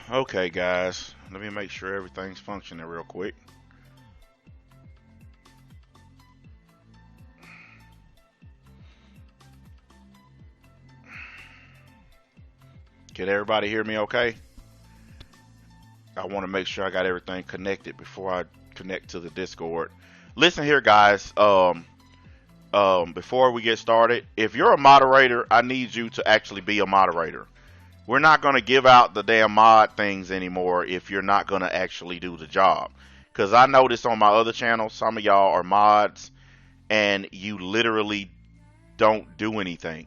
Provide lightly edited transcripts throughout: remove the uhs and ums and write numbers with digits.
Okay, guys, let me make sure everything's functioning real quick. Can everybody hear me okay? I want to make sure I got everything connected before I connect to the Discord. Listen here, guys. Before we get started, if you're a moderator, I need you to actually be a moderator. We're not going to give out the damn mod things anymore if you're not going to actually do the job. Because I noticed on my other channel, some of y'all are mods and you literally don't do anything.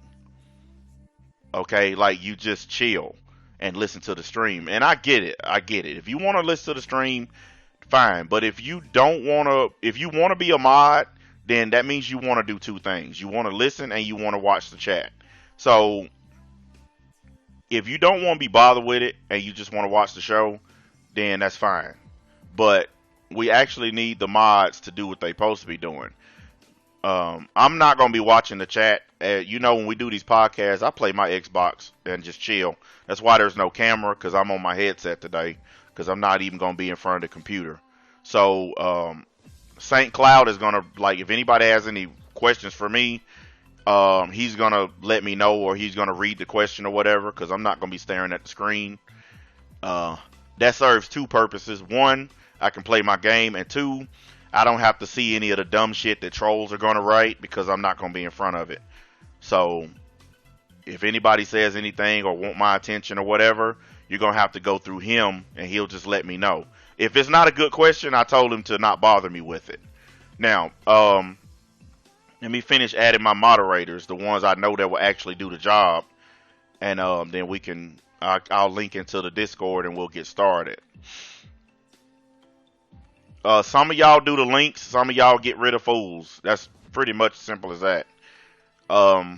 Okay, like you just chill and listen to the stream. And I get it. I get it. If you want to listen to the stream, fine. But if you don't want to, if you want to be a mod, then that means you want to do two things. You want to listen and you want to watch the chat. So if you don't want to be bothered with it and you just want to watch the show, then that's fine. But we actually need the mods to do what they're supposed to be doing. I'm not going to be watching the chat. You know, when we do these podcasts, I play my Xbox and just chill. That's why there's no camera, because I'm on my headset today, because I'm not even going to be in front of the computer. So St. Cloud is going to, like, if anybody has any questions for me, he's going to let me know, or he's going to read the question or whatever, because I'm not going to be staring at the screen. That serves two purposes. One, I can play my game, and two, I don't have to see any of the dumb shit that trolls are going to write because I'm not going to be in front of it. So if anybody says anything or want my attention or whatever, you're going to have to go through him and he'll just let me know. If it's not a good question, I told him to not bother me with it. Now, let me finish adding my moderators, the ones I know that will actually do the job. And then we can, I'll link into the Discord and we'll get started. Some of y'all do the links. Some of y'all get rid of fools. That's pretty much simple as that. Yeah,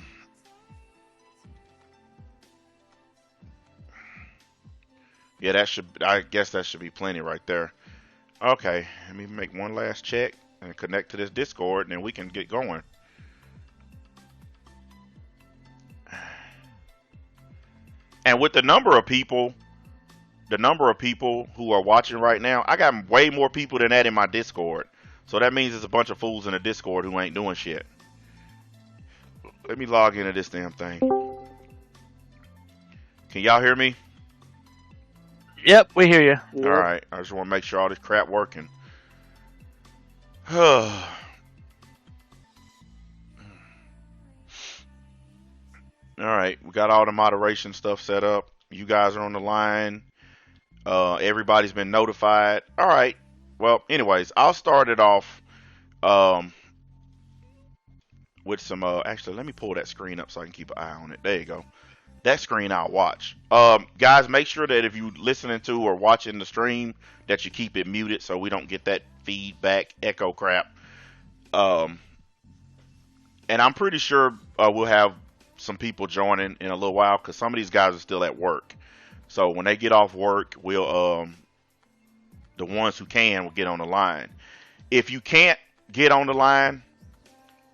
that should. I guess that should be plenty right there. Okay, let me make one last check and connect to this Discord, and then we can get going. And with the number of people who are watching right now, I got way more people than that in my Discord. So that means there's a bunch of fools in the Discord who ain't doing shit. Let me log into this damn thing. Can y'all hear me? Yep, we hear you. All right. I just want to make sure all this crap working. All right. We got all the moderation stuff set up. You guys are on the line. Everybody's been notified. All right. Well, anyways, I'll start it off with some. Actually, let me pull that screen up so I can keep an eye on it. There you go. That screen I'll watch. Guys, make sure that if you listening to or watching the stream that you keep it muted so we don't get that feedback echo crap. And I'm pretty sure we'll have some people joining in a little while because some of these guys are still at work. So when they get off work, we'll the ones who can will get on the line. If you can't get on the line,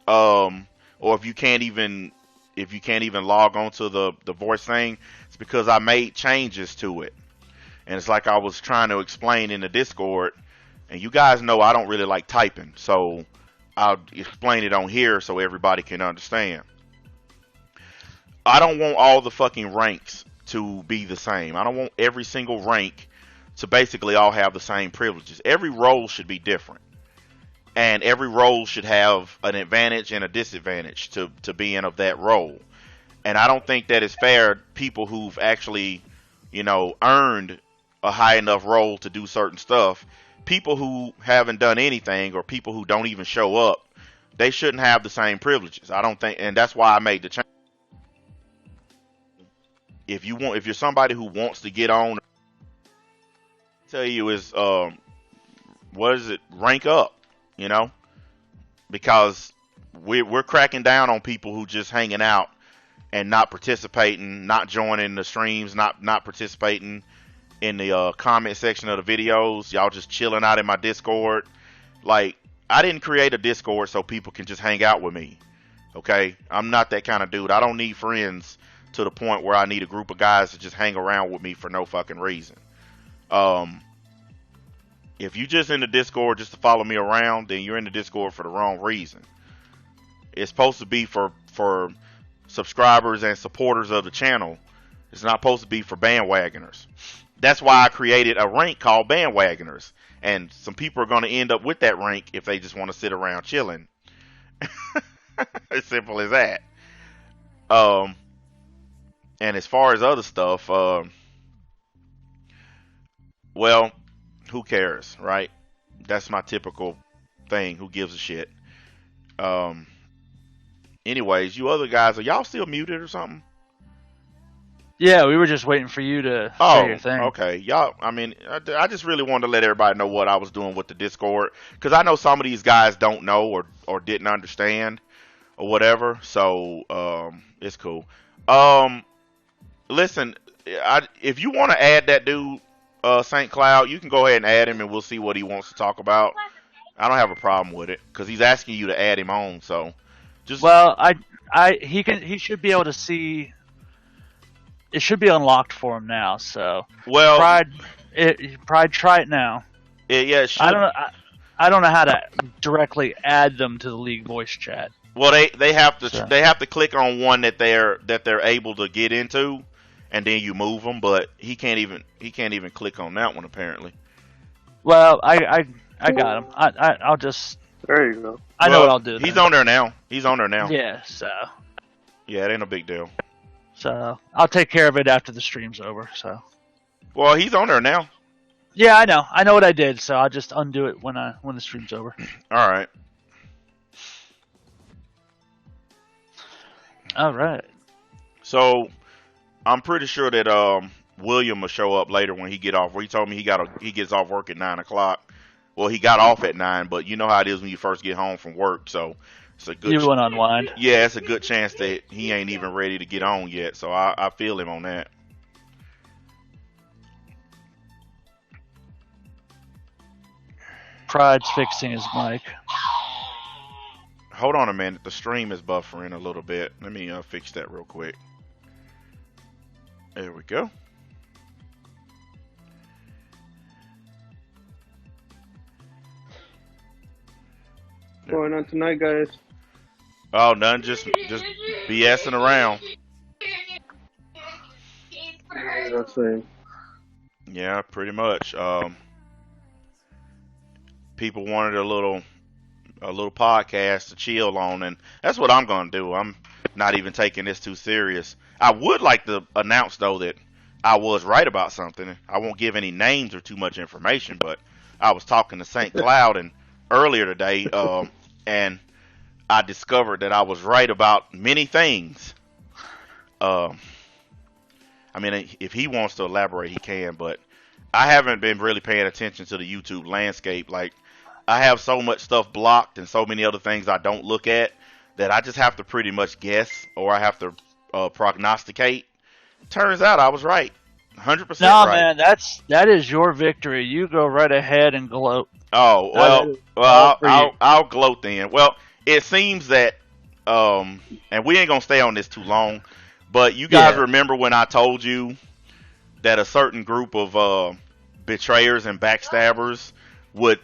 or if you can't even log on to the voice thing, it's because I made changes to it. And it's like I was trying to explain in the Discord, and you guys know I don't really like typing, so I'll explain it on here so everybody can understand. I don't want all the fucking ranks to be the same. I don't want every single rank to basically all have the same privileges. Every role should be different. And every role should have an advantage and a disadvantage to being of that role. And I don't think that is fair. People who've actually, you know, earned a high enough role to do certain stuff, people who haven't done anything or people who don't even show up, they shouldn't have the same privileges. I don't think, and that's why I made the change. If you're somebody who wants to get on, tell you is, what is it? Rank up. You know, because we're cracking down on people who just hanging out and not participating, not joining the streams, not participating in the comment section of the videos. Y'all just chilling out in my Discord. Like, I didn't create a Discord so people can just hang out with me. Okay, I'm not that kind of dude. I don't need friends to the point where I need a group of guys to just hang around with me for no fucking reason. Um, if you just in the Discord just to follow me around, then you're in the Discord for the wrong reason. It's supposed to be for subscribers and supporters of the channel. It's not supposed to be for bandwagoners. That's why I created a rank called bandwagoners. And some people are going to end up with that rank if they just want to sit around chilling. As simple as that. And as far as other stuff, well, who cares, right? That's my typical thing. Who gives a shit? Anyways, you other guys, are y'all still muted or something? Yeah, we were just waiting for you to say your thing. Okay. Y'all, I mean, I just really wanted to let everybody know what I was doing with the Discord. Because I know some of these guys don't know or didn't understand or whatever. So, it's cool. Listen, if you want to add that dude, St. Cloud, you can go ahead and add him and we'll see what he wants to talk about. I don't have a problem with it because he's asking you to add him on. So, just. Well, he should be able to see. It should be unlocked for him now. So, well, Pride, try it now. Yeah, it should. I don't know how to directly add them to the League voice chat. Well, they have to click on one that they're able to get into, and then you move them. But he can't even click on that one apparently. Well, I got him. I'll just. There you go. I know what I'll do. He's on there now. Yeah. So. Yeah, it ain't a big deal. So I'll take care of it after the stream's over. So. Well, he's on there now. Yeah, I know. I know what I did. So I'll just undo it when the stream's over. All right. All right. So I'm pretty sure that William will show up later when he get off. He told me he gets off work at 9:00. Well, he got off at 9, but you know how it is when you first get home from work. So it's a good. You want to unwind? Yeah, it's a good chance that he ain't even ready to get on yet. So I feel him on that. Pride's fixing his mic. Hold on a minute. The stream is buffering a little bit. Let me fix that real quick. There we go. What's going on tonight, guys? Oh, none. Just BSing around. Yeah, that's it. Yeah, pretty much. People wanted a little podcast to chill on, and that's what I'm gonna do. I'm not even taking this too serious. I would like to announce though that I was right about something. I won't give any names or too much information, but I was talking to St. Cloud and earlier today, and I discovered that I was right about many things. I mean, if he wants to elaborate, he can, but I haven't been really paying attention to the YouTube landscape. Like, I have so much stuff blocked and so many other things I don't look at that I just have to pretty much guess or I have to prognosticate. Turns out I was right. 100% no, right. man, that is your victory. You go right ahead and gloat. Oh, I'll gloat then. Well, it seems that, and we ain't going to stay on this too long, but you guys remember when I told you that a certain group of betrayers and backstabbers would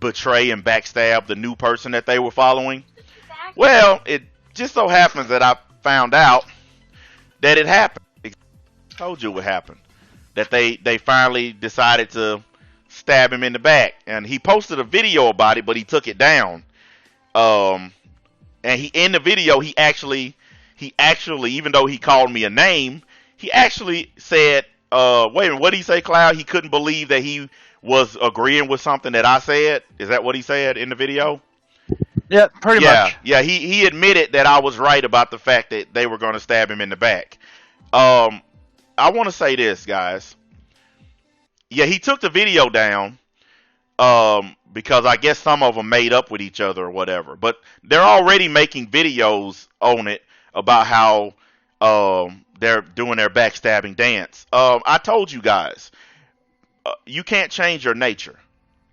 betray and backstab the new person that they were following? Well, it just so happens that I found out that it happened. I told you what happened. That they finally decided to stab him in the back. And he posted a video about it, but he took it down. And in the video, he actually, even though he called me a name, he actually said, wait a minute, what did he say, Cloud? He couldn't believe that he was agreeing with something that I said. Is that what he said in the video? Yeah, pretty much. Yeah, he admitted that I was right about the fact that they were going to stab him in the back. I want to say this, guys. Yeah, he took the video down because I guess some of them made up with each other or whatever. But they're already making videos on it about how they're doing their backstabbing dance. I told you guys, you can't change your nature.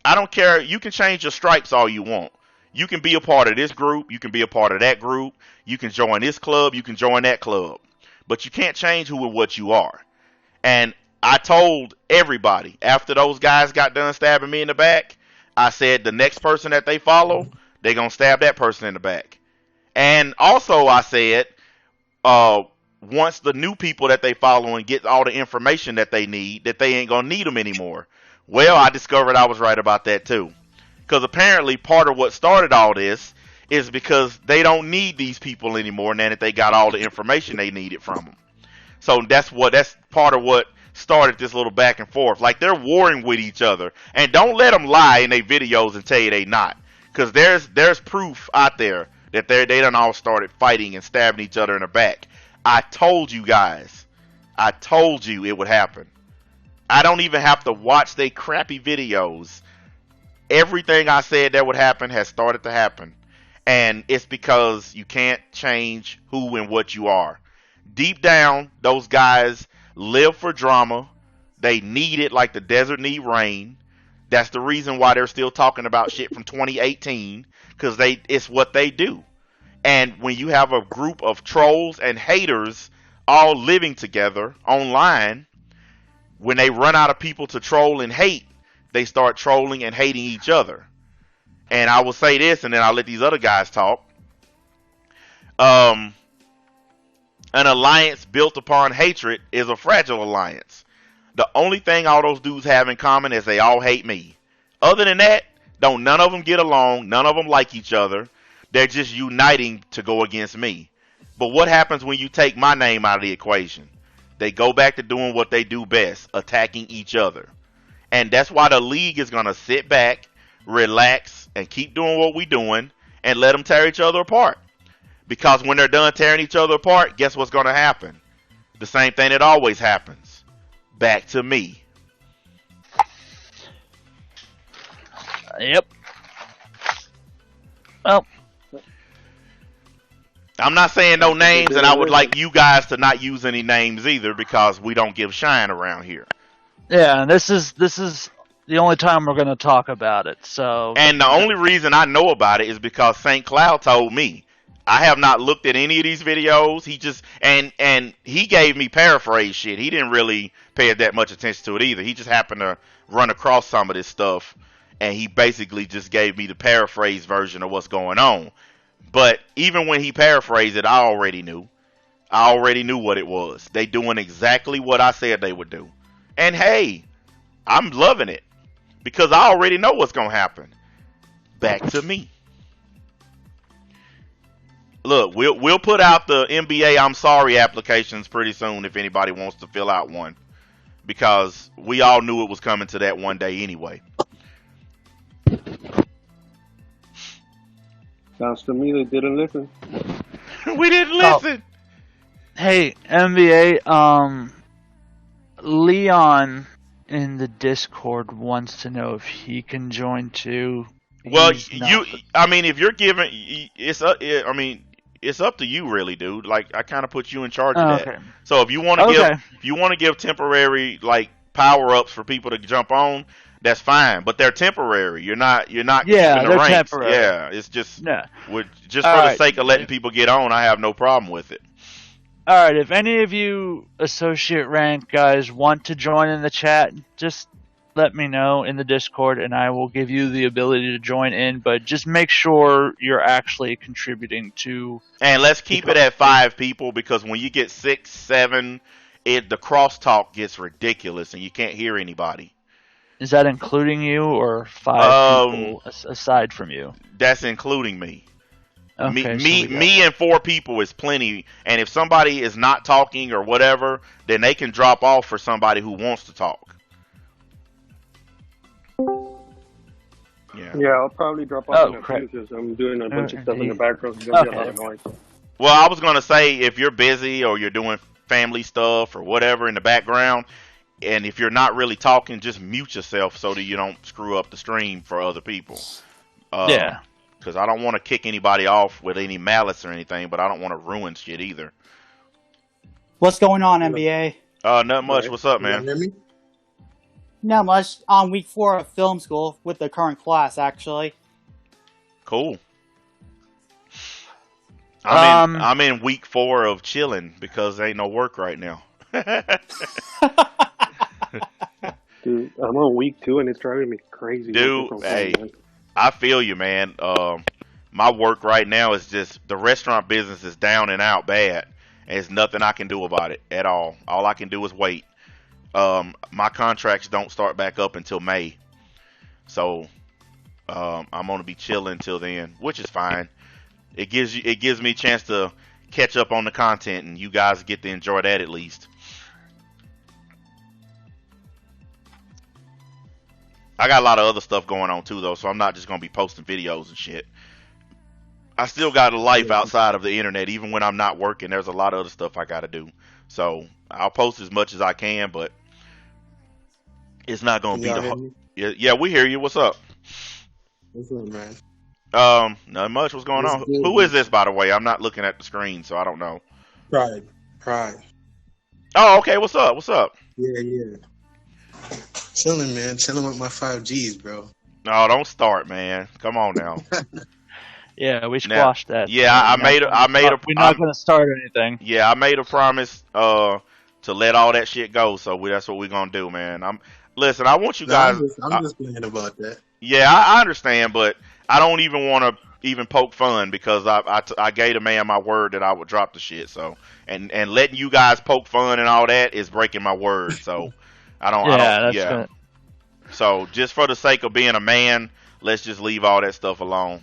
I don't care. You can change your stripes all you want. You can be a part of this group. You can be a part of that group. You can join this club. You can join that club. But you can't change who and what you are. And I told everybody after those guys got done stabbing me in the back, I said the next person that they follow, they gonna stab that person in the back. And also I said, uh, once the new people that they follow and get all the information that they need, that they ain't gonna need them anymore. Well, I discovered I was right about that too. Because apparently part of what started all this is because they don't need these people anymore now that they got all the information they needed from them. So that's part of what started this little back and forth. Like they're warring with each other, and don't let them lie in their videos and tell you they not, because there's proof out there that they done all started fighting and stabbing each other in the back. I told you guys, I told you it would happen. I don't even have to watch their crappy videos. Everything I said that would happen has started to happen, and it's because you can't change who and what you are. Deep down, those guys live for drama. They need it like the desert need rain. That's the reason why they're still talking about shit from 2018, because it's what they do. And when you have a group of trolls and haters all living together online, when they run out of people to troll and hate, they start trolling and hating each other. And I will say this, and then I'll let these other guys talk. An alliance built upon hatred is a fragile alliance. The only thing all those dudes have in common is they all hate me. Other than that, don't none of them get along. None of them like each other. They're just uniting to go against me. But what happens when you take my name out of the equation? They go back to doing what they do best, attacking each other. And that's why the league is going to sit back, relax, and keep doing what we're doing, and let them tear each other apart. Because when they're done tearing each other apart, guess what's going to happen? The same thing that always happens. Back to me. Yep. Well, I'm not saying no names, and I would like you guys to not use any names either, because we don't give shine around here. yeah, and this is the only time we're going to talk about it. So, and the only reason I know about it is because St. Cloud told me. I have not looked at any of these videos. He just and he gave me paraphrase shit. He didn't really pay that much attention to it either. He just happened to run across some of this stuff, and he basically just gave me the paraphrase version of what's going on. But even when he paraphrased it, I already knew. I already knew what it was. They doing exactly what I said they would do. And hey, I'm loving it because I already know what's gonna happen. Back to me. Look, we'll put out the NBA I'm sorry applications pretty soon if anybody wants to fill out one, because we all knew it was coming to that one day anyway. Sounds to me they didn't listen. We didn't listen. Hey, NBA, Leon in the Discord wants to know if he can join too. Well, I mean, if you're giving, it's up to you, really, dude. Like, I kind of put you in charge of that. Okay. So if you want to give temporary like power ups for people to jump on, that's fine. But they're temporary. You're not keeping the ranks. Temporary. Yeah, it's just for All the sake of letting people get on. I have no problem with it. All right, if any of you associate rank guys want to join in the chat, just let me know in the Discord, and I will give you the ability to join in. But just make sure you're actually contributing to. And let's keep it at 5 people, because when you get 6, 7, the crosstalk gets ridiculous, and you can't hear anybody. Is that including you or 5 people aside from you? That's including me. Okay, me and 4 people is plenty, and if somebody is not talking or whatever, then they can drop off for somebody who wants to talk. Yeah, I'll probably drop off in a few because I'm doing a bunch of stuff in the background. There's going to be a lot of noise. Well, I was going to say, if you're busy or you're doing family stuff or whatever in the background, and if you're not really talking, just mute yourself so that you don't screw up the stream for other people. Yeah. Because I don't want to kick anybody off with any malice or anything, but I don't want to ruin shit either. What's going on, NBA? Not much. What's up, man? Not much. On week 4 of film school with the current class, actually. Cool. I'm in week 4 of chilling because there ain't no work right now. Dude, I'm on week 2 and it's driving me crazy. Dude, hey, I feel you, man. My work right now is just the restaurant business is down and out bad. And there's nothing I can do about it at all. All I can do is wait. My contracts don't start back up until May, so I'm gonna be chilling until then, which is fine. It gives me a chance to catch up on the content, and you guys get to enjoy that at least. I got a lot of other stuff going on too, though, so I'm not just gonna be posting videos and shit. I still got a life outside of the internet, even when I'm not working. There's a lot of other stuff I gotta do, so I'll post as much as I can, but it's not gonna be the. Yeah, we hear you. What's up? What's up, man? Not much. What's going on? Good, Who is this, by the way? I'm not looking at the screen, so I don't know. Pride. Oh, okay. What's up? What's up? Yeah. Chilling, man. Chilling with my 5Gs, bro. No, don't start, man. Come on now. Yeah, we squashed that. Yeah, I made a. We're not going to start anything. Yeah, I made a promise to let all that shit go. So that's what we're gonna do, man. Listen. I want you guys. I'm just playing about that. Yeah, I understand, but I don't even want to even poke fun because I gave the man my word that I would drop the shit. So and letting you guys poke fun and all that is breaking my word. So I don't. Good. So just for the sake of being a man, let's just leave all that stuff alone.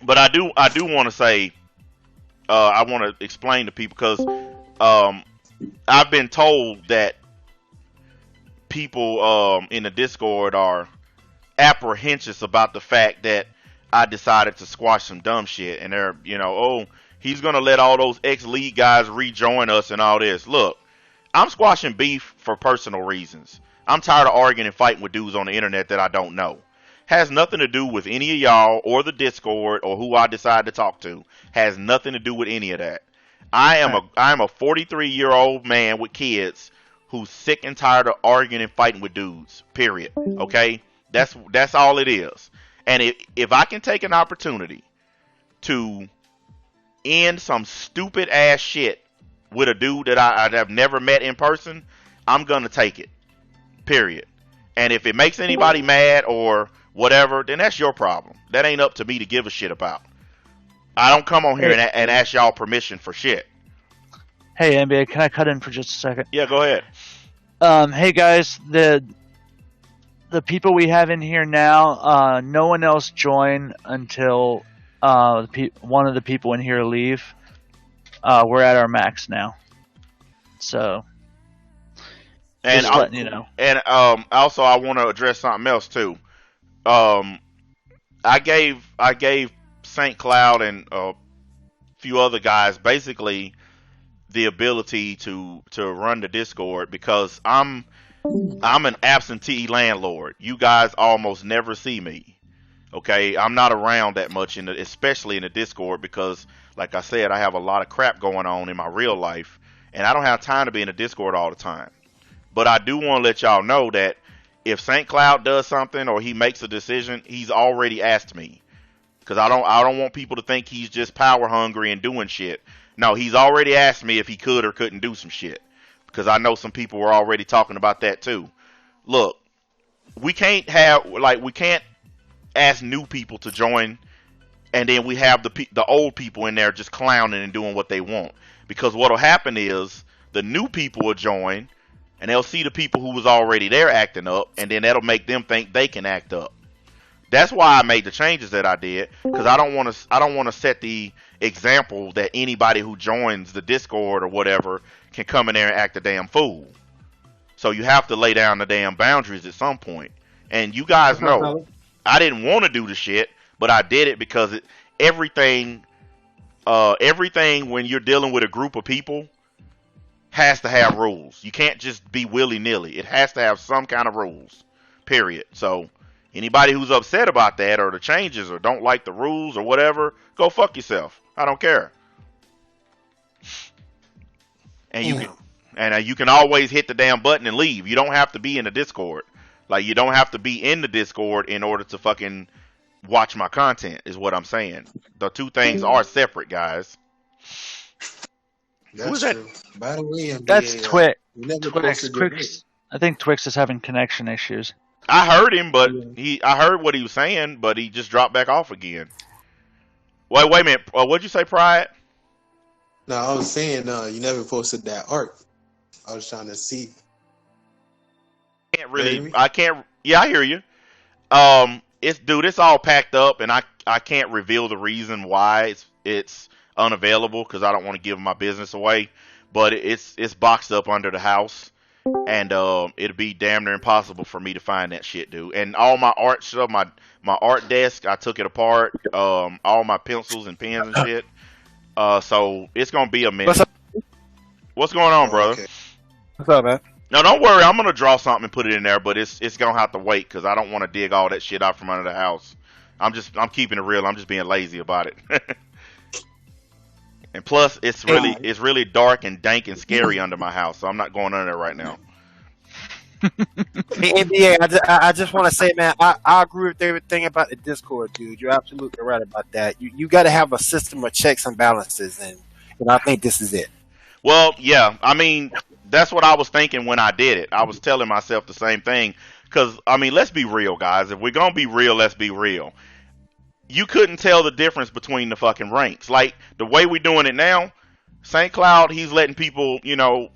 But I do want to say, I want to explain to people because I've been told that people in the Discord are apprehensive about the fact that I decided to squash some dumb shit, and they're, oh, he's gonna let all those ex-league guys rejoin us and all this. Look, I'm squashing beef for personal reasons. I'm tired of arguing and fighting with dudes on the internet that I don't know. Has nothing to do with any of y'all or the Discord or who I decide to talk to. Has nothing to do with any of that. I am a 43-year-old man with kids who's sick and tired of arguing and fighting with dudes. Period. Okay? That's all it is. And if I can take an opportunity to end some stupid ass shit with a dude that I have never met in person, I'm gonna take it. Period. And if it makes anybody mad or whatever, then that's your problem. That ain't up to me to give a shit about. I don't come on here and ask y'all permission for shit. Hey, NBA, can I cut in for just a second? Yeah, go ahead. Hey guys, the people we have in here now, no one else join until one of the people in here leave. We're at our max now, so and just letting you know. And also I want to address something else too. I gave St. Cloud and a few other guys basically the ability to run the Discord because I'm an absentee landlord. You guys almost never see me. Okay, I'm not around that much especially in the Discord because, like I said, I have a lot of crap going on in my real life, and I don't have time to be in the Discord all the time. But I do want to let y'all know that if St. Cloud does something or he makes a decision, he's already asked me. Because I don't want people to think he's just power hungry and doing shit. No, he's already asked me if he could or couldn't do some shit. Because I know some people were already talking about that too. Look, we can't ask new people to join and then we have the old people in there just clowning and doing what they want. Because what'll happen is the new people will join and they'll see the people who was already there acting up, and then that'll make them think they can act up. That's why I made the changes that I did, because I don't want to set the example that anybody who joins the Discord or whatever can come in there and act a damn fool. So you have to lay down the damn boundaries at some point. And you guys know I didn't want to do the shit, but I did it because everything when you're dealing with a group of people has to have rules. You can't just be willy-nilly. It has to have some kind of rules. Period. So anybody who's upset about that or the changes or don't like the rules or whatever, go fuck yourself. I don't care. And you can always hit the damn button and leave. You don't have to be in the Discord. Like, you don't have to be in the Discord in order to fucking watch my content, is what I'm saying. The two things are separate, guys. That's true. By the way, that's Twix. I think Twix is having connection issues. I heard him, but I heard what he was saying, but he just dropped back off again. Wait a minute. What'd you say, Pride? No, I was saying you never posted that art. I was trying to see. Can't really. I can't. Yeah, I hear you. It's all packed up, and I can't reveal the reason why it's unavailable because I don't want to give my business away. But it's boxed up under the house, and it'll be damn near impossible for me to find that shit, dude. And all my art stuff, my art desk, I took it apart. All my pencils and pens and shit. So it's gonna be a minute. What's going on, brother? Okay. What's up, man? No, don't worry. I'm gonna draw something and put it in there, but it's gonna have to wait because I don't want to dig all that shit out from under the house. I'm keeping it real. I'm just being lazy about it. And plus, it's really dark and dank and scary under my house, so I'm not going under there right now. Hey, NBA, I just want to say, man, I agree with everything about the Discord, dude. You're absolutely right about that. You got to have a system of checks and balances, and I think this is it. Well, yeah, I mean, that's what I was thinking when I did it. I was telling myself the same thing. Because, I mean, let's be real, guys. If we're going to be real, let's be real. You couldn't tell the difference between the fucking ranks. Like, the way we're doing it now, St. Cloud, he's letting people,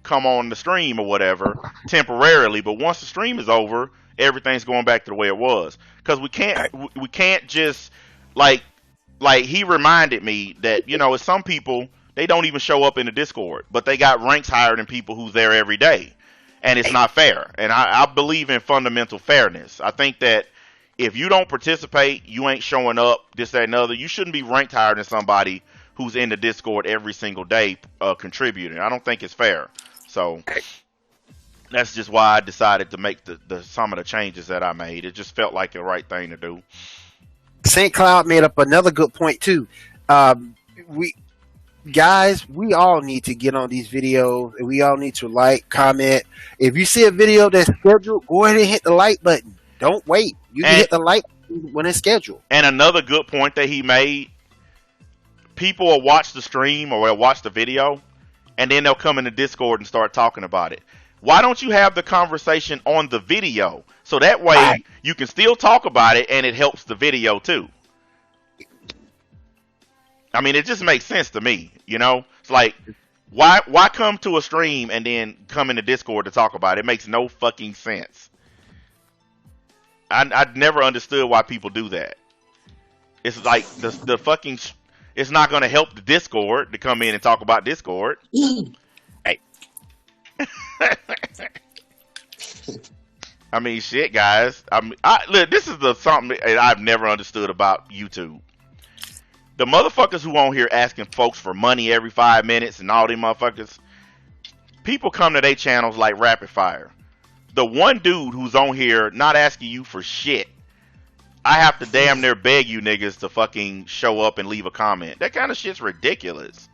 come on the stream or whatever temporarily. But once the stream is over, everything's going back to the way it was. Because we can't just, like he reminded me that, it's some people, they don't even show up in the Discord. But they got ranks higher than people who's there every day. And it's not fair. And I believe in fundamental fairness. I think that if you don't participate, you ain't showing up, this, that, and other, you shouldn't be ranked higher than somebody who's in the Discord every single day contributing. I don't think it's fair. So that's just why I decided to make some of the changes that I made. It just felt like the right thing to do. St. Cloud made up another good point, too. We all need to get on these videos, and we all need to like, comment. If you see a video that's scheduled, go ahead and hit the like button. Don't wait. You can hit the like button when it's scheduled. And another good point that he made, people will watch the stream or they'll watch the video, and then they'll come in the Discord and start talking about it. Why don't you have the conversation on the video? So that way you can still talk about it, and it helps the video, too. I mean, it just makes sense to me, It's like, why come to a stream and then come in the Discord to talk about it? It makes no fucking sense. I'd never understood why people do that. It's like the fucking, it's not going to help the Discord to come in and talk about Discord. Hey. I mean, shit, guys. Look, this is something I've never understood about YouTube. The motherfuckers who on here asking folks for money every 5 minutes and all them motherfuckers, people come to their channels like rapid fire. The one dude who's on here not asking you for shit, I have to damn near beg you niggas to fucking show up and leave a comment. That kind of shit's ridiculous.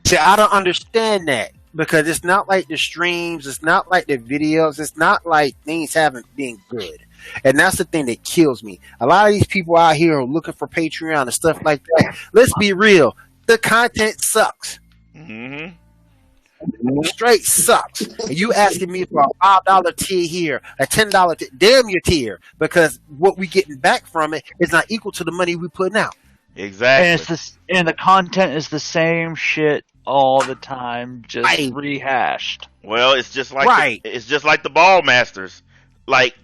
See, I don't understand that because it's not like the streams, it's not like the videos, it's not like things haven't been good. And that's the thing that kills me. A lot of these people out here are looking for Patreon and stuff like that. Let's be real. The content sucks. Mm-hmm. Straight sucks. And you asking me for a $5 tier here, a $10 tier. Damn your tier. Because what we getting back from it is not equal to the money we putting out. Exactly. And the content is the same shit all the time, just rehashed. Well, it's just like it's just like the Ball Masters. Like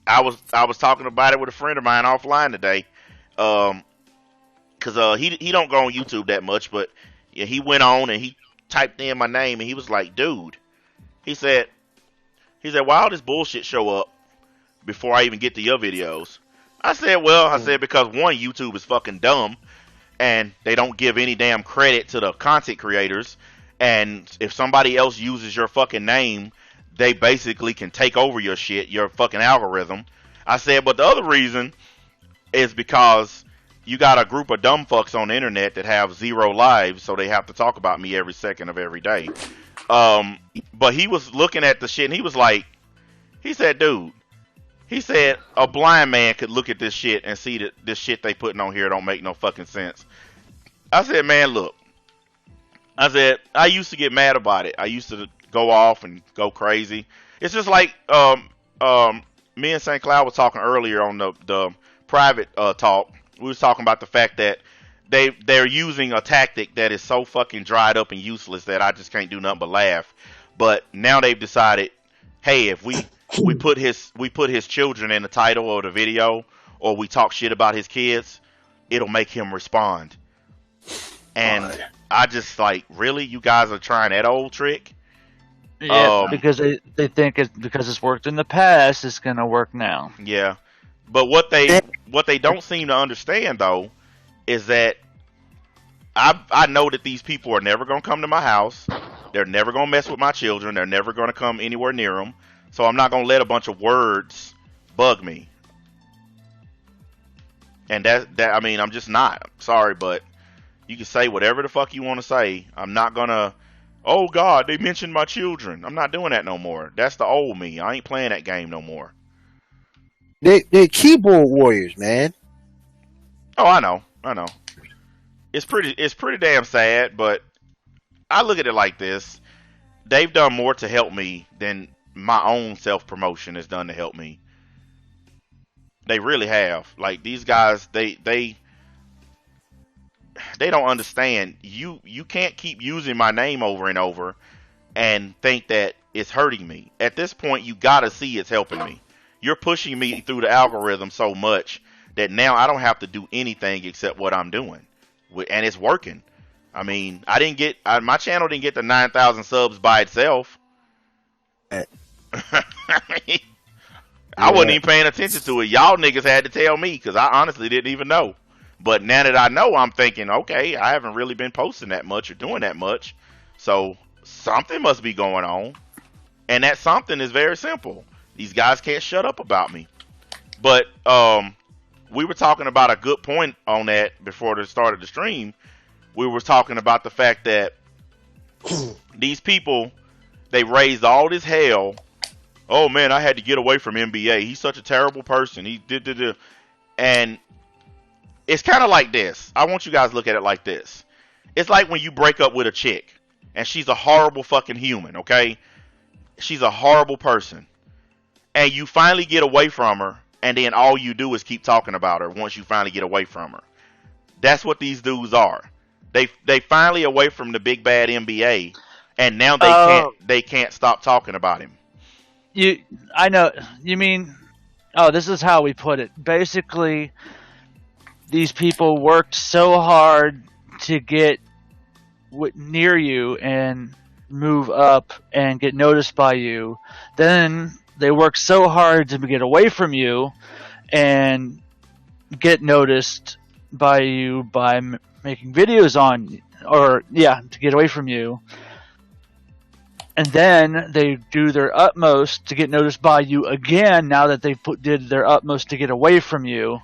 I was talking about it with a friend of mine offline today, because he don't go on YouTube that much, but yeah, he went on and he typed in my name and he was like, dude, he said, why all this bullshit show up before I even get to your videos? I said, because one, YouTube is fucking dumb and they don't give any damn credit to the content creators, and if somebody else uses your fucking name, they basically can take over your shit, your fucking algorithm. I said, but the other reason is because you got a group of dumb fucks on the internet that have 0 lives, so they have to talk about me every second of every day. But he was looking at the shit, and he was like, he said, dude, he said, a blind man could look at this shit and see that this shit they putting on here don't make no fucking sense. I said, man, look. I said, I used to get mad about it. I used to go off and go crazy. It's just like me and St. Cloud was talking earlier on the private talk. We was talking about the fact that they're using a tactic that is so fucking dried up and useless that I just can't do nothing but laugh. But now they've decided, hey, if we put his children in the title of the video, or we talk shit about his kids, it'll make him respond. And I just like, really, you guys are trying that old trick? Yeah, because they think because it's worked in the past, it's gonna work now. Yeah, but what they don't seem to understand though is that I know that these people are never gonna come to my house. They're never gonna mess with my children. They're never gonna come anywhere near them. So I'm not gonna let a bunch of words bug me. And that I mean, I'm just not. I'm sorry, but you can say whatever the fuck you want to say. I'm not gonna. Oh God, they mentioned my children. I'm not doing that no more. That's the old me. I ain't playing that game no more. They're keyboard warriors, man. Oh, I know. It's pretty damn sad, but I look at it like this. They've done more to help me than my own self-promotion has done to help me. They really have. Like, these guys, they don't understand. You can't keep using my name over and over and think that it's hurting me. At this point, you gotta see it's helping me. You're pushing me through the algorithm so much that now I don't have to do anything except what I'm doing, and it's working. I mean, my channel didn't get to 9,000 subs by itself. I wasn't even paying attention to it. Y'all niggas had to tell me, because I honestly didn't even know. But now that I know, I'm thinking, okay, I haven't really been posting that much or doing that much. So something must be going on. And that something is very simple. These guys can't shut up about me. But we were talking about a good point on that before the start of the stream. We were talking about the fact that these people, they raised all this hell. Oh man, I had to get away from NBA. He's such a terrible person. He did. And it's kind of like this. I want you guys to look at it like this. It's like when you break up with a chick and she's a horrible fucking human, okay? She's a horrible person. And you finally get away from her, and then all you do is keep talking about her once you finally get away from her. That's what these dudes are. They finally away from the big bad NBA, and now they can't stop talking about him. I know you mean. Oh, this is how we put it. Basically, these people worked so hard to get near you and move up and get noticed by you. Then they work so hard to get away from you and get noticed by you by making videos on you, to get away from you. And then they do their utmost to get noticed by you again now that they did their utmost to get away from you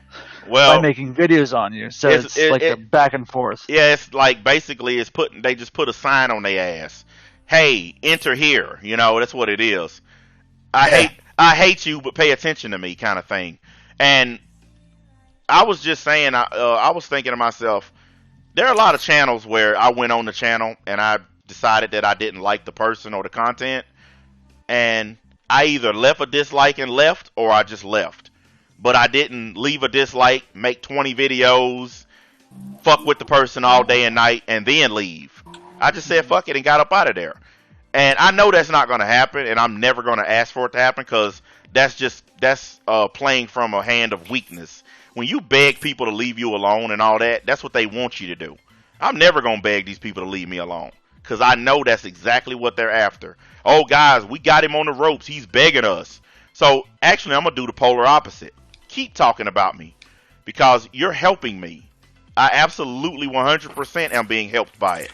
by making videos on you. So it's like a back and forth. Yeah, it's like basically they just put a sign on their ass. Hey, enter here. You know, that's what it is. I hate you, but pay attention to me, kind of thing. And I was just saying, I was thinking to myself, there are a lot of channels where I went on the channel and I decided that I didn't like the person or the content, and I either left a dislike and left, or I just left. But I didn't leave a dislike, make 20 videos, fuck with the person all day and night, and then leave. I just said fuck it and got up out of there. And I know that's not going to happen, and I'm never going to ask for it to happen, because that's playing from a hand of weakness. When you beg people to leave you alone and all that, that's what they want you to do. I'm never going to beg these people to leave me alone, because I know that's exactly what they're after. Oh, guys, we got him on the ropes. He's begging us. So, actually, I'm going to do the polar opposite. Keep talking about me, because you're helping me. I absolutely 100% am being helped by it.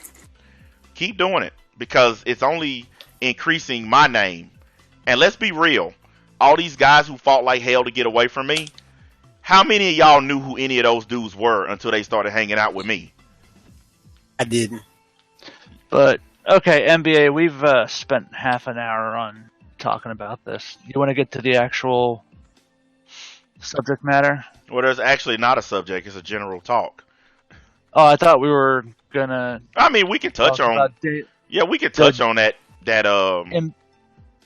Keep doing it, because it's only increasing my name. And let's be real. All these guys who fought like hell to get away from me, how many of y'all knew who any of those dudes were until they started hanging out with me? I didn't. But, okay, NBA, we've spent half an hour on talking about this. You want to get to the actual subject matter? Well, there's actually not a subject. It's a general talk. Oh, I thought we were going to... I mean, we can touch on... we can touch on that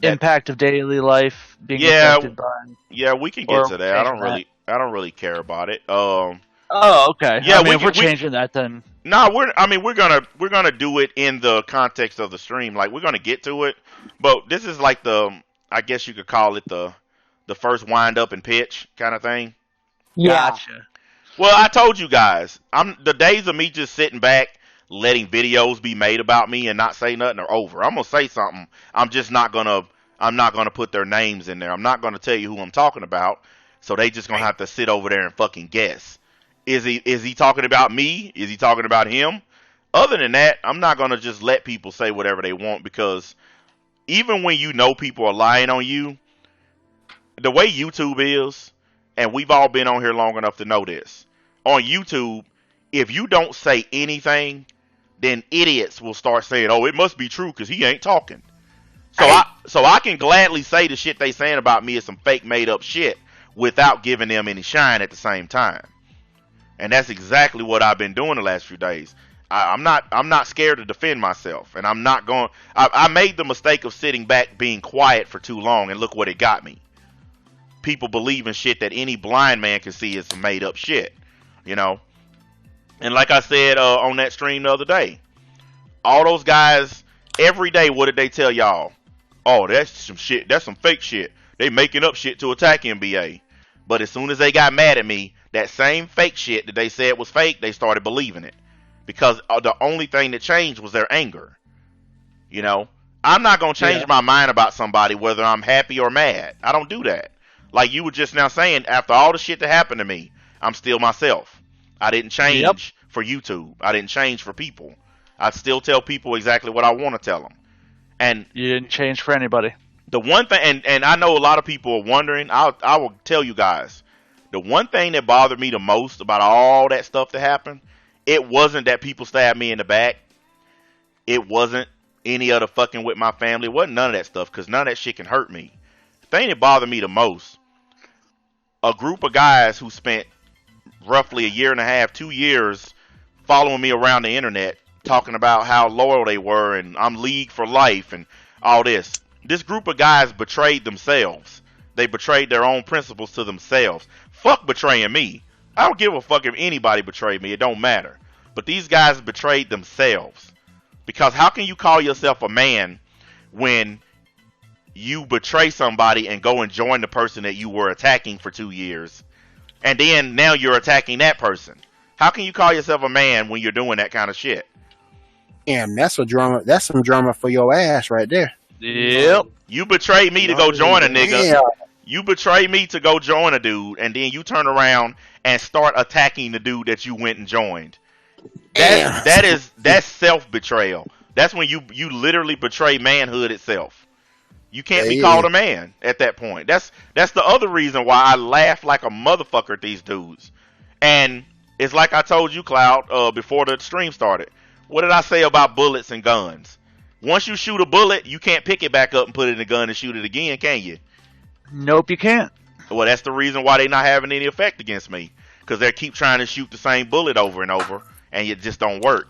impact of daily life being Yeah, affected by. yeah, we can Or get to that. I changing that. don't really care about it. Oh, okay. Yeah, I mean, we if we're can, we changing that, then No, we're gonna do it in the context of the stream. Like we're gonna get to it, but this is like I guess you could call it the first wind up and pitch kind of thing. Yeah. gotcha. Well, I told you guys, the days of me just sitting back, letting videos be made about me and not say nothing are over. I'm gonna say something. I'm not gonna put their names in there. I'm not gonna tell you who I'm talking about. So they just gonna have to sit over there and fucking guess. Is he talking about me? Is he talking about him? Other than that, I'm not gonna just let people say whatever they want, because even when you know people are lying on you, the way YouTube is, and we've all been on here long enough to know this. On YouTube, if you don't say anything, then idiots will start saying, "Oh, it must be true because he ain't talking." So I can gladly say the shit they saying about me is some fake made up shit without giving them any shine at the same time. And that's exactly what I've been doing the last few days. I'm not scared to defend myself, and I'm not going. I made the mistake of sitting back, being quiet for too long, and look what it got me. People believe in shit that any blind man can see is some made up shit, you know. And like I said on that stream the other day, all those guys every day, what did they tell y'all? Oh, that's some shit. That's some fake shit. They making up shit to attack NBA. But as soon as they got mad at me, that same fake shit that they said was fake, they started believing it. Because the only thing that changed was their anger. You know? I'm not going to change my mind about somebody whether I'm happy or mad. I don't do that. Like you were just now saying, after all the shit that happened to me, I'm still myself. I didn't change for YouTube. I didn't change for people. I still tell people exactly what I want to tell them. And you didn't change for anybody. The one thing, and I know a lot of people are wondering, I will tell you guys, the one thing that bothered me the most about all that stuff that happened, it wasn't that people stabbed me in the back. It wasn't any other fucking with my family. It wasn't none of that stuff, because none of that shit can hurt me. The thing that bothered me the most, a group of guys who spent roughly a year and a half, 2 years following me around the internet, talking about how loyal they were and I'm league for life and all this. This group of guys betrayed themselves. They betrayed their own principles to themselves. Fuck betraying me. I don't give a fuck if anybody betrayed me. It don't matter. But these guys betrayed themselves. Because how can you call yourself a man when you betray somebody and go and join the person that you were attacking for 2 years, and then now you're attacking that person? How can you call yourself a man when you're doing that kind of shit? Damn, that's a drama. That's some drama for your ass right there. Yep. You betrayed me to go join a nigga. Yeah. You betrayed me to go join a dude, and then you turn around and start attacking the dude that you went and joined. That's self-betrayal. That's when you literally betray manhood itself. You can't be called a man at that point. That's the other reason why I laugh like a motherfucker at these dudes. And it's like I told you, Cloud, before the stream started. What did I say about bullets and guns? Once you shoot a bullet, you can't pick it back up and put it in the gun and shoot it again, can you? Nope, you can't. Well, that's the reason why they're not having any effect against me. Because they keep trying to shoot the same bullet over and over, and it just don't work.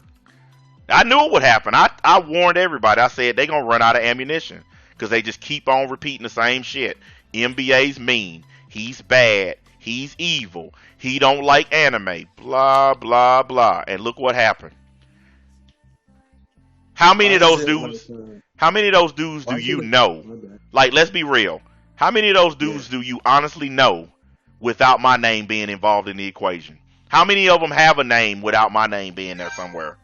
I knew it would happen. I warned everybody. I said they're going to run out of ammunition. Because they just keep on repeating the same shit. NBA's mean. He's bad. He's evil. He don't like anime. Blah, blah, blah. And look what happened. How many of those dudes do you know? Like, let's be real. How many of those dudes do you honestly know without my name being involved in the equation? How many of them have a name without my name being there somewhere?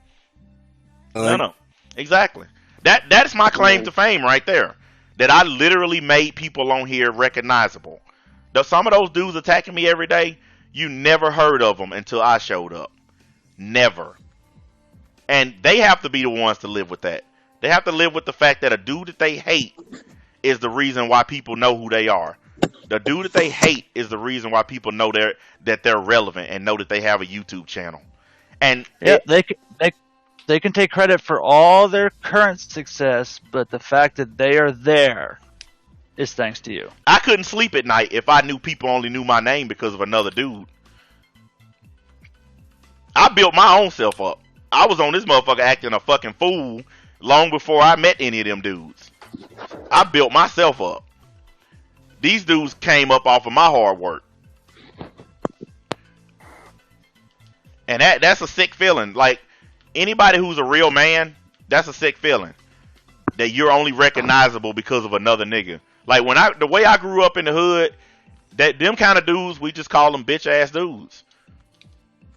None of them. Exactly. That's my claim to fame right there. That I literally made people on here recognizable. Some of those dudes attacking me every day, you never heard of them until I showed up. Never. And they have to be the ones to live with that. They have to live with the fact that a dude that they hate is the reason why people know who they are. The dude that they hate is the reason why people know that they're relevant and know that they have a YouTube channel. And they can take credit for all their current success, but the fact that they are there is thanks to you. I couldn't sleep at night if I knew people only knew my name because of another dude. I built my own self up. I was on this motherfucker acting a fucking fool long before I met any of them dudes. I built myself up. These dudes came up off of my hard work. And that's a sick feeling. Like, anybody who's a real man, that's a sick feeling. That you're only recognizable because of another nigga. Like, the way I grew up in the hood, that them kind of dudes, we just call them bitch ass dudes.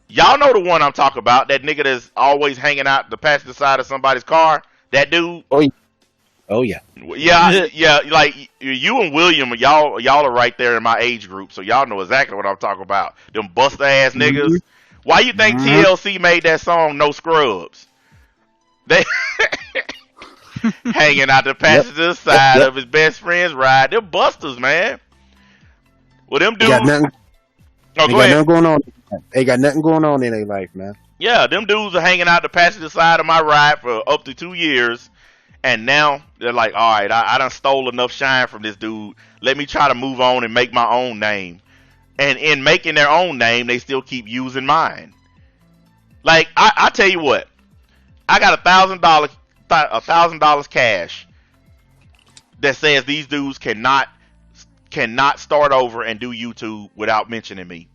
Y'all know the one I'm talking about. That nigga that's always hanging out the passenger side of somebody's car. That dude. Oh yeah. Oh yeah. Yeah. Like you and William, y'all are right there in my age group, so y'all know exactly what I'm talking about. Them buster ass niggas. Mm-hmm. Why you think TLC made that song No Scrubs? They hanging out the passenger side of his best friend's ride. Them busters, man. Well, them dudes. Got nothing, nothing going on. They got nothing going on in their life, man. Yeah, them dudes are hanging out the passenger side of my ride for up to 2 years. And now they're like, all right, I done stole enough shine from this dude. Let me try to move on and make my own name. And in making their own name, they still keep using mine. Like, I tell you what, I got $1,000 cash that says these dudes cannot start over and do YouTube without mentioning me.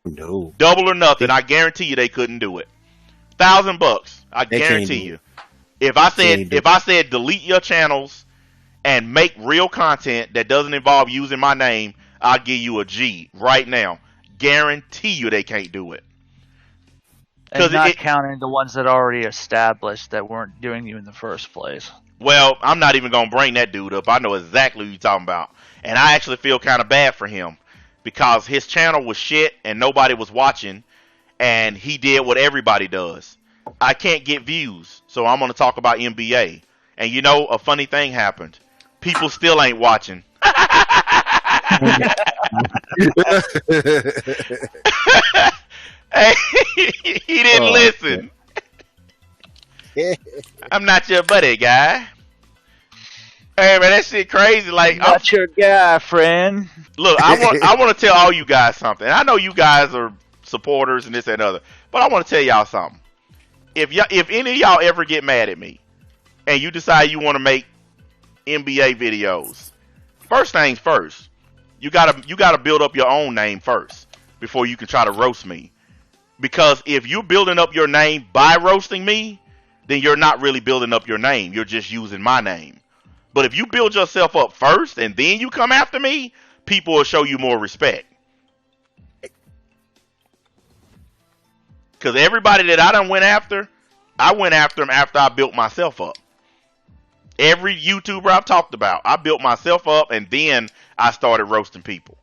No. Double or nothing. I guarantee you they couldn't do it. $1,000. I guarantee you. If I said delete your channels and make real content that doesn't involve using my name, I'll give you a G right now. Guarantee you they can't do it. And not counting the ones that already established that weren't doing you in the first place. Well, I'm not even going to bring that dude up. I know exactly who you're talking about. And I actually feel kind of bad for him because his channel was shit and nobody was watching, and he did what everybody does. I can't get views, so I'm going to talk about NBA. And you know, a funny thing happened. People still ain't watching. Hey, he didn't listen. I'm not your buddy, guy. Hey, man, that shit crazy. Like, not your guy, friend. Look, I want to tell all you guys something. I know you guys are supporters and this and other, but I want to tell y'all something. If any of y'all ever get mad at me and you decide you want to make NBA videos, first things first, you gotta build up your own name first before you can try to roast me. Because if you're building up your name by roasting me, then you're not really building up your name. You're just using my name. But if you build yourself up first and then you come after me, people will show you more respect. Because everybody that I done went after, I went after them after I built myself up. Every YouTuber I've talked about, I built myself up and then I started roasting people.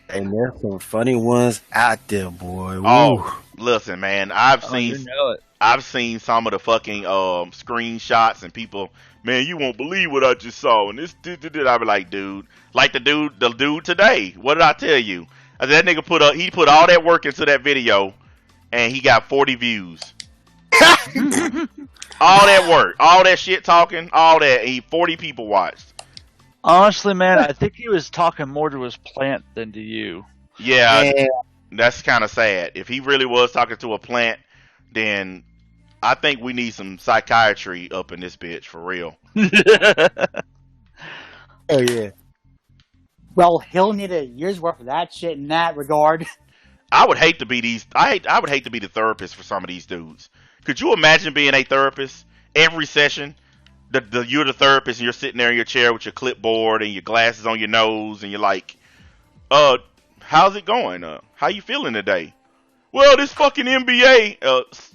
And there's some funny ones out there, boy. Woo. Oh, listen, man, I've seen some of the fucking screenshots and people, man, you won't believe what I just saw. And this, I be like, dude, like the dude today. What did I tell you? That nigga put all that work into that video, and he got 40 views. All that work, all that shit talking, all that, 40 people watched. Honestly, man, I think he was talking more to his plant than to you. Yeah. That's kind of sad. If he really was talking to a plant, then I think we need some psychiatry up in this bitch for real. Oh yeah. Well, he'll need a year's worth of that shit in that regard. I would hate to be I would hate to be the therapist for some of these dudes. Could you imagine being a therapist every session? You're the therapist and you're sitting there in your chair with your clipboard and your glasses on your nose and you're like, how's it going? How you feeling today? Well, this fucking NBA.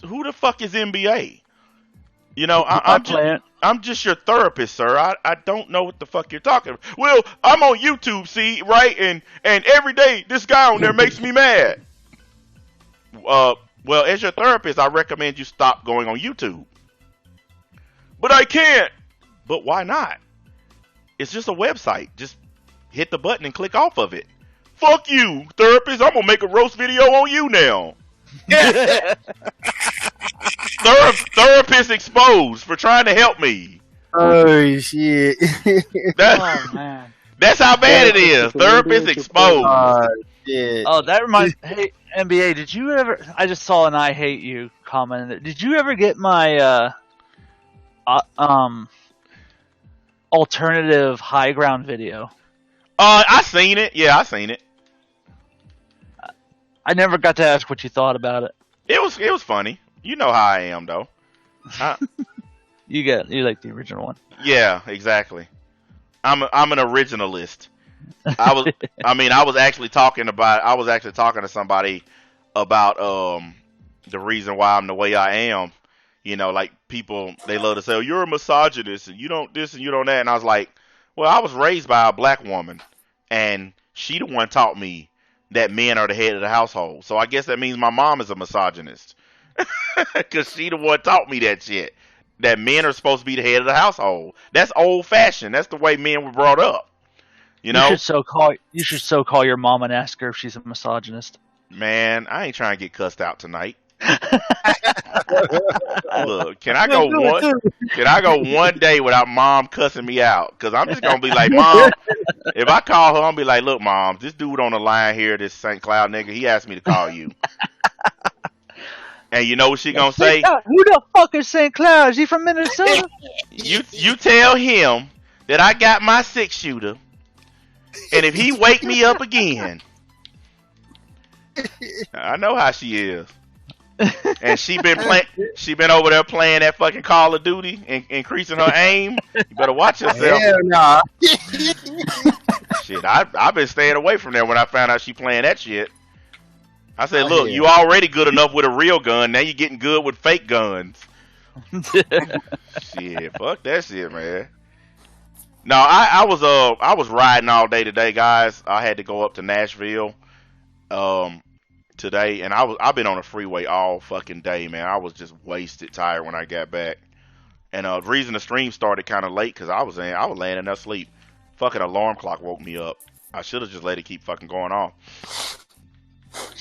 Who the fuck is NBA? You know, I'm just your therapist, sir. I don't know what the fuck you're talking about. Well, I'm on YouTube, see, right? And every day this guy on there makes me mad. Well, as your therapist, I recommend you stop going on YouTube. But I can't. But why not? It's just a website. Just hit the button and click off of it. Fuck you, therapist. I'm gonna make a roast video on you now. Therapist exposed for trying to help me. Oh shit. Oh man. That's how bad it is. Therapist exposed. Shit. Oh, that reminds. Hey, NBA, did you ever? I just saw an "I hate you" comment in there. Did you ever get my alternative high ground video? I seen it. Yeah, I seen it. I never got to ask what you thought about it. It was funny. You know how I am, though. You like the original one. Yeah, exactly. I'm an originalist. I was actually talking to somebody about the reason why I'm the way I am. You know, like people, they love to say, oh, you're a misogynist and you don't this and you don't that. And I was like, well, I was raised by a black woman and she the one taught me that men are the head of the household. So I guess that means my mom is a misogynist. Because she the one taught me that shit. That men are supposed to be the head of the household. That's old fashioned. That's the way men were brought up. You know? You should so call your mom and ask her if she's a misogynist. Man, I ain't trying to get cussed out tonight. Look, can I go one day without mom cussing me out? Because I'm just gonna be like, Mom, if I call her, I'm gonna be like, look, Mom, this dude on the line here, this St. Cloud nigga, he asked me to call you. And you know what she gonna say? Who the fuck is St. Cloud? Is he from Minnesota? You tell him that I got my 6-shooter, and if he wake me up again, I know how she is. And she been over there playing that fucking Call of Duty and increasing her aim. You better watch yourself. Hell nah. Shit, I've been staying away from there when I found out she playing that shit. I said, Oh, look, yeah. you already good enough with a real gun. Now you're getting good with fake guns. Shit, fuck that shit, man. No, I was riding all day today, guys. I had to go up to Nashville today, and I've been on the freeway all fucking day, man. I was just wasted, tired when I got back. And the reason the stream started kind of late because I was laying in there asleep. Fucking alarm clock woke me up. I should have just let it keep fucking going off.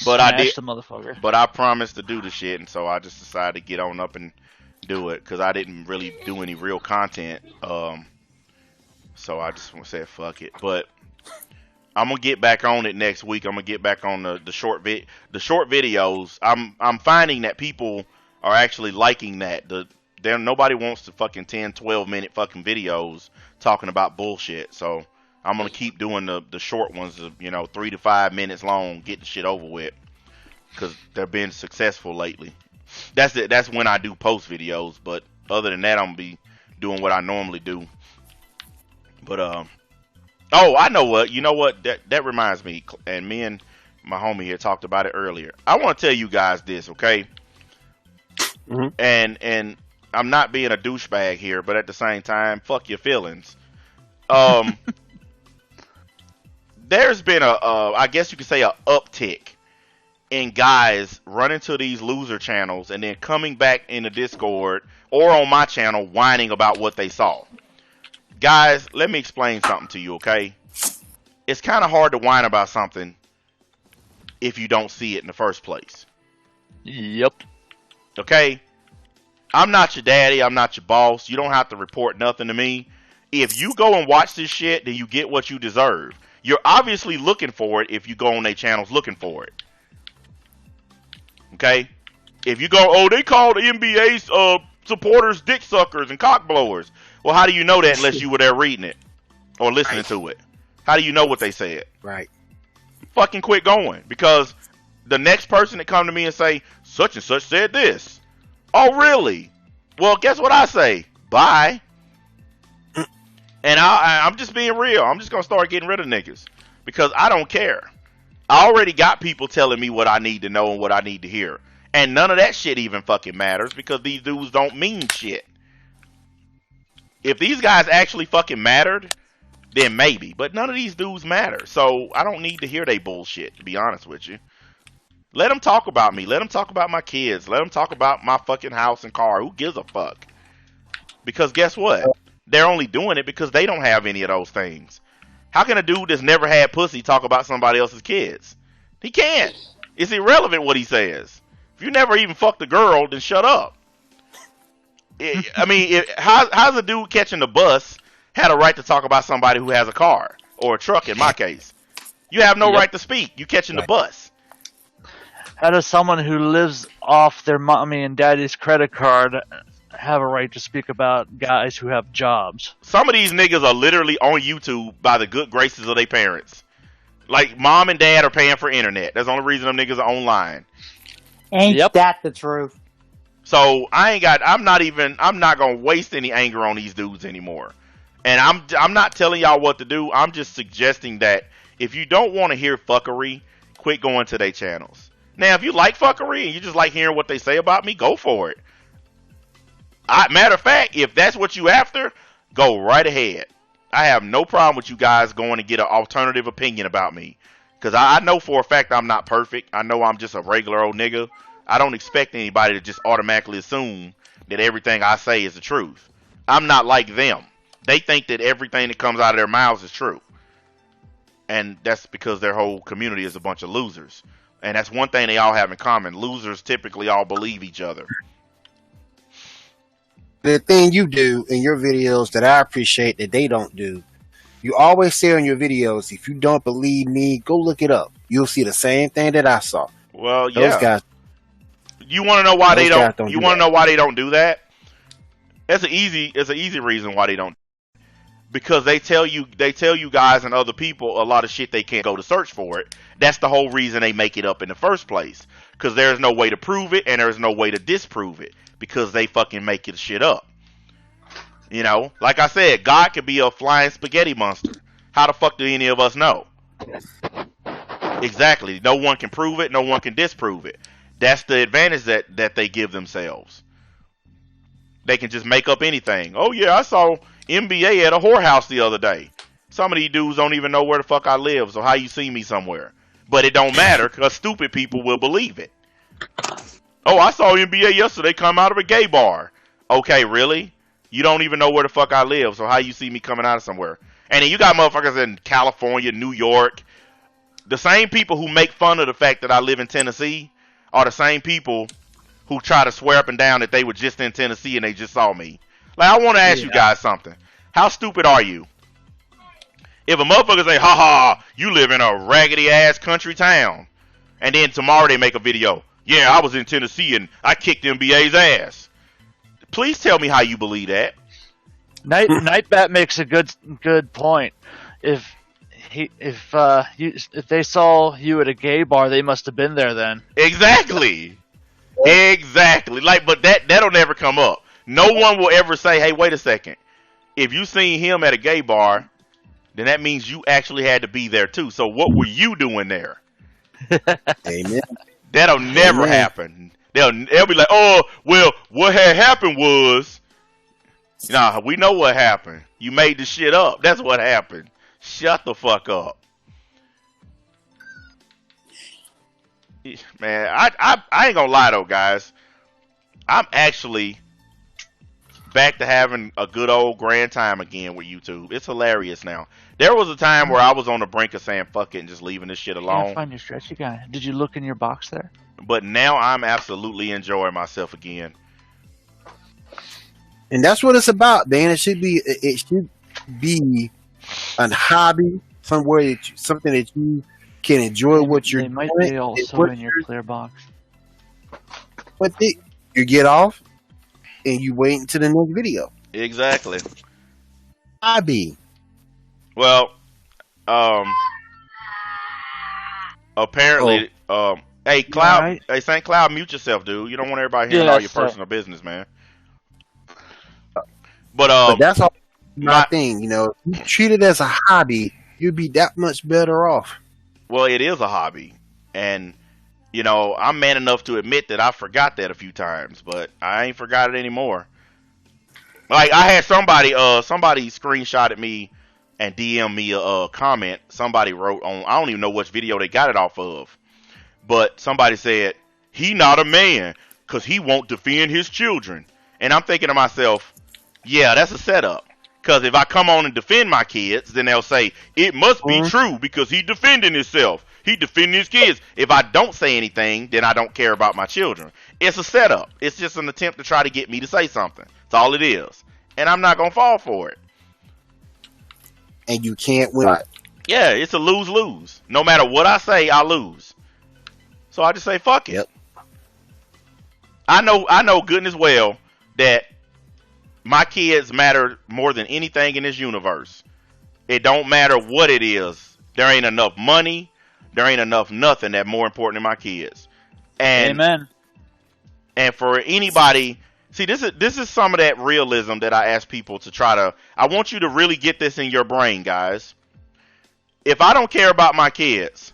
But I did. The motherfucker. But I promised to do the shit, and so I just decided to get on up and do it because I didn't really do any real content. So I just said fuck it. But I'm gonna get back on it next week. I'm gonna get back on the short videos. I'm finding that people are actually liking that. Nobody wants the fucking 10, 12 minute fucking videos talking about bullshit. So I'm gonna keep doing the short ones, 3 to 5 minutes long, getting shit over with, because they've been successful lately. That's it. That's when I do post videos. But other than that, I'm gonna be doing what I normally do. But oh, I know what. You know what? That reminds me, and me and my homie here talked about it earlier. I want to tell you guys this, okay? Mm-hmm. And I'm not being a douchebag here, but at the same time, fuck your feelings. There's been I guess you could say, a uptick in guys running to these loser channels and then coming back in the Discord or on my channel whining about what they saw. Guys, let me explain something to you, okay? It's kind of hard to whine about something if you don't see it in the first place. Yep. Okay? I'm not your daddy. I'm not your boss. You don't have to report nothing to me. If you go and watch this shit, then you get what you deserve. You're obviously looking for it if you go on their channels looking for it. Okay? If you go, oh, they call the NBA supporters dick suckers and cock blowers. Well, how do you know that unless you were there reading it or listening to it? How do you know what they said? Right. Fucking quit going, because the next person that come to me and say such and such said this. Oh, really? Well, guess what I say? Bye. And I'm just being real. I'm just gonna start getting rid of niggas because I don't care. I already got people telling me what I need to know and what I need to hear, and none of that shit even fucking matters because these dudes don't mean shit. If these guys actually fucking mattered, then maybe. But none of these dudes matter. So I don't need to hear they bullshit, to be honest with you. Let them talk about me. Let them talk about my kids. Let them talk about my fucking house and car. Who gives a fuck? Because guess what? They're only doing it because they don't have any of those things. How can a dude that's never had pussy talk about somebody else's kids? He can't. It's irrelevant what he says. If you never even fucked a girl, then shut up. How's a dude catching the bus had a right to talk about somebody who has a car or a truck in my case? You have no Yep. right to speak. You catching the bus. How does someone who lives off their mommy and daddy's credit card have a right to speak about guys who have jobs? Some of these niggas are literally on YouTube by the good graces of their parents. Like, mom and dad are paying for internet. That's the only reason them niggas are online. Ain't Yep. that the truth? So I'm not gonna waste any anger on these dudes anymore. And I'm not telling y'all what to do. I'm just suggesting that if you don't want to hear fuckery, quit going to their channels. Now, if you like fuckery and you just like hearing what they say about me, go for it. Matter of fact, if that's what you after, go right ahead. I have no problem with you guys going to get an alternative opinion about me. Because I know for a fact I'm not perfect. I know I'm just a regular old nigga. I don't expect anybody to just automatically assume that everything I say is the truth. I'm not like them. They think that everything that comes out of their mouths is true. And that's because their whole community is a bunch of losers. And that's one thing they all have in common. Losers typically all believe each other. The thing you do in your videos that I appreciate that they don't do, you always say in your videos, if you don't believe me, go look it up. You'll see the same thing that I saw. Well, yeah. Those guys. You want to know why they don't? You want to that. know why they don't do that? It's an easy reason why they don't. Because they tell you guys and other people a lot of shit they can't go to search for it. That's the whole reason they make it up in the first place. Because there's no way to prove it and there's no way to disprove it. Because they fucking make it shit up. You know, like I said, God could be a flying spaghetti monster. How the fuck do any of us know? Exactly. No one can prove it. No one can disprove it. That's the advantage that they give themselves. They can just make up anything. Oh yeah, I saw NBA at a whorehouse the other day. Some of these dudes don't even know where the fuck I live, so how you see me somewhere? But it don't matter, because stupid people will believe it. Oh, I saw NBA yesterday come out of a gay bar. Okay, really? You don't even know where the fuck I live, so how you see me coming out of somewhere? And then you got motherfuckers in California, New York. The same people who make fun of the fact that I live in Tennessee are the same people who try to swear up and down that they were just in Tennessee and they just saw me. Like, I want to ask you guys something. How stupid are you? If a motherfucker say, ha ha, you live in a raggedy ass country town, and then tomorrow they make a video, yeah, I was in Tennessee and I kicked NBA's ass. Please tell me how you believe that. Nightbat makes a good point. If they saw you at a gay bar, they must have been there then. Exactly. Exactly. Like, but that'll never come up. No one will ever say, hey, wait a second. If you seen him at a gay bar, then that means you actually had to be there too. So what were you doing there? Amen. That'll never happen. They'll be like, oh, well, what had happened was, nah, we know what happened. You made the shit up. That's what happened. Shut the fuck up. Man, I ain't gonna lie though, guys. I'm actually back to having a good old grand time again with YouTube. It's hilarious now. There was a time where I was on the brink of saying fuck it and just leaving this shit alone. Can't find your stretchy guy. Did you look in your box there? But now I'm absolutely enjoying myself again. And that's what it's about, man. It should be a hobby, something that you can enjoy what you're doing. They might be also in your clear box. But you get off and you wait until the next video. Exactly. Hobby. Well, apparently, hey, Cloud, right? Hey, St. Cloud, mute yourself, dude. You don't want everybody hearing all your personal business, man. But that's all my thing, you know. If you treat it as a hobby, you'd be that much better off. Well, it is a hobby, and you know, I'm man enough to admit that I forgot that a few times, but I ain't forgot it anymore. Like, I had somebody screenshotted me and DM me a comment. Somebody wrote on, I don't even know which video they got it off of, but somebody said, he not a man because he won't defend his children. And I'm thinking to myself, yeah, that's a setup. Because if I come on and defend my kids, then they'll say, it must be true because he defending himself. He defending his kids. If I don't say anything, then I don't care about my children. It's a setup. It's just an attempt to try to get me to say something. That's all it is. And I'm not going to fall for it. And you can't win. Yeah, it's a lose-lose. No matter what I say, I lose. So I just say fuck it. Yep. I know good and as well that my kids matter more than anything in this universe. It don't matter what it is. There ain't enough money. There ain't enough nothing that more important than my kids. And Amen. And for anybody, see, this is some of that realism that I ask people to try to. I want you to really get this in your brain, guys. If I don't care about my kids,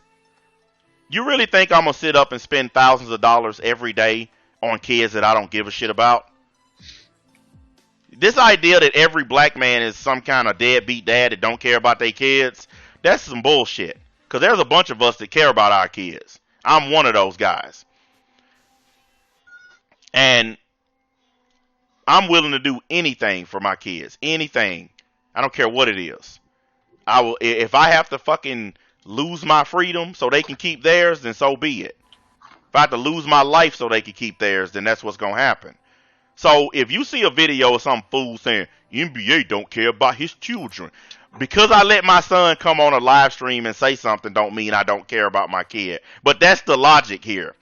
you really think I'm gonna sit up and spend thousands of dollars every day on kids that I don't give a shit about? This idea that every black man is some kind of deadbeat dad that don't care about their kids, that's some bullshit. Because there's a bunch of us that care about our kids. I'm one of those guys. And I'm willing to do anything for my kids. Anything. I don't care what it is. I will, if I have to fucking lose my freedom so they can keep theirs, then so be it. If I have to lose my life so they can keep theirs, then that's what's going to happen. So if you see a video of some fool saying NBA don't care about his children, because I let my son come on a live stream and say something don't mean I don't care about my kid. But that's the logic here.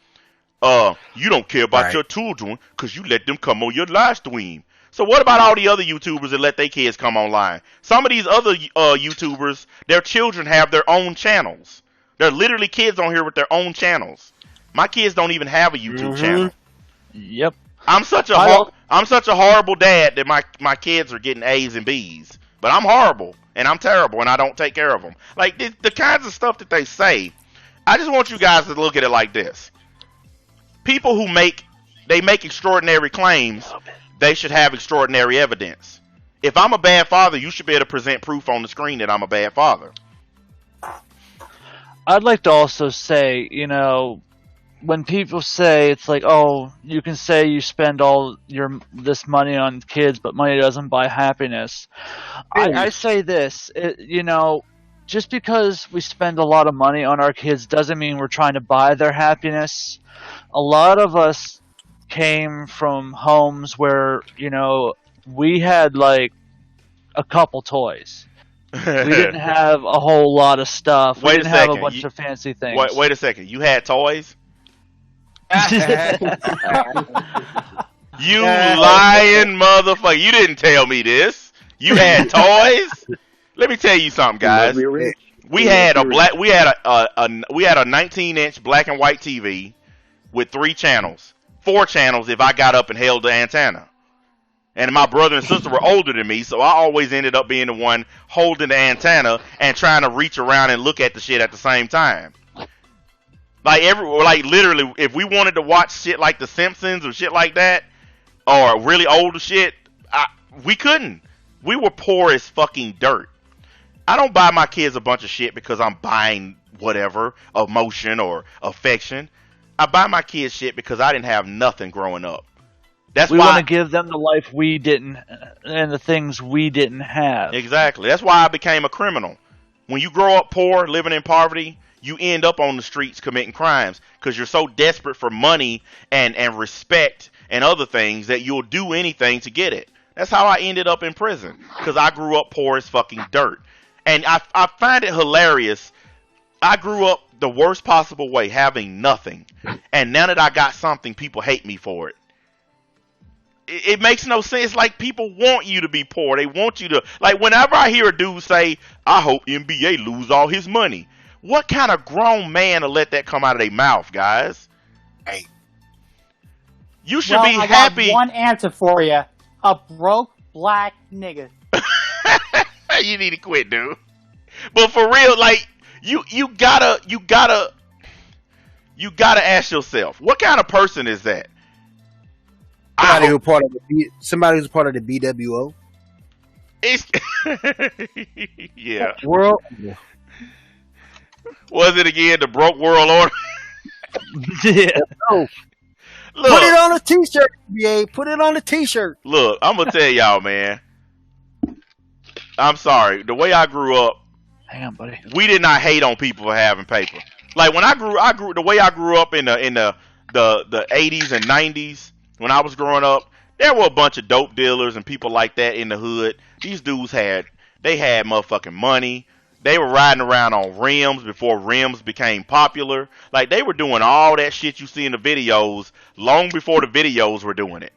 You don't care about your children because you let them come on your live stream. So what about all the other YouTubers that let their kids come online? Some of these other YouTubers, their children have their own channels. They're literally kids on here with their own channels. My kids don't even have a YouTube channel. Yep. I'm such a horrible dad that my kids are getting A's and B's. But I'm horrible and I'm terrible and I don't take care of them. Like the kinds of stuff that they say, I just want you guys to look at it like this. People who make extraordinary claims, they should have extraordinary evidence. If I'm a bad father, you should be able to present proof on the screen that I'm a bad father. I'd like to also say, when people say it's like, oh, you can say you spend all this money on kids, but money doesn't buy happiness. I say this, just because we spend a lot of money on our kids doesn't mean we're trying to buy their happiness. A lot of us came from homes where, we had like a couple toys. We didn't have a whole lot of stuff. We didn't have a bunch of fancy things. Wait a second. You had toys? You lying motherfucker. You didn't tell me this. You had toys? Let me tell you something, guys. We had a 19-inch black and white TV with 3 channels. 4 channels if I got up and held the antenna. And my brother and sister were older than me, so I always ended up being the one holding the antenna and trying to reach around and look at the shit at the same time. Like literally, if we wanted to watch shit like The Simpsons or shit like that, or really older shit, we couldn't. We were poor as fucking dirt. I don't buy my kids a bunch of shit because I'm buying whatever, emotion or affection. I buy my kids shit because I didn't have nothing growing up. That's we why want to give them the life we didn't and the things we didn't have. Exactly. That's why I became a criminal. When you grow up poor, living in poverty, you end up on the streets committing crimes because you're so desperate for money and respect and other things that you'll do anything to get it. That's how I ended up in prison because I grew up poor as fucking dirt. And I find it hilarious. I grew up the worst possible way, having nothing. And now that I got something, people hate me for it. It makes no sense. Like, people want you to be poor. They want you to... Like, whenever I hear a dude say, I hope NBA lose all his money. What kind of grown man will let that come out of their mouth, guys? Hey. You should be happy. I got one answer for you. A broke black nigga. You need to quit, dude. But for real, like, you gotta ask yourself, what kind of person is that? Somebody who's part of the BWO. It's yeah. World. Was it again the broke world order? Yeah. No. Look, put it on a t-shirt, NBA. Put it on a t-shirt. Look, I'm gonna tell y'all, man. I'm sorry. The way I grew up, hang on, buddy. We did not hate on people for having paper. Like when I grew the way I grew up in the 80s and 90s. When I was growing up, there were a bunch of dope dealers and people like that in the hood. These dudes had motherfucking money. They were riding around on rims before rims became popular. Like, they were doing all that shit you see in the videos long before the videos were doing it.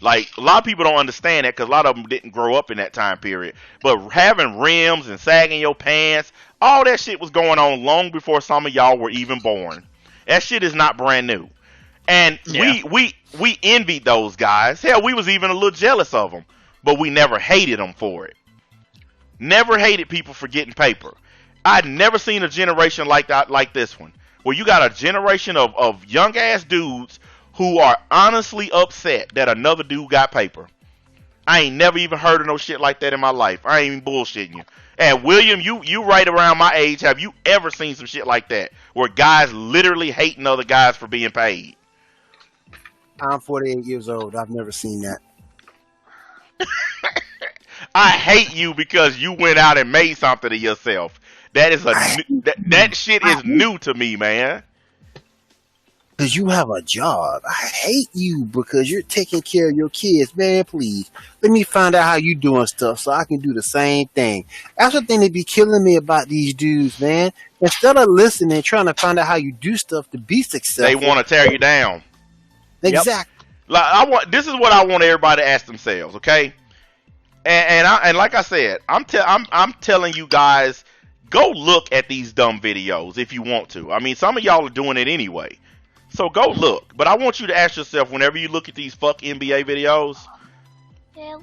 Like, a lot of people don't understand that because a lot of them didn't grow up in that time period. But having rims and sagging your pants, all that shit was going on long before some of y'all were even born. That shit is not brand new. And we envied those guys. Hell, we was even a little jealous of them. But we never hated them for it. Never hated people for getting paper. I'd never seen a generation like that, like this one, where you got a generation of young ass dudes who are honestly upset that another dude got paper. I ain't never even heard of no shit like that in my life. I ain't even bullshitting you. And William, you right around my age. Have you ever seen some shit like that where guys literally hating other guys for being paid? I'm 48 years old. I've never seen that. I hate you because you went out and made something of yourself. That is that shit is new to me, man. Because you have a job. I hate you because you're taking care of your kids. Man, please. Let me find out how you doing stuff so I can do the same thing. That's the thing that be killing me about these dudes, man. Instead of listening, trying to find out how you do stuff to be successful. They want to tear you down. Exactly. Like, this is what I want everybody to ask themselves, okay? And like I said, I'm telling you guys, go look at these dumb videos if you want to. I mean, some of y'all are doing it anyway. So go look. But I want you to ask yourself, whenever you look at these fuck NBA videos,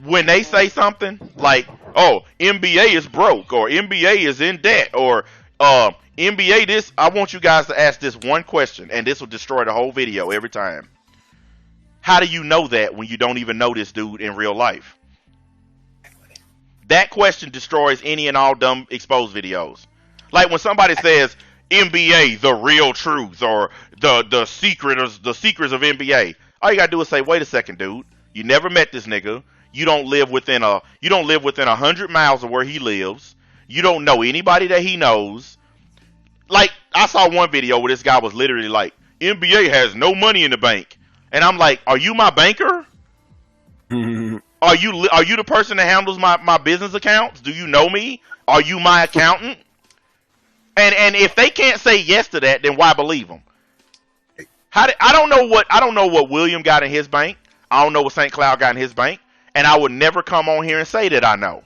when they say something like, oh, NBA is broke, or NBA is in debt, or NBA this, I want you guys to ask this one question, and this will destroy the whole video every time. How do you know that when you don't even know this dude in real life? That question destroys any and all dumb exposed videos. Like when somebody says NBA, the real truth, or the secrets of NBA. All you gotta do is say, wait a second, dude. You never met this nigga. You don't live within 100 miles of where he lives. You don't know anybody that he knows. Like, I saw one video where this guy was literally like, NBA has no money in the bank. And I'm like, are you my banker? Are you the person that handles my business accounts? Do you know me? Are you my accountant? And if they can't say yes to that, then why believe them? I don't know what William got in his bank. I don't know what St. Cloud got in his bank, and I would never come on here and say that I know.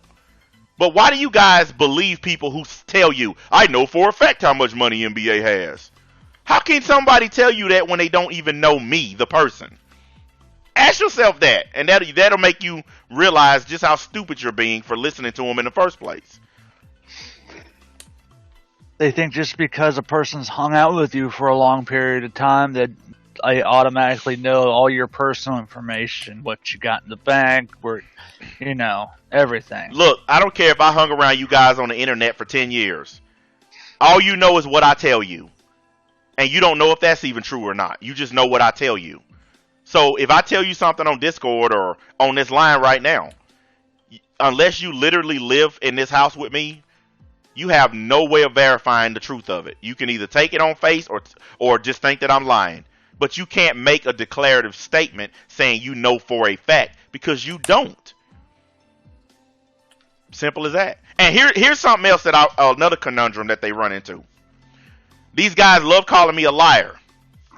But why do you guys believe people who tell you, I know for a fact how much money NBA has? How can somebody tell you that when they don't even know me, the person? Ask yourself that, and that'll make you realize just how stupid you're being for listening to them in the first place. They think just because a person's hung out with you for a long period of time that I automatically know all your personal information, what you got in the bank, where, everything. Look, I don't care if I hung around you guys on the internet for 10 years. All you know is what I tell you. And you don't know if that's even true or not. You just know what I tell you. So if I tell you something on Discord or on this line right now, unless you literally live in this house with me, you have no way of verifying the truth of it. You can either take it on face or just think that I'm lying. But you can't make a declarative statement saying you know for a fact, because you don't. Simple as that. And here's something else that another conundrum that they run into. These guys love calling me a liar.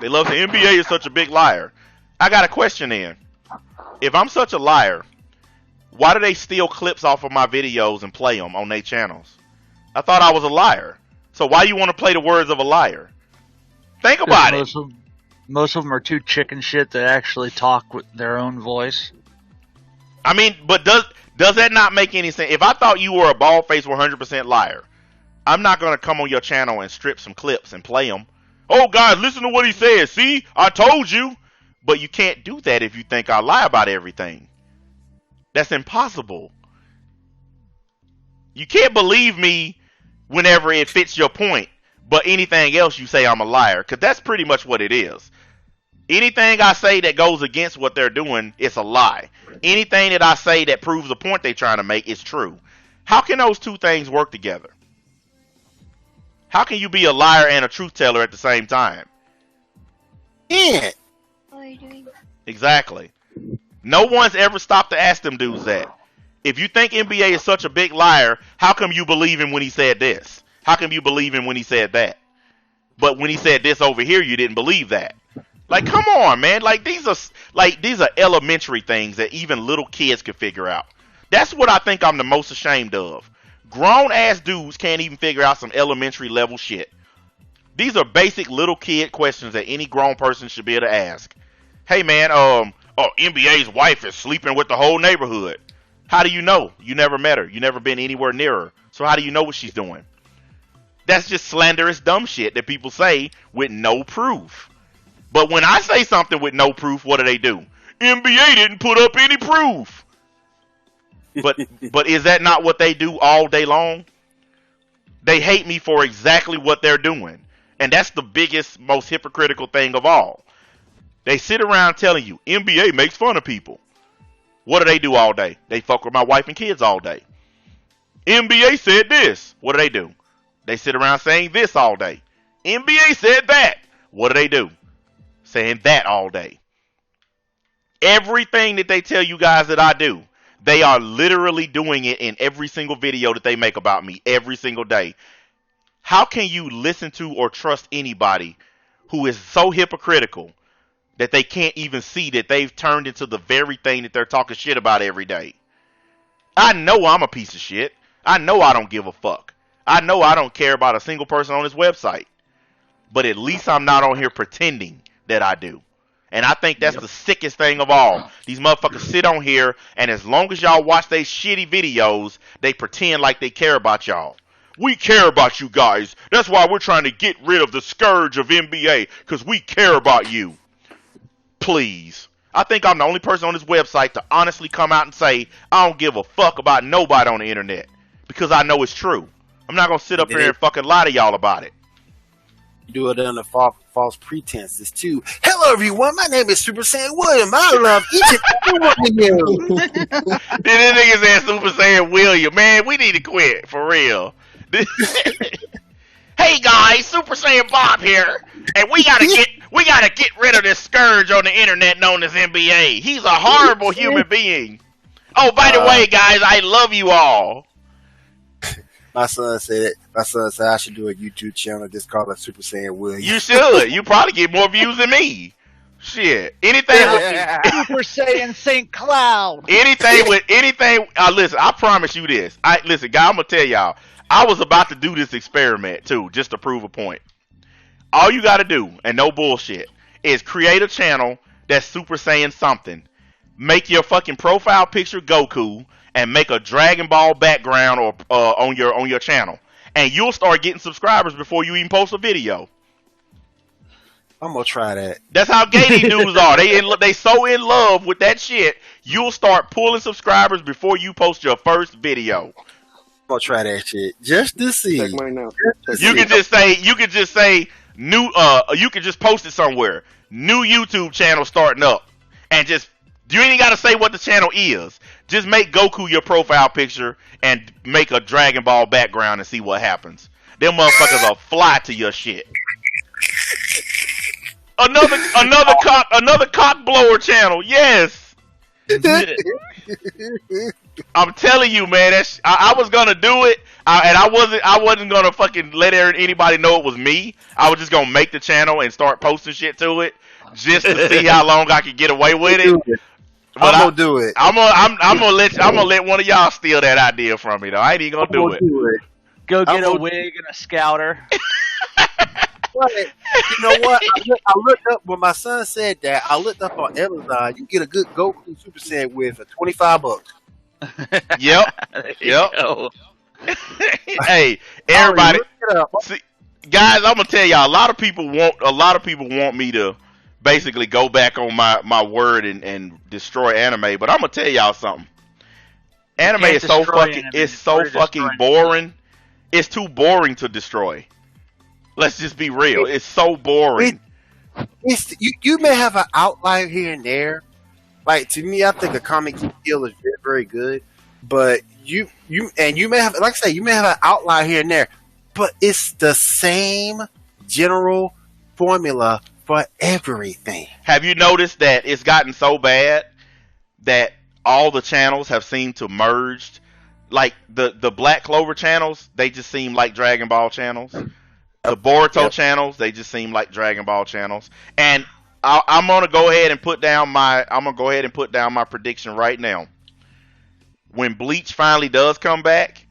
They love saying NBA is such a big liar. I got a question then. If I'm such a liar, why do they steal clips off of my videos and play them on their channels? I thought I was a liar. So why do you want to play the words of a liar? Think about it. Most of them are too chicken shit to actually talk with their own voice. I mean, but does that not make any sense? If I thought you were a bald-faced 100% liar, I'm not going to come on your channel and strip some clips and play them. Oh, guys, listen to what he said. See, I told you. But you can't do that if you think I lie about everything. That's impossible. You can't believe me whenever it fits your point, but anything else you say I'm a liar, because that's pretty much what it is. Anything I say that goes against what they're doing, it's a lie. Anything that I say that proves the point they're trying to make is true. How can those two things work together? How can you be a liar and a truth teller at the same time? Yeah. What are you doing? Exactly. No one's ever stopped to ask them dudes that. If you think NBA is such a big liar, how come you believe him when he said this? How come you believe him when he said that? But when he said this over here, you didn't believe that. Like, come on, man. These are elementary things that even little kids can figure out. That's what I think I'm the most ashamed of. Grown ass dudes can't even figure out some elementary level shit. These are basic little kid questions that any grown person should be able to ask. Hey man, NBA's wife is sleeping with the whole neighborhood. How do you know? You never met her. You never been anywhere near her. So how do you know what she's doing? That's just slanderous dumb shit that people say with no proof. But when I say something with no proof, what do? NBA didn't put up any proof. But is that not what they do all day long? They hate me for exactly what they're doing. And that's the biggest, most hypocritical thing of all. They sit around telling you, NBA makes fun of people. What do they do all day? They fuck with my wife and kids all day. NBA said this. What do? They sit around saying this all day. NBA said that. What do? Saying that all day. Everything that they tell you guys that I do, they are literally doing it in every single video that they make about me every single day. How can you listen to or trust anybody who is so hypocritical that they can't even see that they've turned into the very thing that they're talking shit about every day? I know I'm a piece of shit. I know I don't give a fuck. I know I don't care about a single person on this website. But at least I'm not on here pretending that I do. And I think that's the sickest thing of all. These motherfuckers sit on here, and as long as y'all watch they shitty videos, they pretend like they care about y'all. We care about you guys. That's why we're trying to get rid of the scourge of NBA, because we care about you. Please. I think I'm the only person on this website to honestly come out and say, I don't give a fuck about nobody on the internet. Because I know it's true. I'm not going to sit up here and fucking lie to y'all about it. Do it under false pretenses too. Hello everyone, my name is Super Saiyan William. I love each and every one of you. This nigga said Super Saiyan William. Man, we need to quit for real. Hey guys, Super Saiyan Bob here, and we gotta get rid of this scourge on the internet known as NBA. He's a horrible human being. Oh, by the way, guys, I love you all. My son said it. My son said I should do a YouTube channel just called it Super Saiyan William. You should. You probably get more views than me. Shit. Anything with Super Saiyan St. Cloud. Anything. Listen, I promise you this. Listen, guys, I'm gonna tell y'all. I was about to do this experiment too, just to prove a point. All you gotta do, and no bullshit, is create a channel that's Super Saiyan something. Make your fucking profile picture Goku, and make a Dragon Ball background or on your channel, and you'll start getting subscribers before you even post a video. I'm gonna try that. That's how gay these dudes are. They so in love with that shit. You'll start pulling subscribers before you post your first video. I'm gonna try that shit just to see. Check mine out. You could just say new. You could just post it somewhere. New YouTube channel starting up, and just you ain't gotta say what the channel is. Just make Goku your profile picture and make a Dragon Ball background and see what happens. Them motherfuckers will fly to your shit. Another cock blower channel. Yes. I'm telling you, man. I was gonna do it, and I wasn't gonna fucking let anybody know it was me. I was just gonna make the channel and start posting shit to it, just to see how long I could get away with it. But I'm gonna do it. I'm gonna let one of y'all steal that idea from me though. I ain't even gonna do it. Go get a wig and a scouter. But, you know what? I looked up when my son said that. I looked up on Amazon. You get a good Goku Super Saiyan with for $25. Yep. Hey, everybody. See, guys, I'm gonna tell y'all. A lot of people want me to basically go back on my word and destroy anime, but I'm gonna tell y'all something. Anime is so fucking boring. It's too boring to destroy. Let's just be real. It's so boring. You may have an outlier here and there. Like, to me, I think a comic skill is very, very good. But you may have, like I say, you may have an outlier here and there. But it's the same general formula for everything. Have you noticed that it's gotten so bad that all the channels have seemed to merged. Like the Black Clover channels, they just seem like Dragon Ball channels. The Boruto channels, they just seem like Dragon Ball channels. And I'm gonna go ahead and put down my prediction right now. When Bleach finally does come back,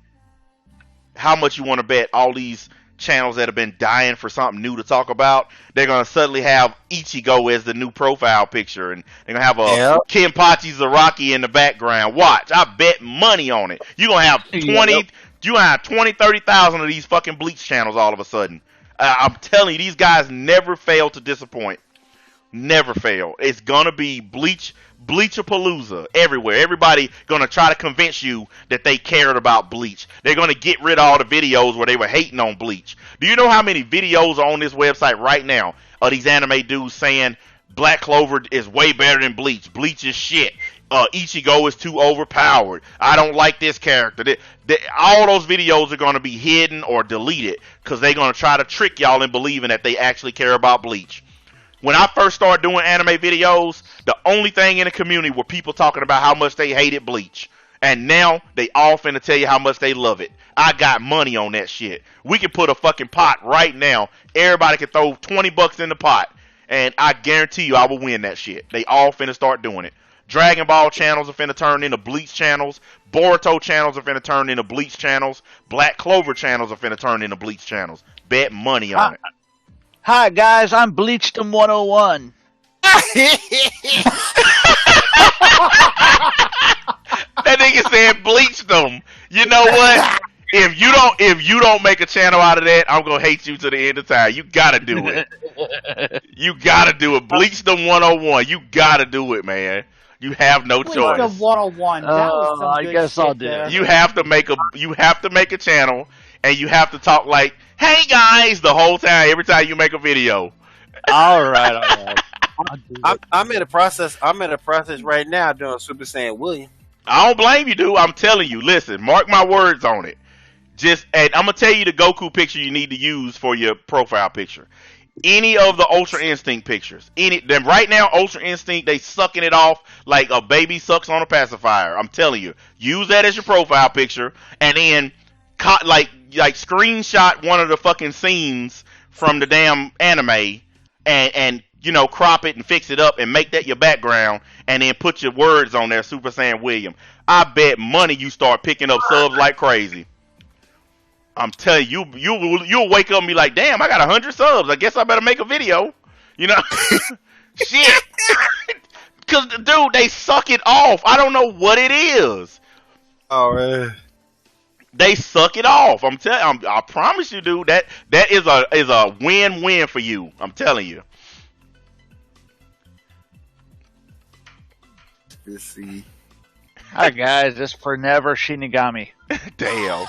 how much you want to bet all these channels that have been dying for something new to talk about, they're gonna suddenly have Ichigo as the new profile picture, and they're gonna have a Kenpachi Zaraki in the background. Watch, I bet money on it. You're gonna have 30,000 of these fucking Bleach channels all of a sudden. I'm telling you, these guys never fail to disappoint. Never fail. It's gonna be Bleachapalooza everywhere. Everybody gonna try to convince you that they cared about Bleach. They're gonna get rid of all the videos where they were hating on Bleach. Do you know how many videos are on this website right now of these anime dudes saying Black Clover is way better than Bleach? Bleach is shit. Ichigo is too overpowered. I don't like this character. All those videos are gonna be hidden or deleted because they're gonna try to trick y'all in believing that they actually care about Bleach. When I first started doing anime videos, the only thing in the community were people talking about how much they hated Bleach. And now they all finna tell you how much they love it. I got money on that shit. We can put a fucking pot right now. Everybody can throw $20 in the pot. And I guarantee you I will win that shit. They all finna start doing it. Dragon Ball channels are finna turn into Bleach channels. Boruto channels are finna turn into Bleach channels. Black Clover channels are finna turn into Bleach channels. Bet money on it. Hi guys, I'm Bleachdom 101. That nigga said Bleachdom. You know what? If you don't make a channel out of that, I'm gonna hate you to the end of time. You gotta do it. You gotta do it. Bleachdom 101. You gotta do it, man. You have no choice. Bleachdom 101. That was some I good guess I'll shit do there. it. You have to make a channel, and you have to talk like, "Hey guys," the whole time. Every time you make a video. All right. I'm in a process. I'm in a process right now doing Super Saiyan William. I don't blame you, dude. I'm telling you. Listen, mark my words on it. And I'm gonna tell you the Goku picture you need to use for your profile picture. Any of the Ultra Instinct pictures. Then right now, Ultra Instinct, they sucking it off like a baby sucks on a pacifier. I'm telling you. Use that as your profile picture, and then like screenshot one of the fucking scenes from the damn anime, and you know, crop it and fix it up and make that your background, and then put your words on there, Super Saiyan William. I bet money you start picking up subs like crazy. I'm telling you, you'll wake up and be like, damn, I got 100 subs. I guess I better make a video. You know? Shit. Because, dude, they suck it off. I don't know what it is. Oh, man. They suck it off. I promise you, dude, that is a win-win for you. I'm telling you. Let's see. Hi guys, it's for never Shinigami. Damn.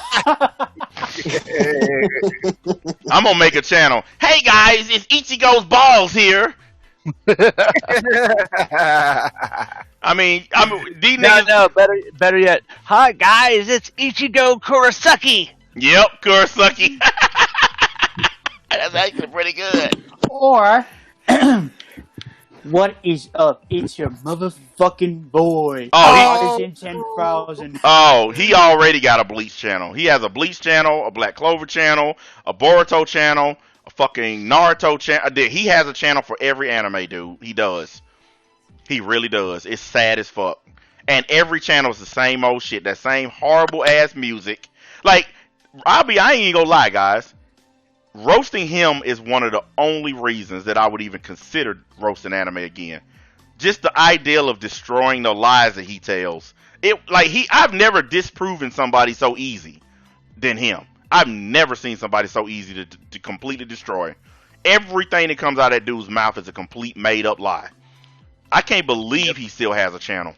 I'm gonna make a channel. Hey guys, it's Ichigo's balls here. I mean, these niggas. No, better yet. Hi guys, it's Ichigo Kurosaki. Yep, Kurosaki. That's actually pretty good. Or, what is up? It's your motherfucking boy. Oh, in 10,000. Oh, he already got a Bleach channel. He has a Bleach channel, a Black Clover channel, a Boruto channel, a fucking Naruto channel. He has a channel for every anime, dude. He does. He really does. It's sad as fuck. And every channel is the same old shit. That same horrible ass music. Like, I ain't even gonna lie, guys. Roasting him is one of the only reasons that I would even consider roasting anime again. Just the ideal of destroying the lies that he tells. I've never disproven somebody so easy than him. I've never seen somebody so easy to completely destroy. Everything that comes out of that dude's mouth is a complete made up lie. I can't believe he still has a channel.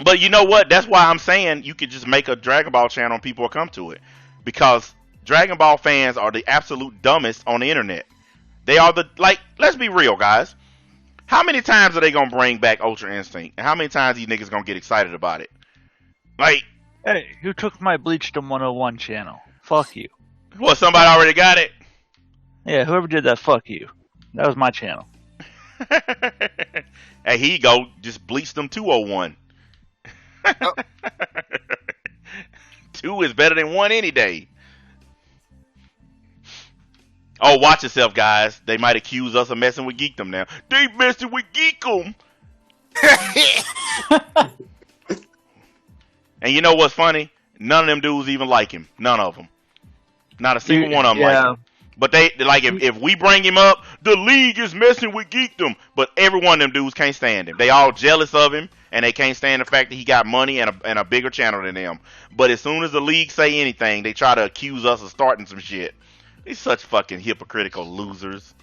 But you know what? That's why I'm saying you could just make a Dragon Ball channel and people will come to it. Because Dragon Ball fans are the absolute dumbest on the internet. They are let's be real, guys. How many times are they gonna bring back Ultra Instinct? And how many times these niggas gonna get excited about it? Hey, who took my Bleachdom 101 channel? Fuck you. What, somebody already got it? Yeah, whoever did that, fuck you. That was my channel. Hey, here you go. Just Bleachdom 201. Oh. 2 is better than 1 any day. Oh, watch yourself, guys. They might accuse us of messing with Geekdom now. They messing with Geekum. And you know what's funny? None of them dudes even like him. None of them. Not a single one of them like him. But they like if we bring him up, the league is messing with Geekdom. But every one of them dudes can't stand him. They all jealous of him, and they can't stand the fact that he got money and a bigger channel than them. But as soon as the league say anything, they try to accuse us of starting some shit. These such fucking hypocritical losers.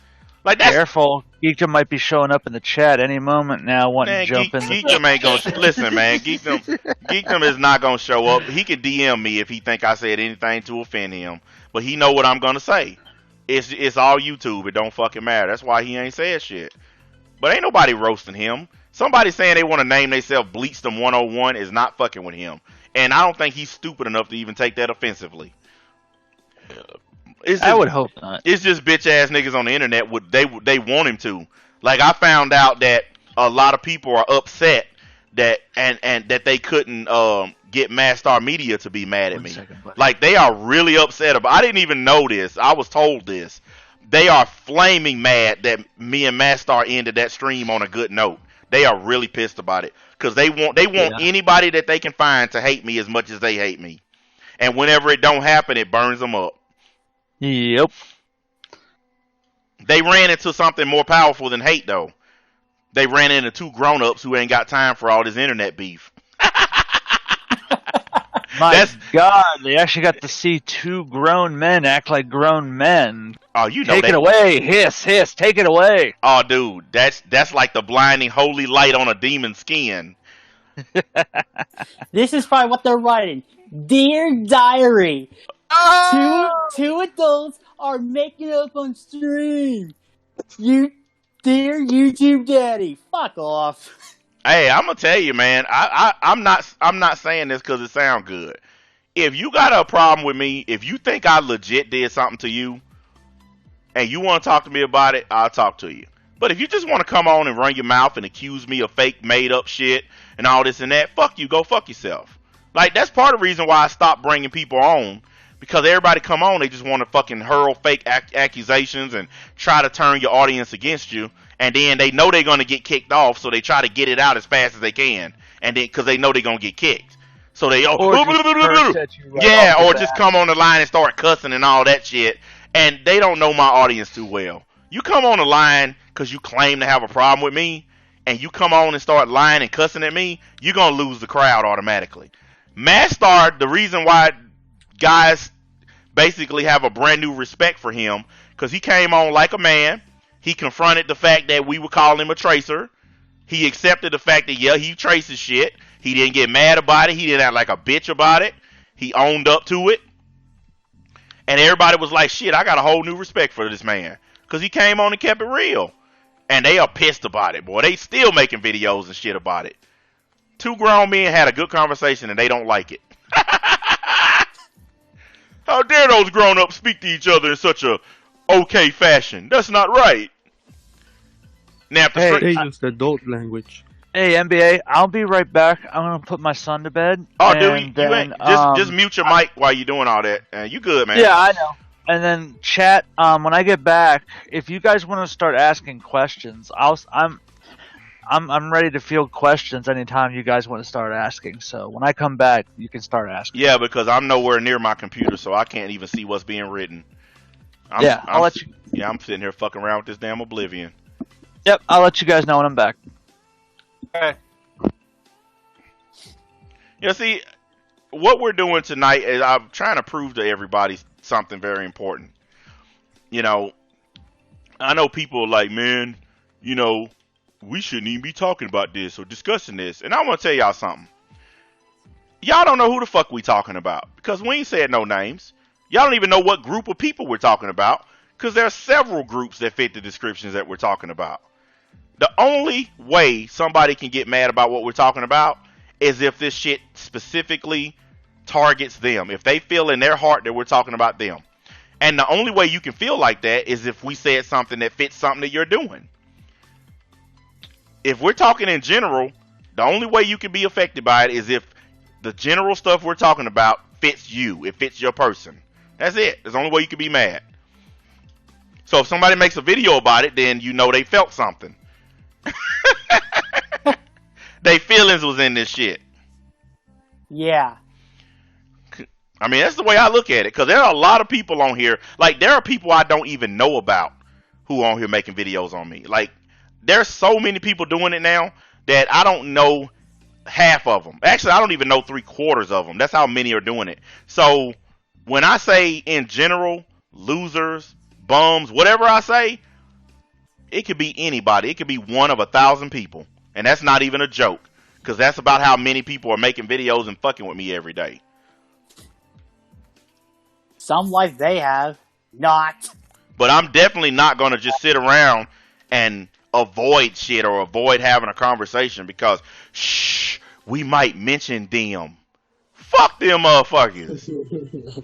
Like that's Careful, Geekdom might be showing up in the chat any moment now, wanting man, to jump in. Geekdom ain't gonna listen, man. Geekdom is not gonna show up. He can DM me if he think I said anything to offend him, but he know what I'm gonna say. It's all YouTube. It don't fucking matter. That's why he ain't said shit. But ain't nobody roasting him. Somebody saying they want to name themselves Bleachstum 101 is not fucking with him, and I don't think he's stupid enough to even take that offensively. I would hope not. It's just bitch ass niggas on the internet. They want him to. Like I found out that a lot of people are upset that and that they couldn't get Mastar Media to be mad at me. Like they are really upset about. I didn't even know this. I was told this. They are flaming mad that me and Mastar ended that stream on a good note. They are really pissed about it because they want anybody that they can find to hate me as much as they hate me. And whenever it don't happen, it burns them up. Yep. They ran into something more powerful than hate, though. They ran into 2 grown-ups who ain't got time for all this internet beef. My God, they actually got to see 2 grown men act like grown men. Oh, you know Take it away, hiss, hiss, take it away. Oh, dude, that's like the blinding holy light on a demon's skin. This is probably what they're writing. Dear Diary, two adults are making up on stream. You, dear YouTube daddy, fuck off. Hey, I'm gonna tell you, man. I'm not saying this because it sounds good. If you got a problem with me, if you think I legit did something to you, and you want to talk to me about it, I'll talk to you. But if you just want to come on and run your mouth and accuse me of fake, made up shit and all this and that, fuck you. Go fuck yourself. Like that's part of the reason why I stopped bringing people on. Because everybody come on, they just want to fucking hurl fake accusations and try to turn your audience against you. And then they know they're going to get kicked off, so they try to get it out as fast as they can. And then, because they know they're going to get kicked. So they, Or just come on the line and start cussing and all that shit. And they don't know my audience too well. You come on the line because you claim to have a problem with me, and you come on and start lying and cussing at me, you're going to lose the crowd automatically. Mastar, the reason why guys basically have a brand new respect for him because he came on like a man. He confronted the fact that we would call him a tracer. He accepted the fact that yeah, he traces shit. He didn't get mad about it. He didn't act like a bitch about it. He owned up to it. And everybody was like, shit, I got a whole new respect for this man because he came on and kept it real. And they are pissed about it, boy. They still making videos and shit about it. 2 grown men had a good conversation and they don't like it. How dare those grown-ups speak to each other in such a okay fashion? That's not right. Now, they use adult language. Hey, NBA, I'll be right back. I'm going to put my son to bed. Oh, dude, you ain't, just mute your mic while you're doing all that. You good, man. Yeah, I know. And then chat, when I get back, if you guys want to start asking questions, I'm ready to field questions anytime you guys want to start asking. So when I come back, you can start asking. Yeah, because I'm nowhere near my computer, so I can't even see what's being written. I'll let you. Yeah, I'm sitting here fucking around with this damn Oblivion. Yep, I'll let you guys know when I'm back. Okay. You see, what we're doing tonight is I'm trying to prove to everybody something very important. You know, I know people are like, man, you know, we shouldn't even be talking about this or discussing this. And I want to tell y'all something. Y'all don't know who the fuck we talking about because we ain't said no names. Y'all don't even know what group of people we're talking about because there are several groups that fit the descriptions that we're talking about. The only way somebody can get mad about what we're talking about is if this shit specifically targets them. If they feel in their heart that we're talking about them. And the only way you can feel like that is if we said something that fits something that you're doing. If we're talking in general, The only way you can be affected by it is if the general stuff we're talking about fits you. It fits your person. That's it. That's the only way you can be mad. So if somebody makes a video about it, then you know they felt something. They feelings was in this shit. Yeah. I mean, that's the way I look at it. Because there are a lot of people on here. Like, there are people I don't even know about who are on here making videos on me. Like, there's so many people doing it now that I don't know half of them. Actually, I don't even know 3/4 of them. That's how many are doing it. So when I say in general, losers, bums, whatever I say, it could be anybody. It could be one of 1,000 people. And that's not even a joke. Because that's about how many people are making videos and fucking with me every day. Some life they have. Not. But I'm definitely not going to just sit around and avoid shit or avoid having a conversation because, shh, we might mention them. Fuck them motherfuckers.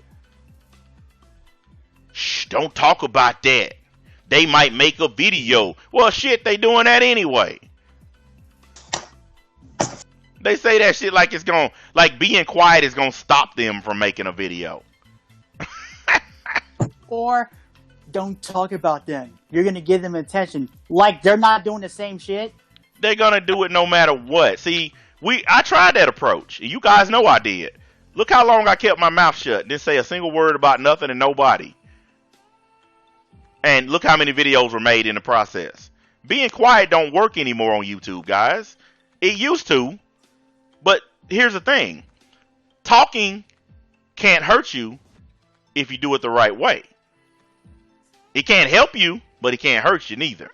Shh, don't talk about that. They might make a video. Well, shit, they doing that anyway. They say that shit like it's going, like being quiet is going to stop them from making a video. Or don't talk about them. You're going to give them attention. Like they're not doing the same shit. They're going to do it no matter what. See, I tried that approach. You guys know I did. Look how long I kept my mouth shut. Didn't say a single word about nothing and nobody. And look how many videos were made in the process. Being quiet don't work anymore on YouTube, guys. It used to. But here's the thing. Talking can't hurt you if you do it the right way. It can't help you, but it can't hurt you neither.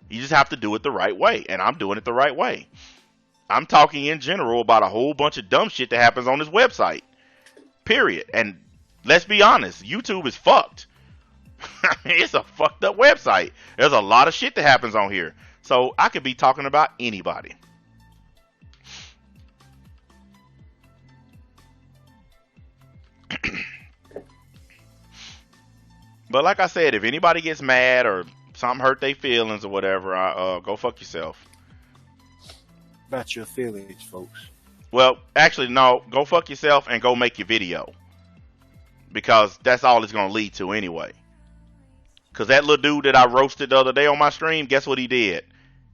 You just have to do it the right way. And I'm doing it the right way. I'm talking in general about a whole bunch of dumb shit that happens on this website. Period. And let's be honest, YouTube is fucked. It's a fucked up website. There's a lot of shit that happens on here. So I could be talking about anybody. But like I said, if anybody gets mad or something hurt their feelings or whatever, go fuck yourself. About your feelings, folks. Well, actually, no. Go fuck yourself and go make your video. Because that's all it's going to lead to anyway. Because that little dude that I roasted the other day on my stream, guess what he did?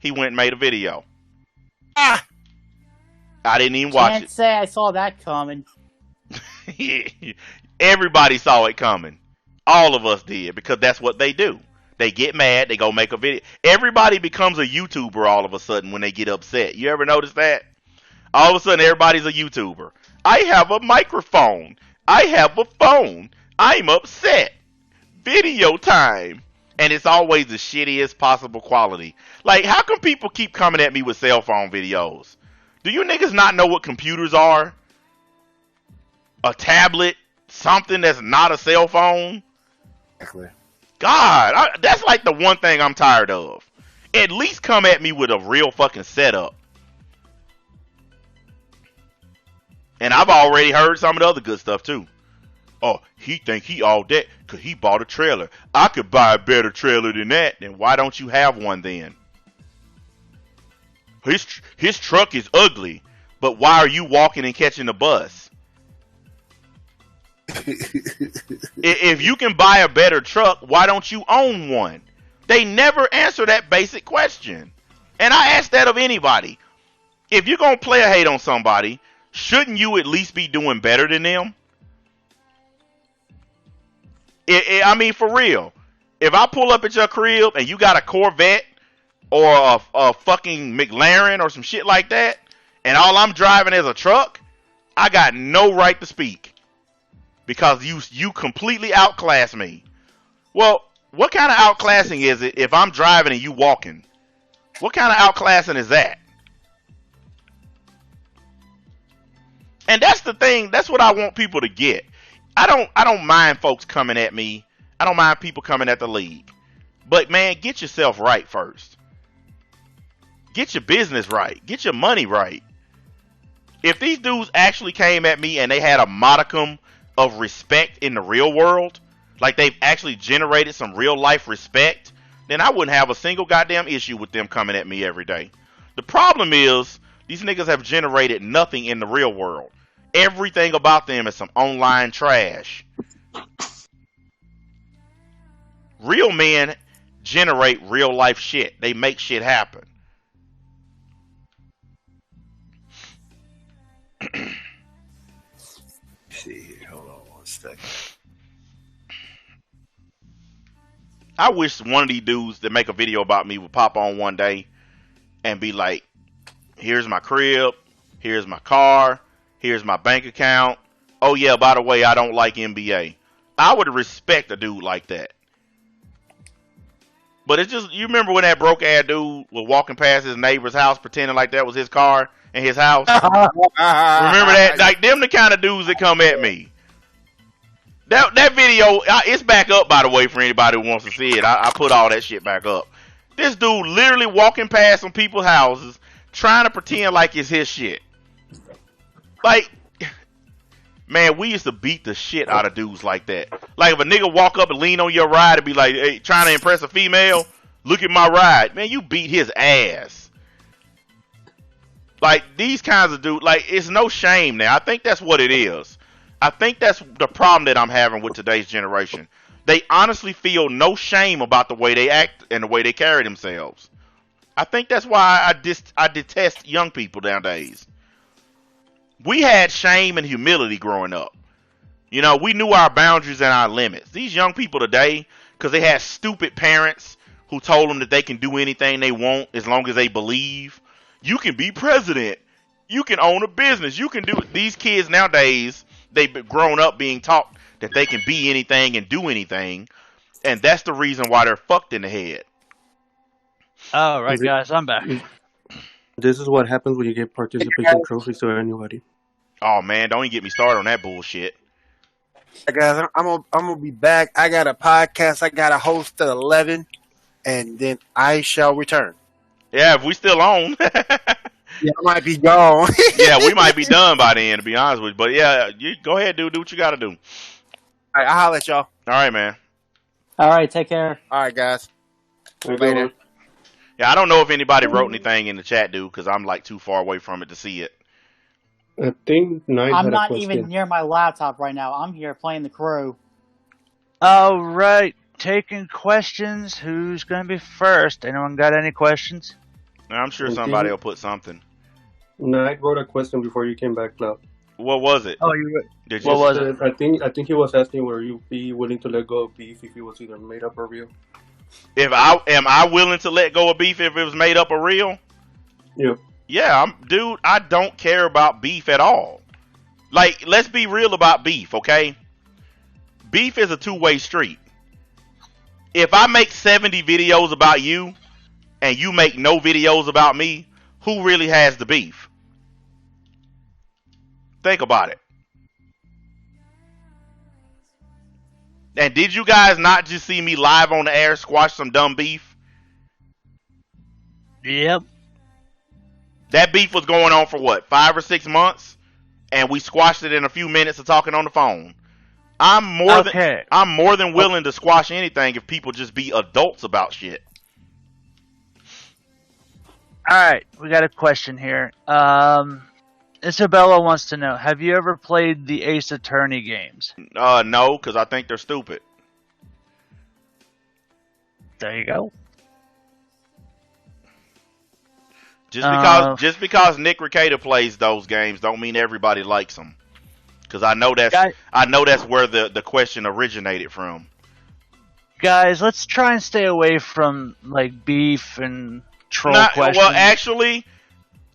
He went and made a video. I didn't even watch it. Can't say I saw that coming. Everybody saw it coming. All of us did, because that's what they do. They get mad, they go make a video. Everybody becomes a YouTuber all of a sudden when they get upset. You ever notice that? All of a sudden everybody's a YouTuber. I have a microphone. I have a phone. I'm upset. Video time. And it's always the shittiest possible quality. Like, how come people keep coming at me with cell phone videos? Do you niggas not know what computers are? A tablet? Something that's not a cell phone? Exactly. God, that's like the one thing I'm tired of. At least come at me with a real fucking setup. And I've already heard some of the other good stuff too. Oh, he think he all that because he bought a trailer. I could buy a better trailer than that. Then why don't you have one then? His truck is ugly, but why are you walking and catching the bus? If you can buy a better truck, why don't you own one? They never answer that basic question. And I ask that of anybody. If you're going to play a hate on somebody, shouldn't you at least be doing better than them? I mean, for real. If I pull up at your crib and you got a Corvette or a fucking McLaren or some shit like that, and all I'm driving is a truck, I got no right to speak. Because you completely outclass me. Well, what kind of outclassing is it if I'm driving and you walking? What kind of outclassing is that? And that's the thing. That's what I want people to get. I don't mind folks coming at me. I don't mind people coming at the league. But man, get yourself right first. Get your business right. Get your money right. If these dudes actually came at me and they had a modicum of respect in the real world, like they've actually generated some real life respect, then I wouldn't have a single goddamn issue with them coming at me every day. The problem is, These niggas have generated nothing in the real world. Everything about them is some online trash. Real men generate real life shit. They make shit happen. See, hold on one second. I wish one of these dudes that make a video about me would pop on one day and be like, here's my crib, here's my car, here's my bank account. Oh yeah, by the way, I don't like NBA. I would respect a dude like that. But it's just, you remember when that broke ass dude was walking past his neighbor's house pretending like that was his car and his house? Remember that? Like, them the kind of dudes that come at me. That video, it's back up, by the way, for anybody who wants to see it. I put all that shit back up. This dude literally walking past some people's houses trying to pretend like it's his shit. Like, man, we used to beat the shit out of dudes like that. Like, if a nigga walk up and lean on your ride and be like, hey, trying to impress a female, look at my ride. Man, you beat his ass. Like, these kinds of dudes, like, it's no shame now. I think that's what it is. I think that's the problem that I'm having with today's generation. They honestly feel no shame about the way they act and the way they carry themselves. I think that's why I detest young people nowadays. We had shame and humility growing up. You know, we knew our boundaries and our limits. These young people today, because they had stupid parents who told them that they can do anything they want as long as they believe. You can be president. You can own a business. You can do it. These kids nowadays, they've grown up being taught that they can be anything and do anything. And that's the reason why they're fucked in the head. All right, guys, I'm back. This is what happens when you give participation trophies to anybody. Oh, man, don't even get me started on that bullshit. Hey guys, I'm gonna be back. I got a podcast. I got a host at 11, and then I shall return. Yeah, if we still on. Yeah, I might be gone. Yeah, we might be done by then, to be honest with you. But yeah, you go ahead, dude. Do what you got to do. All right, I'll holler at y'all. All right, man. All right, take care. All right, guys. Later. Yeah, I don't know if anybody wrote anything in the chat, dude, because I'm like too far away from it to see it. I think Knight I'm had a not question. even near my laptop right now. I'm here playing the crew. All right, taking questions. Who's going to be first? Anyone got any questions? I'm sure somebody will put something. Knight wrote a question before you came back, Cloud. What was it? Oh, you. Did What you? was it? I think he was asking were you be willing to let go of beef if it was either made up or real. Am I willing to let go of beef if it was made up or real? Yeah. Yeah, dude. I don't care about beef at all. Like, let's be real about beef, okay? Beef is a two-way street. If I make 70 videos about you and you make no videos about me, who really has the beef? Think about it. And did you guys not just see me live on the air squash some dumb beef? Yep. That beef was going on for what, 5 or 6 months? And we squashed it in a few minutes of talking on the phone. I'm more than willing to squash anything if people just be adults about shit. All right, we got a question here. Isabella wants to know, have you ever played the Ace Attorney games? No, because I think they're stupid. There you go. Just because Nick Recator plays those games don't mean everybody likes them. Because I know that's where the question originated from. Guys, let's try and stay away from like beef and troll questions. Well, actually,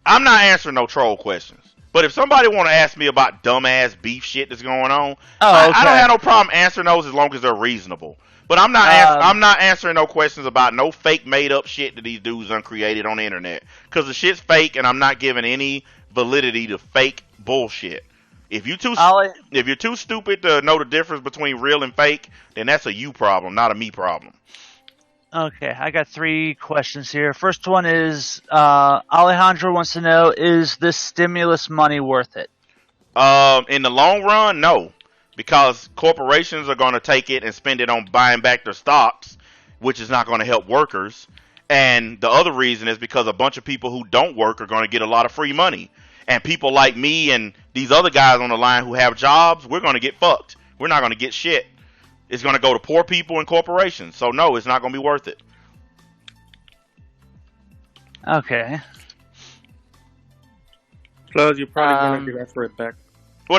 I'm not answering no troll questions. But if somebody want to ask me about dumbass beef shit that's going on, I don't have no problem answering those as long as they're reasonable. But I'm not answering no questions about no fake made up shit that these dudes uncreated on the internet. Because the shit's fake, and I'm not giving any validity to fake bullshit. If you're too stupid to know the difference between real and fake, then that's a you problem, not a me problem. Okay, I got 3 questions here. First one is Alejandro wants to know, is this stimulus money worth it? In the long run, no. Because corporations are going to take it and spend it on buying back their stocks, which is not going to help workers. And the other reason is because a bunch of people who don't work are going to get a lot of free money. And people like me and these other guys on the line who have jobs, we're going to get fucked. We're not going to get shit. It's going to go to poor people and corporations. So no, it's not going to be worth it. Okay. Plus, you're probably going to get that for it back. Well,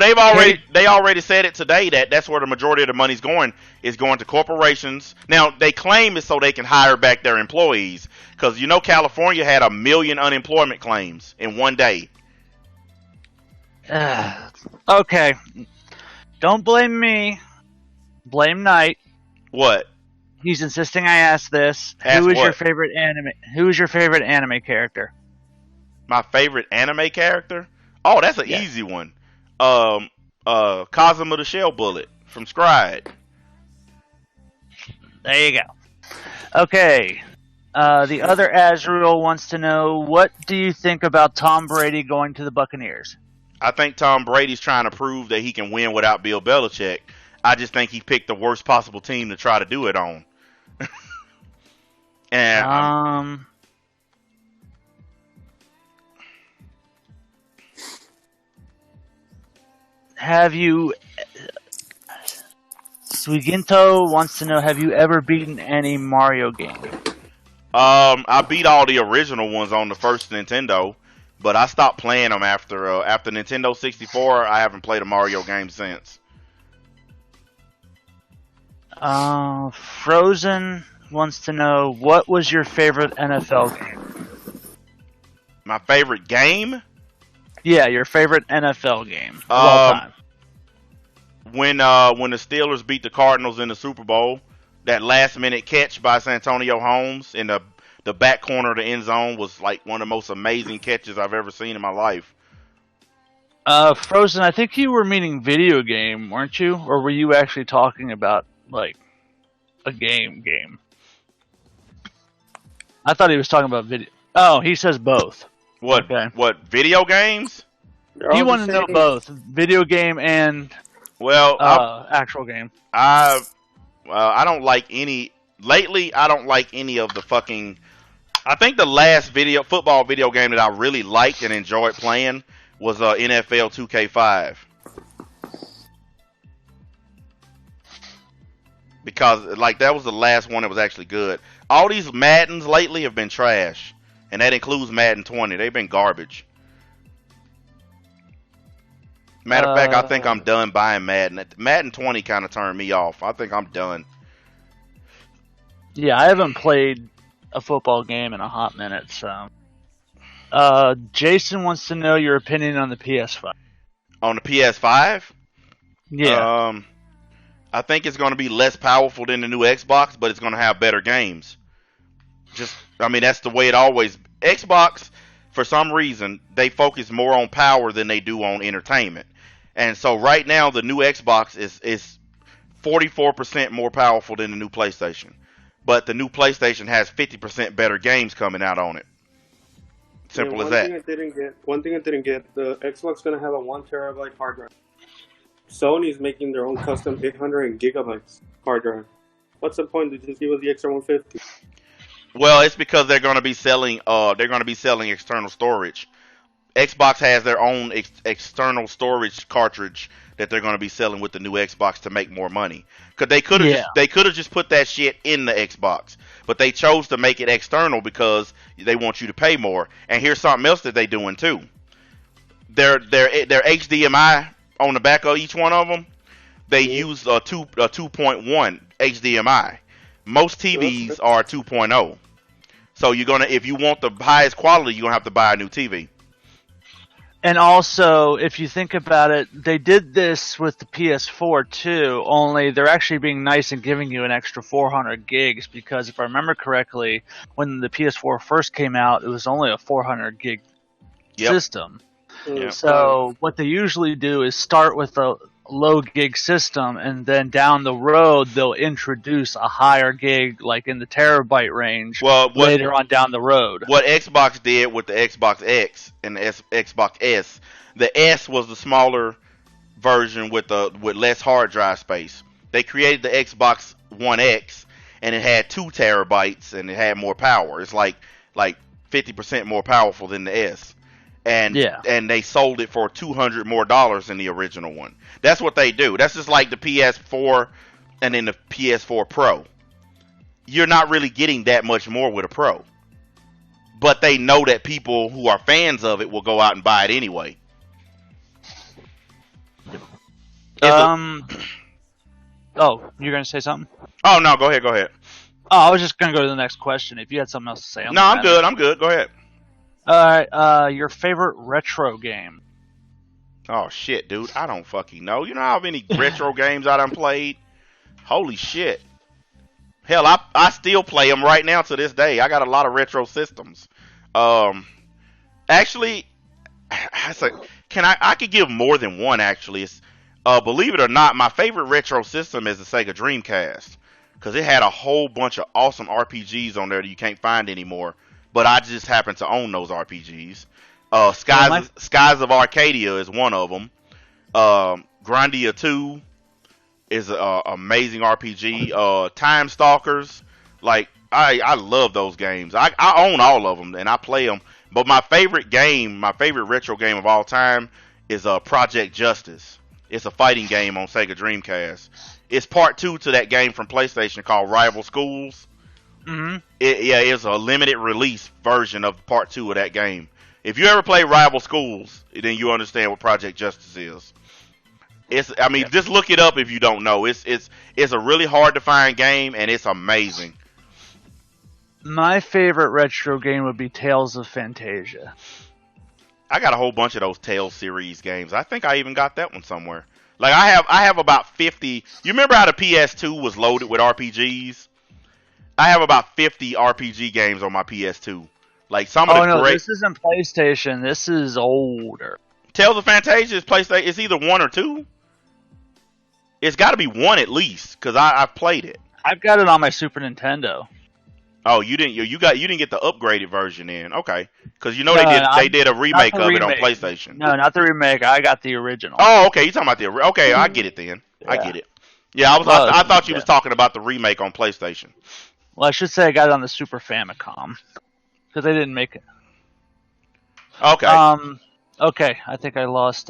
they already said it today that that's where the majority of the money's going, is going to corporations. Now, they claim it's so they can hire back their employees, because you know California had 1 million unemployment claims in one day. Okay. Don't blame me. Blame Knight. What? He's insisting I ask this. Ask Who is what? your favorite anime? Who is your favorite anime character? My favorite anime character? Oh, that's an easy one. Kazuma the Shell Bullet from Scride. There you go. Okay. The other Azrael wants to know, what do you think about Tom Brady going to the Buccaneers? I think Tom Brady's trying to prove that he can win without Bill Belichick. I just think he picked the worst possible team to try to do it on. And have you... Suiginto wants to know, have you ever beaten any Mario game? I beat all the original ones on the first Nintendo, but I stopped playing them after Nintendo 64. I haven't played a Mario game since. Frozen wants to know, what was your favorite NFL game? My favorite game? Yeah, your favorite NFL game of all time. When the Steelers beat the Cardinals in the Super Bowl, that last minute catch by Santonio Holmes in the back corner of the end zone was like one of the most amazing catches I've ever seen in my life. Frozen, I think you were meaning video game, weren't you? Or were you actually talking about, like, a game? I thought he was talking about video. Oh, he says both. What? Okay. What? Video games? You want to know both, video game and actual game. I don't like any. Lately, I don't like any of the fucking. I think the last football video game that I really liked and enjoyed playing was NFL 2K5. Because like that was the last one that was actually good. All these Maddens lately have been trash, and that includes Madden 20. They've been garbage. Matter of fact, I think I'm done buying Madden. Madden 20 kind of turned me off. I think I'm done. Yeah, I haven't played a football game in a hot minute, so. Jason wants to know your opinion on the PS5. On the PS5? Yeah. I think it's going to be less powerful than the new Xbox, but it's going to have better games. That's the way it always. Xbox, for some reason, they focus more on power than they do on entertainment. And so right now, the new Xbox is 44% more powerful than the new PlayStation. But the new PlayStation has 50% better games coming out on it. Simple as that. One thing I didn't get, the Xbox going to have a 1 terabyte hard drive. Sony's making their own custom 800 gigabytes hard drive. What's the point to just give us the extra 150? Well, it's because they're going to be selling external storage. Xbox has their own external storage cartridge that they're going to be selling with the new Xbox to make more money. Because they could have just put that shit in the Xbox, but they chose to make it external because they want you to pay more. And here's something else that they're doing too. Their HDMI on the back of each one of them, they use a 2.1 HDMI. Most TVs are 2.0. So if you want the highest quality, you're gonna have to buy a new TV. And also, if you think about it, they did this with the PS4 too, only they're actually being nice and giving you an extra 400 gigs, because if I remember correctly, when the PS4 first came out, it was only a 400 gig system. Yep. So what they usually do is start with a low gig system, and then down the road they'll introduce a higher gig, like in the terabyte range, later on down the road. What Xbox did with the Xbox X and the Xbox S, the S was the smaller version with less hard drive space. They created the Xbox One X, and it had 2 terabytes and it had more power. It's like 50% more powerful than the S. And they sold it for $200 more than the original one. That's what they do. That's just like the PS4 and then the PS4 Pro. You're not really getting that much more with a Pro. But they know that people who are fans of it will go out and buy it anyway. Oh, you're gonna say something? Oh no, go ahead. Oh, I was just gonna go to the next question. If you had something else to say, no, I'm good. I'm good. Go ahead. All right. Your favorite retro game? Oh shit, dude, I don't fucking know. You know how many retro games I done played? Holy shit. Hell, I still play them right now to this day. I got a lot of retro systems. Actually, I could give more than one. Actually, it's believe it or not, my favorite retro system is the Sega Dreamcast because it had a whole bunch of awesome RPGs on there that you can't find anymore. But I just happen to own those RPGs. Skies of Arcadia is one of them. Grandia 2 is an amazing RPG. Time Stalkers, like I love those games. I own all of them and I play them. But my favorite retro game of all time is Project Justice. It's a fighting game on Sega Dreamcast. It's part 2 to that game from PlayStation called Rival Schools. Mm-hmm. It's a limited release version of part 2 of that game. If you ever play Rival Schools, then you understand what Project Justice is. Just look it up if you don't know. It's a really hard to find game and it's amazing. My favorite retro game would be Tales of Fantasia. I got a whole bunch of those Tales series games. I think I even got that one somewhere. Like I have about 50. You remember how the PS2 was loaded with RPGs? I have about 50 RPG games on my PS2. Like some of the great. This isn't PlayStation. This is older. Tales of Fantasia is PlayStation. It's either 1 or 2. It's got to be 1 at least because I've played it. I've got it on my Super Nintendo. Oh, you didn't get the upgraded version in. Okay, because they did a remake of it on PlayStation. No, not the remake. I got the original. Oh, okay. You talking about the okay? I get it then. Yeah. I get it. Yeah, I thought you was talking about the remake on PlayStation. Well, I should say I got it on the Super Famicom because they didn't make it. Okay. Okay. I think I lost.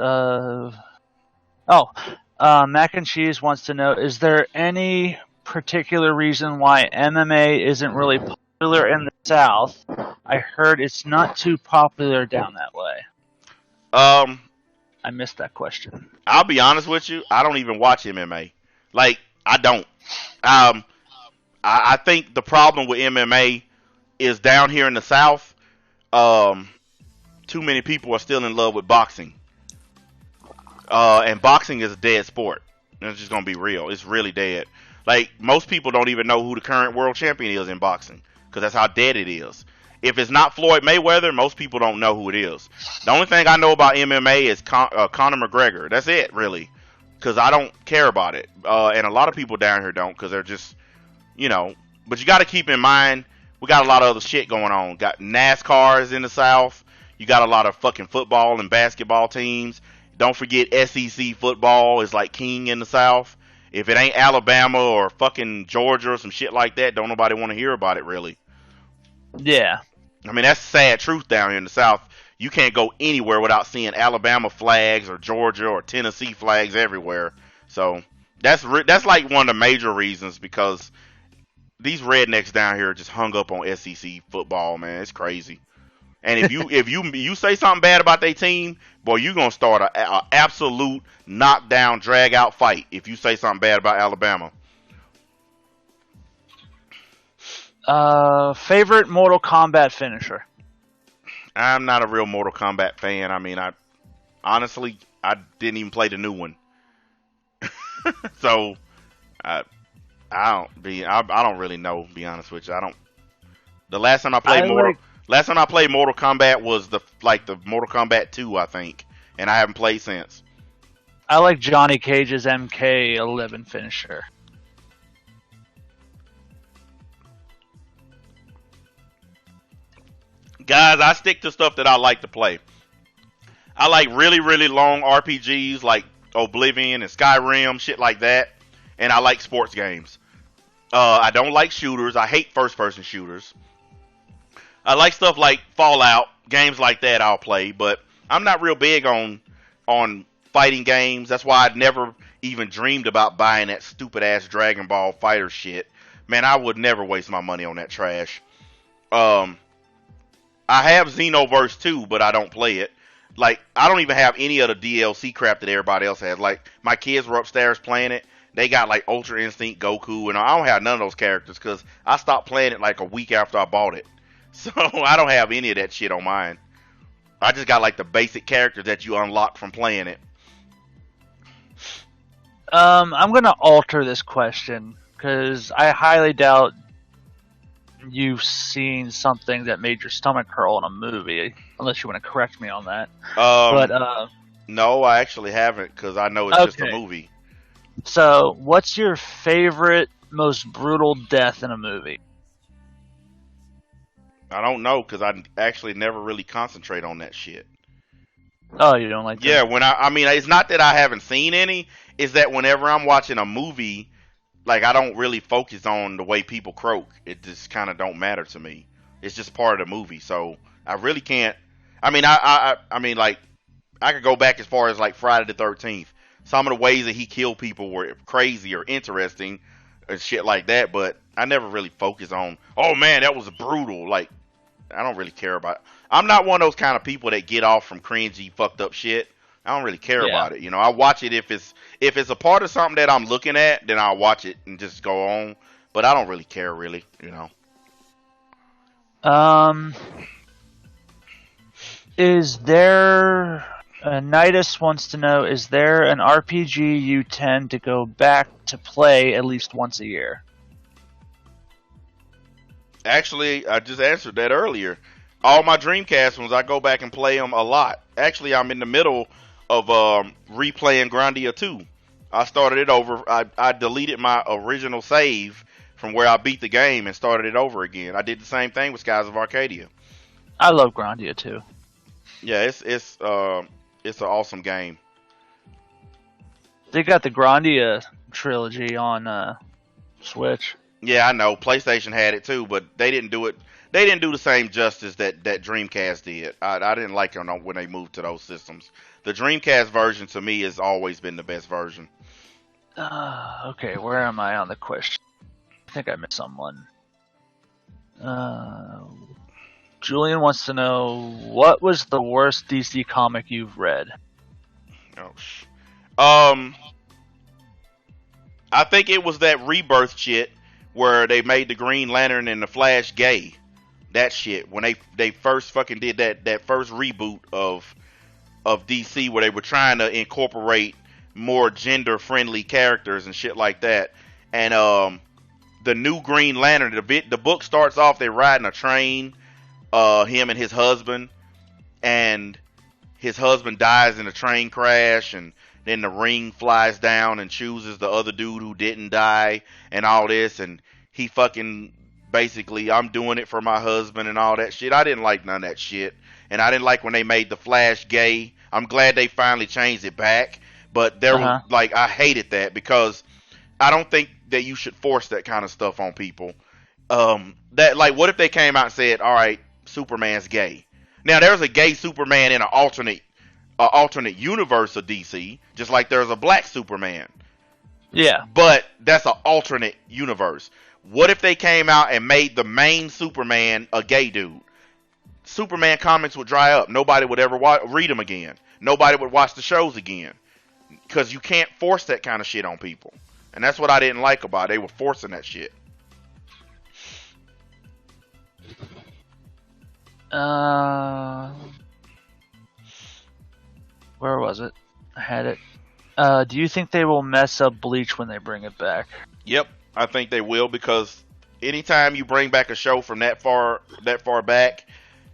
Mac and Cheese wants to know: is there any particular reason why MMA isn't really popular in the South? I heard it's not too popular down that way. I missed that question. I'll be honest with you. I don't even watch MMA. Like, I don't. I think the problem with MMA is down here in the South, too many people are still in love with boxing. And boxing is a dead sport. It's just going to be real. It's really dead. Like, most people don't even know who the current world champion is in boxing because that's how dead it is. If it's not Floyd Mayweather, most people don't know who it is. The only thing I know about MMA is Conor McGregor. That's it, really, because I don't care about it. And a lot of people down here don't because they're just, But you got to keep in mind, we got a lot of other shit going on. Got NASCARs in the South. You got a lot of fucking football and basketball teams. Don't forget SEC football is like king in the South. If it ain't Alabama or fucking Georgia or some shit like that, don't nobody want to hear about it, really. Yeah. I mean, that's the sad truth down here in the South. You can't go anywhere without seeing Alabama flags or Georgia or Tennessee flags everywhere. So that's like one of the major reasons because these rednecks down here are just hung up on SEC football, man. It's crazy. And if you say something bad about their team, boy, you're gonna start a absolute knockdown, drag out fight if you say something bad about Alabama. Favorite Mortal Kombat finisher? I'm not a real Mortal Kombat fan. I mean, I didn't even play the new one, so I don't really know. To be honest with you, I don't. The last time I played Mortal Kombat was the Mortal Kombat 2, I think, and I haven't played since. I like Johnny Cage's MK11 finisher. Guys, I stick to stuff that I like to play. I like really, really long RPGs like Oblivion and Skyrim, shit like that, and I like sports games. I don't like shooters. I hate first-person shooters. I like stuff like Fallout, games like that. I'll play, but I'm not real big on fighting games. That's why I'd never even dreamed about buying that stupid ass Dragon Ball Fighter shit. Man, I would never waste my money on that trash. Um, I have Xenoverse 2, but I don't play it. Like, I don't even have any of the DLC crap that everybody else has. Like, my kids were upstairs playing it. They got, like, Ultra Instinct Goku, and I don't have none of those characters because I stopped playing it, like, a week after I bought it. So, I don't have any of that shit on mine. I just got, like, the basic characters that you unlock from playing it. I'm gonna alter this question because I highly doubt you've seen something that made your stomach curl in a movie, unless you want to correct me on that. No, I actually haven't because I know it's just a movie. So, what's your favorite, most brutal death in a movie? I don't know because I actually never really concentrate on that shit. Oh, you don't like that? Yeah, I mean, it's not that I haven't seen any. It's that whenever I'm watching a movie, like, I don't really focus on the way people croak. It just kind of don't matter to me. It's just part of the movie, so I really can't. I mean, I mean, like, I could go back as far as like Friday the 13th. Some of the ways that he killed people were crazy or interesting and shit like that, but I never really focused on, oh man, that was brutal. Like, I don't really care about it. I'm not one of those kind of people that get off from cringy, fucked up shit. I don't really care about it. You know, I watch it if it's a part of something that I'm looking at, then I'll watch it and just go on. But I don't really care, really. You know. Is there? Nidus wants to know: is there an RPG you tend to go back to play at least once a year? Actually, I just answered that earlier. All my Dreamcast ones, I go back and play them a lot. Actually, I'm in the middle of replaying Grandia 2. I started it over. I deleted my original save from where I beat the game and started it over again. I did the same thing with Skies of Arcadia. I love Grandia 2. Yeah, it's an awesome game. They got the Grandia trilogy on Switch. Yeah, I know. PlayStation had it too, but they didn't do it. They didn't do the same justice that Dreamcast did. I didn't like it when they moved to those systems. The Dreamcast version to me has always been the best version. Okay, where am I on the question? I think I missed someone. Julian wants to know, what was the worst DC comic you've read? I think it was that Rebirth shit where they made the Green Lantern and the Flash gay. That shit, when they first fucking did that first reboot of DC, where they were trying to incorporate more gender friendly characters and shit like that. And the new Green Lantern, the book starts off, they're riding a train, him and his husband, and his husband dies in a train crash, and then the ring flies down and chooses the other dude who didn't die and all this, and he fucking basically, I'm doing it for my husband and all that shit. I didn't like none of that shit. And I didn't like when they made the Flash gay. I'm glad they finally changed it back. But there was, like, I hated that because I don't think that you should force that kind of stuff on people. That, like, what if they came out and said, all right, Superman's gay? Now, there's a gay Superman in an alternate universe of DC, just like there's a black Superman. Yeah. But that's an alternate universe. What if they came out and made the main Superman a gay dude? Superman comics would dry up. Nobody would ever read them again. Nobody would watch the shows again. Because you can't force that kind of shit on people. And that's what I didn't like about it. They were forcing that shit. Where was it? I had it. Do you think they will mess up Bleach when they bring it back? Yep, I think they will, because anytime you bring back a show from that far back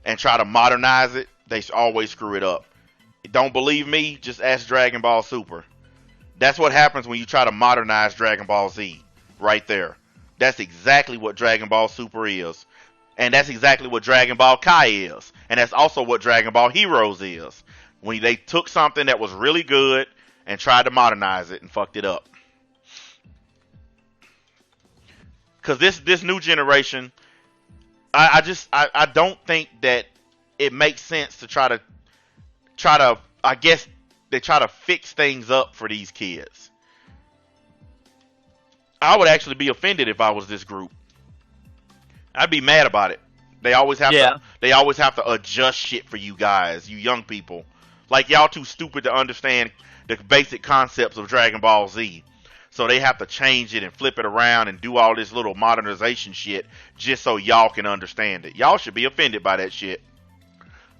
and try to modernize it, they always screw it up. Don't believe me? Just ask Dragon Ball Super. That's what happens when you try to modernize Dragon Ball Z. Right there. That's exactly what Dragon Ball Super is. And that's exactly what Dragon Ball Kai is. And that's also what Dragon Ball Heroes is. When they took something that was really good and tried to modernize it and fucked it up. Because this new generation, I don't think that it makes sense to try to I guess they try to fix things up for these kids. I would actually be offended if I was this group. I'd be mad about it. They always have to adjust shit for you guys, you young people. Like y'all too stupid to understand the basic concepts of Dragon Ball Z. So they have to change it and flip it around and do all this little modernization shit just so y'all can understand it. Y'all should be offended by that shit.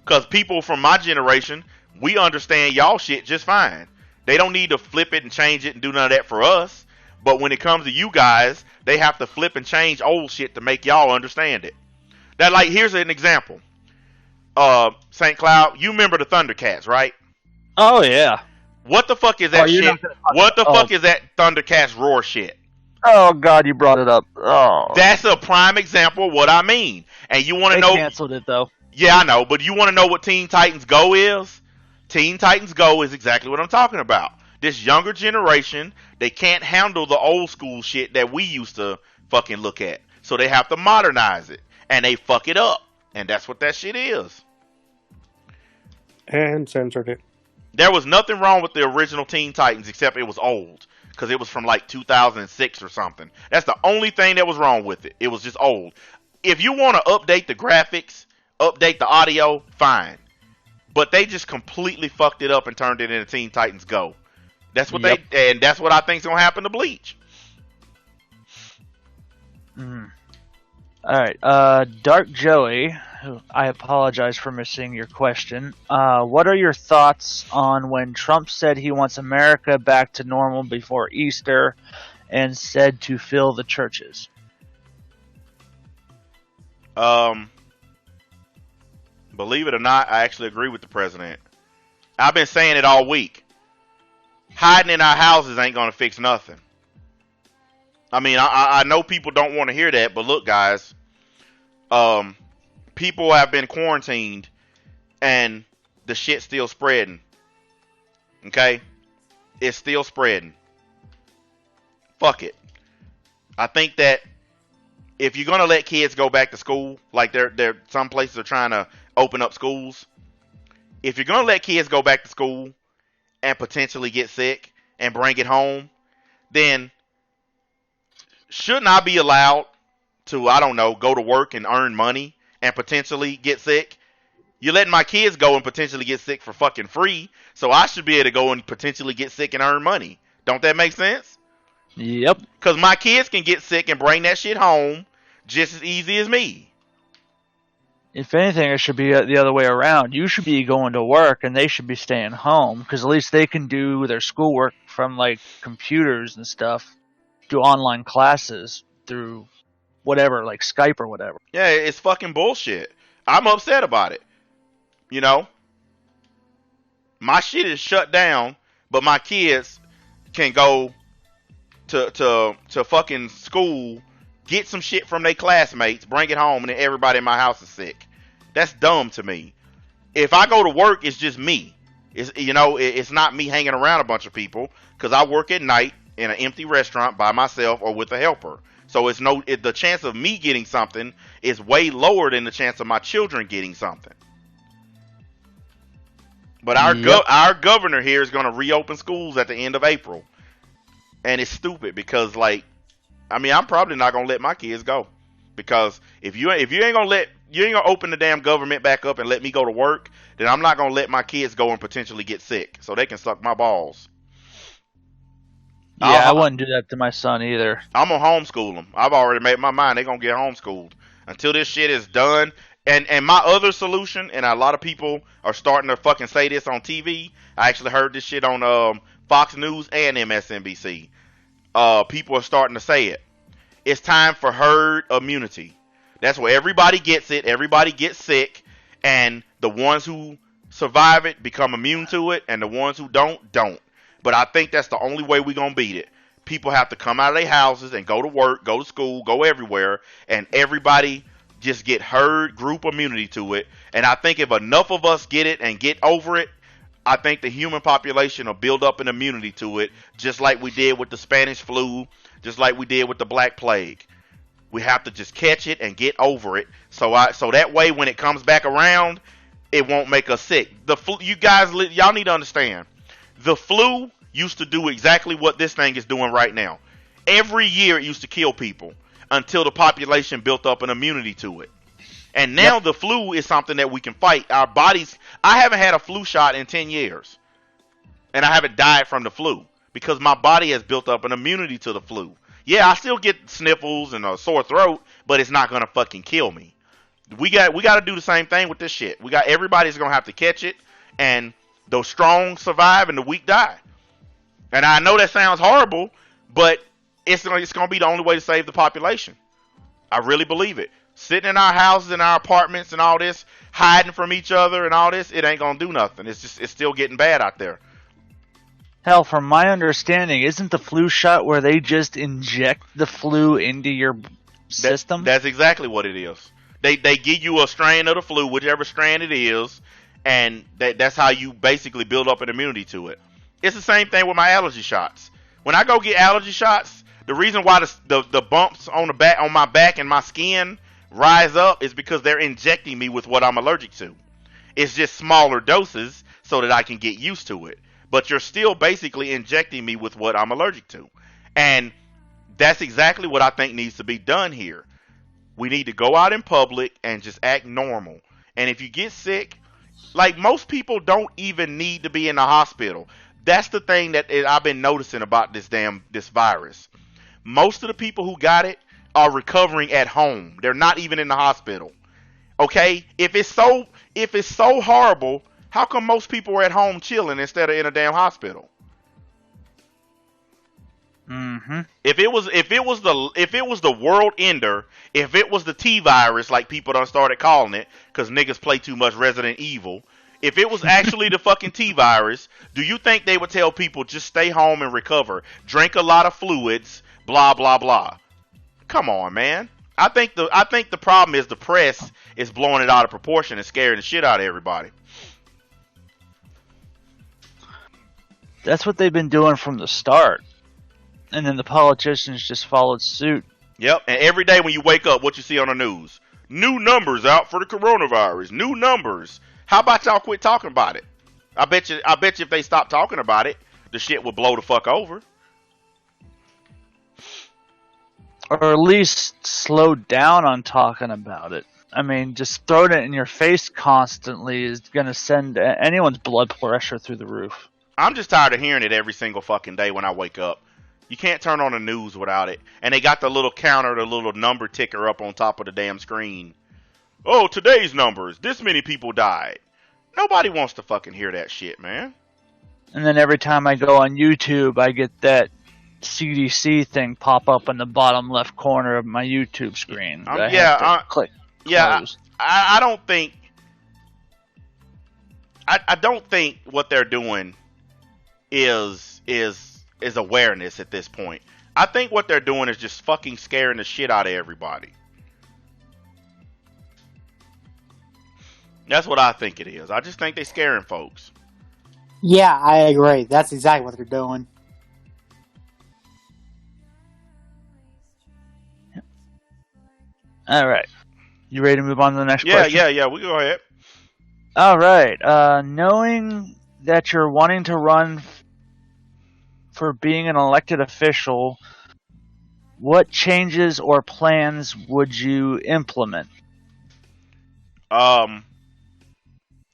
Cause people from my generation, we understand y'all shit just fine. They don't need to flip it and change it and do none of that for us. But when it comes to you guys, they have to flip and change old shit to make y'all understand it. That, like, here's an example. St. Cloud, you remember the Thundercats, right? Oh yeah. What the fuck is that shit? What the fuck is that Thundercats roar shit? Oh God, you brought it up. Oh. That's a prime example of what I mean. And you want to know? They canceled it though. Yeah, I know, but you want to know what Teen Titans Go is? Teen Titans Go is exactly what I'm talking about. This younger generation, they can't handle the old school shit that we used to fucking look at. So they have to modernize it. And they fuck it up. And that's what that shit is. And censored it. There was nothing wrong with the original Teen Titans except it was old. Because it was from like 2006 or something. That's the only thing that was wrong with it. It was just old. If you want to update the graphics, update the audio, fine. But they just completely fucked it up and turned it into Teen Titans Go. That's what and that's what I think's gonna happen to Bleach. Mm. All right, Dark Joey, who I apologize for missing your question. What are your thoughts on when Trump said he wants America back to normal before Easter, and said to fill the churches? Believe it or not, I actually agree with the president. I've been saying it all week. Hiding in our houses ain't gonna fix nothing. I mean, I know people don't want to hear that, but look, guys, people have been quarantined, and the shit's still spreading. Okay, it's still spreading. Fuck it. I think that if you're gonna let kids go back to school, like there some places are trying to open up schools. If you're gonna let kids go back to school and potentially get sick and bring it home, then shouldn't I be allowed to, I don't know, go to work and earn money and potentially get sick? You're letting my kids go and potentially get sick for fucking free, so I should be able to go and potentially get sick and earn money. Don't that make sense? Yep. Because my kids can get sick and bring that shit home just as easy as me. If anything, it should be the other way around. You should be going to work, and they should be staying home, because at least they can do their schoolwork from, like, computers and stuff, do online classes through whatever, like Skype or whatever. Yeah, it's fucking bullshit. I'm upset about it. You know? My shit is shut down, but my kids can go to fucking school, get some shit from their classmates, bring it home, and then everybody in my house is sick. That's dumb to me. If I go to work, it's just me. It's not me hanging around a bunch of people, because I work at night in an empty restaurant by myself or with a helper. So the chance of me getting something is way lower than the chance of my children getting something. But our governor here is going to reopen schools at the end of April. And it's stupid because, like, I mean, I'm probably not going to let my kids go. Because if you ain't going to open the damn government back up and let me go to work, then I'm not going to let my kids go and potentially get sick so they can suck my balls. Yeah, I wouldn't do that to my son either. I'm going to homeschool them. I've already made my mind. They're going to get homeschooled until this shit is done. And my other solution, and a lot of people are starting to fucking say this on TV. I actually heard this shit on Fox News and MSNBC. People are starting to say it. It's time for herd immunity. That's where everybody gets it. Everybody gets sick. And the ones who survive it become immune to it. And the ones who don't. But I think that's the only way we're going to beat it. People have to come out of their houses and go to work, go to school, go everywhere. And everybody just get herd group immunity to it. And I think if enough of us get it and get over it, I think the human population will build up an immunity to it, just like we did with the Spanish flu, just like we did with the Black Plague. We have to just catch it and get over it. So that way when it comes back around, it won't make us sick. The flu, you guys, y'all need to understand. The flu used to do exactly what this thing is doing right now. Every year it used to kill people until the population built up an immunity to it. And now the flu is something that we can fight. Our bodies, I haven't had a flu shot in 10 years. And I haven't died from the flu because my body has built up an immunity to the flu. Yeah, I still get sniffles and a sore throat, but it's not going to fucking kill me. We got to do the same thing with this shit. Everybody's going to have to catch it, and the strong survive and the weak die. And I know that sounds horrible, but it's going to be the only way to save the population. I really believe it. Sitting in our houses, in our apartments and all this, hiding from each other and all this, it ain't going to do nothing. It's still getting bad out there. Hell, from my understanding, isn't the flu shot where they just inject the flu into your system? That's exactly what it is. They give you a strain of the flu, whichever strain it is, and that's how you basically build up an immunity to it. It's the same thing with my allergy shots. When I go get allergy shots, the reason why the bumps on my back and my skin rise up is because they're injecting me with what I'm allergic to. It's just smaller doses so that I can get used to it. But you're still basically injecting me with what I'm allergic to. And that's exactly what I think needs to be done here. We need to go out in public and just act normal. And if you get sick, like most people don't even need to be in the hospital. That's the thing that I've been noticing about this virus. Most of the people who got it are recovering at home. They're not even in the hospital. Okay? If it's so horrible, how come most people are at home chilling instead of in a damn hospital? Mm-hmm. If it was the world ender, if it was the T virus like people done started calling it, because niggas play too much Resident Evil. If it was actually the fucking T virus, do you think they would tell people just stay home and recover, drink a lot of fluids, blah blah blah? Come on, man. I think the problem is the press is blowing it out of proportion and scaring the shit out of everybody. That's what they've been doing from the start. And then the politicians just followed suit. Yep, and every day when you wake up, what you see on the news? New numbers out for the coronavirus. New numbers. How about y'all quit talking about it? I bet you if they stopped talking about it, the shit would blow the fuck over. Or at least slow down on talking about it. I mean, just throwing it in your face constantly is going to send anyone's blood pressure through the roof. I'm just tired of hearing it every single fucking day when I wake up. You can't turn on the news without it. And they got the little counter, the little number ticker up on top of the damn screen. Oh, today's numbers. This many people died. Nobody wants to fucking hear that shit, man. And then every time I go on YouTube, I get that CDC thing pop up in the bottom left corner of my YouTube screen. Click. Yeah, close. I don't think. I don't think what they're doing is awareness at this point. I think what they're doing is just fucking scaring the shit out of everybody. That's what I think it is. I just think they're scaring folks. Yeah, I agree. That's exactly what they're doing. All right. You ready to move on to the next question? Yeah. We go ahead. All right. Knowing that you're wanting to run for being an elected official, what changes or plans would you implement?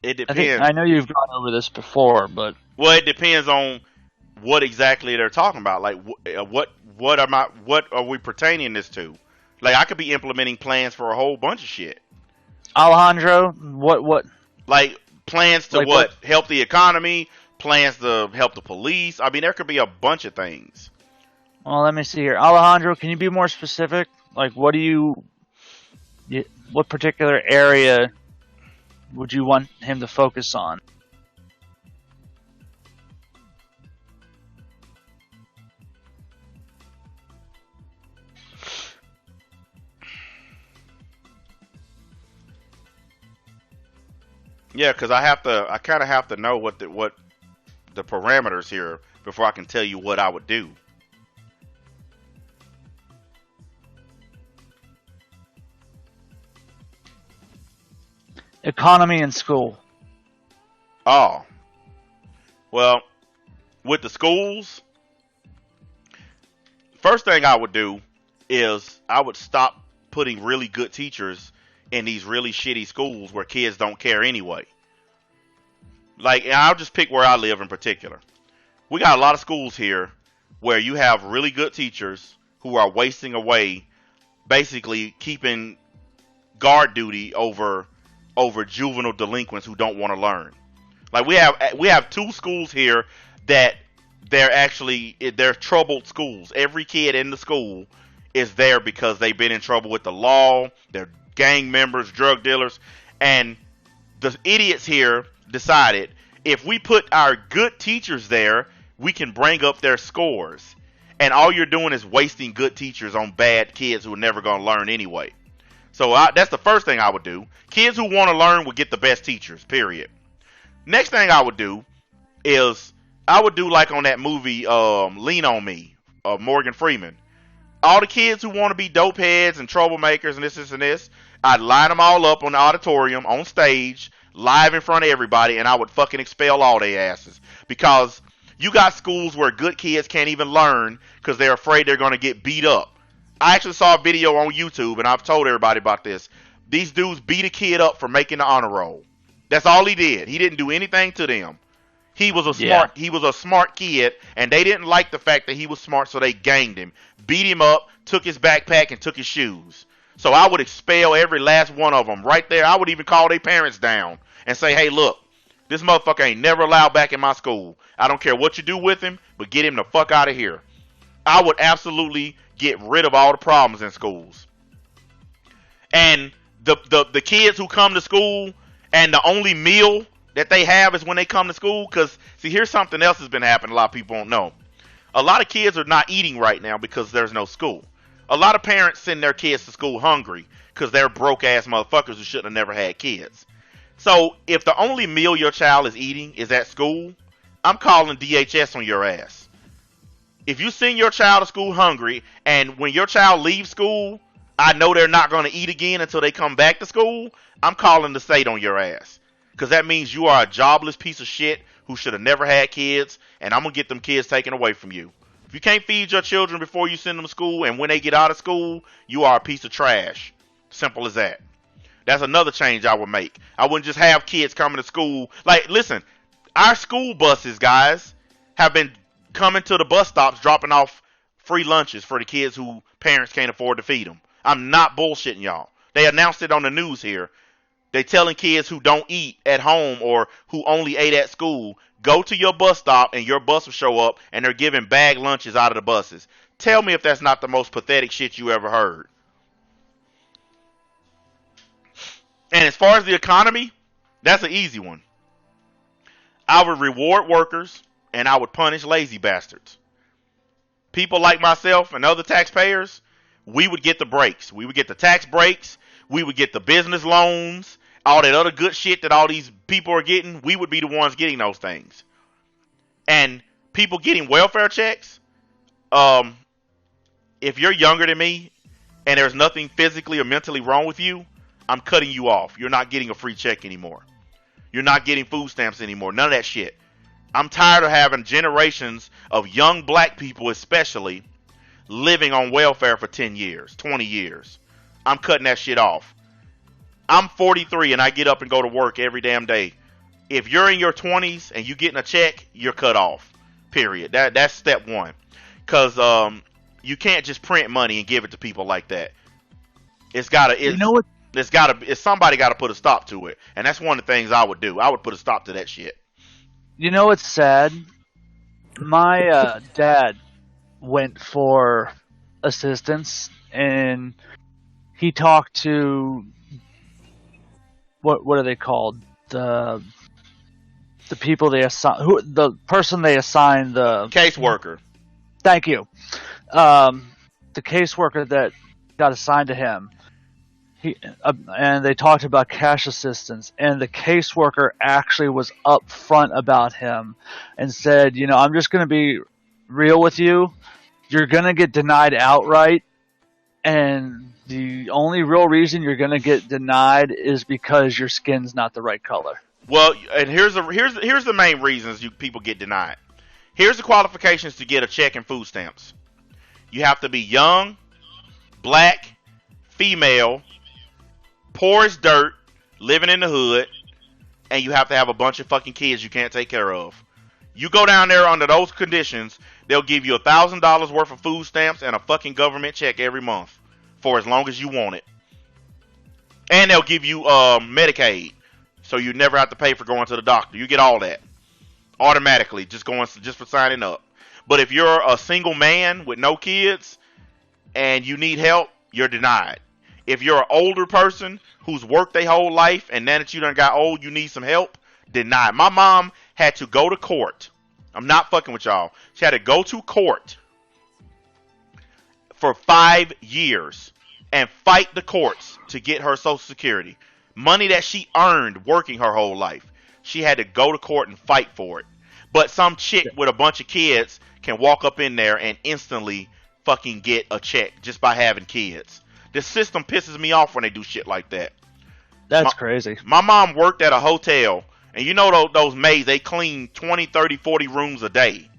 It depends. I know you've gone over this before, but it depends on what exactly they're talking about. Like, what are we pertaining this to? Like, I could be implementing plans for a whole bunch of shit. Alejandro, what? Like, plans to what? Help the economy, plans to help the police. I mean, there could be a bunch of things. Well, let me see here. Alejandro, can you be more specific? Like, what particular area would you want him to focus on? Yeah, because I kind of have to know what the parameters here before I can tell you what I would do. Economy in school. Oh, well, with the schools, first thing I would do is I would stop putting really good teachers in these really shitty schools where kids don't care anyway. Like, and I'll just pick where I live in particular. We got a lot of schools here where you have really good teachers who are wasting away, basically keeping guard duty over juvenile delinquents who don't want to learn. Like we have two schools here that they're troubled schools. Every kid in the school is there because they've been in trouble with the law. They're gang members, drug dealers, and the idiots here decided if we put our good teachers there, we can bring up their scores. And all you're doing is wasting good teachers on bad kids who are never going to learn anyway. So that's the first thing I would do. Kids who want to learn would get the best teachers, period. Next thing I would do is I would do like on that movie Lean on Me, Morgan Freeman. All the kids who want to be dope heads and troublemakers and this and this, I'd line them all up on the auditorium, on stage, live in front of everybody, and I would fucking expel all their asses. Because you got schools where good kids can't even learn because they're afraid they're going to get beat up. I actually saw a video on YouTube, and I've told everybody about this. These dudes beat a kid up for making the honor roll. That's all he did. He didn't do anything to them. He was a smart kid, and they didn't like the fact that he was smart, so they ganged him, beat him up, took his backpack, and took his shoes. So I would expel every last one of them right there. I would even call their parents down and say, hey, look, this motherfucker ain't never allowed back in my school. I don't care what you do with him, but get him the fuck out of here. I would absolutely get rid of all the problems in schools. And the kids who come to school and the only meal that they have is when they come to school, because, see, here's something else that's been happening a lot of people don't know. A lot of kids are not eating right now because there's no school. A lot of parents send their kids to school hungry because they're broke-ass motherfuckers who shouldn't have never had kids. So if the only meal your child is eating is at school, I'm calling DHS on your ass. If you send your child to school hungry, and when your child leaves school, I know they're not going to eat again until they come back to school, I'm calling the state on your ass. Because that means you are a jobless piece of shit who should have never had kids, and I'm going to get them kids taken away from you. If you can't feed your children before you send them to school, and when they get out of school, you are a piece of trash. Simple as that. That's another change I would make. I wouldn't just have kids coming to school. Like, listen, our school buses, guys, have been coming to the bus stops dropping off free lunches for the kids who parents can't afford to feed them. I'm not bullshitting y'all. They announced it on the news here. They telling kids who don't eat at home or who only ate at school, go to your bus stop and your bus will show up and they're giving bag lunches out of the buses. Tell me if that's not the most pathetic shit you ever heard. And as far as the economy, that's an easy one. I would reward workers and I would punish lazy bastards. People like myself and other taxpayers, we would get the breaks. We would get the tax breaks. We would get the business loans. All that other good shit that all these people are getting, we would be the ones getting those things. And people getting welfare checks, if you're younger than me and there's nothing physically or mentally wrong with you, I'm cutting you off. You're not getting a free check anymore. You're not getting food stamps anymore. None of that shit. I'm tired of having generations of young black people especially living on welfare for 10 years, 20 years. I'm cutting that shit off. I'm 43 and I get up and go to work every damn day. If you're in your 20s and you getting a check, you're cut off. Period. That's step one. Because you can't just print money and give it to people like that. It's gotta. You know what? Somebody got to put a stop to it, and that's one of the things I would do. I would put a stop to that shit. You know what's sad? My dad went for assistance, and he talked to what are they called? The people they assign, the person they assigned, the caseworker. Thank you. The caseworker that got assigned to him. And they talked about cash assistance, and the caseworker actually was upfront about him and said, you know, I'm just going to be real with you. You're going to get denied outright, and The only real reason you're going to get denied is because your skin's not the right color. Well, and here's the main reasons people get denied. Here's the qualifications to get a check in food stamps. You have to be young, black, female, poor as dirt, living in the hood, and you have to have a bunch of fucking kids you can't take care of. You go down there under those conditions, they'll give you $1,000 worth of food stamps and a fucking government check every month for as long as you want it. And they'll give you Medicaid, so you never have to pay for going to the doctor. You get all that automatically just for signing up. But if you're a single man with no kids and you need help, you're denied. If you're an older person who's worked their whole life and now that you done got old, you need some help, denied. My mom had to go to court. I'm not fucking with y'all. She had to go to court for 5 years and fight the courts to get her Social Security. Money that she earned working her whole life. She had to go to court and fight for it. But some chick with a bunch of kids can walk up in there and instantly fucking get a check just by having kids. The system pisses me off when they do shit like that. That's crazy. My mom worked at a hotel, and you know those maids, they clean 20, 30, 40 rooms a day.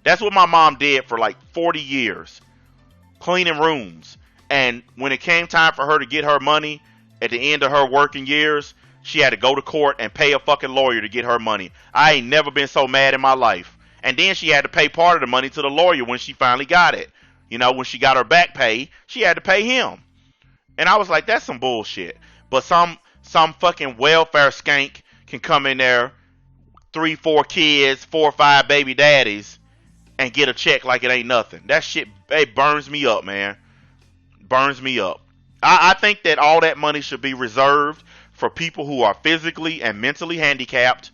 That's what my mom did for like 40 years, cleaning rooms. And when it came time for her to get her money at the end of her working years, she had to go to court and pay a fucking lawyer to get her money. I ain't never been so mad in my life. And then she had to pay part of the money to the lawyer when she finally got it. You know, when she got her back pay, she had to pay him. And I was like, that's some bullshit. But some fucking welfare skank can come in there, 3, 4 kids, 4 or 5 baby daddies, and get a check like it ain't nothing. That shit, it burns me up, man. Burns me up. I think that all that money should be reserved for people who are physically and mentally handicapped,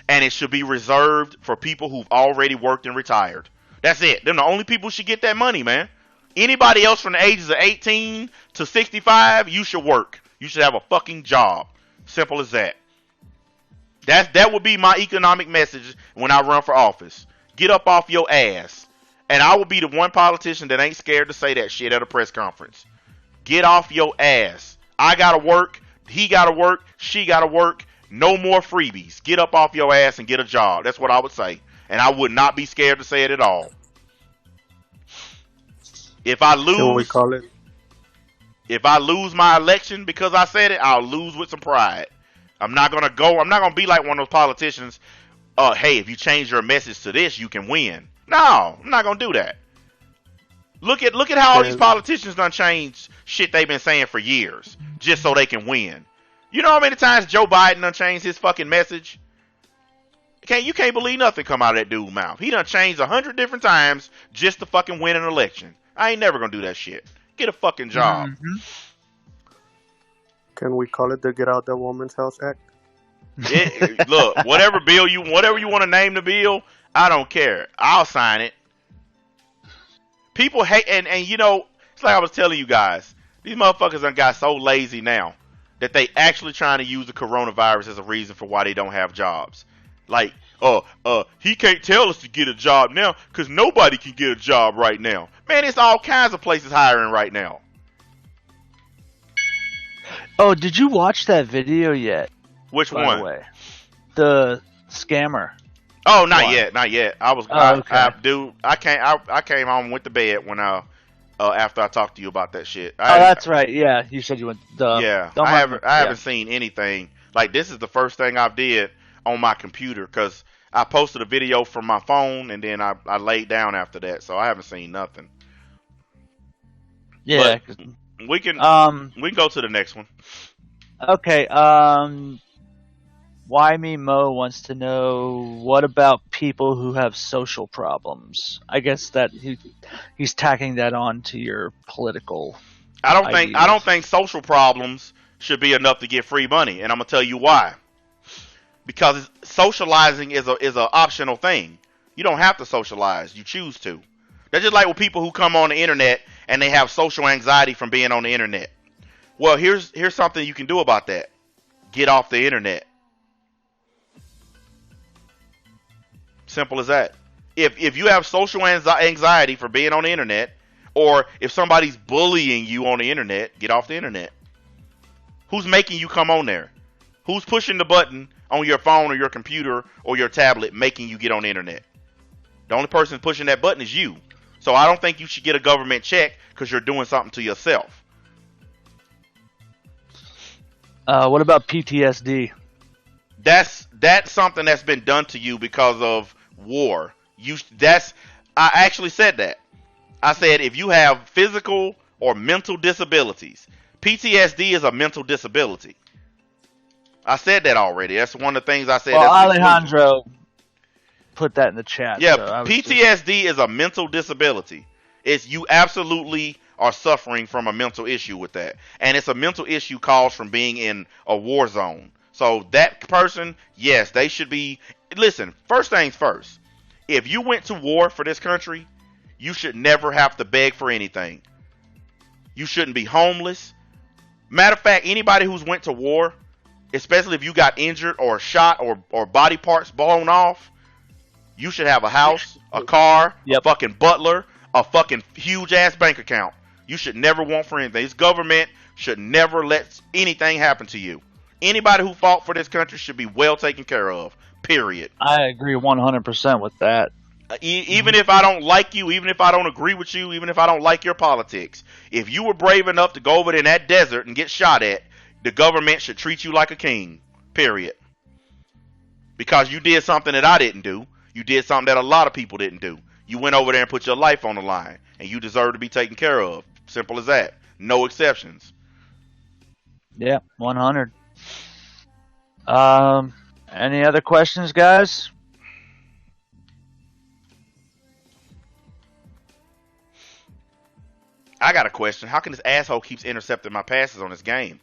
and it should be reserved for people who've already worked and retired. That's it. They're the only people who should get that money, man. Anybody else from the ages of 18 to 65, you should work. You should have a fucking job. Simple as that. That would be my economic message when I run for office. Get up off your ass. And I will be the one politician that ain't scared to say that shit at a press conference. Get off your ass. I gotta work. He gotta work. She gotta work. No more freebies. Get up off your ass and get a job. That's what I would say. And I would not be scared to say it at all. If I lose, Can we call it? If I lose my election because I said it, I'll lose with some pride. I'm not gonna be like one of those politicians. Hey, if you change your message to this, you can win. No, I'm not gonna do that. Look at how all these politicians done changed shit they've been saying for years just so they can win. You know how many times Joe Biden done changed his fucking message? You can't believe nothing come out of that dude's mouth. He done changed 100 different times just to fucking win an election. I ain't never gonna do that shit. Get a fucking job. Mm-hmm. Can we call it the Get Out That Woman's House Act? Look, whatever you want to name the bill, I don't care. I'll sign it. People hate, and you know, it's like I was telling you guys, these motherfuckers done got so lazy now that they actually trying to use the coronavirus as a reason for why they don't have jobs. Like, he can't tell us to get a job now because nobody can get a job right now. Man, it's all kinds of places hiring right now. Oh, did you watch that video yet? Which by one? The way? The scammer. Oh, not yet. I was, okay. I came home and went to bed when after I talked to you about that shit. That's right. Yeah, you said you went. I haven't seen anything. Like, this is the first thing I did on my computer because I posted a video from my phone and then I laid down after that, so I haven't seen nothing. Yeah, but we can go to the next one. Okay. Why Me Mo wants to know, what about people who have social problems? I guess that he's tacking that on to your political. I don't think social problems should be enough to get free money, and I'm gonna tell you why. Because socializing is a optional thing. You don't have to socialize. You choose to. That's just like with people who come on the internet and they have social anxiety from being on the internet. Well, here's something you can do about that. Get off the internet. Simple as that. If you have social anxiety for being on the internet, Or if somebody's bullying you on the internet, get off the internet. Who's making you come on there? Who's pushing the button on your phone or your computer or your tablet making you get on the internet? The only person pushing that button is you. So I don't think you should get a government check because you're doing something to yourself. What about PTSD? That's something that's been done to you because of war. I actually said that. I said if you have physical or mental disabilities, PTSD is a mental disability. I said that already. That's one of the things I said. Well, Alejandro put that in the chat. Yeah, so PTSD is a mental disability. It's you absolutely are suffering from a mental issue with that. And it's a mental issue caused from being in a war zone. So that person, yes, they should be. Listen, first things first. If you went to war for this country, you should never have to beg for anything. You shouldn't be homeless. Matter of fact, anybody who's went to war, especially if you got injured or shot or body parts blown off, you should have a house, a car, a fucking butler, a fucking huge ass bank account. You should never want for anything. This government should never let anything happen to you. Anybody who fought for this country should be well taken care of. Period. I agree 100% with that. Even if I don't like you, even if I don't agree with you, even if I don't like your politics, if you were brave enough to go over in that desert and get shot at, the government should treat you like a king. Period. Because you did something that I didn't do. You did something that a lot of people didn't do. You went over there and put your life on the line, and you deserve to be taken care of. Simple as that. No exceptions. Yeah, 100. Any other questions, guys? I got a question. How can this asshole keeps intercepting my passes on this game?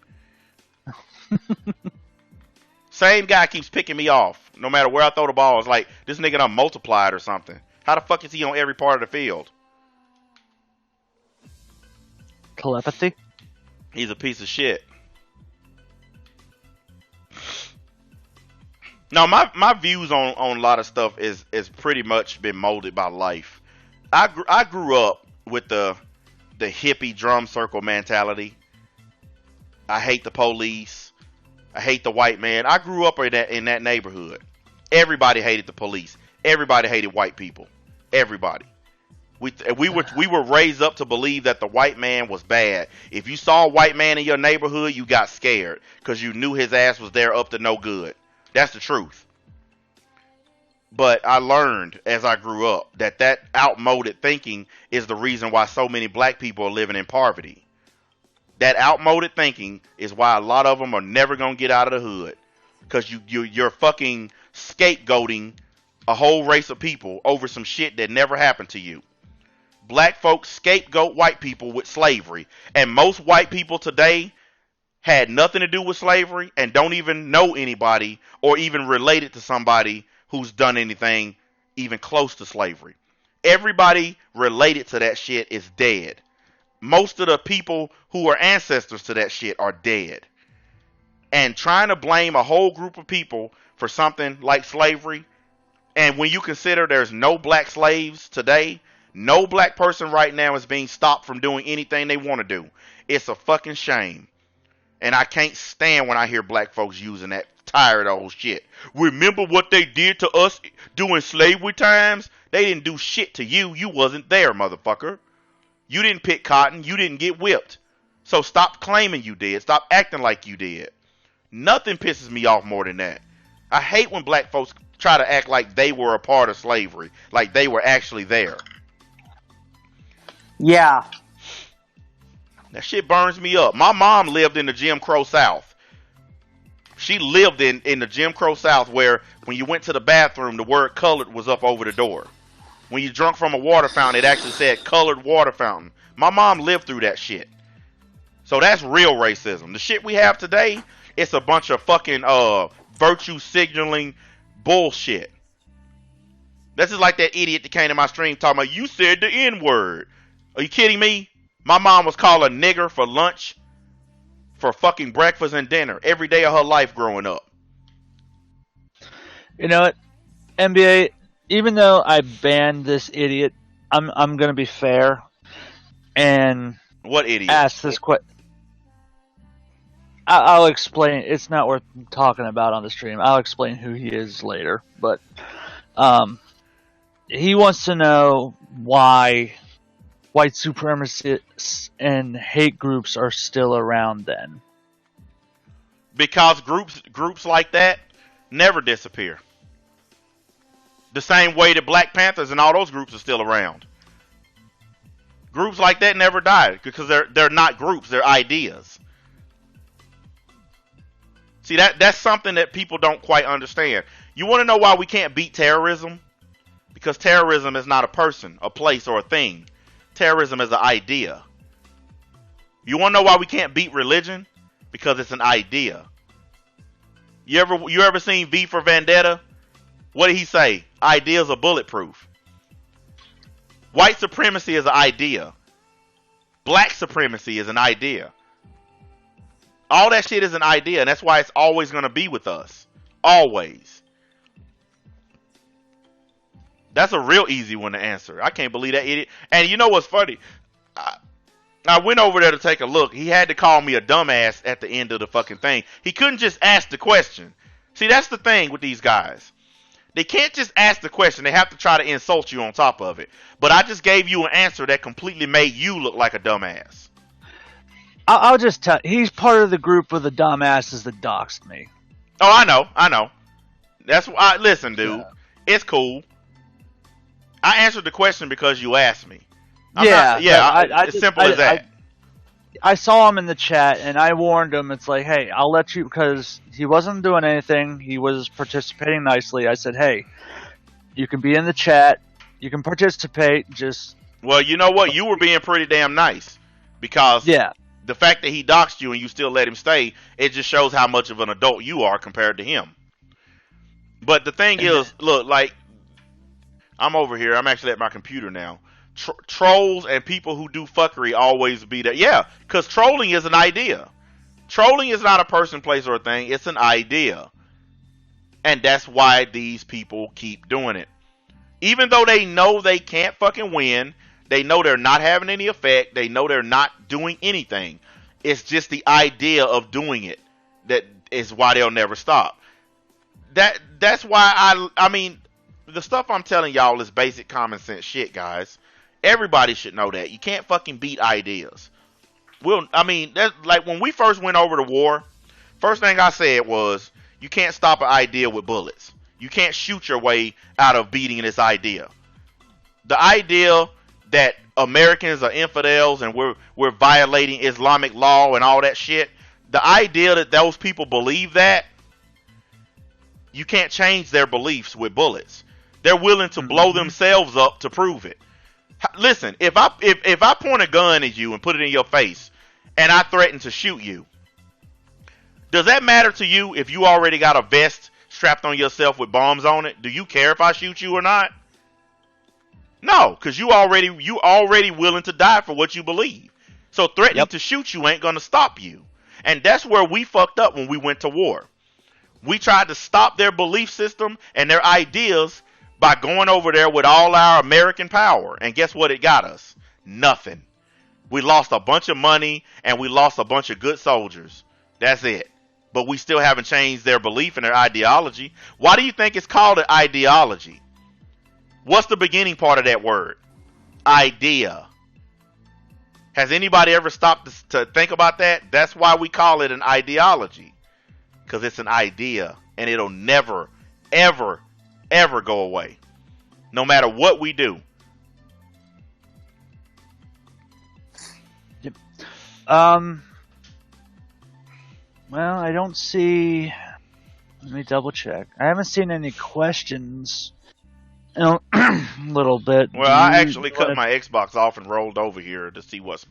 Same guy keeps picking me off. No matter where I throw the ball, it's like this nigga done multiplied or something. How the fuck is he on every part of the field? Telepathy? He's a piece of shit. No, my views on a lot of stuff is pretty much been molded by life. I grew up with the hippie drum circle mentality. I hate the police. I hate the white man. I grew up in that neighborhood. Everybody hated the police. Everybody hated white people. Everybody. We were raised up to believe that the white man was bad. If you saw a white man in your neighborhood, you got scared because you knew his ass was there up to no good. That's the truth. But I learned as I grew up that outmoded thinking is the reason why so many black people are living in poverty. That outmoded thinking is why a lot of them are never going to get out of the hood. Because you're fucking scapegoating a whole race of people over some shit that never happened to you. Black folks scapegoat white people with slavery. And most white people today had nothing to do with slavery and don't even know anybody or even related to somebody who's done anything even close to slavery. Everybody related to that shit is dead. Most of the people who are ancestors to that shit are dead. And trying to blame a whole group of people for something like slavery, and when you consider there's no black slaves today, no black person right now is being stopped from doing anything they want to do. It's a fucking shame. And I can't stand when I hear black folks using that tired old shit. Remember what they did to us during slavery times? They didn't do shit to you. You wasn't there, motherfucker. You didn't pick cotton. You didn't get whipped. So stop claiming you did. Stop acting like you did. Nothing pisses me off more than that. I hate when black folks try to act like they were a part of slavery. Like they were actually there. Yeah. That shit burns me up. My mom lived in the Jim Crow South. She lived in the Jim Crow South where when you went to the bathroom, the word colored was up over the door. When you drunk from a water fountain, it actually said colored water fountain. My mom lived through that shit. So that's real racism. The shit we have today, it's a bunch of fucking virtue signaling bullshit. This is like that idiot that came to my stream talking about, you said the N-word. Are you kidding me? My mom was called a nigger for lunch, for fucking breakfast and dinner every day of her life growing up. You know what, NBA, even though I banned this idiot, I'm gonna be fair. and What idiot? asked this question. I'll explain. It's not worth talking about on the stream. I'll explain who he is later. But he wants to know why white supremacists and hate groups are still around then. Because groups like that never disappear. The same way that Black Panthers and all those groups are still around. Groups like that never die because they're not groups, they're ideas. See, that's something that people don't quite understand. You want to know why we can't beat terrorism? Because terrorism is not a person, a place, or a thing. Terrorism is an idea. You want to know why we can't beat religion? Because it's an idea. You ever seen V for Vendetta? What did he say? Ideas are bulletproof. White supremacy is an idea. Black supremacy is an idea. All that shit is an idea, and that's why it's always going to be with us. Always. That's a real easy one to answer. I can't believe that idiot. And you know what's funny? I went over there to take a look. He had to call me a dumbass at the end of the fucking thing. He couldn't just ask the question. See, that's the thing with these guys. They can't just ask the question. They have to try to insult you on top of it. But I just gave you an answer that completely made you look like a dumbass. I'll just tell. He's part of the group of the dumbasses that doxed me. Oh, I know. That's why. Listen, dude. It's cool. I answered the question because you asked me. It's simple as that. I saw him in the chat, and I warned him. It's like, hey, I'll let you, because he wasn't doing anything. He was participating nicely. I said, hey, you can be in the chat. You can participate. Just. Well, you know what? You were being pretty damn nice. Because the fact that he doxed you and you still let him stay, it just shows how much of an adult you are compared to him. But the thing is, look, like, I'm over here. I'm actually at my computer now. Trolls and people who do fuckery always be there. Yeah, because trolling is an idea. Trolling is not a person, place, or a thing. It's an idea. And that's why these people keep doing it. Even though they know they can't fucking win, they know they're not having any effect, they know they're not doing anything. It's just the idea of doing it that is why they'll never stop. That's why I mean, the stuff I'm telling y'all is basic common sense shit, guys. Everybody should know that. You can't fucking beat ideas. That's like when we first went over to war, first thing I said was, you can't stop an idea with bullets. You can't shoot your way out of beating this idea. The idea that Americans are infidels and we're violating Islamic law and all that shit, the idea that those people believe that, you can't change their beliefs with bullets. They're willing to blow themselves up to prove it. Listen, if I point a gun at you and put it in your face and I threaten to shoot you, does that matter to you if you already got a vest strapped on yourself with bombs on it? Do you care if I shoot you or not? No, because you already willing to die for what you believe. So threatening to shoot you ain't gonna stop you. And that's where we fucked up when we went to war. We tried to stop their belief system and their ideas by going over there with all our American power. And guess what it got us? Nothing. We lost a bunch of money and we lost a bunch of good soldiers. That's it. But we still haven't changed their belief and their ideology. Why do you think it's called an ideology? What's the beginning part of that word? Idea. Has anybody ever stopped to think about that? That's why we call it an ideology. Because it's an idea. And it'll never, ever, ever go away. No matter what we do. Yep. Well, I don't see... Let me double check. I haven't seen any questions in a little bit. Well, I actually cut my Xbox off and rolled over here to see what's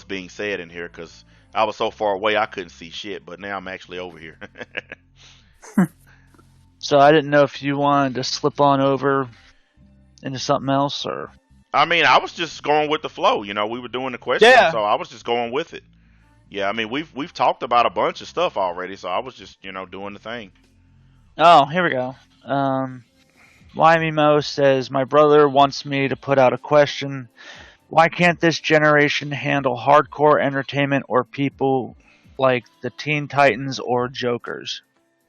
being said in here, because I was so far away I couldn't see shit, but now I'm actually over here. So I didn't know if you wanted to slip on over into something else, or... I mean, I was just going with the flow. You know, we were doing the question, so I was just going with it. Yeah, I mean, we've talked about a bunch of stuff already, so I was just, doing the thing. Oh, here we go. Mo says, my brother wants me to put out a question. Why can't this generation handle hardcore entertainment or people like the Teen Titans or Jokers?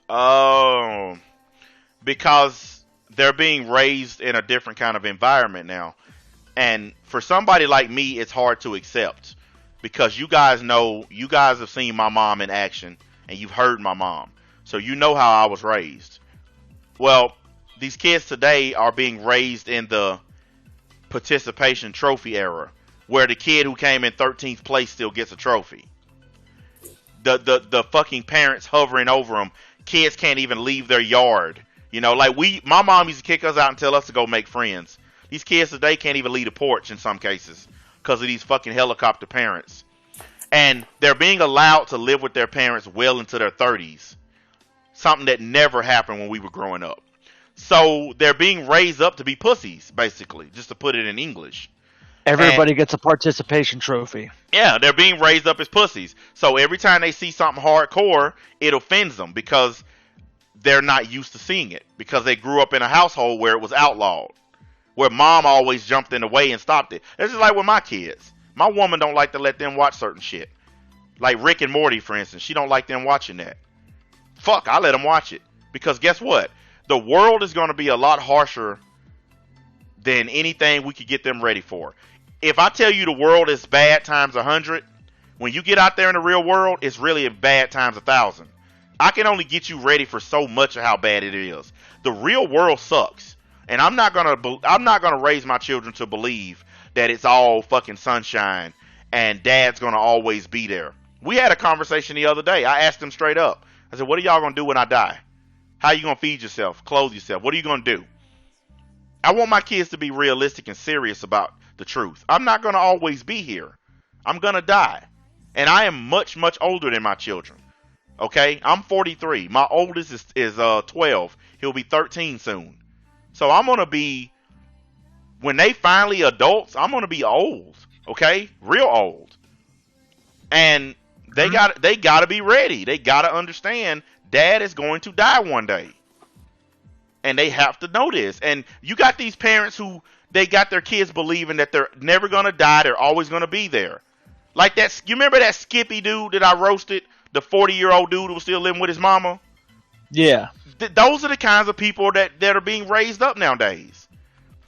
Oh, because they're being raised in a different kind of environment now. And for somebody like me, it's hard to accept because you guys have seen my mom in action and you've heard my mom. So you know how I was raised. Well, these kids today are being raised in the participation trophy era where the kid who came in 13th place still gets a trophy. The fucking parents hovering over them. Kids can't even leave their yard. You know, like my mom used to kick us out and tell us to go make friends. These kids today can't even leave the porch in some cases because of these fucking helicopter parents. And they're being allowed to live with their parents well into their 30s. Something that never happened when we were growing up. So they're being raised up to be pussies, basically, just to put it in English. Everybody gets a participation trophy. Yeah, they're being raised up as pussies. So every time they see something hardcore, it offends them because they're not used to seeing it. Because they grew up in a household where it was outlawed. Where mom always jumped in the way and stopped it. It's just like with my kids. My woman don't like to let them watch certain shit. Like Rick and Morty, for instance. She don't like them watching that. Fuck, I let them watch it. Because guess what? The world is going to be a lot harsher than anything we could get them ready for. If I tell you the world is bad times 100, when you get out there in the real world, it's really bad times 1,000. I can only get you ready for so much of how bad it is. The real world sucks. And I'm not gonna raise my children to believe that it's all fucking sunshine and dad's gonna always be there. We had a conversation the other day. I asked him straight up. I said, what are y'all gonna do when I die? How are you gonna feed yourself, clothe yourself? What are you gonna do? I want my kids to be realistic and serious about the truth. I'm not gonna always be here. I'm gonna die. And I am much, much older than my children. Okay? I'm 43. My oldest is 12. He'll be 13 soon. So I'm going to be, when they finally adults, I'm going to be old, okay? Real old. And they got to be ready. They got to understand dad is going to die one day. And they have to know this. And you got these parents who, they got their kids believing that they're never going to die. They're always going to be there. Like that, you remember that Skippy dude that I roasted? The 40-year-old dude who was still living with his mama? Yeah. Those are the kinds of people that are being raised up nowadays.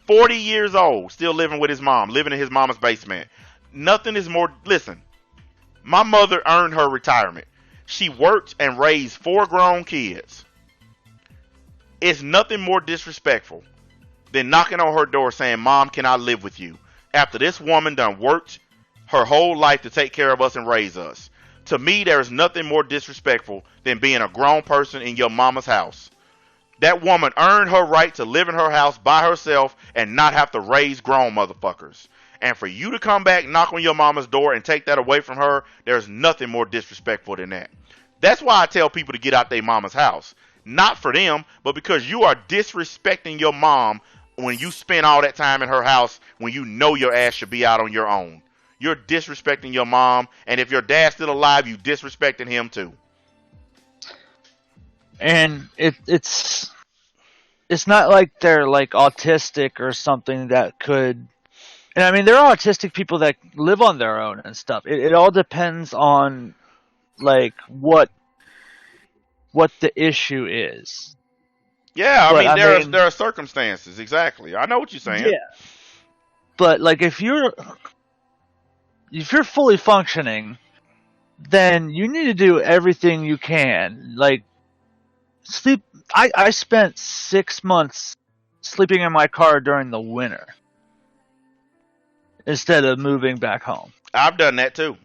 40 years old, still living with his mom, living in his mama's basement. Nothing is more... Listen, my mother earned her retirement. She worked and raised 4 grown kids. It's nothing more disrespectful than knocking on her door saying, Mom, can I live with you? After this woman done worked her whole life to take care of us and raise us. To me, there's nothing more disrespectful than being a grown person in your mama's house. That woman earned her right to live in her house by herself and not have to raise grown motherfuckers. And for you to come back, knock on your mama's door and take that away from her, there's nothing more disrespectful than that. That's why I tell people to get out their mama's house. Not for them, but because you are disrespecting your mom when you spend all that time in her house when you know your ass should be out on your own. You're disrespecting your mom, and if your dad's still alive, you disrespecting him too. And it's not like they're like autistic or something that could. And I mean, there are autistic people that live on their own and stuff. It all depends on like what the issue is. Yeah, But, I mean, there are circumstances. Exactly. I know what you're saying. Yeah. But like if you're fully functioning, then you need to do everything you can. Like sleep. I spent 6 months sleeping in my car during the winter instead of moving back home. I've done that too.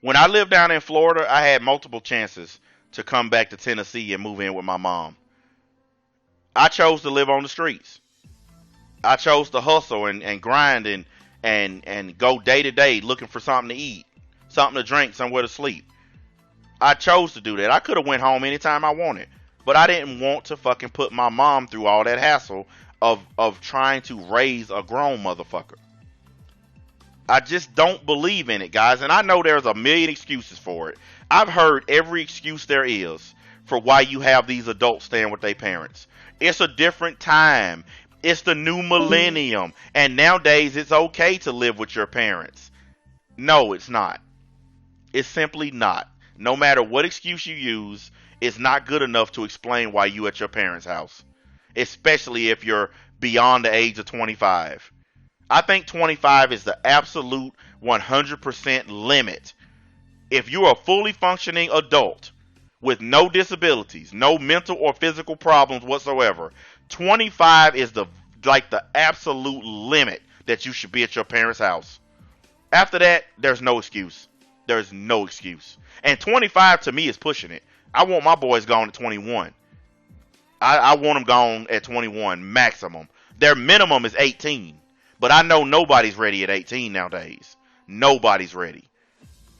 When I lived down in Florida, I had multiple chances to come back to Tennessee and move in with my mom. I chose to live on the streets. I chose to hustle and grind and go day to day looking for something to eat, something to drink, somewhere to sleep. I chose to do that. I could have went home anytime I wanted, but I didn't want to fucking put my mom through all that hassle of trying to raise a grown motherfucker. I just don't believe in it, guys, and I know there's a million excuses for it. I've heard every excuse there is for why you have these adults staying with their parents. It's a different time. It's the new millennium. And nowadays, it's okay to live with your parents. No, it's not. It's simply not. No matter what excuse you use, it's not good enough to explain why you at your parents' house. Especially if you're beyond the age of 25. I think 25 is the absolute 100% limit. If you're a fully functioning adult with no disabilities, no mental or physical problems whatsoever, 25 is the absolute limit that you should be at your parents' house. After that, there's no excuse. There's no excuse. And 25 to me is pushing it. I want my boys gone at 21. I want them gone at 21 maximum. Their minimum is 18. But I know nobody's ready at 18 nowadays. Nobody's ready.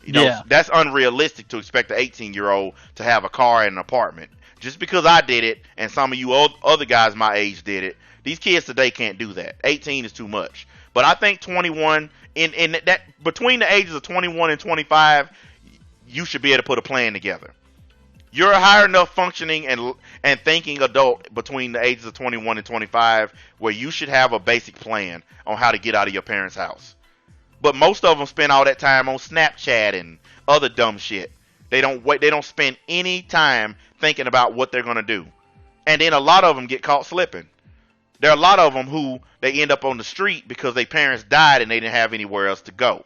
You know, Yeah. that's unrealistic to expect an 18-year-old to have a car and an apartment. Just because I did it and some of you other guys my age did it, these kids today can't do that. 18 is too much. But I think 21, in that between the ages of 21 and 25, you should be able to put a plan together. You're a higher enough functioning and thinking adult between the ages of 21 and 25 where you should have a basic plan on how to get out of your parents' house. But most of them spend all that time on Snapchat and other dumb shit. They don't spend any time thinking about what they're going to do. And then a lot of them get caught slipping. There are a lot of them who they end up on the street because their parents died and they didn't have anywhere else to go.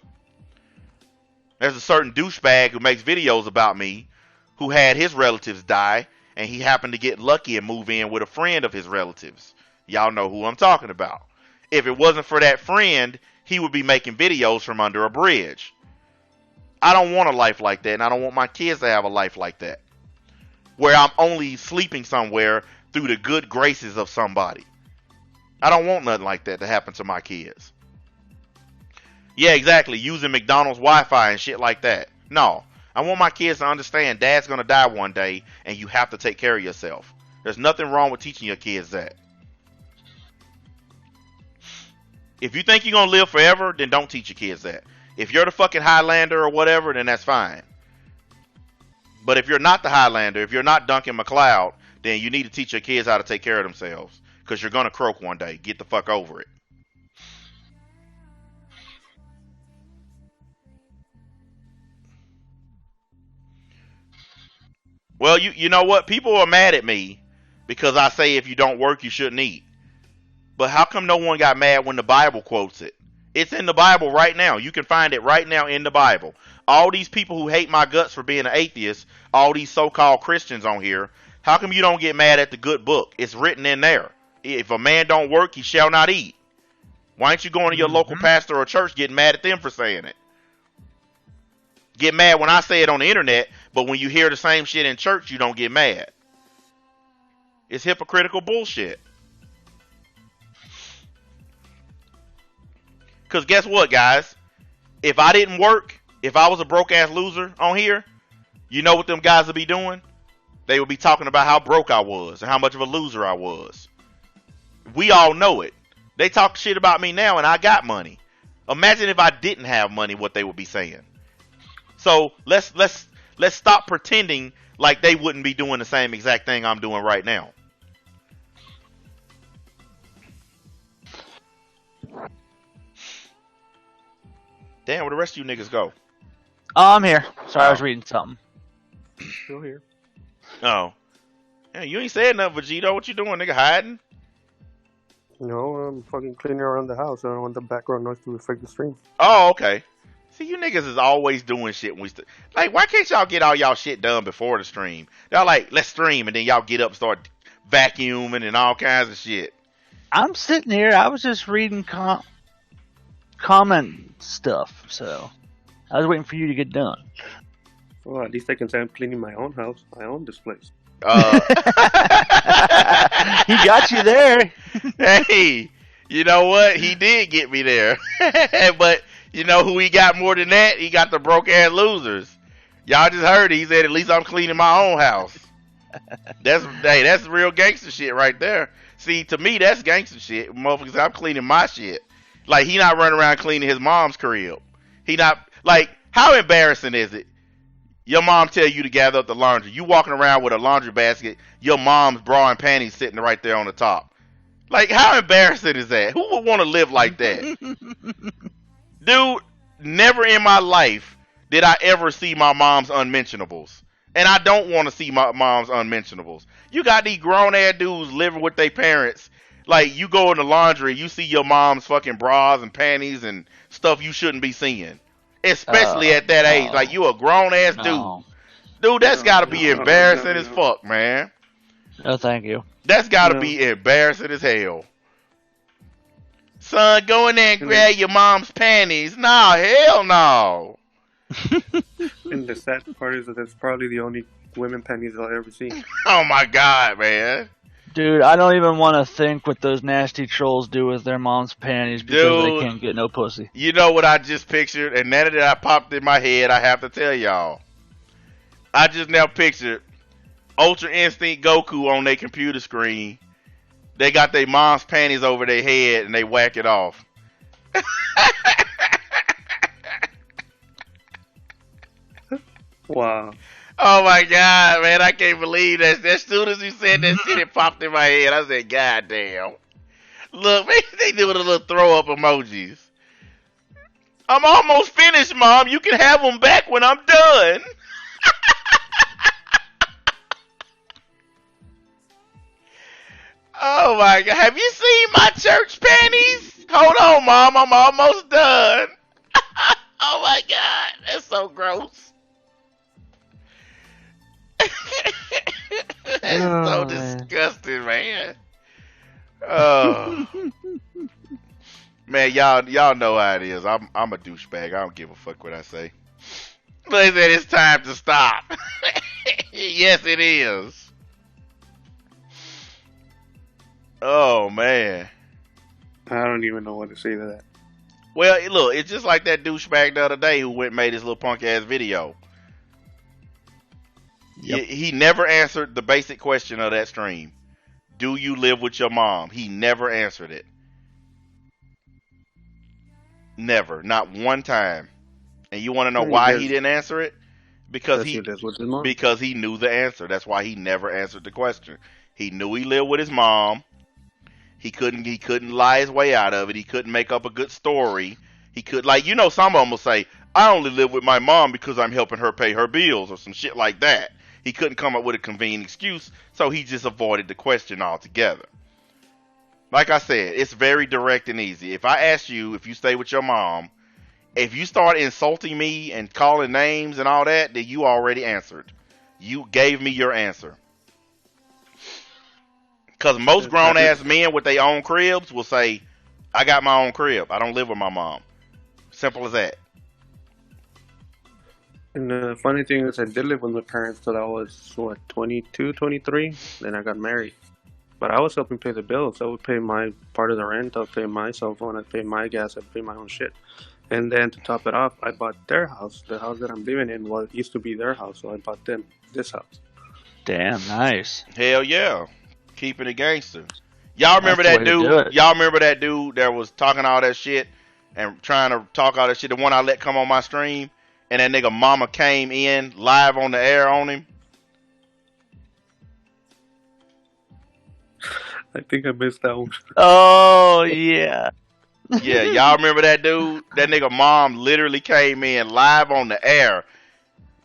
There's a certain douchebag who makes videos about me who had his relatives die and he happened to get lucky and move in with a friend of his relatives. Y'all know who I'm talking about. If it wasn't for that friend, he would be making videos from under a bridge. I don't want a life like that, and I don't want my kids to have a life like that, where I'm only sleeping somewhere through the good graces of somebody. I don't want nothing like that to happen to my kids. Yeah, exactly, using McDonald's Wi-Fi and shit like that. No, I want my kids to understand Dad's going to die one day, and you have to take care of yourself. There's nothing wrong with teaching your kids that. If you think you're going to live forever, then don't teach your kids that. If you're the fucking Highlander or whatever, then that's fine. But if you're not the Highlander, if you're not Duncan MacLeod, then you need to teach your kids how to take care of themselves. Because you're going to croak one day. Get the fuck over it. Well, you know what? People are mad at me because I say if you don't work, you shouldn't eat. But how come no one got mad when the Bible quotes it? It's in the Bible right now. You can find it right now in the Bible. All these people who hate my guts for being an atheist, all these so-called Christians on here, how come you don't get mad at the good book? It's written in there. If a man don't work, he shall not eat. Why aren't you going to your local pastor or church getting mad at them for saying it? Get mad when I say it on the internet, but when you hear the same shit in church, you don't get mad. It's hypocritical bullshit. Because guess what, guys? If I didn't work, if I was a broke-ass loser on here, you know what them guys would be doing? They would be talking about how broke I was and how much of a loser I was. We all know it. They talk shit about me now and I got money. Imagine if I didn't have money, what they would be saying. So let's stop pretending like they wouldn't be doing the same exact thing I'm doing right now. Damn, where the rest of you niggas go? Oh, I'm here. Sorry, I was reading something. Still here. Oh. Yeah, you ain't said nothing, Vegito. What you doing, nigga? Hiding? No, I'm fucking cleaning around the house. I don't want the background noise to affect the stream. Oh, okay. See, you niggas is always doing shit when we like, why can't y'all get all y'all shit done before the stream? Y'all like, let's stream, and then y'all get up and start vacuuming and all kinds of shit. I'm sitting here. I was just reading comment stuff, so I was waiting for you to get done. Well, at least I can say I'm cleaning my own house. I own this place. He got you there. Hey, you know what? He did get me there. But you know who he got more than that? He got the broke ass losers. Y'all just heard it. He said, at least I'm cleaning my own house. That's real gangster shit right there. See, to me, that's gangster shit. Motherfuckers, I'm cleaning my shit. Like, he not running around cleaning his mom's crib. He not, like, how embarrassing is it? Your mom tell you to gather up the laundry. You walking around with a laundry basket, your mom's bra and panties sitting right there on the top. Like, how embarrassing is that? Who would want to live like that? Dude, never in my life did I ever see my mom's unmentionables. And I don't want to see my mom's unmentionables. You got these grown ass dudes living with their parents. Like, you go in the laundry, you see your mom's fucking bras and panties and stuff you shouldn't be seeing. Especially at that age. Like, you a grown ass dude. Dude, that's gotta be embarrassing as fuck, man. No, thank you. That's gotta be embarrassing as hell. Son, go in there and grab your mom's panties. No, hell no. And the sad part is that that's probably the only women panties I'll ever see. Oh my god, man. Dude, I don't even want to think what those nasty trolls do with their mom's panties because they can't get no pussy. You know what I just pictured? And now that I popped in my head, I have to tell y'all. I just now pictured Ultra Instinct Goku on their computer screen. They got their mom's panties over their head and they whack it off. Wow. Oh my god, man, I can't believe that. As soon as you said that shit, it popped in my head. I said, god damn. Look, man, they doing a little throw up emojis. I'm almost finished, Mom. You can have them back when I'm done. Oh my god, have you seen my church panties? Hold on, Mom, I'm almost done. Oh my god, that's so gross. That's so disgusting, man. Oh. Man, y'all know how it is. I'm a douchebag. I don't give a fuck what I say. They said it's time to stop. Yes, it is. Oh man. I don't even know what to say to that. Well, look, it's just like that douchebag the other day who went and made his little punk ass video. Yep. He never answered the basic question of that stream. Do you live with your mom? He never answered it. Never. Not one time. And you want to know why he didn't answer it? Because he knew the answer. That's why he never answered the question. He knew he lived with his mom. He couldn't lie his way out of it. He couldn't make up a good story. He could, like, you know, some of them will say, I only live with my mom because I'm helping her pay her bills or some shit like that. He couldn't come up with a convenient excuse, so he just avoided the question altogether. Like I said, it's very direct and easy. If I ask you if you stay with your mom, if you start insulting me and calling names and all that, then you already answered. You gave me your answer. Because most grown-ass men with their own cribs will say, I got my own crib. I don't live with my mom. Simple as that. And the funny thing is I did live with my parents till I was, 22, 23? Then I got married. But I was helping pay the bills. I would pay my part of the rent. I'd pay my cell phone. I'd pay my gas. I'd pay my own shit. And then to top it off, I bought their house. The house that I'm living in used to be their house. So I bought them this house. Damn, nice. Hell yeah. Keeping it gangster. Y'all remember that dude? Y'all remember that dude that was talking all that shit and trying to talk all that shit? The one I let come on my stream? And that nigga mama came in live on the air on him. I think I missed that one. Oh, yeah. Yeah, y'all remember that dude? That nigga mom literally came in live on the air.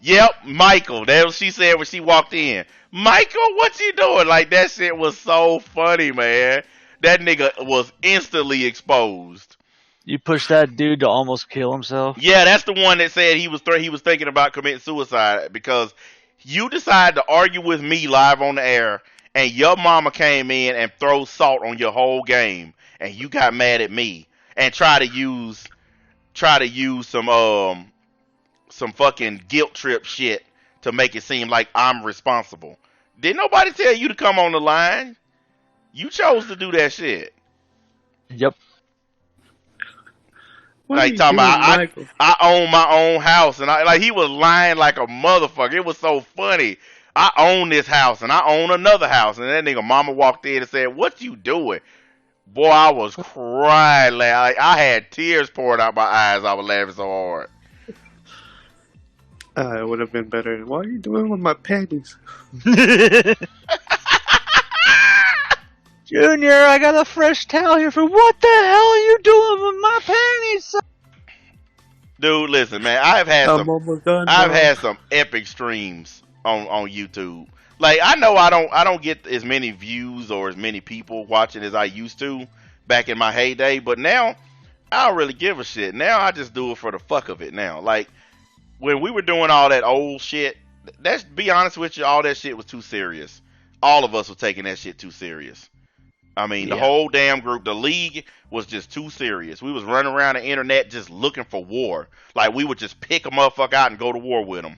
Yep, Michael. That's what she said when she walked in. Michael, what you doing? Like, that shit was so funny, man. That nigga was instantly exposed. You pushed that dude to almost kill himself? Yeah, that's the one that said he was thinking about committing suicide because you decided to argue with me live on the air and your mama came in and throw salt on your whole game and you got mad at me and try to use some fucking guilt trip shit to make it seem like I'm responsible. Did nobody tell you to come on the line? You chose to do that shit. Yep. Like talking about I own my own house and he was lying like a motherfucker. It was so funny. I own this house and I own another house and that nigga mama walked in and said, "What you doing?" Boy, I was crying. Like I had tears pouring out my eyes. I was laughing so hard. It would have been better. What are you doing with my panties? Junior, I got a fresh towel here for what the hell are you doing with my panties, son? Dude, listen, man. I've had some epic streams on YouTube. Like, I know I don't get as many views or as many people watching as I used to back in my heyday, but now I don't really give a shit. Now I just do it for the fuck of it now. Like, when we were doing all that old shit, that's, be honest with you, all that shit was too serious. All of us were taking that shit too serious. I mean, the whole damn group, the league was just too serious. We was running around the internet just looking for war. Like, we would just pick a motherfucker out and go to war with them.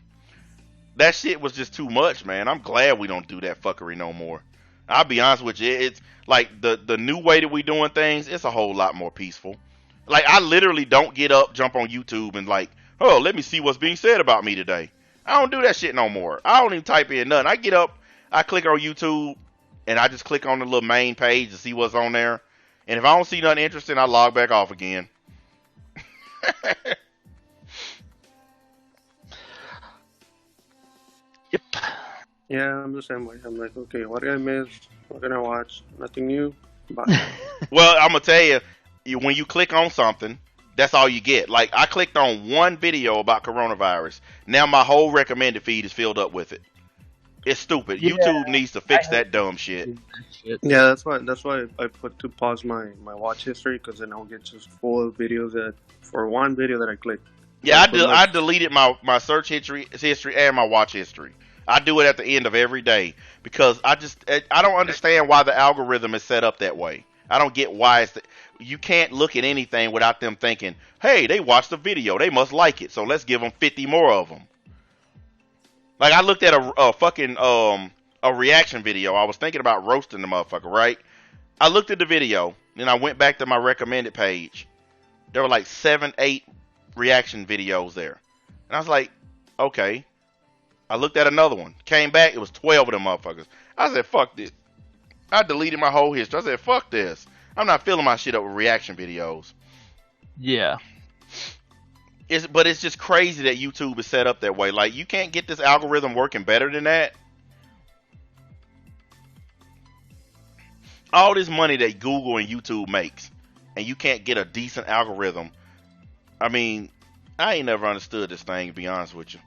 That shit was just too much, man. I'm glad we don't do that fuckery no more. I'll be honest with you. It's like the new way that we doing things, it's a whole lot more peaceful. Like, I literally don't get up, jump on YouTube and like, oh, let me see what's being said about me today. I don't do that shit no more. I don't even type in nothing. I get up, I click on YouTube, and I just click on the little main page to see what's on there. And if I don't see nothing interesting, I log back off again. Yep. Yeah, I'm the same way. I'm like, okay, what did I miss? What did I watch? Nothing new? Bye. Well, I'm going to tell you, when you click on something, that's all you get. Like, I clicked on one video about coronavirus. Now my whole recommended feed is filled up with it. It's stupid. Yeah, YouTube needs to fix that dumb shit. Yeah, that's why I put to pause my watch history, because then I'll get just full of videos that for one video that I clicked. Yeah, I deleted my search history and my watch history. I do it at the end of every day because I don't understand why the algorithm is set up that way. I don't get why you can't look at anything without them thinking, hey, they watched the video, they must like it, so let's give them 50 more of them. Like, I looked at a fucking a reaction video. I was thinking about roasting the motherfucker, right? I looked at the video, then I went back to my recommended page. There were like 7, 8 reaction videos there. And I was like, okay. I looked at another one. Came back, it was 12 of them motherfuckers. I said, fuck this. I deleted my whole history. I said, fuck this. I'm not filling my shit up with reaction videos. Yeah. But it's just crazy that YouTube is set up that way. Like, you can't get this algorithm working better than that. All this money that Google and YouTube makes, and you can't get a decent algorithm. I mean, I ain't never understood this thing, to be honest with you.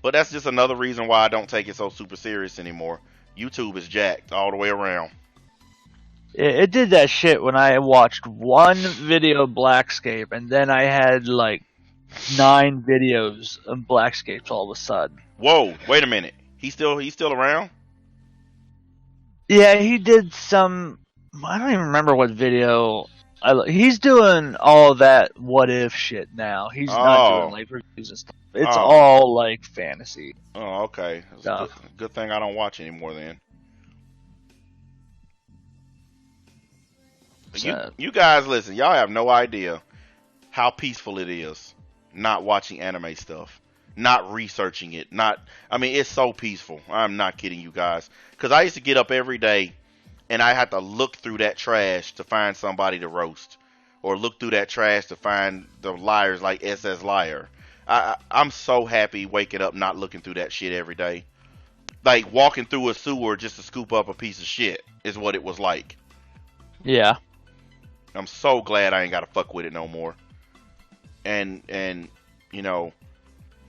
But that's just another reason why I don't take it so super serious anymore. YouTube is jacked all the way around. It did that shit when I watched one video of Blackscape, and then I had like 9 videos of Blackscapes all of a sudden. Whoa, wait a minute. He's still around? Yeah, he did some. I don't even remember what video. He's doing all that what if shit now. He's not doing like reviews and stuff. It's all like fantasy. Oh, okay. That's good thing I don't watch anymore then. You guys, listen. Y'all have no idea how peaceful it is not watching anime stuff, not researching it. I mean, it's so peaceful. I'm not kidding you guys. Because I used to get up every day and I had to look through that trash to find somebody to roast, or look through that trash to find the liars like SS Liar. I'm so happy waking up not looking through that shit every day. Like walking through a sewer just to scoop up a piece of shit is what it was like. Yeah. I'm so glad I ain't got to fuck with it no more. And you know,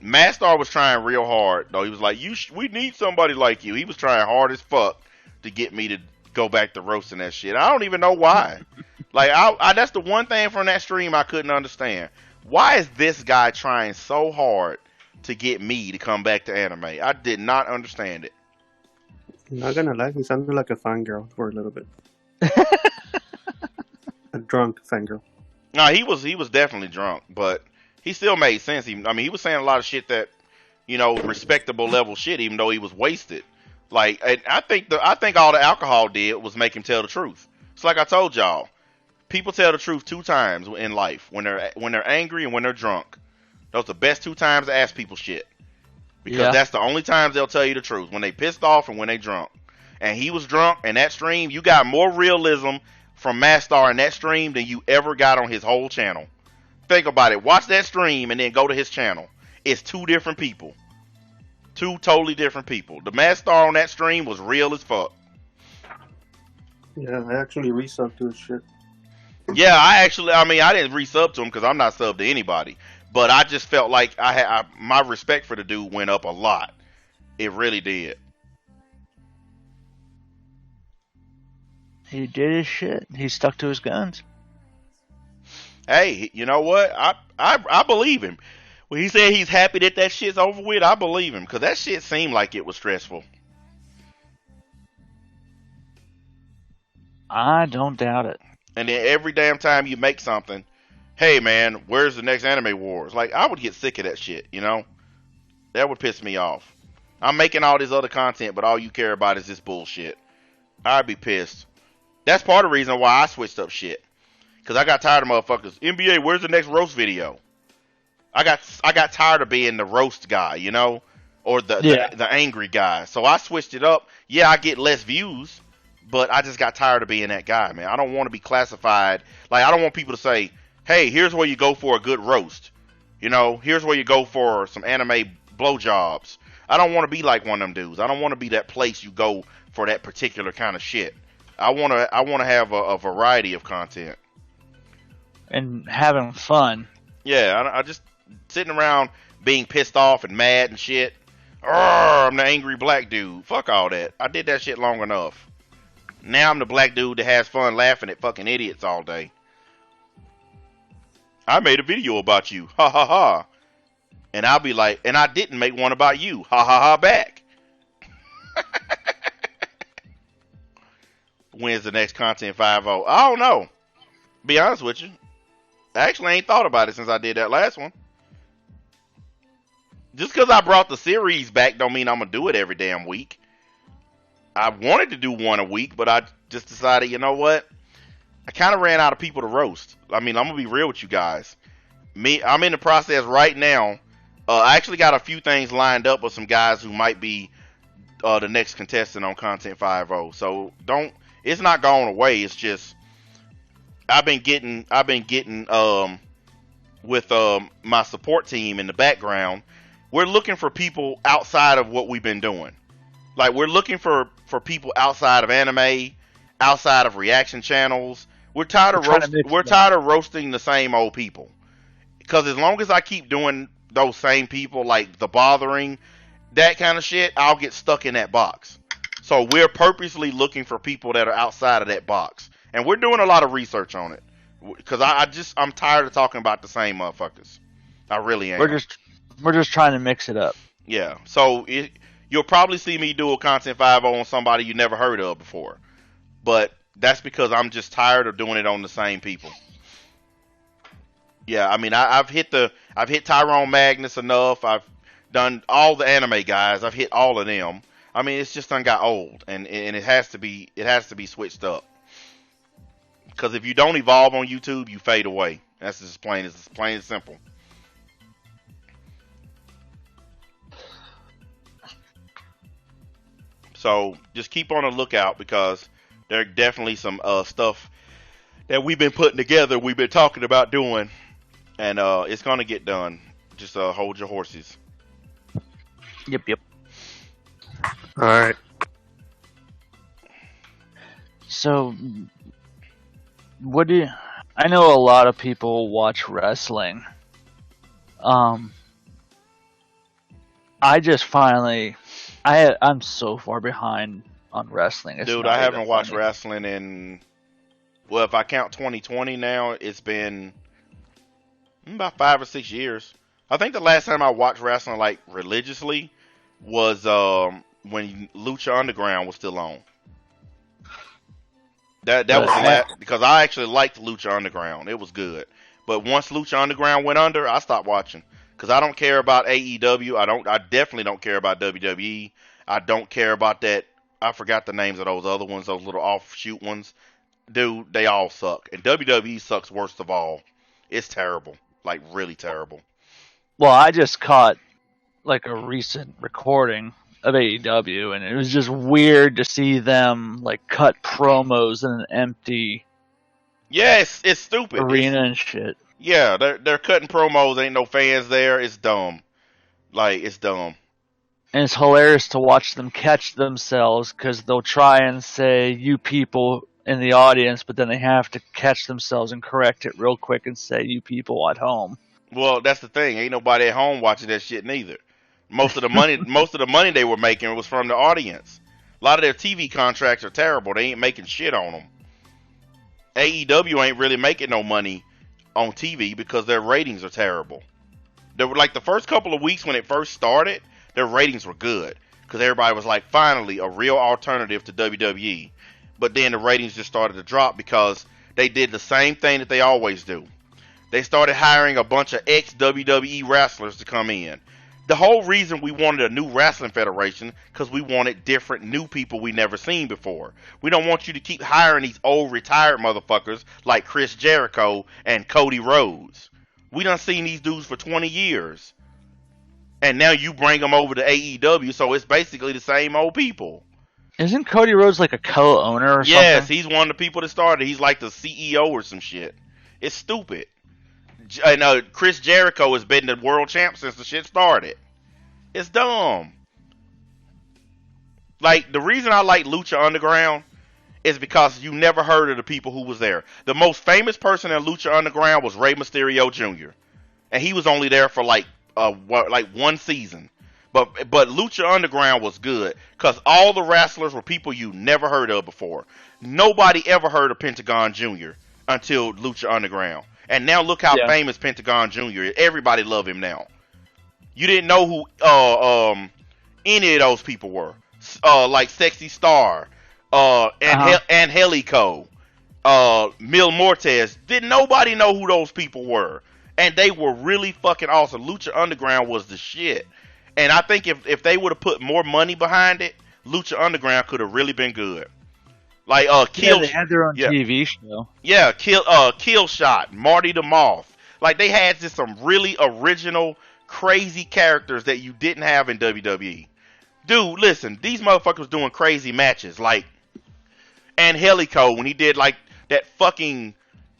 Mastar was trying real hard though. He was like, we need somebody like you. He was trying hard as fuck to get me to go back to roasting that shit. I don't even know why. Like, that's the one thing from that stream I couldn't understand. Why is this guy trying so hard to get me to come back to anime? I did not understand it. Not gonna lie, he sounded like a fangirl for a little bit. A drunk fangirl. No, he was definitely drunk, but he still made sense. He was saying a lot of shit that, you know, respectable level shit, even though he was wasted. Like, and I think all the alcohol did was make him tell the truth. It's like I told y'all, people tell the truth 2 times in life: when they're angry and when they're drunk. Those are the best 2 times to ask people shit, because that's the only times they'll tell you the truth: when they pissed off and when they drunk. And he was drunk, and that stream, you got more realism from Mastar in that stream than you ever got on his whole channel. Think about it. Watch that stream and then go to his channel. It's 2 different people. 2 totally different people. The Mastar on that stream was real as fuck. Yeah, I actually resubbed to his shit. Yeah, I mean, I didn't resub to him because I'm not subbed to anybody. But I just felt like my respect for the dude went up a lot. It really did. He did his shit. He stuck to his guns. Hey, you know what? I believe him. When he said he's happy that shit's over with, I believe him because that shit seemed like it was stressful. I don't doubt it. And then every damn time you make something, hey man, where's the next Anime Wars? Like, I would get sick of that shit, you know? That would piss me off. I'm making all this other content, but all you care about is this bullshit. I'd be pissed. That's part of the reason why I switched up shit. Because I got tired of motherfuckers. NBA, where's the next roast video? I got tired of being the roast guy, you know? Or the angry guy. So I switched it up. Yeah, I get less views. But I just got tired of being that guy, man. I don't want to be classified. Like, I don't want people to say, hey, here's where you go for a good roast. You know, here's where you go for some anime blowjobs. I don't want to be like one of them dudes. I don't want to be that place you go for that particular kind of shit. I want to have a variety of content. And having fun. Yeah, I just sitting around being pissed off and mad and shit. I'm the angry black dude. Fuck all that. I did that shit long enough. Now I'm the black dude that has fun laughing at fucking idiots all day. I made a video about you. Ha ha ha. And I'll be like, and I didn't make one about you. Ha ha ha back. When's the next Content 5.0? I don't know. Be honest with you. I actually ain't thought about it since I did that last one. Just because I brought the series back don't mean I'm going to do it every damn week. I wanted to do one a week, but I just decided, you know what? I kind of ran out of people to roast. I mean, I'm going to be real with you guys. I'm in the process right now. I actually got a few things lined up with some guys who might be the next contestant on Content 5.0. So it's not going away. It's just, I've been getting with my support team in the background. We're looking for people outside of what we've been doing. Like, we're looking for people outside of anime, outside of reaction channels. We're tired of roasting the same old people. Because as long as I keep doing those same people, like the bothering, that kind of shit, I'll get stuck in that box. So we're purposely looking for people that are outside of that box. And we're doing a lot of research on it. Because I'm tired of talking about the same motherfuckers. I really am. We're just trying to mix it up. Yeah. So you'll probably see me do a Content 5.0 on somebody you never heard of before. But that's because I'm just tired of doing it on the same people. Yeah, I mean, I've hit Tyrone Magnus enough. I've done all the anime guys. I've hit all of them. I mean, it's just done got old, and it has to be switched up. Because if you don't evolve on YouTube, you fade away. That's just plain and simple. So just keep on the lookout because there are definitely some stuff that we've been putting together, we've been talking about doing, and it's gonna get done. Just hold your horses. Yep. All right. So, I know a lot of people watch wrestling. I just finally, I'm so far behind on wrestling. Dude, I haven't watched wrestling in, well, if I count 2020 now, it's been about 5 or 6 years. I think the last time I watched wrestling like religiously was when Lucha Underground was still on. That was the last, because I actually liked Lucha Underground. It was good. But once Lucha Underground went under, I stopped watching. Because I don't care about AEW. I definitely don't care about WWE. I don't care about that. I forgot the names of those other ones, those little offshoot ones. Dude, they all suck. And WWE sucks worst of all. It's terrible. Like, really terrible. Well, I just caught like a recent recording of AEW, and it was just weird to see them like cut promos in an empty it's stupid. Arena and shit. Yeah, they're cutting promos. Ain't no fans there. It's dumb. Like, it's dumb. And it's hilarious to watch them catch themselves because they'll try and say, "You people in the audience, but then they have to catch themselves and correct it real quick and say, "You people at home." Well, that's the thing. Ain't nobody at home watching that shit neither. Most of the money they were making was from the audience. A lot of their TV contracts are terrible. They ain't making shit on them. AEW ain't really making no money on TV because their ratings are terrible. They were like the first couple of weeks when it first started, their ratings were good because everybody was like, finally, a real alternative to WWE. But then the ratings just started to drop because they did the same thing that they always do. They started hiring a bunch of ex-WWE wrestlers to come in. The whole reason we wanted a new wrestling federation because we wanted different new people we never seen before. We don't want you to keep hiring these old retired motherfuckers like Chris Jericho and Cody Rhodes. We done seen these dudes for 20 years. And now you bring them over to AEW, so it's basically the same old people. Isn't Cody Rhodes like a co-owner or something? Yes, he's one of the people that started. He's like the CEO or some shit. It's stupid. And Chris Jericho has been the world champ since the shit started. It's dumb. Like, the reason I like Lucha Underground is because you never heard of the people who was there. The most famous person in Lucha Underground was Rey Mysterio Jr. And he was only there for like one season. But Lucha Underground was good because all the wrestlers were people you never heard of before. Nobody ever heard of Pentagon Jr. until Lucha Underground. And now look how famous Pentagon Jr. is. Everybody love him now. You didn't know who any of those people were. Like Sexy Star, Angelico, Mil Mortez. Didn't nobody know who those people were. And they were really fucking awesome. Lucha Underground was the shit. And I think if they would have put more money behind it, Lucha Underground could have really been good. Like they had their own TV show. Yeah, Kill Shot, Marty the Moth. Like they had just some really original, crazy characters that you didn't have in WWE. Dude, listen, these motherfuckers doing crazy matches like Angelico when he did like that fucking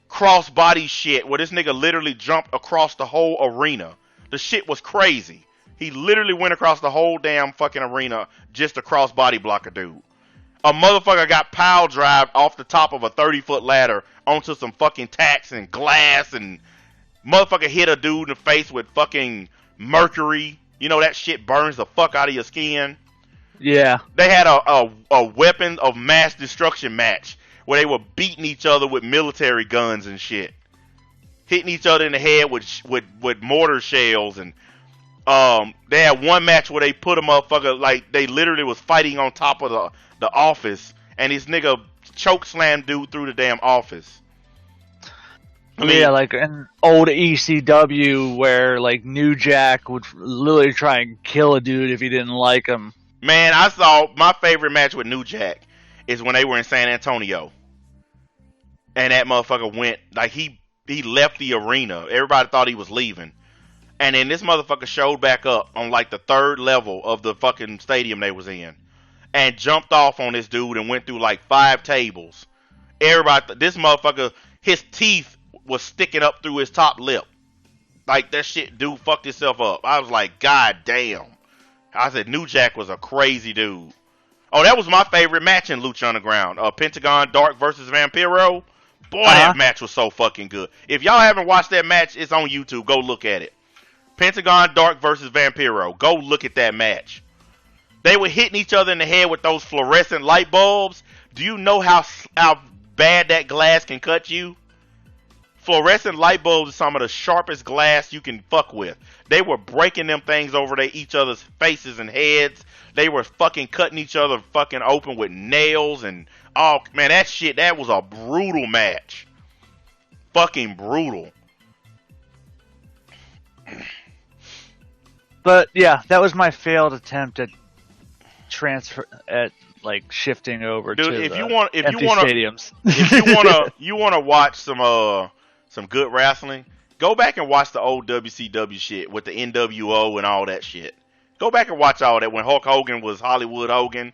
cross-body shit where this nigga literally jumped across the whole arena. The shit was crazy. He literally went across the whole damn fucking arena just to cross-body block a dude. A motherfucker got pile drive off the top of a 30-foot ladder onto some fucking tacks and glass, and motherfucker hit a dude in the face with fucking mercury. You know that shit burns the fuck out of your skin. Yeah. They had a weapon of mass destruction match where they were beating each other with military guns and shit, hitting each other in the head with mortar shells, and they had one match where they put a motherfucker like they literally was fighting on top of the office, and this nigga choke slam dude through the damn office. I mean, yeah, like an old ECW where like New Jack would literally try and kill a dude if he didn't like him. Man, I saw my favorite match with New Jack is when they were in San Antonio, and that motherfucker went like he left the arena. Everybody thought he was leaving, and then this motherfucker showed back up on like the third level of the fucking stadium they was in, and jumped off on this dude and went through like 5 tables. Everybody, this motherfucker, his teeth was sticking up through his top lip. Like that shit, dude fucked himself up. I was like, God damn. I said New Jack was a crazy dude. Oh, that was my favorite match in Lucha Underground. Pentagon Dark versus Vampiro. Boy, that match was so fucking good. If y'all haven't watched that match, it's on YouTube. Go look at it. Pentagon Dark versus Vampiro. Go look at that match. They were hitting each other in the head with those fluorescent light bulbs. Do you know how bad that glass can cut you? Fluorescent light bulbs are some of the sharpest glass you can fuck with. They were breaking them things over each other's faces and heads. They were fucking cutting each other fucking open with nails and oh man, that was a brutal match. Fucking brutal. But yeah, that was my failed attempt at shifting over Dude, to if the you want stadiums. if you wanna watch some good wrestling, go back and watch the old WCW shit with the NWO and all that shit. Go back and watch all that when Hulk Hogan was Hollywood Hogan,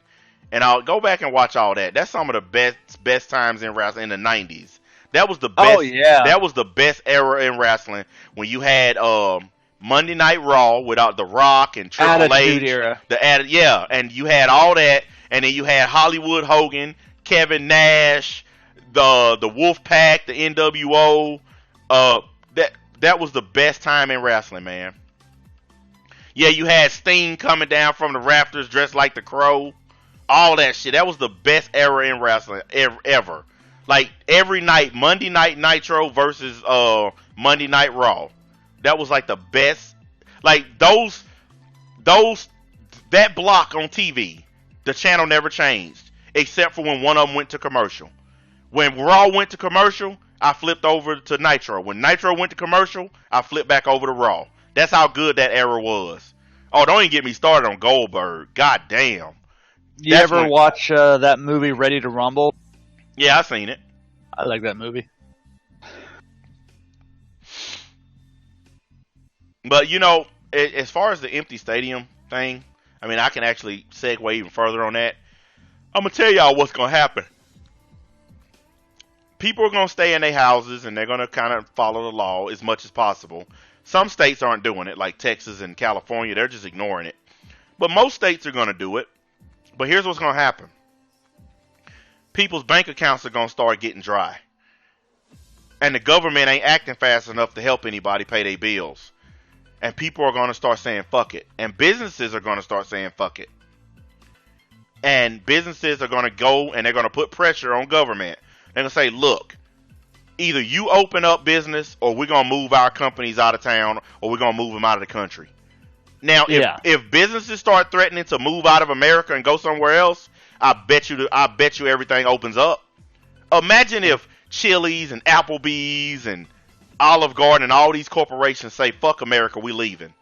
and I'll go back and watch all that. That's some of the best times in wrestling in the 90s. That was the best. Oh yeah, that was the best era in wrestling when you had Monday Night Raw without The Rock and Triple H. Era. And you had all that, and then you had Hollywood Hogan, Kevin Nash, the Wolf Pack, the NWO. That was the best time in wrestling, man. Yeah, you had Sting coming down from the rafters dressed like the Crow. All that shit. That was the best era in wrestling ever. Like every night, Monday Night Nitro versus Monday Night Raw. That was like the best. Like that block on TV, the channel never changed except for when one of them went to commercial. When Raw went to commercial, I flipped over to Nitro. When Nitro went to commercial, I flipped back over to Raw. That's how good that era was. Oh, don't even get me started on Goldberg. God damn. You ever watch that movie Ready to Rumble? Yeah, I seen it. I like that movie. But, you know, as far as the empty stadium thing, I mean, I can actually segue even further on that. I'm going to tell y'all what's going to happen. People are going to stay in their houses, and they're going to kind of follow the law as much as possible. Some states aren't doing it, like Texas and California. They're just ignoring it. But most states are going to do it. But here's what's going to happen. People's bank accounts are going to start getting dry. And the government ain't acting fast enough to help anybody pay their bills. And people are going to start saying fuck it. And businesses are going to start saying fuck it. And businesses are going to go and they're going to put pressure on government. They're going to say, look, either you open up business or we're going to move our companies out of town or we're going to move them out of the country. Now, if businesses start threatening to move out of America and go somewhere else, I bet you everything opens up. Imagine if Chili's and Applebee's and Olive Garden and all these corporations say, fuck America, we leaving.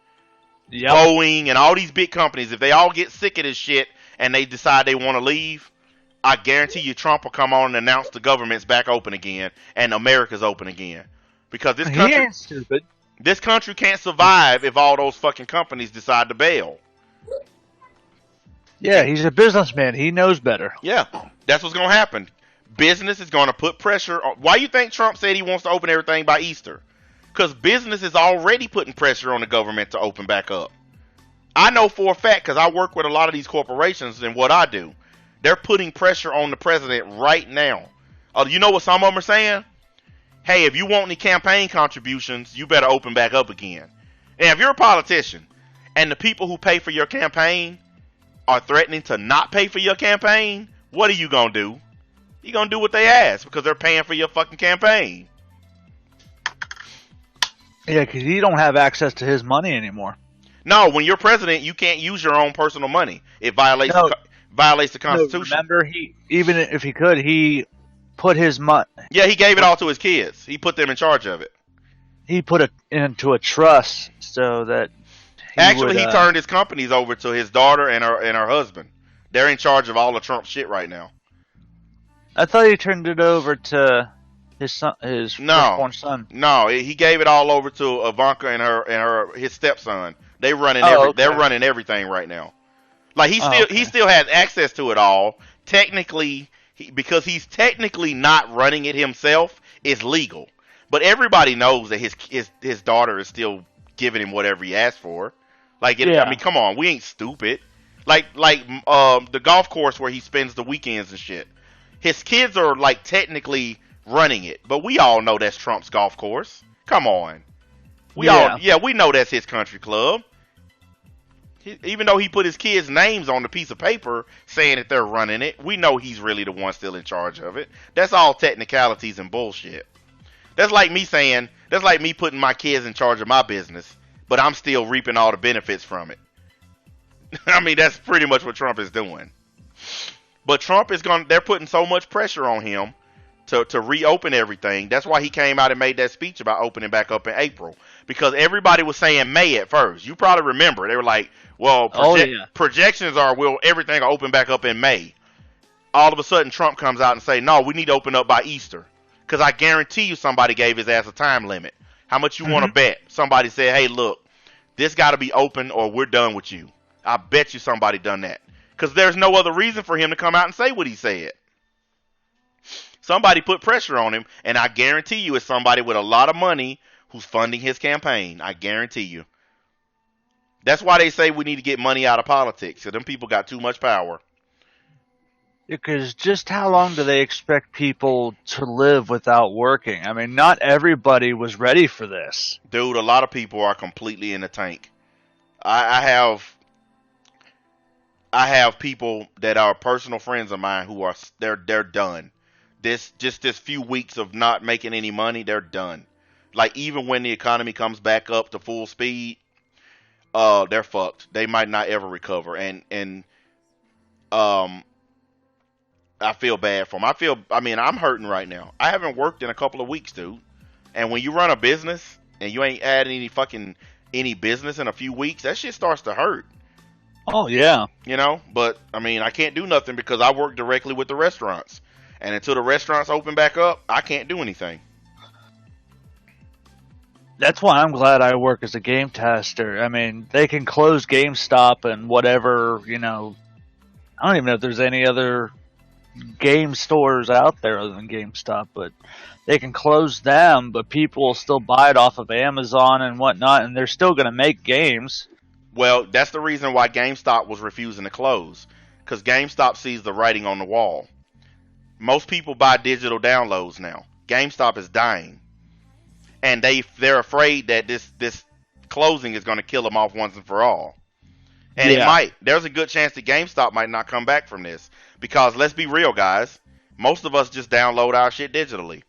Yep. Boeing and all these big companies, if they all get sick of this shit and they decide they want to leave, I guarantee you Trump will come on and announce the government's back open again and America's open again. Because this country, he ain't stupid. This country can't survive if all those fucking companies decide to bail. Yeah, he's a businessman. He knows better. Yeah, that's what's going to happen. Business is going to put pressure on. Why you think Trump said he wants to open everything by Easter? Because business is already putting pressure on the government to open back up. I know for a fact because I work with a lot of these corporations and what I do. They're putting pressure on the president right now. You know what some of them are saying? Hey, if you want any campaign contributions, you better open back up again. And if you're a politician and the people who pay for your campaign are threatening to not pay for your campaign, what are you going to do? You're going to do what they ask because they're paying for your fucking campaign. Yeah, because you don't have access to his money anymore. No, when you're president, you can't use your own personal money. It violates the Constitution. No, remember, even if he could, he put his money. Yeah, he gave it all to his kids. He put them in charge of it. He put it into a trust so that he turned his companies over to his daughter and her husband. They're in charge of all the Trump shit right now. I thought he turned it over to his son, his firstborn son. No, he gave it all over to Ivanka and his stepson. They're running everything right now. Like he still has access to it all. Technically, because he's technically not running it himself, it's legal. But everybody knows that his daughter is still giving him whatever he asked for. I mean, come on, we ain't stupid. Like the golf course where he spends the weekends and shit. His kids are like technically running it, but we all know that's Trump's golf course. Come on, we know that's his country club. Even though he put his kids' names on the piece of paper saying that they're running it, we know he's really the one still in charge of it. That's all technicalities and bullshit. That's like me putting my kids in charge of my business, but I'm still reaping all the benefits from it. I mean, that's pretty much what Trump is doing. But Trump they're putting so much pressure on him to reopen everything. That's why he came out and made that speech about opening back up in April. Because everybody was saying May at first. You probably remember. They were like, well, projections are, everything will open back up in May. All of a sudden, Trump comes out and say, no, we need to open up by Easter. Because I guarantee you somebody gave his ass a time limit. How much you want to bet? Somebody said, hey, look, this got to be open or we're done with you. I bet you somebody done that. Because there's no other reason for him to come out and say what he said. Somebody put pressure on him, and I guarantee you it's somebody with a lot of money who's funding his campaign. I guarantee you. That's why they say we need to get money out of politics. So them people got too much power. Because just how long do they expect people to live without working? I mean, not everybody was ready for this. Dude, a lot of people are completely in the tank. I have people that are personal friends of mine who are they're done. This few weeks of not making any money, they're done. Like even when the economy comes back up to full speed, they're fucked. They might not ever recover. And I feel bad for them. I mean, I'm hurting right now. I haven't worked in a couple of weeks, dude. And when you run a business and you ain't adding any business in a few weeks, that shit starts to hurt. Oh, yeah. You know, but I mean, I can't do nothing because I work directly with the restaurants. And until the restaurants open back up, I can't do anything. That's why I'm glad I work as a game tester. I mean, they can close GameStop and whatever, you know. I don't even know if there's any other game stores out there other than GameStop, but they can close them, but people will still buy it off of Amazon and whatnot, and they're still going to make games. Well, that's the reason why GameStop was refusing to close, because GameStop sees the writing on the wall. Most people buy digital downloads now. GameStop is dying, and they're afraid that this closing is going to kill them off once and for all. And It might. There's a good chance that GameStop might not come back from this. Because let's be real, guys. Most of us just download our shit digitally.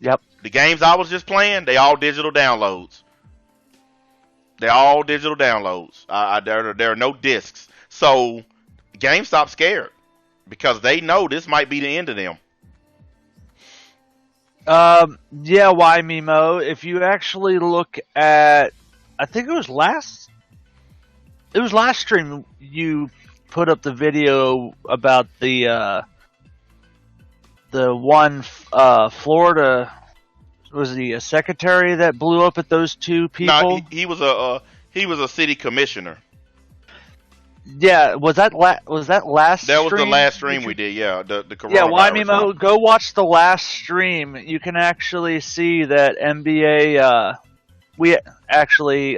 Yep. The games I was just playing, they all digital downloads. They're all digital downloads. There are no discs. So GameStop's scared. Because they know this might be the end of them. Yeah, why Mimo? If you actually look at, I think it was last stream you put up the video about the one Florida, was he a secretary that blew up at those two people? No, he was a city commissioner. Yeah, was that last? That was stream? the last stream we did. Yeah, the coronavirus. Yeah, why Mimo? Go watch the last stream. You can actually see that NBA. We actually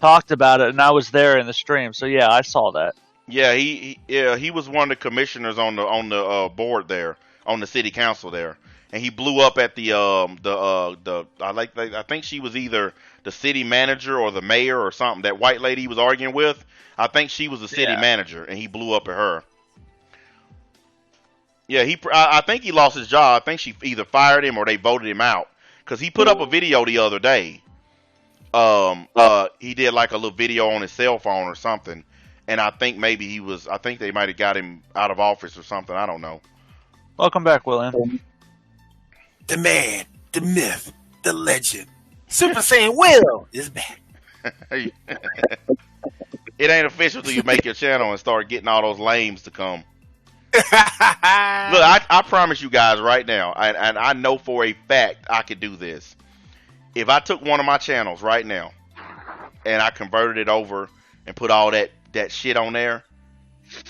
talked about it, and I was there in the stream. So yeah, I saw that. Yeah, he was one of the commissioners on the board there, on the city council there, and he blew up at I think she was either the city manager or the mayor or something. That white lady he was arguing with, I think she was the city manager, and he blew up at her. Yeah, I think he lost his job. I think she either fired him or they voted him out because he put up a video the other day. He did like a little video on his cell phone or something. And I think maybe I think they might have got him out of office or something. I don't know. Welcome back, William. The man, the myth, the legend, Super Saiyan Will is back. It ain't official till you make your channel and start getting all those lames to come. Look, I promise you guys right now, and I know for a fact I could do this. If I took one of my channels right now and I converted it over and put all that shit on there,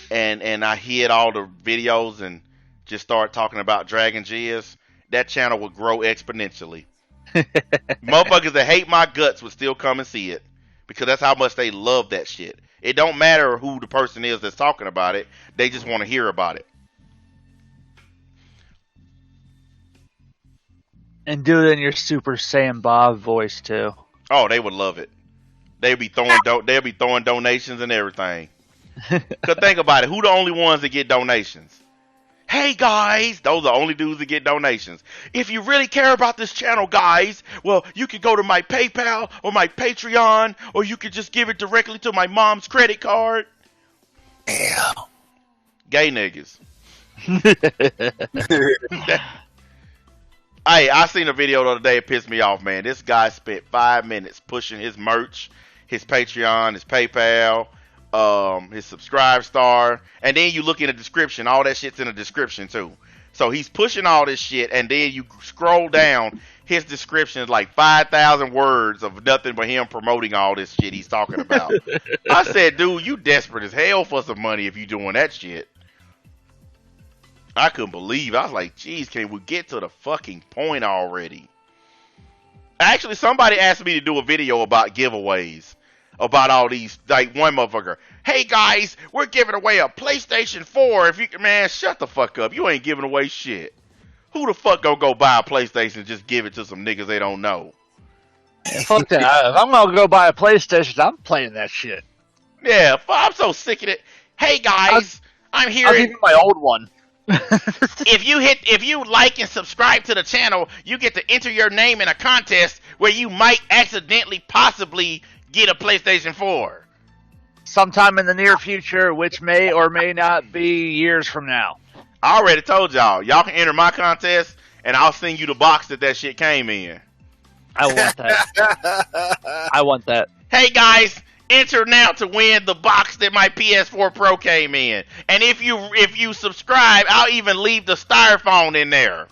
and I hid all the videos and just start talking about Dragon Jizz, that channel would grow exponentially. Motherfuckers that hate my guts would still come and see it because that's how much they love that shit. It don't matter who the person is that's talking about it. They just want to hear about it. And do it in your Super Saiyan Bob voice too. Oh, they would love it. They'll be throwing donations and everything. Cause think about it, who the only ones that get donations? Hey guys, those are the only dudes that get donations. If you really care about this channel, guys, well, you can go to my PayPal or my Patreon, or you could just give it directly to my mom's credit card. Damn. Gay niggas. Hey, I seen a video the other day. It pissed me off, man. This guy spent 5 minutes pushing his merch, his Patreon, his PayPal, his Subscribe Star, and then you look in the description. All that shit's in the description too. So he's pushing all this shit, and then you scroll down. His description is like 5,000 words of nothing but him promoting all this shit he's talking about. I said, dude, you desperate as hell for some money if you doing that shit. I couldn't believe it. I was like, geez, can we get to the fucking point already? Actually, somebody asked me to do a video about giveaways. about all these, like one motherfucker. Hey guys, we're giving away a PlayStation 4. If you man, shut the fuck up. You ain't giving away shit. Who the fuck gonna go buy a PlayStation and just give it to some niggas they don't know? Yeah, fuck that. If I'm gonna go buy a PlayStation, I'm playing that shit. Yeah, I'm so sick of it. Hey guys, I'm here. I'll give you my old one. If you like and subscribe to the channel, you get to enter your name in a contest where you might accidentally possibly get a PlayStation 4. Sometime in the near future, which may or may not be years from now. I already told y'all. Y'all can enter my contest, and I'll send you the box that shit came in. I want that. I want that. Hey guys, enter now to win the box that my PS4 Pro came in. And if you subscribe, I'll even leave the styrofoam in there.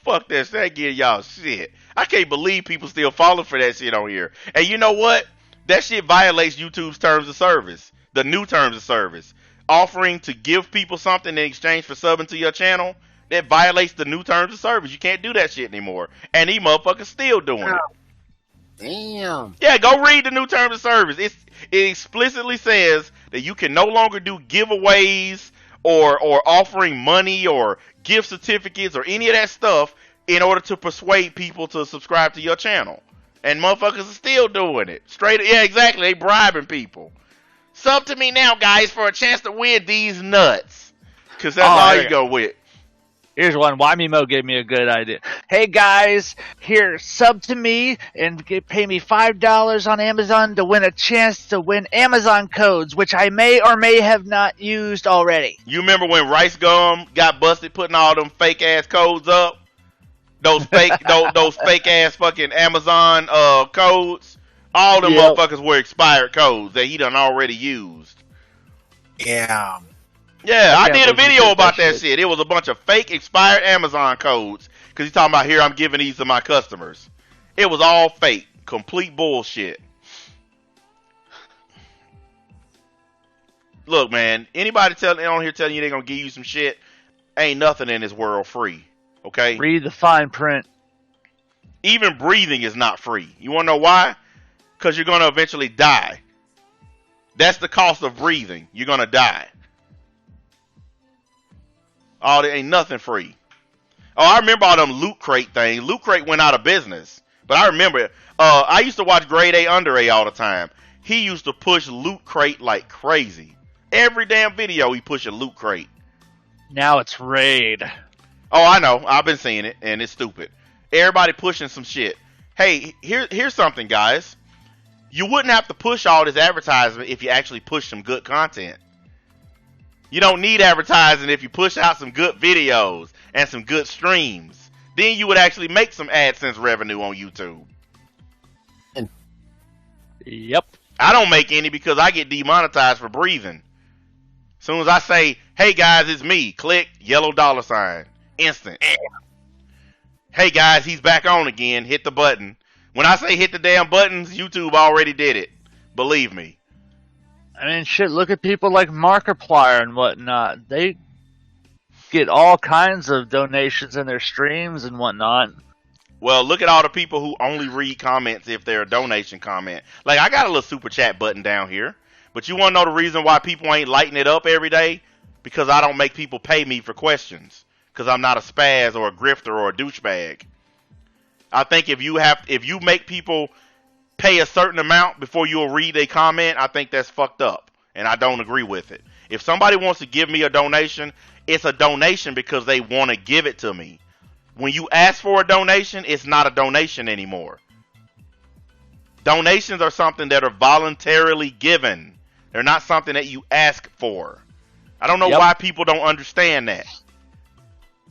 Fuck this. That give y'all shit. I can't believe people still falling for that shit on here. And you know what? That shit violates YouTube's terms of service. The new terms of service. Offering to give people something in exchange for subbing to your channel, that violates the new terms of service. You can't do that shit anymore. And these motherfuckers still doing it. Damn. Yeah, go read the new terms of service. It explicitly says that you can no longer do giveaways or offering money or gift certificates or any of that stuff in order to persuade people to subscribe to your channel. And motherfuckers are still doing it. Straight, yeah, exactly. They bribing people. Sub to me now, guys, for a chance to win these nuts. Because that's all you go with. Here's one. Wymimo gave me a good idea. Hey guys, here, sub to me and pay me $5 on Amazon to win a chance to win Amazon codes, which I may or may have not used already. You remember when Rice Gum got busted putting all them fake ass codes up? Those fake, those fake ass fucking Amazon codes. All them motherfuckers were expired codes that he done already used. Yeah. Yeah, I did a video about that shit. It was a bunch of fake expired Amazon codes. Because he's talking about, here, I'm giving these to my customers. It was all fake. Complete bullshit. Look, man, anybody on here telling you they're going to give you some shit, ain't nothing in this world free. Okay? Read the fine print. Even breathing is not free. You want to know why? Because you're going to eventually die. That's the cost of breathing. You're going to die. Oh, there ain't nothing free. Oh, I remember all them Loot Crate things. Loot Crate went out of business. But I remember, I used to watch Grade A Under A all the time. He used to push Loot Crate like crazy. Every damn video he pushed a Loot Crate. Now it's Raid. Oh, I know. I've been seeing it, and it's stupid. Everybody pushing some shit. Hey, here's something, guys. You wouldn't have to push all this advertisement if you actually push some good content. You don't need advertising if you push out some good videos and some good streams. Then you would actually make some AdSense revenue on YouTube. Yep. I don't make any because I get demonetized for breathing. As soon as I say, hey guys, it's me, click, yellow $sign. Instant. Hey guys, he's back on again. Hit the button. When I say hit the damn buttons, YouTube already did it. Believe me. I mean, shit, look at people like Markiplier and whatnot. They get all kinds of donations in their streams and whatnot. Well, look at all the people who only read comments if they're a donation comment. Like, I got a little super chat button down here. But you want to know the reason why people ain't lighting it up every day? Because I don't make people pay me for questions. Because I'm not a spaz or a grifter or a douchebag. I think if you make people pay a certain amount before you'll read a comment, I think that's fucked up. And I don't agree with it. If somebody wants to give me a donation, it's a donation because they want to give it to me. When you ask for a donation, it's not a donation anymore. Donations are something that are voluntarily given. They're not something that you ask for. I don't know why people don't understand that.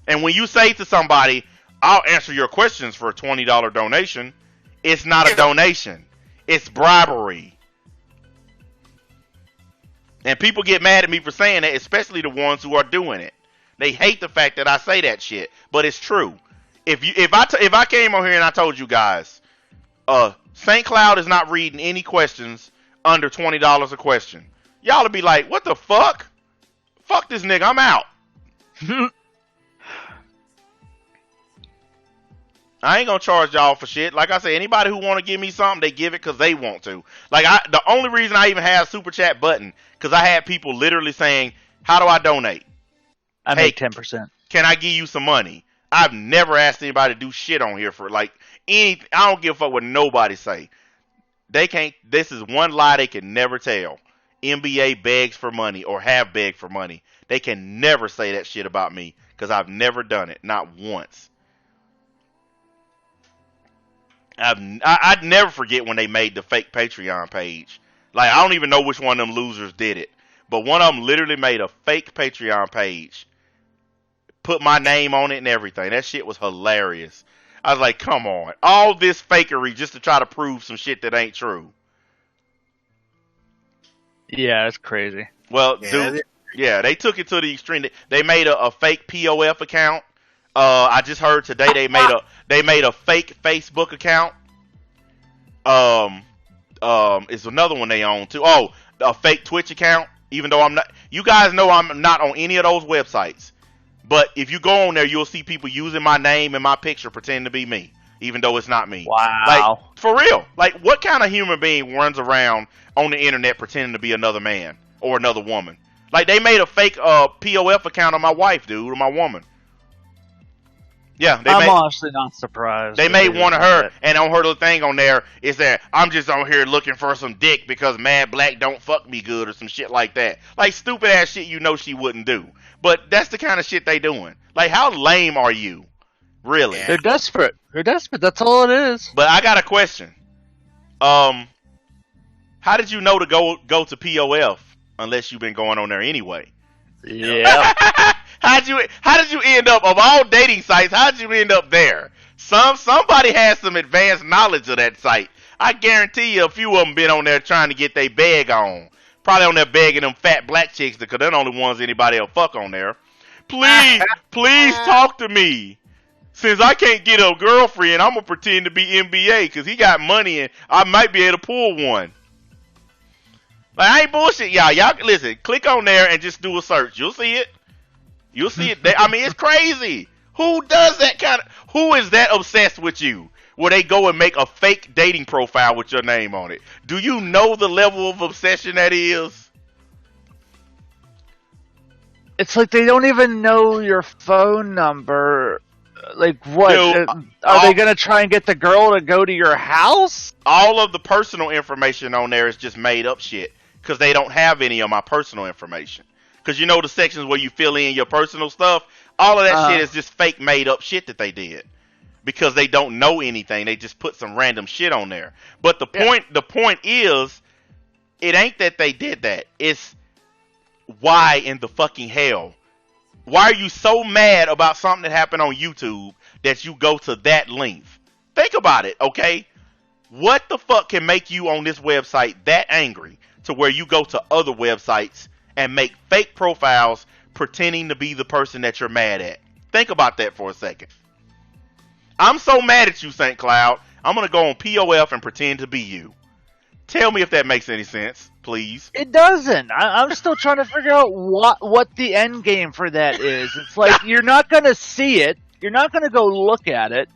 And when you say to somebody, I'll answer your questions for a $20 donation, it's not a donation. It's bribery. And people get mad at me for saying that, especially the ones who are doing it. They hate the fact that I say that shit, but it's true. If I came on here and I told you guys, St. Cloud is not reading any questions under $20 a question, y'all would be like, what the fuck? Fuck this nigga, I'm out. I ain't gonna charge y'all for shit. Like I said, anybody who want to give me something, they give it because they want to. Like the only reason I even have super chat button because I had people literally saying, "How do I donate?" I Hey, make 10%. Can I give you some money? I've never asked anybody to do shit on here for like anything. I don't give a fuck what nobody say. They can't. This is one lie they can never tell. NBA begs for money or have begged for money. They can never say that shit about me because I've never done it, not once. I'd never forget when they made the fake Patreon page. Like I don't even know which one of them losers did it, but one of them literally made a fake Patreon page, put my name on it and everything. That shit was hilarious. I was like, come on, all this fakery just to try to prove some shit that ain't true. Yeah, it's crazy. Well, Yeah, dude, yeah, they took it to the extreme. They made a fake POF account. I just heard today they made a fake Facebook account. It's another one they own too. Oh, a fake Twitch account. Even though I'm not, you guys know I'm not on any of those websites. But if you go on there, you'll see people using my name and my picture pretending to be me, even though it's not me. Wow. Like, for real. Like, what kind of human being runs around on the internet pretending to be another man or another woman? Like, they made a fake POF account of my wife, dude, or my woman. Yeah, I'm honestly not surprised. They made one of her, and on her little thing on there is that I'm just on here looking for some dick because Mad Black don't fuck me good or some shit like that. Like, stupid ass shit you know she wouldn't do. But that's the kind of shit they doing. Like, how lame are you? Really? They're desperate. They're desperate. That's all it is. But I got a question. How did you know to go to POF unless you've been going on there anyway? Yeah. How did you end up of all dating sites? How did you end up there? Somebody has some advanced knowledge of that site. I guarantee you, a few of them been on there trying to get their bag on. Probably on there begging them fat black chicks because they're the only ones anybody will fuck on there. Please talk to me. Since I can't get a girlfriend, I'm gonna pretend to be NBA because he got money and I might be able to pull one. Like, I ain't bullshit, y'all. Y'all listen. Click on there and just do a search. You'll see it. You'll see it. I mean, it's crazy. Who does that kind of? Who is that obsessed with you? Where they go and make a fake dating profile with your name on it? Do you know the level of obsession that is? It's like they don't even know your phone number. Like, what? Dude, are they going to try and get the girl to go to your house? All of the personal information on there is just made up shit. Because they don't have any of my personal information. Because you know the sections where you fill in your personal stuff? All of that shit is just fake made up shit that they did. Because they don't know anything. They just put some random shit on there. But the point is, it ain't that they did that. It's why in the fucking hell? Why are you so mad about something that happened on YouTube that you go to that length? Think about it, okay? What the fuck can make you on this website that angry to where you go to other websites and make fake profiles pretending to be the person that you're mad at? Think about that for a second. I'm so mad at you, St. Cloud, I'm going to go on POF and pretend to be you. Tell me if that makes any sense, please. It doesn't. I'm still trying to figure out what the end game for that is. It's like, you're not going to see it. You're not going to go look at it.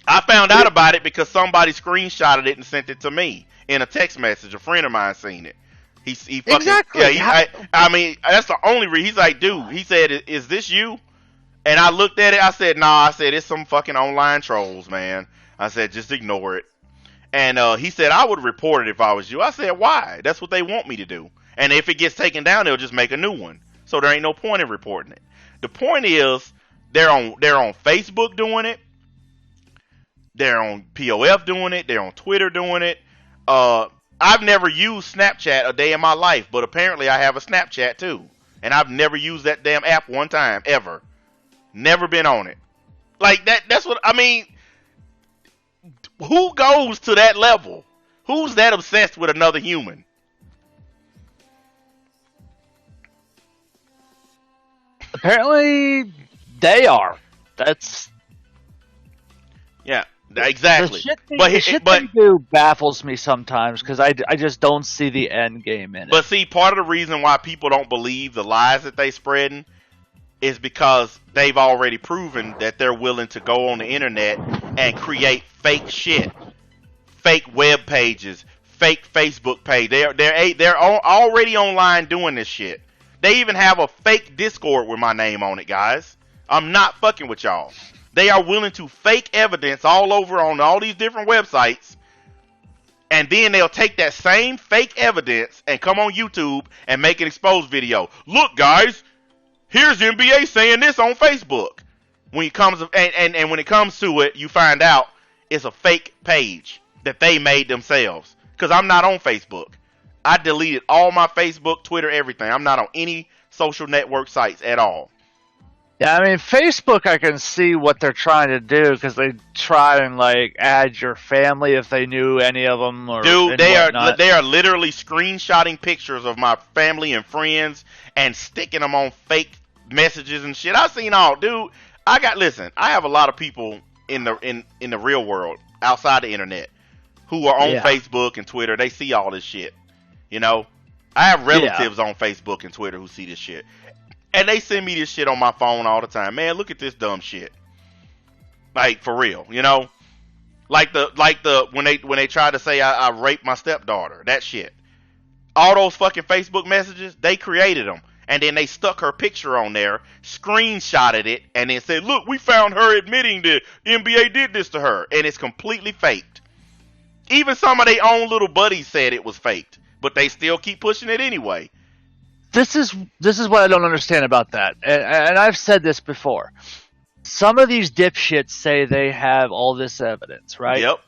I found out about it because somebody screenshotted it and sent it to me in a text message. A friend of mine seen it. He fucking, exactly. Yeah, I mean, that's the only reason. He's like, dude, he said, is this you? And I looked at it. I said, nah. I said, it's some fucking online trolls, man. I said, just ignore it. And he said, I would report it if I was you. I said, why? That's what they want me to do. And if it gets taken down, they'll just make a new one. So there ain't no point in reporting it. The point is, they're on Facebook doing it. They're on POF doing it. They're on Twitter doing it. I've never used Snapchat a day in my life, but apparently I have a Snapchat too. And I've never used that damn app one time, ever. Never been on it. Like, that's what, I mean, who goes to that level? Who's that obsessed with another human? Apparently, they are. That's... Yeah, exactly. The shit they do baffles me sometimes because I just don't see the end game in it. But see, part of the reason why people don't believe the lies that they spreading is because they've already proven that they're willing to go on the internet and create fake shit, fake web pages, fake Facebook page. They're already online doing this shit. They even have a fake Discord with my name on it, guys. I'm not fucking with y'all. They are willing to fake evidence all over on all these different websites, and then they'll take that same fake evidence and come on YouTube and make an exposed video. Look, guys, here's NBA saying this on Facebook. When it comes and when it comes to it, you find out it's a fake page that they made themselves. Because I'm not on Facebook. I deleted all my Facebook, Twitter, everything. I'm not on any social network sites at all. Yeah, I mean, Facebook, I can see what they're trying to do because they try and like add your family if they knew any of them. Or dude, they are literally screenshotting pictures of my family and friends and sticking them on fake messages and shit. I've seen all, dude. I have a lot of people in the real world outside the internet who are on Facebook and Twitter. They see all this shit. You know, I have relatives on Facebook and Twitter who see this shit. And they send me this shit on my phone all the time. Man, look at this dumb shit. Like, for real, you know? Like when they try to say I raped my stepdaughter, that shit. All those fucking Facebook messages, they created them. And then they stuck her picture on there, screenshotted it, and then said, look, we found her admitting that NBA did this to her. And it's completely faked. Even some of their own little buddies said it was faked. But they still keep pushing it anyway. This is what I don't understand about that, and I've said this before. Some of these dipshits say they have all this evidence, right? Yep.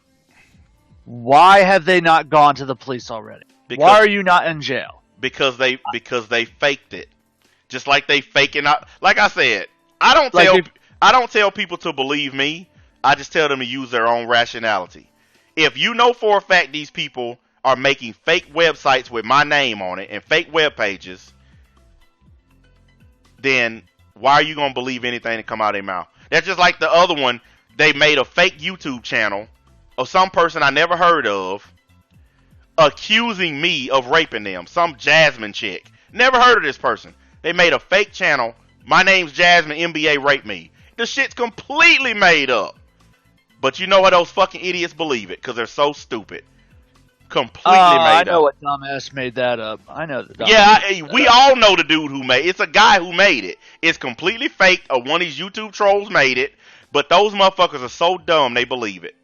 Why have they not gone to the police already? Why are you not in jail? Because they faked it, just like they faking out. Like I said, I don't tell people to believe me. I just tell them to use their own rationality. If you know for a fact these people are making fake websites with my name on it and fake web pages, then why are you going to believe anything that come out of their mouth? That's just like the other one. They made a fake YouTube channel of some person I never heard of accusing me of raping them. Some Jasmine chick. Never heard of this person. They made a fake channel. My name's Jasmine, NBA raped me. The shit's completely made up. But you know what? Those fucking idiots believe it because they're so stupid. Completely made up. I know what dumbass made that up. I know the dumbass. Yeah, we all know the dude who made it. It's a guy who made it. It's completely fake. One of these YouTube trolls made it. But those motherfuckers are so dumb they believe it.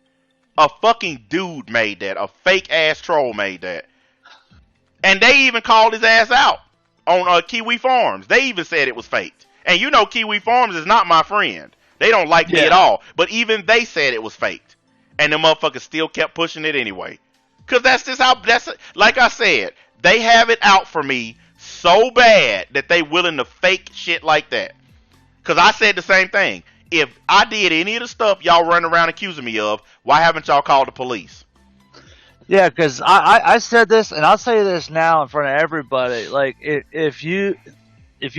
A fucking dude made that. A fake ass troll made that. And they even called his ass out on Kiwi Farms. They even said it was faked. And you know Kiwi Farms is not my friend. They don't like me at all. But even they said it was faked. And the motherfuckers still kept pushing it anyway. Because that's just how, like I said, they have it out for me so bad that they willing to fake shit like that. Because I said the same thing. If I did any of the stuff y'all run around accusing me of, why haven't y'all called the police? Yeah, because I said this, and I'll say this now in front of everybody. Like, if you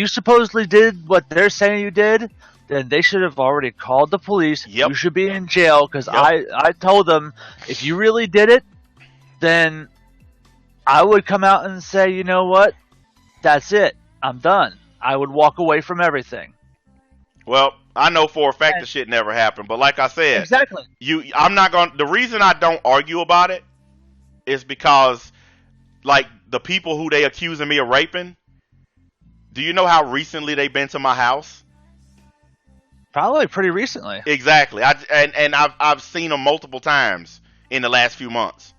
supposedly did what they're saying you did, then they should have already called the police. Yep. You should be in jail, because I told them, if you really did it, then I would come out and say, you know what? That's it. I'm done. I would walk away from everything. Well, I know for a fact the shit never happened, but like I said, exactly. The reason I don't argue about it is because, like, the people who they accusing me of raping, do you know how recently they've been to my house? Probably pretty recently. Exactly. I've seen them multiple times in the last few months.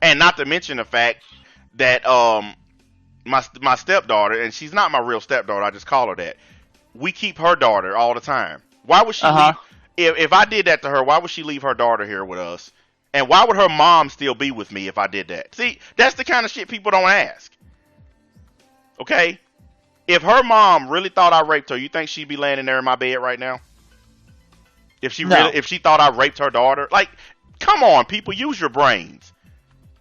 And not to mention the fact that my stepdaughter, and she's not my real stepdaughter, I just call her that. We keep her daughter all the time. Why would she leave? If I did that to her, why would she leave her daughter here with us? And why would her mom still be with me if I did that? See, that's the kind of shit people don't ask. Okay? If her mom really thought I raped her, you think she'd be laying in there in my bed right now? If she thought I raped her daughter? Like, come on, people, use your brains.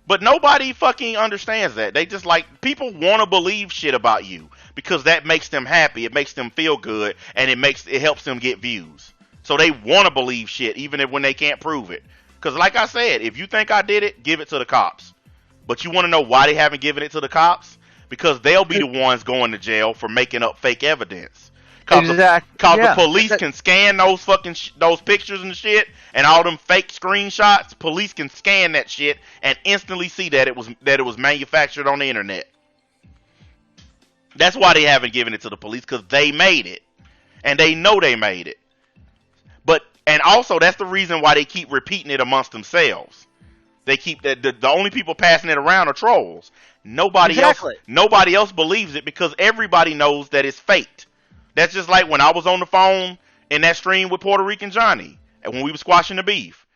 But nobody fucking understands that. They just like, people want to believe shit about you because that makes them happy. It makes them feel good, and it helps them get views. So they want to believe shit even when they can't prove it. Because like I said, if you think I did it, give it to the cops. But you want to know why they haven't given it to the cops? Because they'll be the ones going to jail for making up fake evidence. Cause the Yeah. police can scan those fucking those pictures and shit, and all them fake screenshots. Police can scan that shit and instantly see that it was manufactured on the internet. That's why they haven't given it to the police, because they made it, and they know they made it. And also that's the reason why they keep repeating it amongst themselves. They keep the only people passing it around are trolls. Nobody else believes it, because everybody knows that it's faked. That's just like when I was on the phone in that stream with Puerto Rican Johnny, and when we were squashing the beef.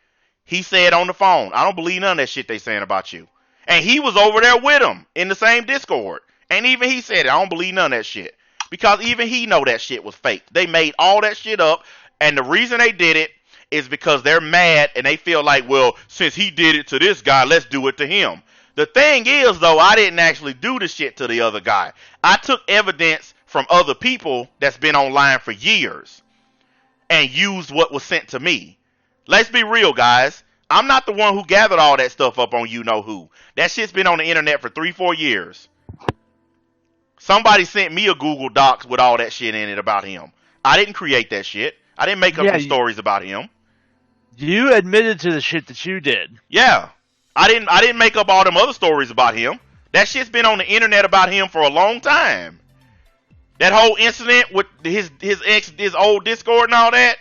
He said on the phone, I don't believe none of that shit they saying about you. And he was over there with him in the same Discord. And even he said it, I don't believe none of that shit. Because even he know that shit was fake. They made all that shit up. And the reason they did it is because they're mad and they feel like, well, since he did it to this guy, let's do it to him. The thing is, though, I didn't actually do the shit to the other guy. I took evidence from other people that's been online for years and used what was sent to me. Let's be real, guys. I'm not the one who gathered all that stuff up on you-know-who. That shit's been on the internet for 3-4 years. Somebody sent me a Google Docs with all that shit in it about him. I didn't create that shit. I didn't make up some stories about him. You admitted to the shit that you did. Yeah. I didn't make up all them other stories about him. That shit's been on the internet about him for a long time. That whole incident with his old Discord and all that.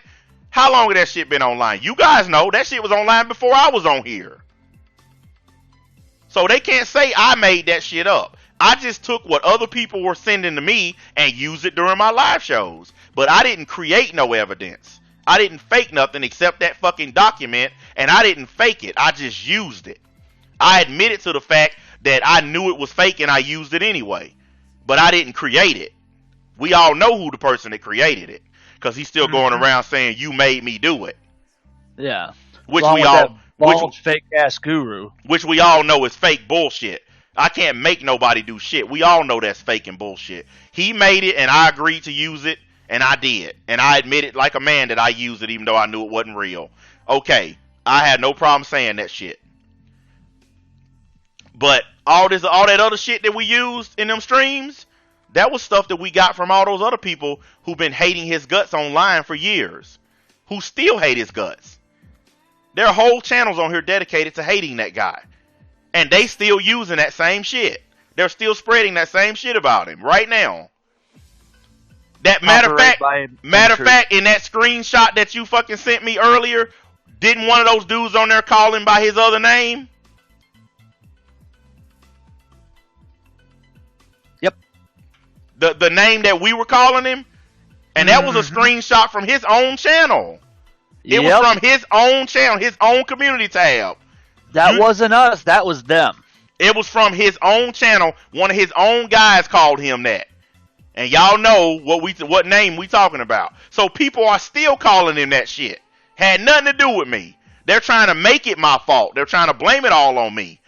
How long has that shit been online? You guys know that shit was online before I was on here. So they can't say I made that shit up. I just took what other people were sending to me and used it during my live shows. But I didn't create no evidence. I didn't fake nothing except that fucking document, and I didn't fake it. I just used it. I admitted to the fact that I knew it was fake and I used it anyway. But I didn't create it. We all know who the person that created it, because he's still going around saying you made me do it. Yeah. Which Along we with all, that fake ass guru. Which we all know is fake bullshit. I can't make nobody do shit. We all know that's fake and bullshit. He made it and I agreed to use it, and I did. And I admitted like a man that I used it even though I knew it wasn't real. Okay, I had no problem saying that shit. But all that other shit that we used in them streams, that was stuff that we got from all those other people who've been hating his guts online for years. Who still hate his guts. There are whole channels on here dedicated to hating that guy. And they still using that same shit. They're still spreading that same shit about him right now. That matter of fact, in that screenshot that you fucking sent me earlier, didn't one of those dudes on there call him by his other name? Yep. The name that we were calling him? And that was a screenshot from his own channel. It was from his own channel, his own community tab. That wasn't us. That was them. It was from his own channel. One of his own guys called him that. And y'all know what name we talking about. So people are still calling him that shit. Had nothing to do with me. They're trying to make it my fault. They're trying to blame it all on me.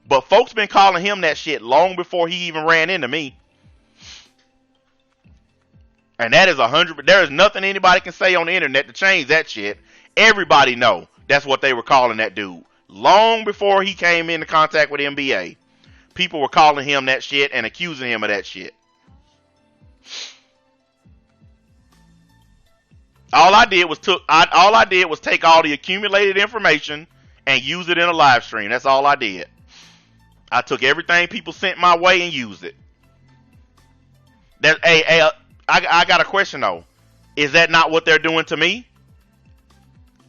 But folks been calling him that shit long before he even ran into me. And that is 100. There is nothing anybody can say on the internet to change that shit. Everybody know that's what they were calling that dude. Long before he came into contact with NBA, people were calling him that shit and accusing him of that shit. All I did was take all the accumulated information and use it in a live stream. That's all I did. I took everything people sent my way and used it. I got a question though. Is that not what they're doing to me?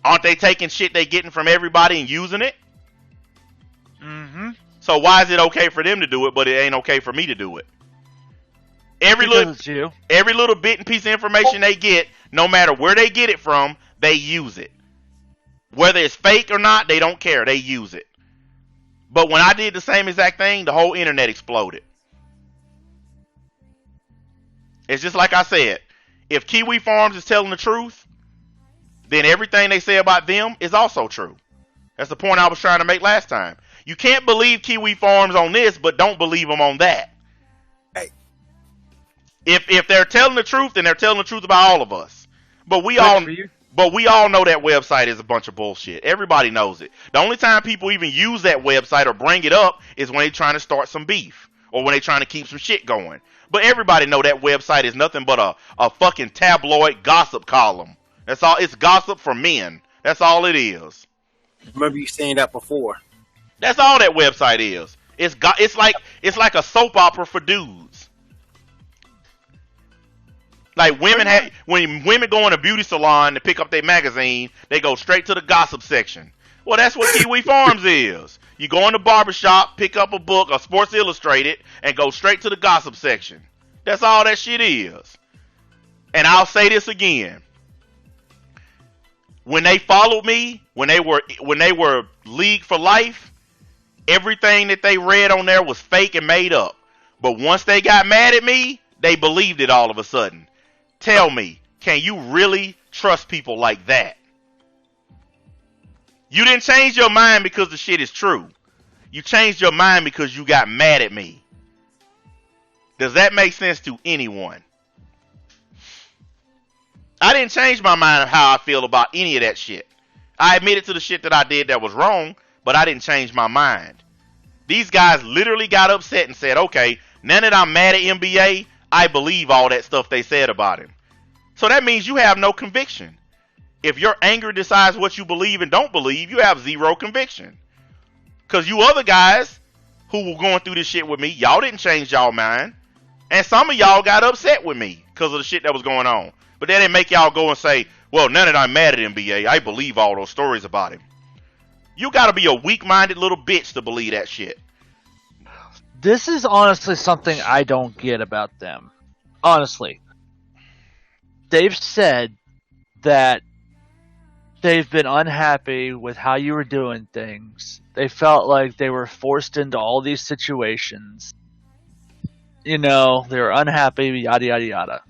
Aren't they taking shit they getting from everybody and using it? Mm-hmm. So why is it okay for them to do it, but it ain't okay for me to do it? Every little bit and piece of information they get, no matter where they get it from, they use it. Whether it's fake or not, they don't care. They use it. But when I did the same exact thing, the whole internet exploded. It's just like I said. If Kiwi Farms is telling the truth, then everything they say about them is also true. That's the point I was trying to make last time. You can't believe Kiwi Farms on this, but don't believe them on that. Hey. If they're telling the truth, then they're telling the truth about all of us. But we all know that website is a bunch of bullshit. Everybody knows it. The only time people even use that website or bring it up is when they're trying to start some beef. or when they trying to keep some shit going. But everybody know that website is nothing but a fucking tabloid gossip column. That's all. It's gossip for men. That's all it is. Remember you saying that before. That's all that website is. It's like a soap opera for dudes. Like when women go in a beauty salon to pick up their magazine, they go straight to the gossip section. Well, that's what Kiwi Farms is. You go in the barbershop, pick up a book, a Sports Illustrated, and go straight to the gossip section. That's all that shit is. And I'll say this again. When they followed me, when they were League for Life, everything that they read on there was fake and made up. But once they got mad at me, they believed it all of a sudden. Tell me, can you really trust people like that? You didn't change your mind because the shit is true. You changed your mind because you got mad at me. Does that make sense to anyone? I didn't change my mind of how I feel about any of that shit. I admitted to the shit that I did that was wrong, but I didn't change my mind. These guys literally got upset and said, okay, now that I'm mad at NBA, I believe all that stuff they said about him. So that means you have no conviction. If your anger decides what you believe and don't believe, you have zero conviction. Because you other guys who were going through this shit with me, y'all didn't change y'all mind. And some of y'all got upset with me because of the shit that was going on. But that didn't make y'all go and say, well, now that I'm mad at NBA, I believe all those stories about him. You got to be a weak-minded little bitch to believe that shit. This is honestly something I don't get about them. Honestly. They've said that they've been unhappy with how you were doing things. They felt like they were forced into all these situations. You know, they were unhappy, yada, yada, yada.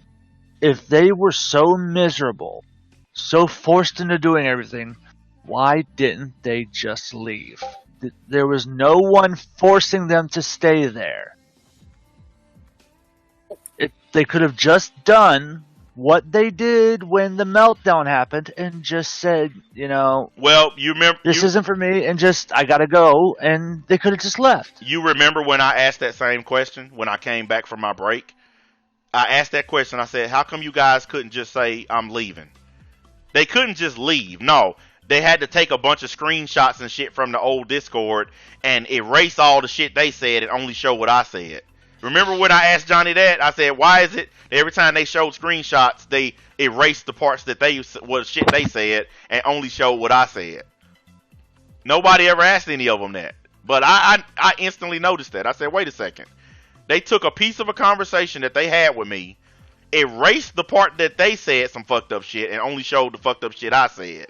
If they were so miserable, so forced into doing everything, why didn't they just leave? There was no one forcing them to stay there. They could have just done what they did when the meltdown happened and just said, you know, well, you remember this isn't for me, and just I gotta go, and they could have just left. You remember when I asked that same question when I came back from my break? I asked that question. I said, how come you guys couldn't just say I'm leaving? They couldn't just leave. No, they had to take a bunch of screenshots and shit from the old Discord and erase all the shit they said and only show what I said. Remember when I asked Johnny that? I said, why is it that every time they showed screenshots, they erased the parts that was shit they said and only showed what I said? Nobody ever asked any of them that. But I instantly noticed that. I said, wait a second. They took a piece of a conversation that they had with me, erased the part that they said some fucked up shit, and only showed the fucked up shit I said.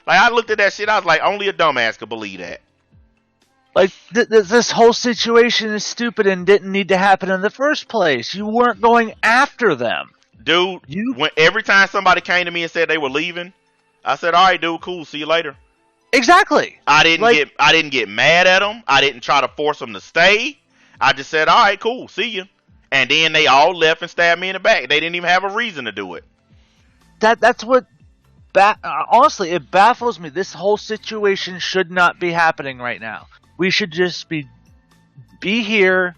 Like, I looked at that shit, I was like, only a dumbass could believe that. Like, this whole situation is stupid and didn't need to happen in the first place. You weren't going after them. Dude, every time somebody came to me and said they were leaving, I said, all right, dude, cool, see you later. Exactly. I didn't get mad at them. I didn't try to force them to stay. I just said, all right, cool, see you. And then they all left and stabbed me in the back. They didn't even have a reason to do it. That's what, honestly, it baffles me. This whole situation should not be happening right now. We should just be here,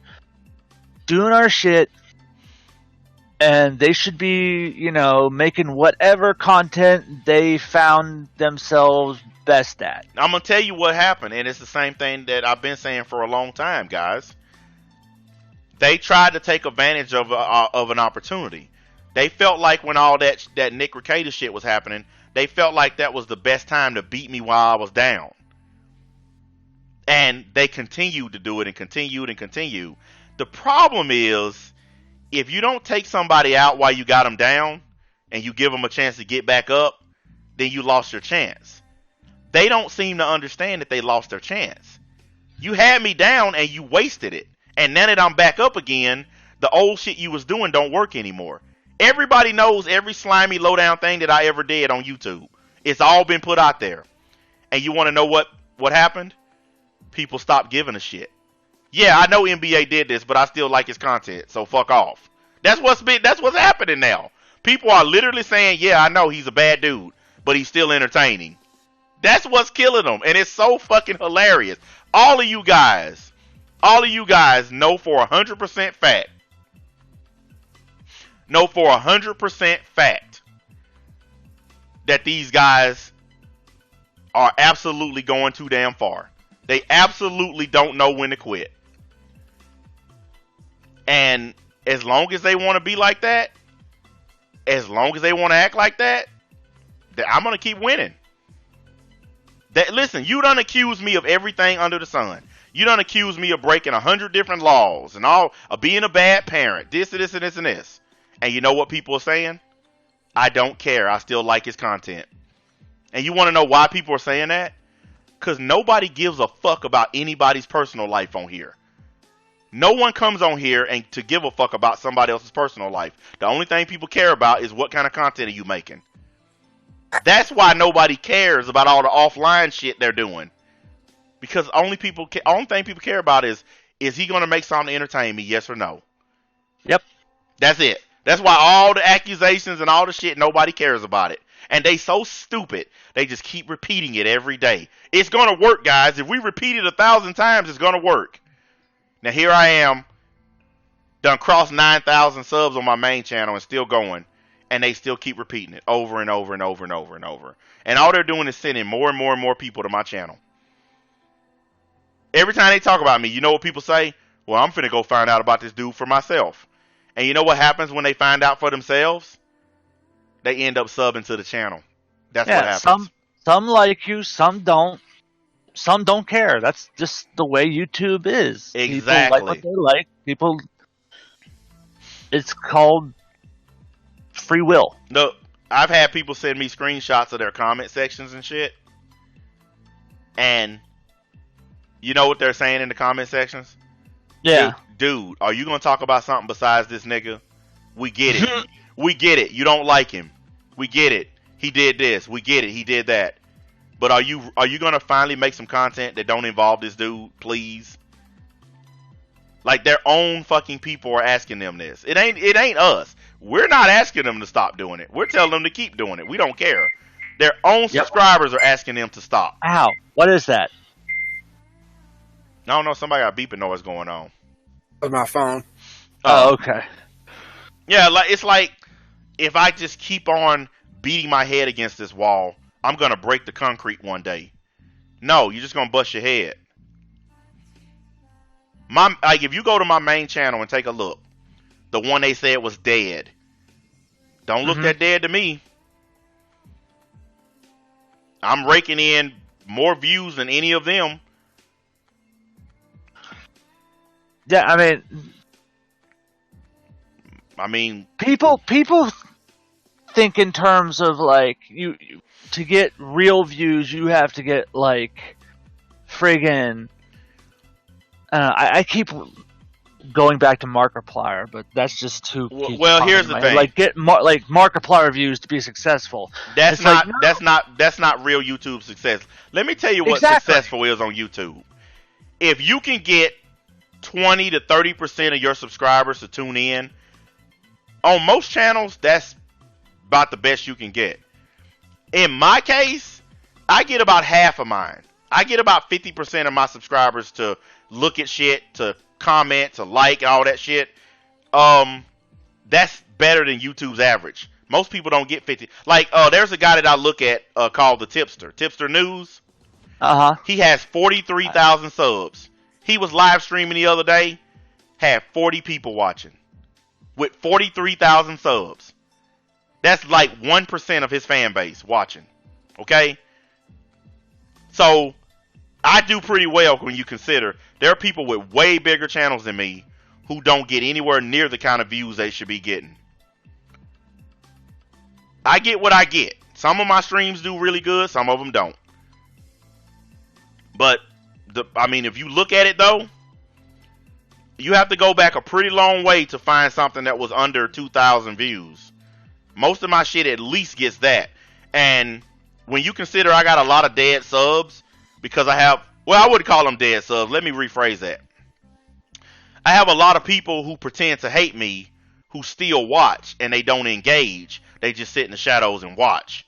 doing our shit, and they should be, you know, making whatever content they found themselves best at. I'm going to tell you what happened, and it's the same thing that I've been saying for a long time, guys. They tried to take advantage of an opportunity. They felt like when all that Nick Rekieta shit was happening, they felt like that was the best time to beat me while I was down. And they continued to do it and continued and continued. The problem is, if you don't take somebody out while you got them down and you give them a chance to get back up, then you lost your chance. They don't seem to understand that they lost their chance. You had me down and you wasted it. And now that I'm back up again, the old shit you was doing don't work anymore. Everybody knows every slimy lowdown thing that I ever did on YouTube. It's all been put out there. And you want to know what happened? People stopped giving a shit. Yeah, I know NBA did this, but I still like his content, so fuck off. That's what's happening now. People are literally saying, yeah, I know he's a bad dude, but he's still entertaining. That's what's killing them, and it's so fucking hilarious. All of you guys All of you guys know for 100% fact. Know for 100% fact that these guys are absolutely going too damn far. They absolutely don't know when to quit. And as long as they want to be like that, as long as they want to act like that, I'm going to keep winning. Listen, you done accused me of everything under the sun. You done accused me of breaking 100 different laws and all, of being a bad parent, this and this and this and this. And you know what people are saying? I don't care. I still like his content. And you want to know why people are saying that? Because nobody gives a fuck about anybody's personal life on here. No one comes on here and to give a fuck about somebody else's personal life. The only thing people care about is what kind of content are you making. That's why nobody cares about all the offline shit they're doing. Because only thing people care about is he going to make something to entertain me, yes or no? Yep. That's it. That's why all the accusations and all the shit, nobody cares about it. And they so stupid, they just keep repeating it every day. It's going to work, guys. If we repeat it 1,000 times, it's going to work. Now here I am, done crossed 9,000 subs on my main channel and still going. And they still keep repeating it over and over and over and over and over. And all they're doing is sending more and more and more people to my channel. Every time they talk about me, you know what people say? Well, I'm finna go find out about this dude for myself. And you know what happens when they find out for themselves? They end up subbing to the channel. That's what happens. Some like you, some don't. Some don't care. That's just the way YouTube is. Exactly. People like what they like. People. It's called free will. Look, I've had people send me screenshots of their comment sections and shit. And you know what they're saying in the comment sections? Yeah. Dude, are you going to talk about something besides this nigga? We get it. We get it. You don't like him. We get it. He did this. We get it. He did that. But are you going to finally make some content that don't involve this dude, please? Like their own fucking people are asking them this. It ain't us. We're not asking them to stop doing it. We're telling them to keep doing it. We don't care. Their own subscribers are asking them to stop. Ow. What is that? I don't know. Somebody got beeping noise going on. With my phone. Oh, okay. Yeah, it's like if I just keep on beating my head against this wall, I'm gonna break the concrete one day. No, you're just gonna bust your head. If you go to my main channel and take a look, the one they said was dead. Don't look that dead to me. I'm raking in more views than any of them. Yeah, I mean, people think in terms of like you to get real views, you have to get like friggin'. I keep going back to Markiplier, but that's just too. Well, here's the thing: like get Markiplier views to be successful. That's not real YouTube success. Let me tell you what successful is on YouTube. If you can get 20 to 30% of your subscribers to tune in, on most channels, that's about the best you can get. In my case, I get about half of mine. I get about 50% of my subscribers to look at shit, to comment, to like, all that shit. That's better than YouTube's average. Most people don't get 50. Like, there's a guy that I look at called the Tipster News. He has 43,000 subs. He was live streaming the other day, had 40 people watching with 43,000 subs. That's like 1% of his fan base watching. Okay? So, I do pretty well when you consider there are people with way bigger channels than me who don't get anywhere near the kind of views they should be getting. I get what I get. Some of my streams do really good, some of them don't. But if you look at it though, you have to go back a pretty long way to find something that was under 2,000 views. Most of my shit at least gets that. And when you consider I got a lot of dead subs, because I wouldn't call them dead subs. Let me rephrase that. I have a lot of people who pretend to hate me who still watch and they don't engage. They just sit in the shadows and watch.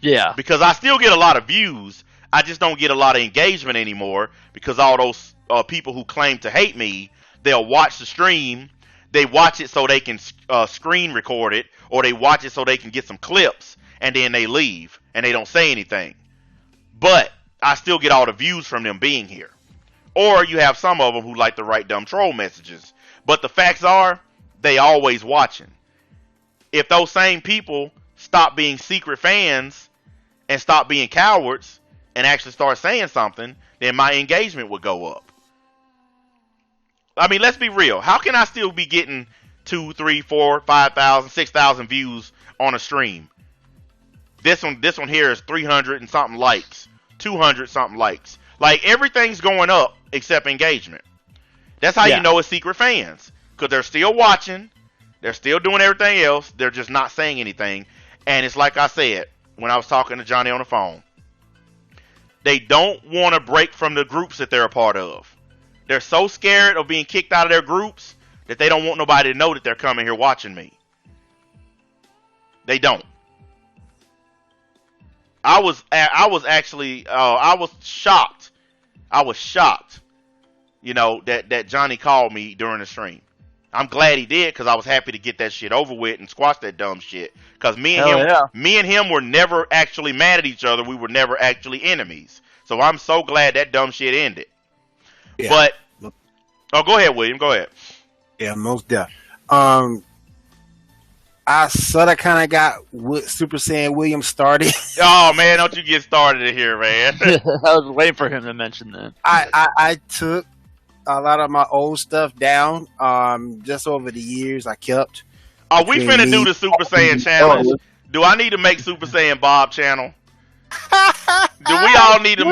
Yeah. Because I still get a lot of views. I just don't get a lot of engagement anymore because all those people who claim to hate me, they'll watch the stream. They watch it so they can screen record it, or they watch it so they can get some clips, and then they leave and they don't say anything. But I still get all the views from them being here. Or you have some of them who like to write dumb troll messages. But the facts are, they always watching. If those same people stop being secret fans and stop being cowards and actually start saying something, then my engagement would go up. I mean, let's be real. How can I still be getting 2, 3, 4, 5,000, 6,000 views on a stream? This one here is 300 and something likes, 200 something likes. Like, everything's going up except engagement. That's how you know it's secret fans, because they're still watching, they're still doing everything else, they're just not saying anything. And it's like I said when I was talking to Johnny on the phone. They don't want to break from the groups that they're a part of. They're so scared of being kicked out of their groups that they don't want nobody to know that they're coming here watching me. They don't. I was shocked. I was shocked, you know, that Johnny called me during the stream. I'm glad he did, because I was happy to get that shit over with and squash that dumb shit. Because me and him were never actually mad at each other. We were never actually enemies. So I'm so glad that dumb shit ended. Yeah. But go ahead, William. Go ahead. Yeah, most definitely. I sort of kind of got Super Saiyan William started. Oh man, don't you get started in here, man. I was waiting for him to mention that. I took a lot of my old stuff down. Just over the years, I kept. Are we finna do the Super Saiyan challenge? Do I need to make Super Saiyan Bob channel? Do we all need to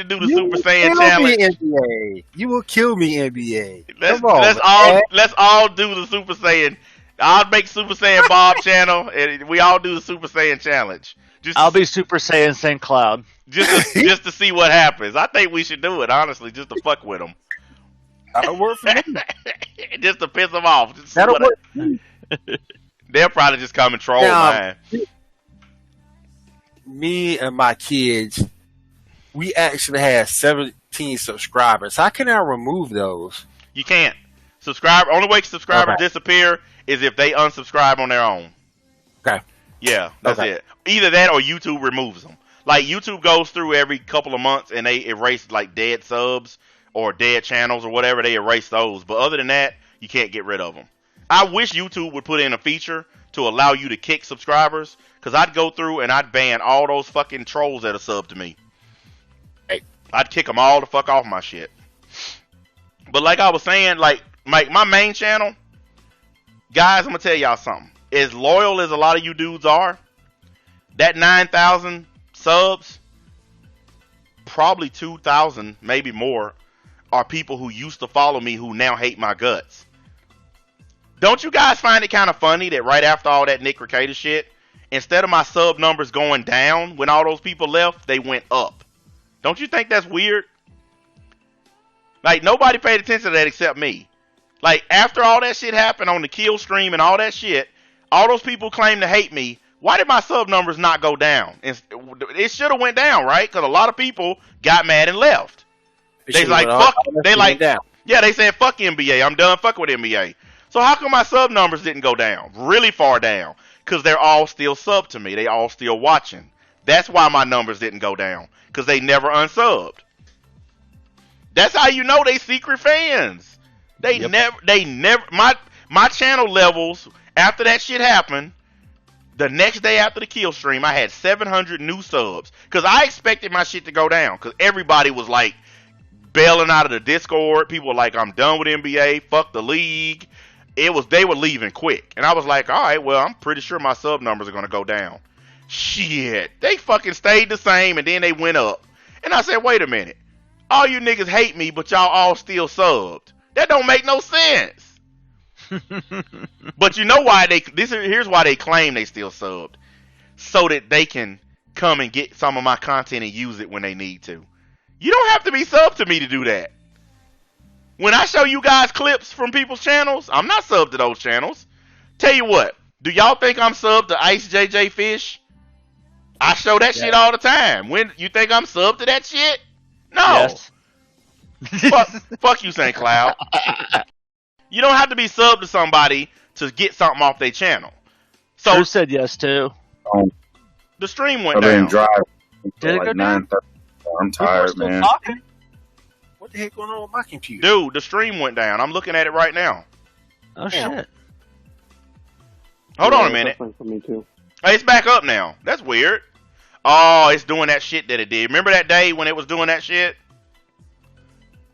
do the Super Saiyan challenge? NBA. You will kill me, NBA. Let's all do the Super Saiyan. I'll make Super Saiyan Bob channel, and we all do the Super Saiyan challenge. I'll be Super Saiyan St. Cloud. Just to see what happens. I think we should do it, honestly, just to fuck with them. That'll work for me. Just to piss them off. That'll work. They'll probably just come and troll, man. Me and my kids, we actually have 17 subscribers. How can I remove those? You can't. Only way subscribers disappear is if they unsubscribe on their own. Okay. Yeah, that's it. Either that or YouTube removes them. Like, YouTube goes through every couple of months and they erase like dead subs or dead channels or whatever. They erase those. But other than that, you can't get rid of them. I wish YouTube would put in a feature to allow you to kick subscribers, because I'd go through and I'd ban all those fucking trolls that are sub to me. Hey. I'd kick them all the fuck off my shit. But like I was saying, like my main channel, guys, I'm gonna tell y'all something. As loyal as a lot of you dudes are, that 9,000 subs, probably 2,000, maybe more, are people who used to follow me who now hate my guts. Don't you guys find it kind of funny that right after all that Nick Recator shit, instead of my sub numbers going down when all those people left, they went up? Don't you think that's weird? Like, nobody paid attention to that except me. Like, after all that shit happened on the kill stream and all that shit, all those people claim to hate me. Why did my sub numbers not go down? It should have went down, right? Because a lot of people got mad and left. They like, fuck. They like, yeah, they said, fuck NBA. I'm done fucking with NBA. So how come my sub numbers didn't go down? Really far down. Because they're all still sub to me. They all still watching. That's why my numbers didn't go down. Because they never unsubbed. That's how you know they secret fans. They never, my channel levels, after that shit happened, the next day after the kill stream, I had 700 new subs. Because I expected my shit to go down. Because everybody was like bailing out of the Discord. People were like, I'm done with NBA. Fuck the league. They were leaving quick. And I was like, all right, well, I'm pretty sure my sub numbers are going to go down. Shit. They fucking stayed the same and then they went up. And I said, wait a minute. All you niggas hate me, but y'all all still subbed. That don't make no sense. But you know why here's why they claim they still subbed. So that they can come and get some of my content and use it when they need to. You don't have to be subbed to me to do that. When I show you guys clips from people's channels, I'm not subbed to those channels. Tell you what, do y'all think I'm subbed to Ice JJ Fish? I show that shit all the time. When you think I'm subbed to that shit? No. Yes. fuck you, St. Cloud. You don't have to be subbed to somebody to get something off their channel. So Who said yes too? the stream went I've been down. driving Did it like go down? 9:30. I'm People are tired, still man. talking. What the heck going on with my computer? Dude, the stream went down. I'm looking at it right now. Oh Damn. shit! Hold on a it's minute. fine for me too. Hey, it's back up now. That's weird. Oh, it's doing that shit that it did. Remember that day when it was doing that shit?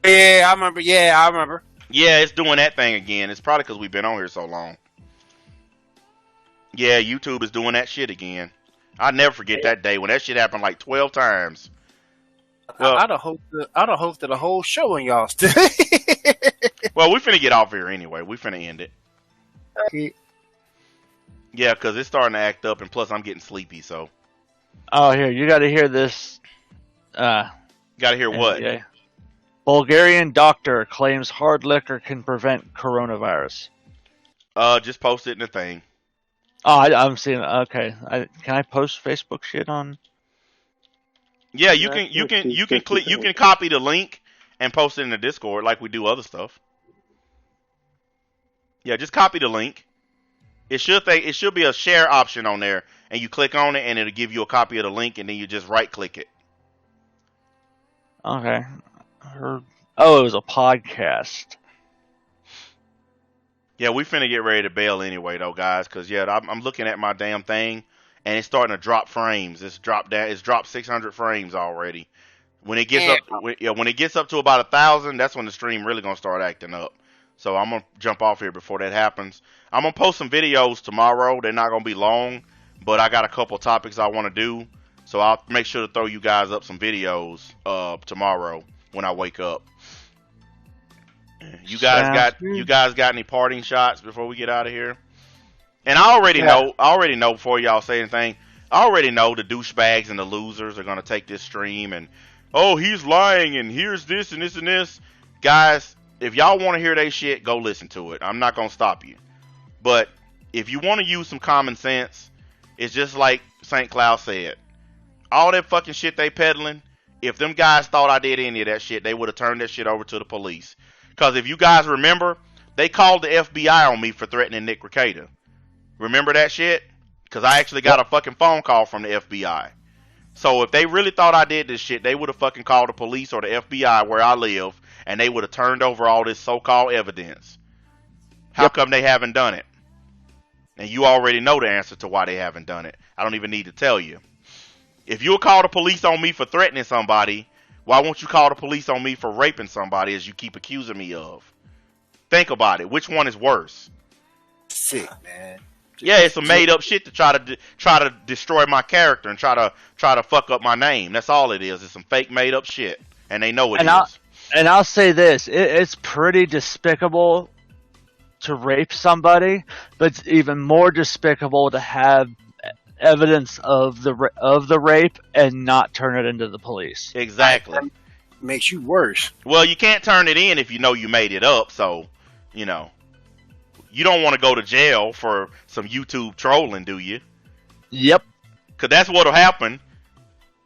Yeah, I remember. Yeah, I remember. Yeah, it's doing that thing again. It's probably because we've been on here so long. Yeah, YouTube is doing that shit again. I'll never forget that day when that shit happened like 12 times. Well, I'd have hosted a whole show on y'all still. well, we finna get off here anyway. We finna end it. Yeah, because it's starting to act up, and plus I'm getting sleepy, so. Oh, here you got to hear this. Gotta hear what? Yeah. Bulgarian doctor claims hard liquor can prevent coronavirus. Just post it in the thing. Oh, I'm seeing. Okay, can I post Facebook shit on? Yeah, you can copy the link and post it in the Discord like we do other stuff. Yeah, just copy the link. It should be a share option on there, and you click on it, and it'll give you a copy of the link, and then you just right click it. Okay. Oh, it was a podcast. Yeah, we finna get ready to bail anyway, though, guys. Cause yeah, I'm looking at my damn thing, and it's starting to drop frames. It's dropped 600 frames already. When it gets when it gets up to about 1,000, that's when the stream really gonna start acting up. So I'm gonna jump off here before that happens. I'm gonna post some videos tomorrow. They're not gonna be long, but I got a couple topics I want to do. So I'll make sure to throw you guys up some videos tomorrow when I wake up. You guys got any parting shots before we get out of here? And I already know before y'all say anything, I already know the douchebags and the losers are gonna take this stream and, oh, he's lying and here's this and this and this. Guys, if y'all want to hear that shit, go listen to it. I'm not gonna stop you. But if you want to use some common sense, it's just like St. Cloud said. All that fucking shit they peddling, if them guys thought I did any of that shit, they would have turned that shit over to the police. Because if you guys remember, they called the FBI on me for threatening Nick Recator. Remember that shit? Because I actually got a fucking phone call from the FBI. So if they really thought I did this shit, they would have fucking called the police or the FBI where I live, and they would have turned over all this so-called evidence. How come they haven't done it? And you already know the answer to why they haven't done it. I don't even need to tell you. If you'll call the police on me for threatening somebody, why won't you call the police on me for raping somebody as you keep accusing me of? Think about it. Which one is worse? Sick, man. Yeah, it's a made up shit to try to destroy my character and try to fuck up my name. That's all it is. It's some fake made up shit, and they know it is. And I'll say this: it's pretty despicable to rape somebody, but it's even more despicable to have evidence of the rape and not turn it into the police. Exactly. That makes you worse. Well, you can't turn it in if you know you made it up, so you know. You don't want to go to jail for some YouTube trolling, do you? Yep. Cause that's what'll happen.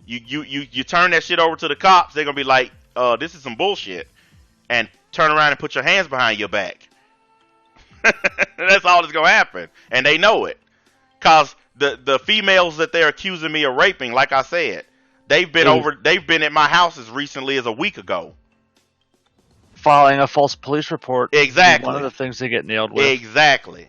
You turn that shit over to the cops, they're gonna be like, this is some bullshit, and turn around and put your hands behind your back. That's all that's gonna happen, and they know it. Cause the females that they're accusing me of raping, like I said, they've been at my house as recently as a week ago. Filing a false police report. Exactly. One of the things they get nailed with. Exactly.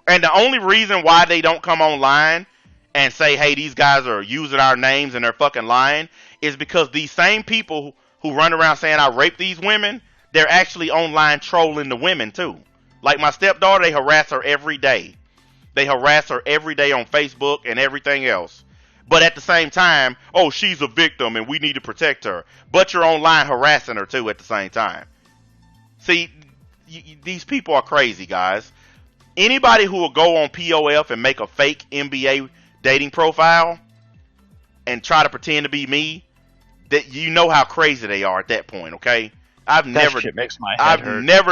And the only reason why they don't come online and say, hey, these guys are using our names and they're fucking lying is because these same people who run around saying I raped these women, they're actually online trolling the women too. Like my stepdaughter, they harass her every day. They harass her every day on Facebook and everything else. But at the same time, oh, she's a victim and we need to protect her. But you're online harassing her too at the same time. See, these people are crazy, guys. Anybody who will go on POF and make a fake NBA dating profile and try to pretend to be me, that you know how crazy they are at that point, okay? I've never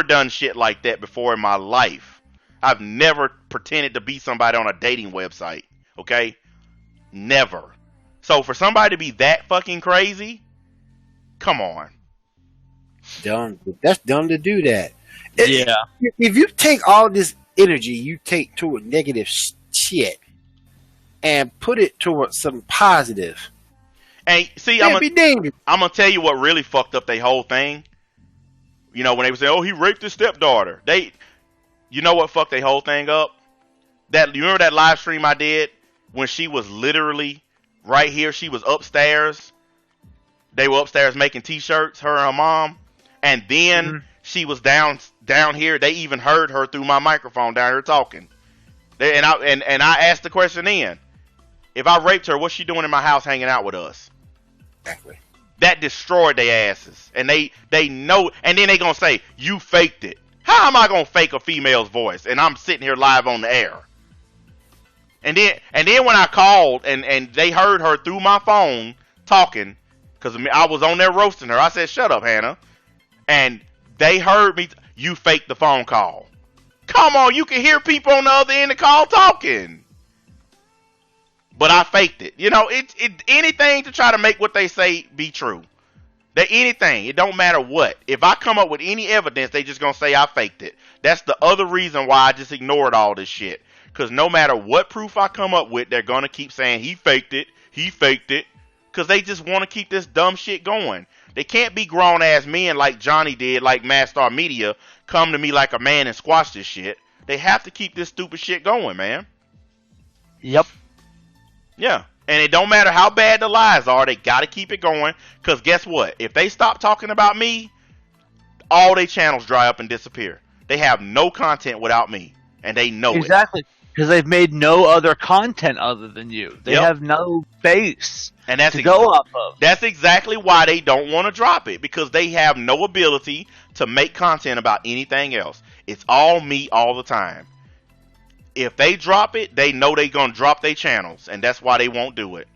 done shit like that before in my life. I've never pretended to be somebody on a dating website, okay? Never. So for somebody to be that fucking crazy, come on. Dumb. That's dumb to do that. Yeah. If you take all this energy you take toward negative shit and put it toward some positive, And see, that'd be dangerous. I'm gonna tell you what really fucked up their whole thing. You know, when they were saying, "Oh, he raped his stepdaughter," you know what fucked their whole thing up? You remember that live stream I did when she was literally right here? She was upstairs. They were upstairs making T-shirts, her and her mom, and then she was down here. They even heard her through my microphone down here talking. And I asked the question then: if I raped her, what's she doing in my house hanging out with us? Exactly. That destroyed their asses, and they know. And then they gonna say you faked it. How am I gonna fake a female's voice? And I'm sitting here live on the air. And then when I called and they heard her through my phone talking, because I was on there roasting her. I said, "Shut up, Hannah," and they heard me. You faked the phone call. Come on, you can hear people on the other end of the call talking. But I faked it. You know, anything to try to make what they say be true. Anything. It don't matter what. If I come up with any evidence, they just gonna say I faked it. That's the other reason why I just ignored all this shit. Because no matter what proof I come up with, they're gonna keep saying he faked it. He faked it. Because they just want to keep this dumb shit going. They can't be grown ass men like Johnny did, like Mastar Media, come to me like a man and squash this shit. They have to keep this stupid shit going, man. Yep. Yeah. And it don't matter how bad the lies are, they gotta keep it going. Because guess what? If they stop talking about me, all their channels dry up and disappear. They have no content without me. And they know exactly. Because they've made no other content other than you. They have no base and that's to go off of. That's exactly why they don't want to drop it. Because they have no ability to make content about anything else. It's all me all the time. If they drop it, they know they're going to drop their channels. And that's why they won't do it.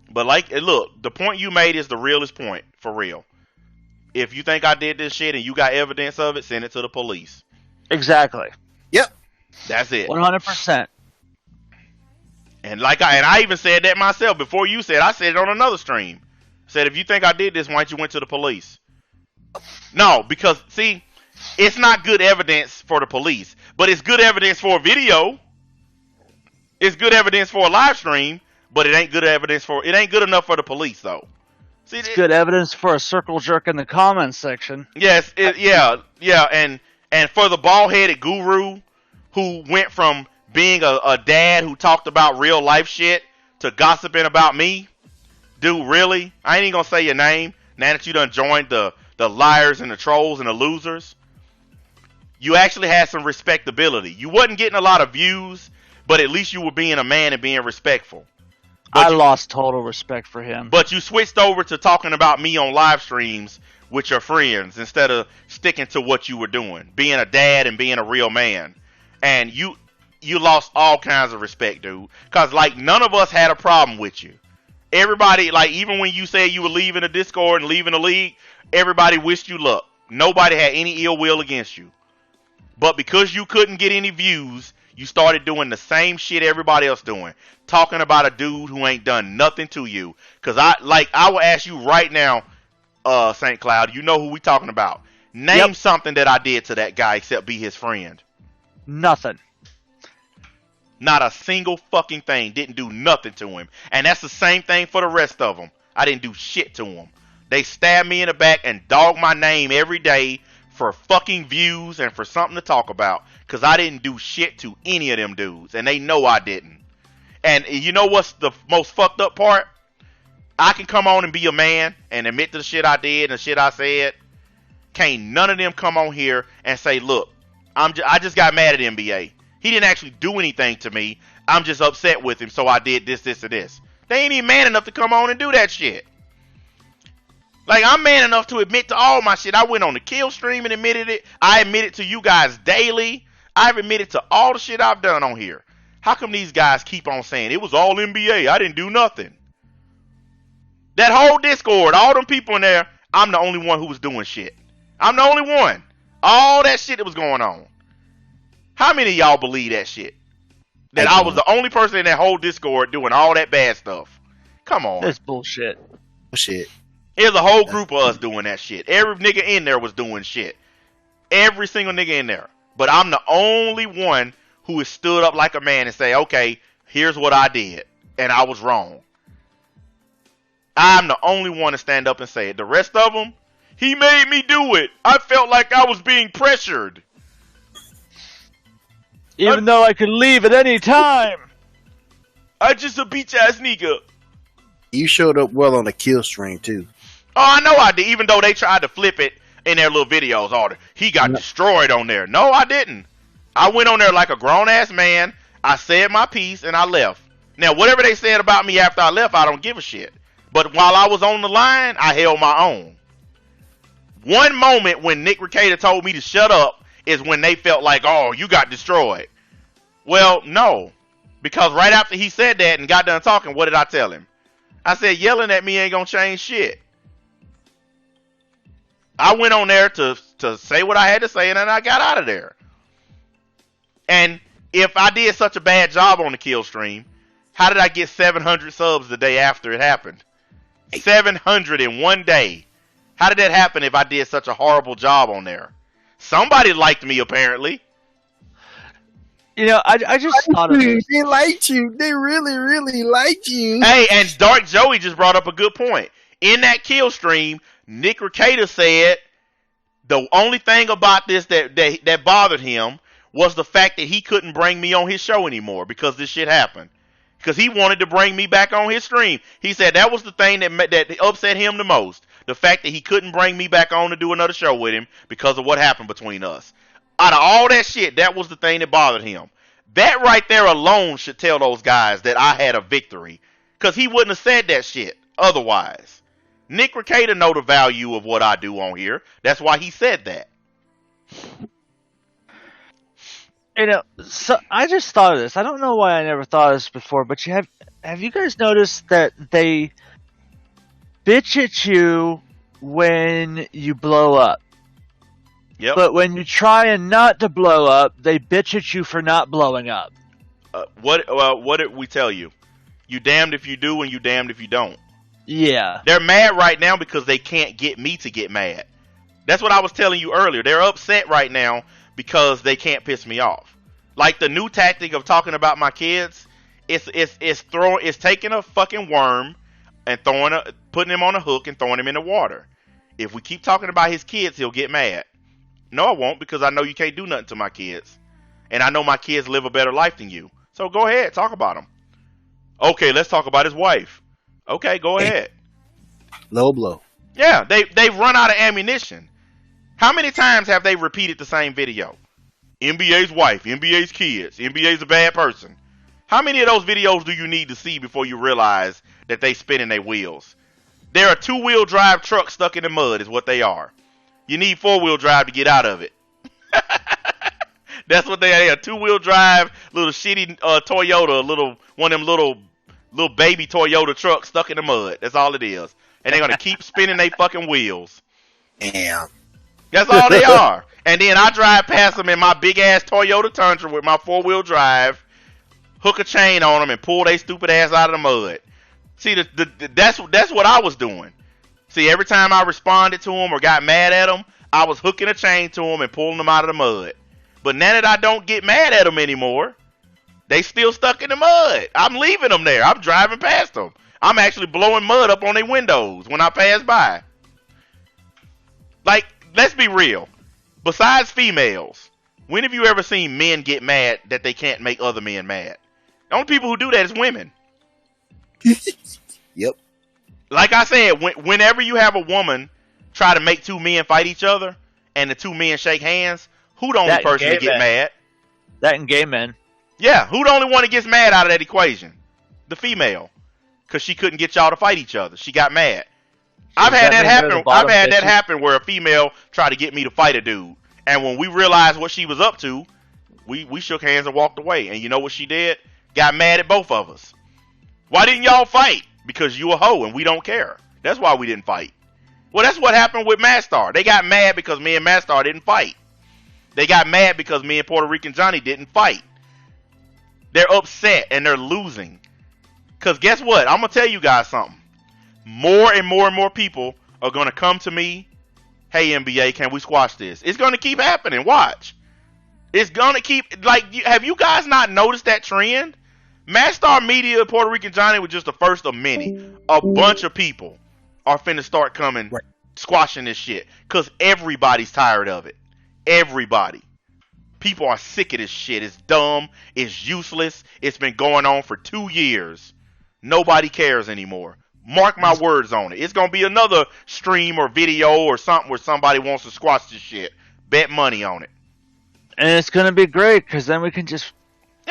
But look, the point you made is the realest point. For real. If you think I did this shit and you got evidence of it, send it to the police. Exactly. Yep. That's it. 100%. And I even said that myself before you said. I said it on another stream. Said if you think I did this, why don't you went to the police? No, because see, it's not good evidence for the police, but it's good evidence for a video. It's good evidence for a live stream, but it ain't good enough for the police though. See, it's good evidence for a circle jerk in the comments section. Yes, and for the bald-headed guru who went from being a dad who talked about real life shit to gossiping about me, dude, really? I ain't even gonna say your name now that you done joined the liars and the trolls and the losers. You actually had some respectability. You wasn't getting a lot of views, but at least you were being a man and being respectful. I lost total respect for him. But you switched over to talking about me on live streams with your friends instead of sticking to what you were doing, being a dad and being a real man. And you lost all kinds of respect, dude. Because, none of us had a problem with you. Everybody, even when you said you were leaving the Discord and leaving the league, everybody wished you luck. Nobody had any ill will against you. But because you couldn't get any views, you started doing the same shit everybody else doing. Talking about a dude who ain't done nothing to you. Because I will ask you right now, St. Cloud, you know who we talking about. Name something that I did to that guy except be his friend. Nothing. Not a single fucking thing. Didn't do nothing to him. And that's the same thing for the rest of them. I didn't do shit to them. They stabbed me in the back and dogged my name every day for fucking views and for something to talk about. Because I didn't do shit to any of them dudes. And they know I didn't. And you know what's the most fucked up part? I can come on and be a man and admit to the shit I did and the shit I said. Can't none of them come on here and say, look, I just got mad at NBA. He didn't actually do anything to me. I'm just upset with him, so I did this, this, and this. They ain't even man enough to come on and do that shit. I'm man enough to admit to all my shit. I went on the kill stream and admitted it. I admit it to you guys daily. I've admitted to all the shit I've done on here. How come these guys keep on saying it was all NBA? I didn't do nothing. That whole Discord, all them people in there, I'm the only one who was doing shit. I'm the only one. All that shit that was going on. How many of y'all believe that shit? That I was the only person in that whole Discord doing all that bad stuff. Come on. That's bullshit. Bullshit. There's a whole group of us doing that shit. Every nigga in there was doing shit. Every single nigga in there. But I'm the only one who has stood up like a man and say, okay, here's what I did. And I was wrong. I'm the only one to stand up and say it. The rest of them, he made me do it. I felt like I was being pressured. Even though I could leave at any time. I just a bitch ass nigga. You showed up well on the kill stream too. Oh, I know I did. Even though they tried to flip it in their little videos. Oh, he got destroyed on there. No, I didn't. I went on there like a grown-ass man. I said my piece, and I left. Now, whatever they said about me after I left, I don't give a shit. But while I was on the line, I held my own. One moment when Nick Recator told me to shut up is when they felt like, oh, you got destroyed. Well, no. Because right after he said that and got done talking, what did I tell him? I said, yelling at me ain't gonna change shit. I went on there to say what I had to say, and then I got out of there. And if I did such a bad job on the kill stream, how did I get 700 subs the day after it happened? 700 in one day. How did that happen if I did such a horrible job on there? Somebody liked me, apparently. You know, I just thought of this. They liked you. They really, really liked you. Hey, and Dark Joey just brought up a good point. In that kill stream, Nick Recator said the only thing about this that bothered him was the fact that he couldn't bring me on his show anymore because this shit happened. Because he wanted to bring me back on his stream. He said that was the thing that upset him the most. The fact that he couldn't bring me back on to do another show with him because of what happened between us. Out of all that shit, that was the thing that bothered him. That right there alone should tell those guys that I had a victory. Because he wouldn't have said that shit otherwise. Nick Recator know the value of what I do on here. That's why he said that. You know, so I just thought of this. I don't know why I never thought of this before, but have you guys noticed that they bitch at you when you blow up? Yep. But when you try and not to blow up, they bitch at you for not blowing up. What did we tell you? You damned if you do and you damned if you don't. Yeah. They're mad right now because they can't get me to get mad. That's what I was telling you earlier. They're upset right now because they can't piss me off. Like the new tactic of talking about my kids, it's taking a fucking worm and putting him on a hook and throwing him in the water. If we keep talking about his kids, he'll get mad. No, I won't, because I know you can't do nothing to my kids. And I know my kids live a better life than you. So go ahead, talk about him. Okay, let's talk about his wife. Okay, go ahead. Low blow. Yeah, they've run out of ammunition. How many times have they repeated the same video? NBA's wife, NBA's kids, NBA's a bad person. How many of those videos do you need to see before you realize that they spinning their wheels? They're a two-wheel drive truck stuck in the mud is what they are. You need four-wheel drive to get out of it. That's what they are. A two-wheel drive, little shitty Toyota, one of them little baby Toyota trucks stuck in the mud. That's all it is. And they're going to keep spinning their fucking wheels. Damn. That's all they are. And then I drive past them in my big-ass Toyota Tundra with my four-wheel drive, hook a chain on them, and pull their stupid ass out of the mud. See, that's what I was doing. See, every time I responded to them or got mad at them, I was hooking a chain to them and pulling them out of the mud. But now that I don't get mad at them anymore, they still stuck in the mud. I'm leaving them there. I'm driving past them. I'm actually blowing mud up on their windows when I pass by. Like, let's be real. Besides females, when have you ever seen men get mad that they can't make other men mad? The only people who do that is women. Yep. Like I said, whenever you have a woman try to make two men fight each other and the two men shake hands, who the only person to get mad? That and gay men. Yeah, who the only one that gets mad out of that equation? The female. Because she couldn't get y'all to fight each other. She got mad. I've had that happen where a female tried to get me to fight a dude. And when we realized what she was up to, we shook hands and walked away. And you know what she did? Got mad at both of us. Why didn't y'all fight? Because you a hoe and we don't care. That's why we didn't fight. Well, that's what happened with Mastar. They got mad because me and Mastar didn't fight. They got mad because me and Puerto Rican Johnny didn't fight. They're upset and they're losing. Because guess what? I'm going to tell you guys something. More and more and more people are going to come to me, hey, NBA, can we squash this? It's going to keep happening. Watch. It's going to keep, like, have you guys not noticed that trend? Mastar Media, Puerto Rican Johnny was just the first of many. A bunch of people are finna start coming, squashing this shit. Because everybody's tired of it. Everybody. People are sick of this shit. It's dumb. It's useless. It's been going on for 2 years. Nobody cares anymore. Mark my words on it. It's going to be another stream or video or something where somebody wants to squash this shit. Bet money on it. And it's going to be great because then we can just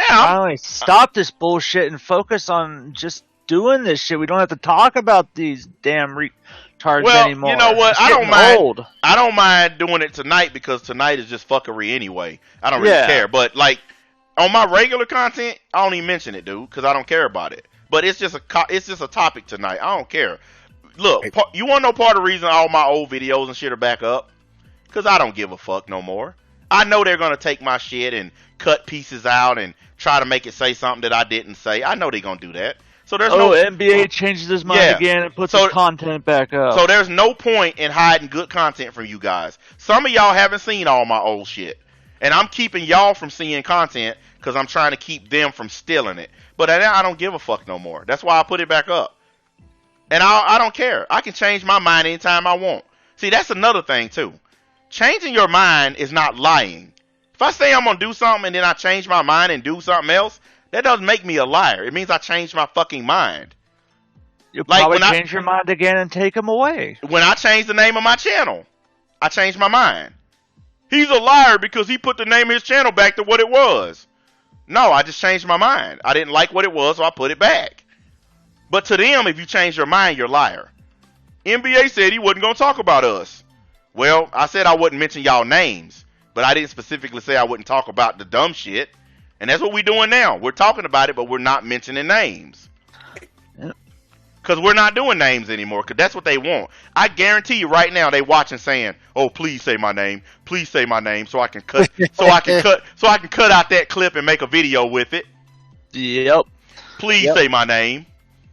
finally stop this bullshit and focus on just doing this shit. We don't have to talk about these damn retards anymore. You know what? It's getting old. I don't mind doing it tonight because tonight is just fuckery anyway. I don't really care. But like on my regular content, I don't even mention it, dude, because I don't care about it. But it's just a topic tonight. I don't care. Look, you want to know part of the reason all my old videos and shit are back up? Because I don't give a fuck no more. I know they're going to take my shit and cut pieces out and try to make it say something that I didn't say. I know they're going to do that. So there's NBA changes his mind again and puts his content back up. So there's no point in hiding good content from you guys. Some of y'all haven't seen all my old shit. And I'm keeping y'all from seeing content because I'm trying to keep them from stealing it. But I don't give a fuck no more. That's why I put it back up. And I don't care. I can change my mind anytime I want. See, that's another thing too. Changing your mind is not lying. If I say I'm going to do something and then I change my mind and do something else, that doesn't make me a liar. It means I changed my fucking mind. You'll probably change your mind again and take them away. When I changed the name of my channel, I changed my mind. He's a liar because he put the name of his channel back to what it was. No, I just changed my mind. I didn't like what it was, so I put it back. But to them, if you change your mind, you're a liar. NBA said he wasn't going to talk about us. Well, I said I wouldn't mention y'all names, but I didn't specifically say I wouldn't talk about the dumb shit. And that's what we're doing now. We're talking about it, but we're not mentioning names. Because we're not doing names anymore, because that's what they want. I guarantee you right now they watching saying, oh, please say my name. Please say my name so I can cut out that clip and make a video with it. Yep. Please say my name.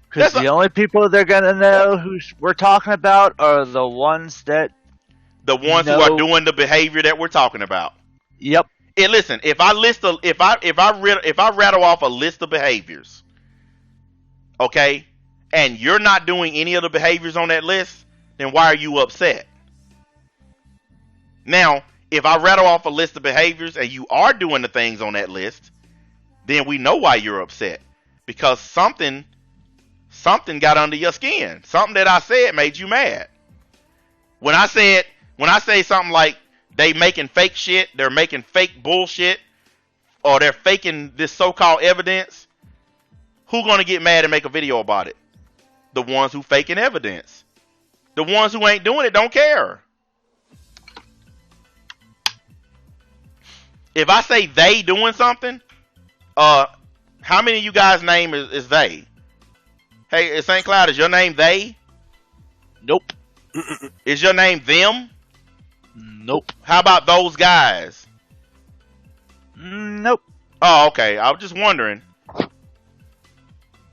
Because the only people they're going to know who we're talking about are the ones who are doing the behavior that we're talking about. Yep. And listen, if I rattle off a list of behaviors, okay, and you're not doing any of the behaviors on that list, then why are you upset? Now, if I rattle off a list of behaviors and you are doing the things on that list, then we know why you're upset. Because something got under your skin. Something that I said made you mad. When I say something like they making fake shit, they're making fake bullshit, or they're faking this so-called evidence, who gonna get mad and make a video about it? The ones who faking evidence. The ones who ain't doing it don't care. If I say they doing something, how many of you guys' name is they? Hey, St. Cloud, is your name they? Nope. Is your name them? Nope. How about those guys? Nope. Oh, okay. I was just wondering.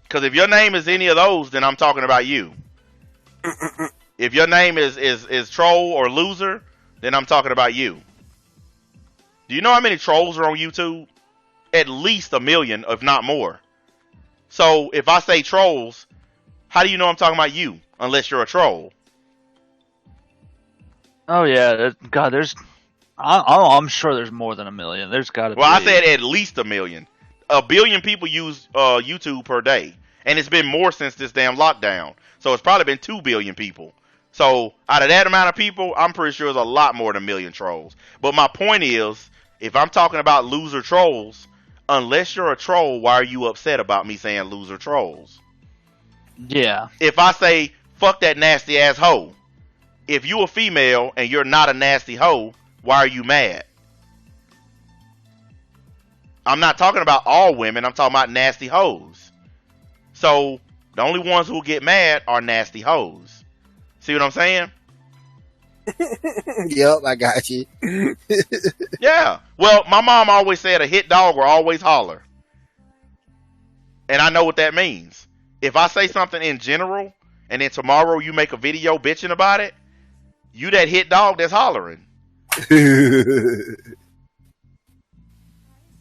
Because if your name is any of those, then I'm talking about you. If your name is troll or loser, then I'm talking about you. Do you know how many trolls are on YouTube? At least 1 million, if not more. So if I say trolls, how do you know I'm talking about you? Unless you're a troll. Oh yeah, God, I'm sure there's more than 1 million. There's got to be. Well, I said at least 1 million. 1 billion people use YouTube per day, and it's been more since this damn lockdown. So it's probably been 2 billion people. So out of that amount of people, I'm pretty sure there's a lot more than 1 million trolls. But my point is, if I'm talking about loser trolls, unless you're a troll, why are you upset about me saying loser trolls? Yeah. If I say fuck that nasty ass hoe. If you a female and you're not a nasty hoe, why are you mad? I'm not talking about all women. I'm talking about nasty hoes. So the only ones who get mad are nasty hoes. See what I'm saying? Yep, I got you. Yeah. Well, my mom always said a hit dog will always holler. And I know what that means. If I say something in general and then tomorrow you make a video bitching about it, you that hit dog that's hollering.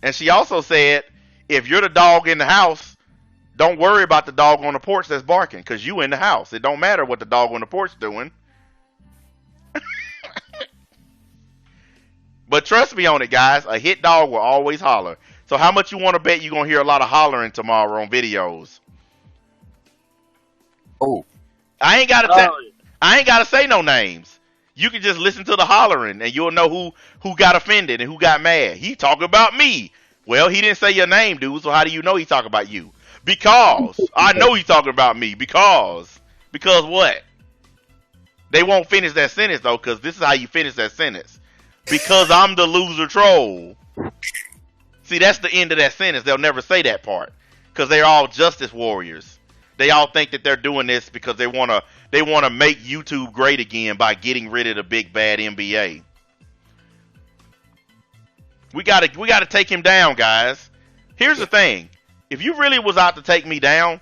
And she also said, if you're the dog in the house, don't worry about the dog on the porch that's barking, because you in the house. It don't matter what the dog on the porch doing. But trust me on it, guys. A hit dog will always holler. So how much you want to bet you're going to hear a lot of hollering tomorrow on videos? Oh. I ain't got to say no names. You can just listen to the hollering and you'll know who got offended and who got mad. He talking about me. Well, he didn't say your name, dude, so how do you know he talking about you? Because I know he talking about me. Because what? They won't finish that sentence though, because this is how you finish that sentence. Because I'm the loser troll. See, that's the end of that sentence. They'll never say that part because they're all justice warriors. They all think that they're doing this because they wanna make YouTube great again by getting rid of the big bad NBA. We gotta take him down, guys. Here's the thing: if you really was out to take me down,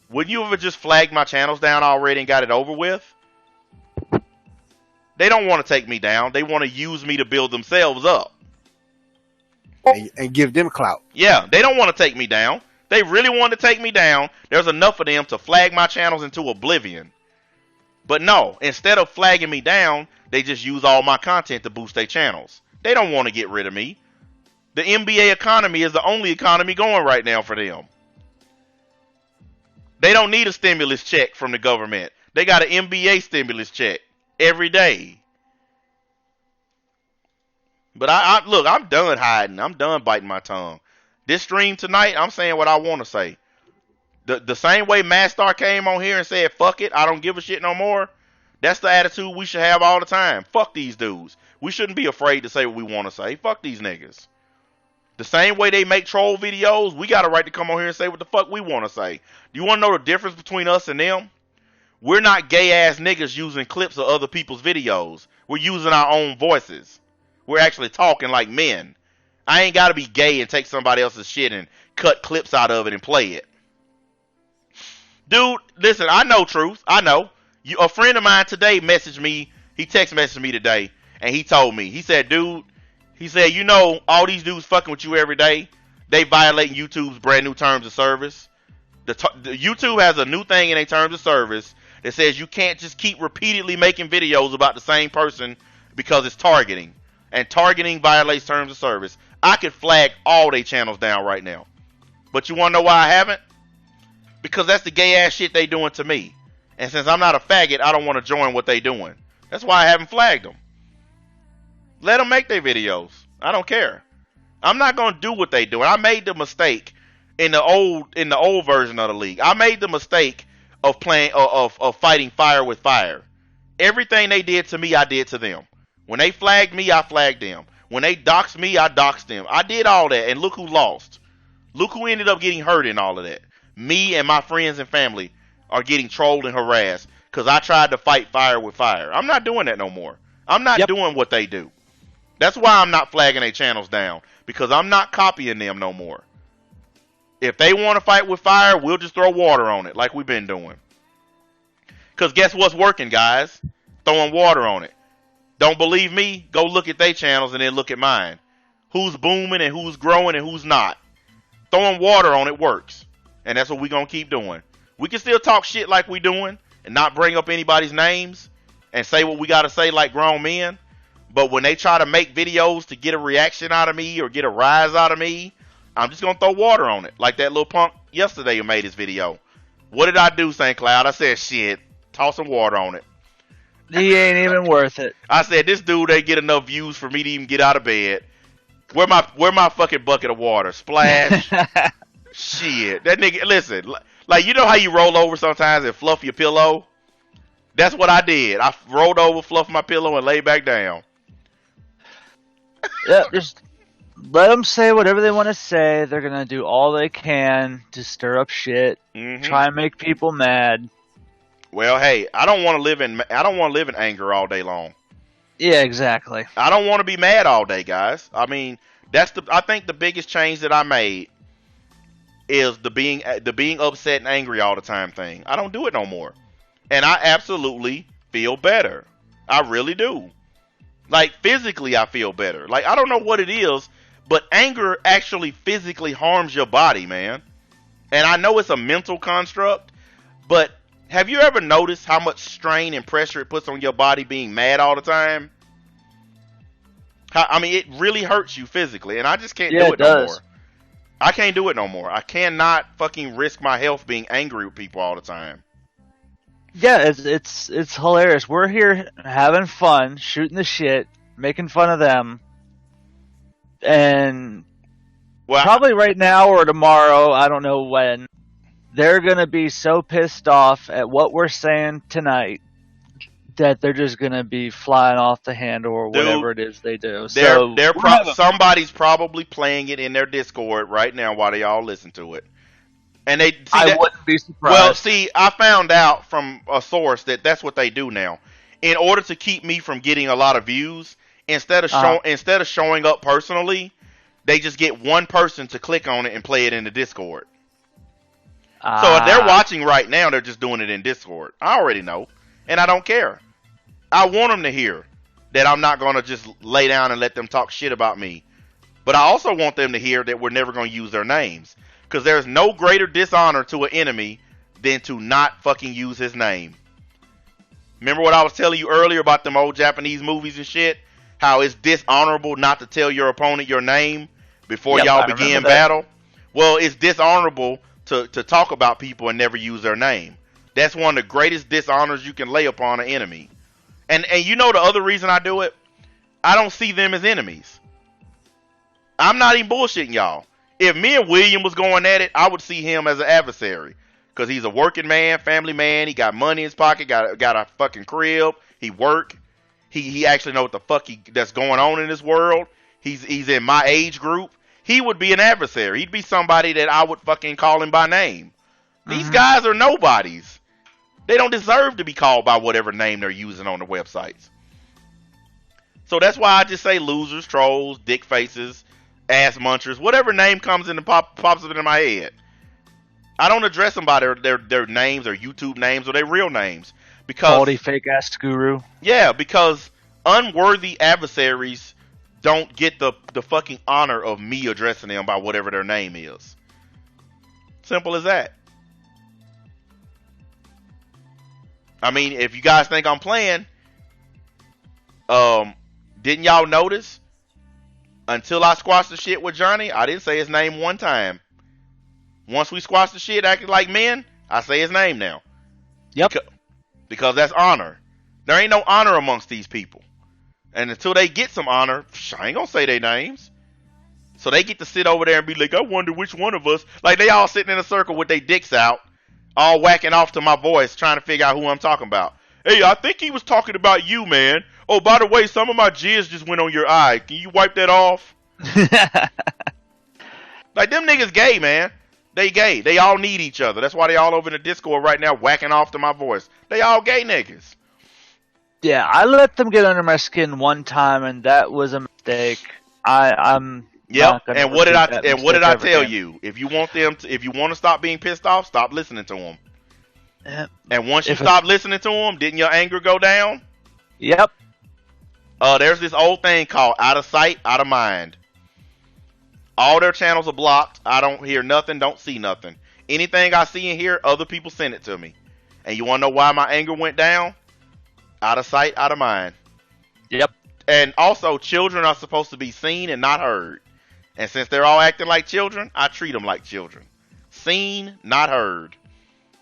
wouldn't you have just flagged my channels down already and got it over with? They don't want to take me down. They want to use me to build themselves up. And give them clout. Yeah, they don't want to take me down. They really want to take me down. There's enough of them to flag my channels into oblivion. But no, instead of flagging me down, they just use all my content to boost their channels. They don't want to get rid of me. The NBA economy is the only economy going right now for them. They don't need a stimulus check from the government. They got an NBA stimulus check every day. But look, I'm done hiding. I'm done biting my tongue. This stream tonight, I'm saying what I want to say. The same way Mastar came on here and said, fuck it, I don't give a shit no more. That's the attitude we should have all the time. Fuck these dudes. We shouldn't be afraid to say what we want to say. Fuck these niggas. The same way they make troll videos, we got a right to come on here and say what the fuck we want to say. Do you want to know the difference between us and them? We're not gay ass niggas using clips of other people's videos. We're using our own voices. We're actually talking like men. I ain't got to be gay and take somebody else's shit and cut clips out of it and play it. Dude, listen, I know truth. I know. A friend of mine today messaged me. He text messaged me today and he told me. He said, dude, he said, you know, all these dudes fucking with you every day, they violating YouTube's brand new terms of service. The YouTube has a new thing in their terms of service that says you can't just keep repeatedly making videos about the same person because it's targeting. And targeting violates terms of service. I could flag all their channels down right now. But you want to know why I haven't? Because that's the gay ass shit they doing to me. And since I'm not a faggot, I don't want to join what they doing. That's why I haven't flagged them. Let them make their videos. I don't care. I'm not going to do what they doing. I made the mistake in the old version of the league. I made the mistake of playing of fighting fire with fire. Everything they did to me, I did to them. When they flagged me, I flagged them. When they doxed me, I doxed them. I did all that, and look who lost. Look who ended up getting hurt in all of that. Me and my friends and family are getting trolled and harassed because I tried to fight fire with fire. I'm not doing that no more. I'm not doing what they do. That's why I'm not flagging their channels down, because I'm not copying them no more. If they want to fight with fire, we'll just throw water on it like we've been doing. Because guess what's working, guys? Throwing water on it. Don't believe me? Go look at their channels and then look at mine. Who's booming and who's growing and who's not. Throwing water on it works. And that's what we're going to keep doing. We can still talk shit like we doing and not bring up anybody's names and say what we got to say like grown men. But when they try to make videos to get a reaction out of me or get a rise out of me, I'm just going to throw water on it. Like that little punk yesterday who made his video. What did I do, St. Cloud? I said, shit, toss some water on it. He ain't even worth it. I said, this dude ain't get enough views for me to even get out of bed. Where my fucking bucket of water? Splash. Shit. That nigga, listen, like, you know how you roll over sometimes and fluff your pillow? That's what I did. I rolled over, fluffed my pillow, and lay back down. Yeah, just let them say whatever they want to say. They're going to do all they can to stir up shit, try and make people mad. Well, hey, I don't want to live in anger all day long. Yeah, exactly. I don't want to be mad all day, guys. I mean, I think the biggest change that I made is the being upset and angry all the time thing. I don't do it no more. and I absolutely feel better. I really do. Like physically, I feel better. Like I don't know what it is, but anger actually physically harms your body, man. And I know it's a mental construct, but have you ever noticed how much strain and pressure it puts on your body being mad all the time? I mean, it really hurts you physically, and I just can't do it no more. I can't do it no more. I cannot fucking risk my health being angry with people all the time. Yeah, it's hilarious. We're here having fun, shooting the shit, making fun of them, and probably right now or tomorrow, I don't know when, they're gonna be so pissed off at what we're saying tonight that they're just gonna be flying off the handle or whatever it is they do. Somebody's probably playing it in their Discord right now while they all listen to it. And I wouldn't be surprised. Well, see, I found out from a source that that's what they do now. In order to keep me from getting a lot of views, instead of showing up personally, they just get one person to click on it and play it in the Discord. So if they're watching right now, they're just doing it in Discord. I already know, and I don't care. I want them to hear that I'm not going to just lay down and let them talk shit about me. But I also want them to hear that we're never going to use their names. Because there's no greater dishonor to an enemy than to not fucking use his name. Remember what I was telling you earlier about them old Japanese movies and shit? How it's dishonorable not to tell your opponent your name before y'all begin battle? Well, it's dishonorable to talk about people and never use their name. That's one of the greatest dishonors you can lay upon an enemy. And you know the other reason I do it? I don't see them as enemies. I'm not even bullshitting y'all. If me and William was going at it, I would see him as an adversary. Because he's a working man, family man. He got money in his pocket, got a fucking crib. He work. He actually know what the fuck that's going on in this world. He's in my age group. He would be an adversary. He'd be somebody that I would fucking call him by name. These guys are nobodies. They don't deserve to be called by whatever name they're using on the websites. So that's why I just say losers, trolls, dick faces, ass munchers, whatever name comes in and pops up into my head. I don't address them by their names or YouTube names or their real names. Because quality fake ass guru. Yeah, because unworthy adversaries don't get the fucking honor of me addressing them by whatever their name is. Simple as that. I mean, if you guys think I'm playing, didn't y'all notice? Until I squashed the shit with Johnny, I didn't say his name one time. Once we squashed the shit acting like men, I say his name now. Yep. Because that's honor. There ain't no honor amongst these people. And until they get some honor, I ain't gonna say their names. So they get to sit over there and be like, I wonder which one of us. Like they all sitting in a circle with their dicks out, all whacking off to my voice, trying to figure out who I'm talking about. Hey, I think he was talking about you, man. Oh, by the way, some of my jizz just went on your eye. Can you wipe that off? Like, them niggas gay, man. They gay. They all need each other. That's why they all over in the Discord right now whacking off to my voice. They all gay niggas. Yeah, I let them get under my skin one time, and that was a mistake. I'm Yep. And what did I tell you? If you want to stop being pissed off, stop listening to them. Yep. And once you stop listening to them, didn't your anger go down? Yep. There's this old thing called out of sight, out of mind. All their channels are blocked. I don't hear nothing, don't see nothing. Anything I see and hear, other people send it to me. And you want to know why my anger went down? Out of sight, out of mind. Yep. And also, children are supposed to be seen and not heard. And since they're all acting like children, I treat them like children. Seen, not heard.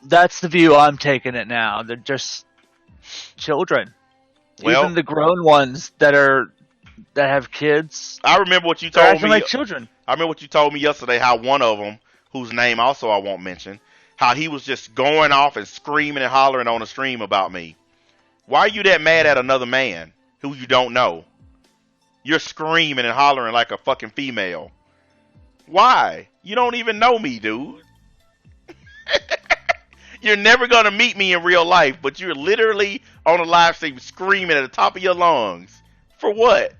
That's the view I'm taking it now. They're just children. Well, even the grown ones that have kids. I remember what you told me. Like children. I remember what you told me yesterday. How one of them, whose name also I won't mention, how he was just going off and screaming and hollering on the stream about me. Why are you that mad at another man who you don't know? You're screaming and hollering like a fucking female. Why? You don't even know me, dude. You're never going to meet me in real life, but you're literally on a live stream screaming at the top of your lungs. For what?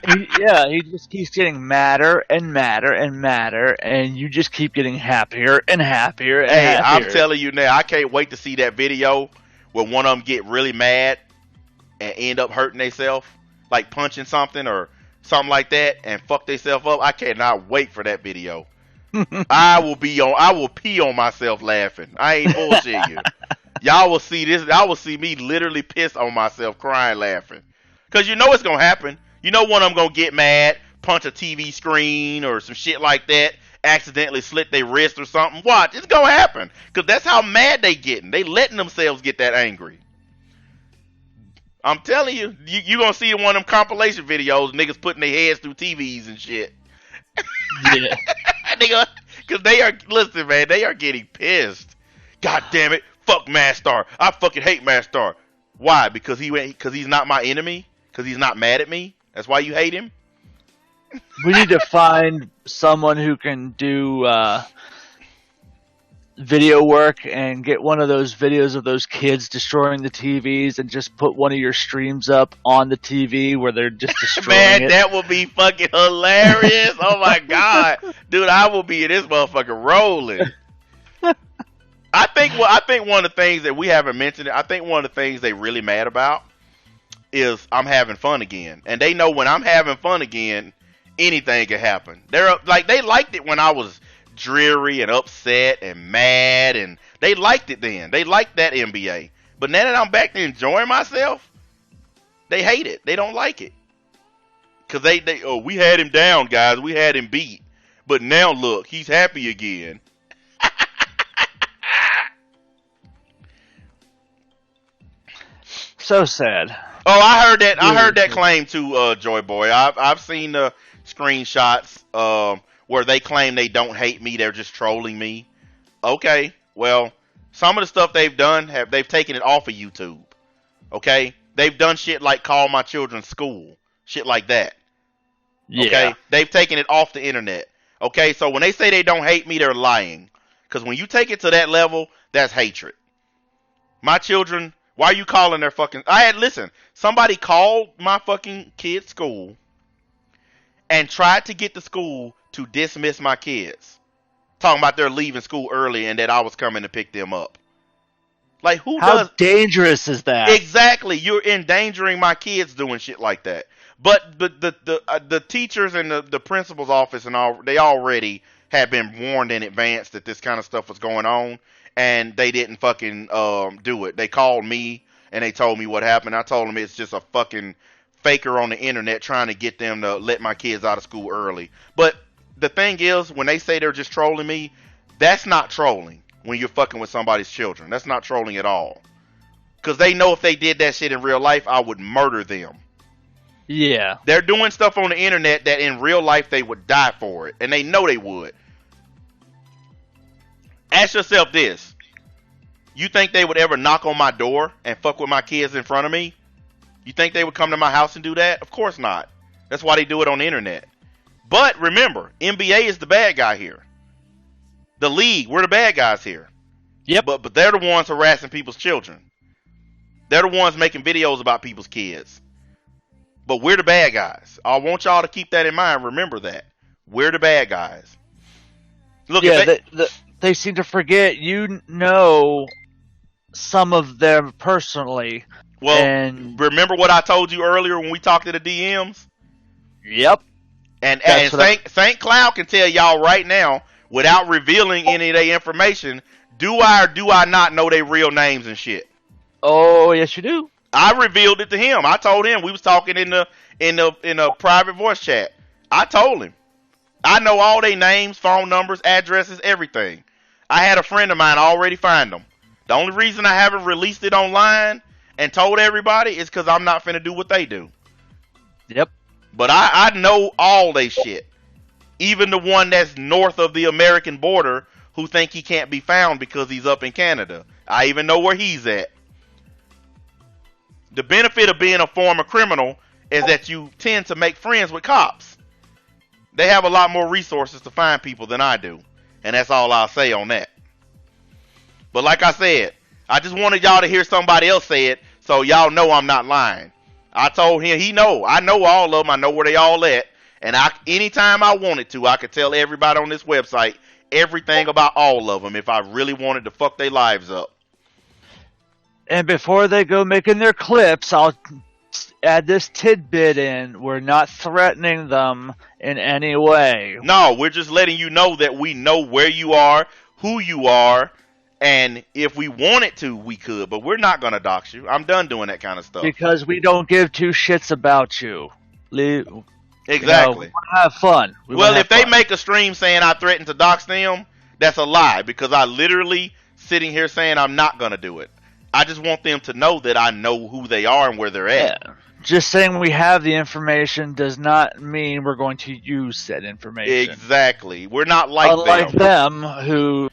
He just keeps getting madder and madder and madder, and you just keep getting happier and happier and Hey, I'm happier. telling you now, I can't wait to see that video where one of them get really mad and end up hurting themselves, like punching something or something like that, and fuck themselves up. I cannot wait for that video. I will pee on myself laughing. I ain't bullshitting you. Y'all will see this. Y'all will see me literally piss on myself, crying, laughing. Cause you know it's gonna happen. You know one of them gonna get mad, punch a TV screen or some shit like that, accidentally slit their wrist or something. Watch, it's gonna happen. Cause that's how mad they getting. They letting themselves get that angry. I'm telling you, you gonna see one of them compilation videos, niggas putting their heads through TVs and shit. Yeah. Cause they are, listen man, they are getting pissed. God damn it, fuck Mastar. I fucking hate Mastar. Why? Because he's not my enemy? Because he's not mad at me? That's why you hate him? We need to find someone who can do video work and get one of those videos of those kids destroying the TVs and just put one of your streams up on the TV where they're just destroying Man, it. that would be fucking hilarious. Oh my god. Dude, I will be in this motherfucker rolling. I think one of the things that we haven't mentioned, I think one of the things they really mad about is I'm having fun again. And they know when I'm having fun again, anything can happen. They liked it when I was dreary and upset and mad, and they liked it then. They liked that NBA. But now that I'm back to enjoying myself, they hate it. They don't like it. Cause we had him down, guys. We had him beat. But now look, he's happy again. So sad. Oh, I heard that. I heard that claim too, Joy Boy. I've seen the screenshots where they claim they don't hate me. They're just trolling me. Okay, well, some of the stuff they've done they've taken it off of YouTube. Okay, they've done shit like call my children school, shit like that. Yeah. Okay, they've taken it off the internet. Okay, so when they say they don't hate me, they're lying. Because when you take it to that level, that's hatred. My children. Why are you calling their fucking... Listen, somebody called my fucking kid's school and tried to get the school to dismiss my kids. Talking about they're leaving school early and that I was coming to pick them up. Like, How dangerous is that? Exactly. You're endangering my kids doing shit like that. But the teachers and the principal's office and all, they already had been warned in advance that this kind of stuff was going on. And they didn't fucking do it. They called me and they told me what happened. I told them it's just a fucking faker on the internet trying to get them to let my kids out of school early. But the thing is, when they say they're just trolling me, that's not trolling when you're fucking with somebody's children. That's not trolling at all. Because they know if they did that shit in real life, I would murder them. Yeah. They're doing stuff on the internet that in real life they would die for it. And they know they would. Ask yourself this. You think they would ever knock on my door and fuck with my kids in front of me? You think they would come to my house and do that? Of course not. That's why they do it on the internet. But remember, NBA is the bad guy here. The league, we're the bad guys here. Yep. But they're the ones harassing people's children. They're the ones making videos about people's kids. But we're the bad guys. I want y'all to keep that in mind. Remember that. We're the bad guys. Look, yeah, they seem to forget you know some of them personally. Well, and remember what I told you earlier when we talked to the DMs? Yep. And St. Cloud can tell y'all right now, without revealing any of their information, do I or do I not know their real names and shit? Oh, yes you do. I revealed it to him. I told him. We was talking in a private voice chat. I told him. I know all their names, phone numbers, addresses, everything. I had a friend of mine already find them. The only reason I haven't released it online and told everybody is because I'm not finna do what they do. Yep. But I know all they shit. Even the one that's north of the American border who think he can't be found because he's up in Canada. I even know where he's at. The benefit of being a former criminal is that you tend to make friends with cops. They have a lot more resources to find people than I do. And that's all I'll say on that. But like I said, I just wanted y'all to hear somebody else say it so y'all know I'm not lying. I told him I know all of them. I know where they all at. And anytime I wanted to, I could tell everybody on this website everything about all of them if I really wanted to fuck their lives up. And before they go making their clips, I'll add this tidbit in. We're not threatening them in any way. No, we're just letting you know that we know where you are, who you are, and if we wanted to, we could. But we're not going to dox you. I'm done doing that kind of stuff. Because we don't give two shits about you. Exactly. We want to have fun. Well, if they make a stream saying I threatened to dox them, that's a lie. Because I literally sitting here saying I'm not going to do it. I just want them to know that I know who they are and where they're at. Yeah. Just saying we have the information does not mean we're going to use that information. Exactly. We're not like Unlike them who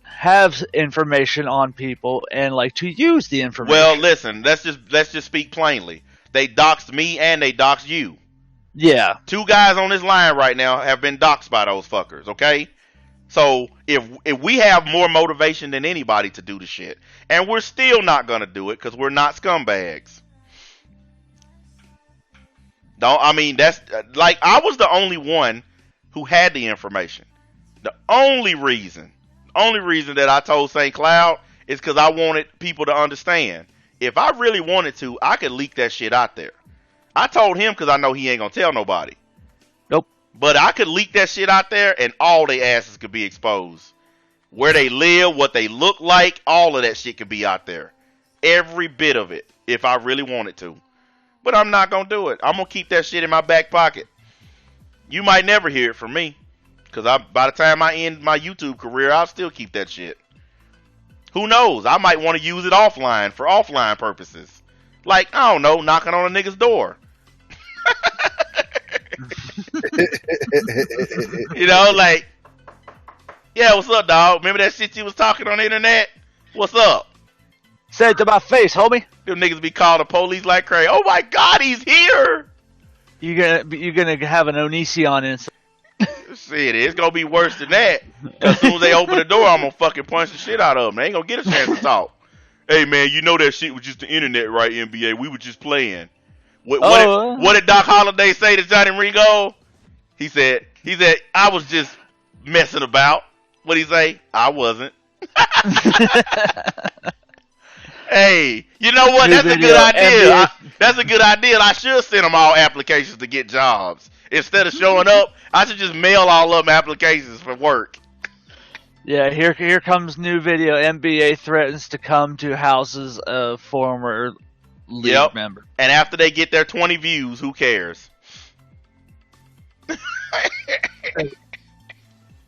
have information on people and like to use the information. Well, listen, let's just speak plainly. They doxed me and they doxed you. Yeah. 2 guys on this line right now have been doxed by those fuckers, okay? So if we have more motivation than anybody to do the shit, and we're still not gonna do it because we're not scumbags. That's like I was the only one who had the information. The only reason that I told St. Cloud is because I wanted people to understand. If I really wanted to, I could leak that shit out there. I told him because I know he ain't gonna tell nobody. Nope. But I could leak that shit out there and all their asses could be exposed. Where they live, what they look like, all of that shit could be out there. Every bit of it, if I really wanted to. But I'm not going to do it. I'm going to keep that shit in my back pocket. You might never hear it from me. Because by the time I end my YouTube career, I'll still keep that shit. Who knows? I might want to use it offline for offline purposes. Like, I don't know, knocking on a nigga's door. You know, like, yeah, what's up, dog? Remember that shit you was talking on the internet? What's up? Say it to my face, homie. Them niggas be calling the police like crazy. Oh my God, he's here! You're gonna have an Onision inside. Shit, it's gonna be worse than that. As soon as they open the door, I'm gonna fucking punch the shit out of them. They ain't gonna get a chance to talk. Hey man, you know that shit was just the internet, right? NBA, we were just playing. What did Doc Holliday say to Johnny Ringo? He said, I was just messing about. What'd he say? I wasn't. Hey, you know what? That's a good idea. That's a good idea. I should send them all applications to get jobs. Instead of showing up, I should just mail all of them applications for work. Yeah, here comes new video. NBA threatens to come to houses of former league member. And after they get their 20 views, who cares?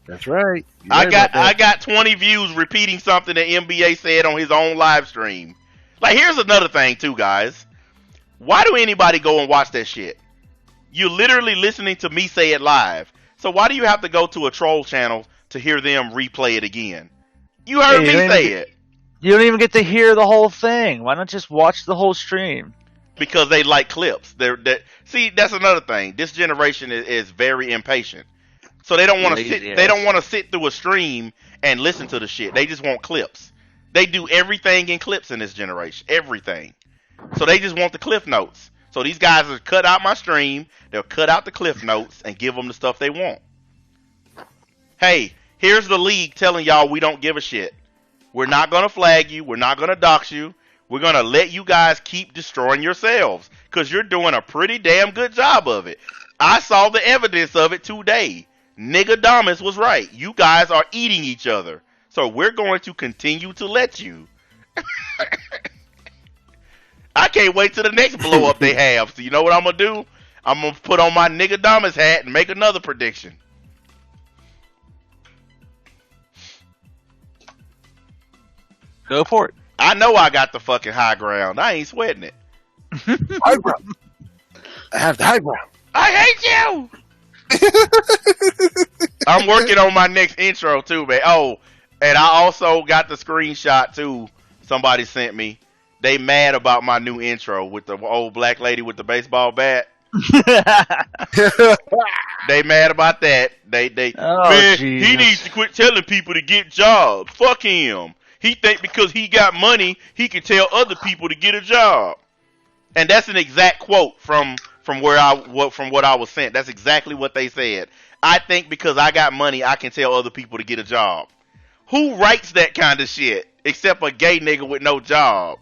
That's right. I got 20 views repeating something that NBA said on his own live stream. Like, here's another thing too, guys. Why do anybody go and watch that shit? You're literally listening to me say it live. So why do you have to go to a troll channel to hear them replay it again? You heard me say it. You don't even get to hear the whole thing. Why not just watch the whole stream? Because they like clips. See, that's another thing. This generation is very impatient. So they don't want to sit. They don't want to sit through a stream and listen to the shit. They just want clips. They do everything in clips in this generation. Everything. So they just want the cliff notes. So these guys will cut out my stream. They'll cut out the cliff notes and give them the stuff they want. Hey, here's the league telling y'all we don't give a shit. We're not gonna flag you. We're not gonna dox you. We're gonna let you guys keep destroying yourselves because you're doing a pretty damn good job of it. I saw the evidence of it today. Nigga Damas was right. You guys are eating each other. So we're going to continue to let you. I can't wait till the next blow up they have. So you know what I'm going to do? I'm going to put on my Nigga Damas hat and make another prediction. Go for it. I know I got the fucking high ground. I ain't sweating it. High ground. I have the high ground. I hate you. I'm working on my next intro too, man. Oh, and I also got the screenshot too. Somebody sent me. They mad about my new intro with the old black lady with the baseball bat. They mad about that. Man, he needs to quit telling people to get jobs. Fuck him. He think because he got money, he can tell other people to get a job. And that's an exact quote from what I was sent. That's exactly what they said. I think because I got money, I can tell other people to get a job. Who writes that kind of shit except a gay nigga with no job?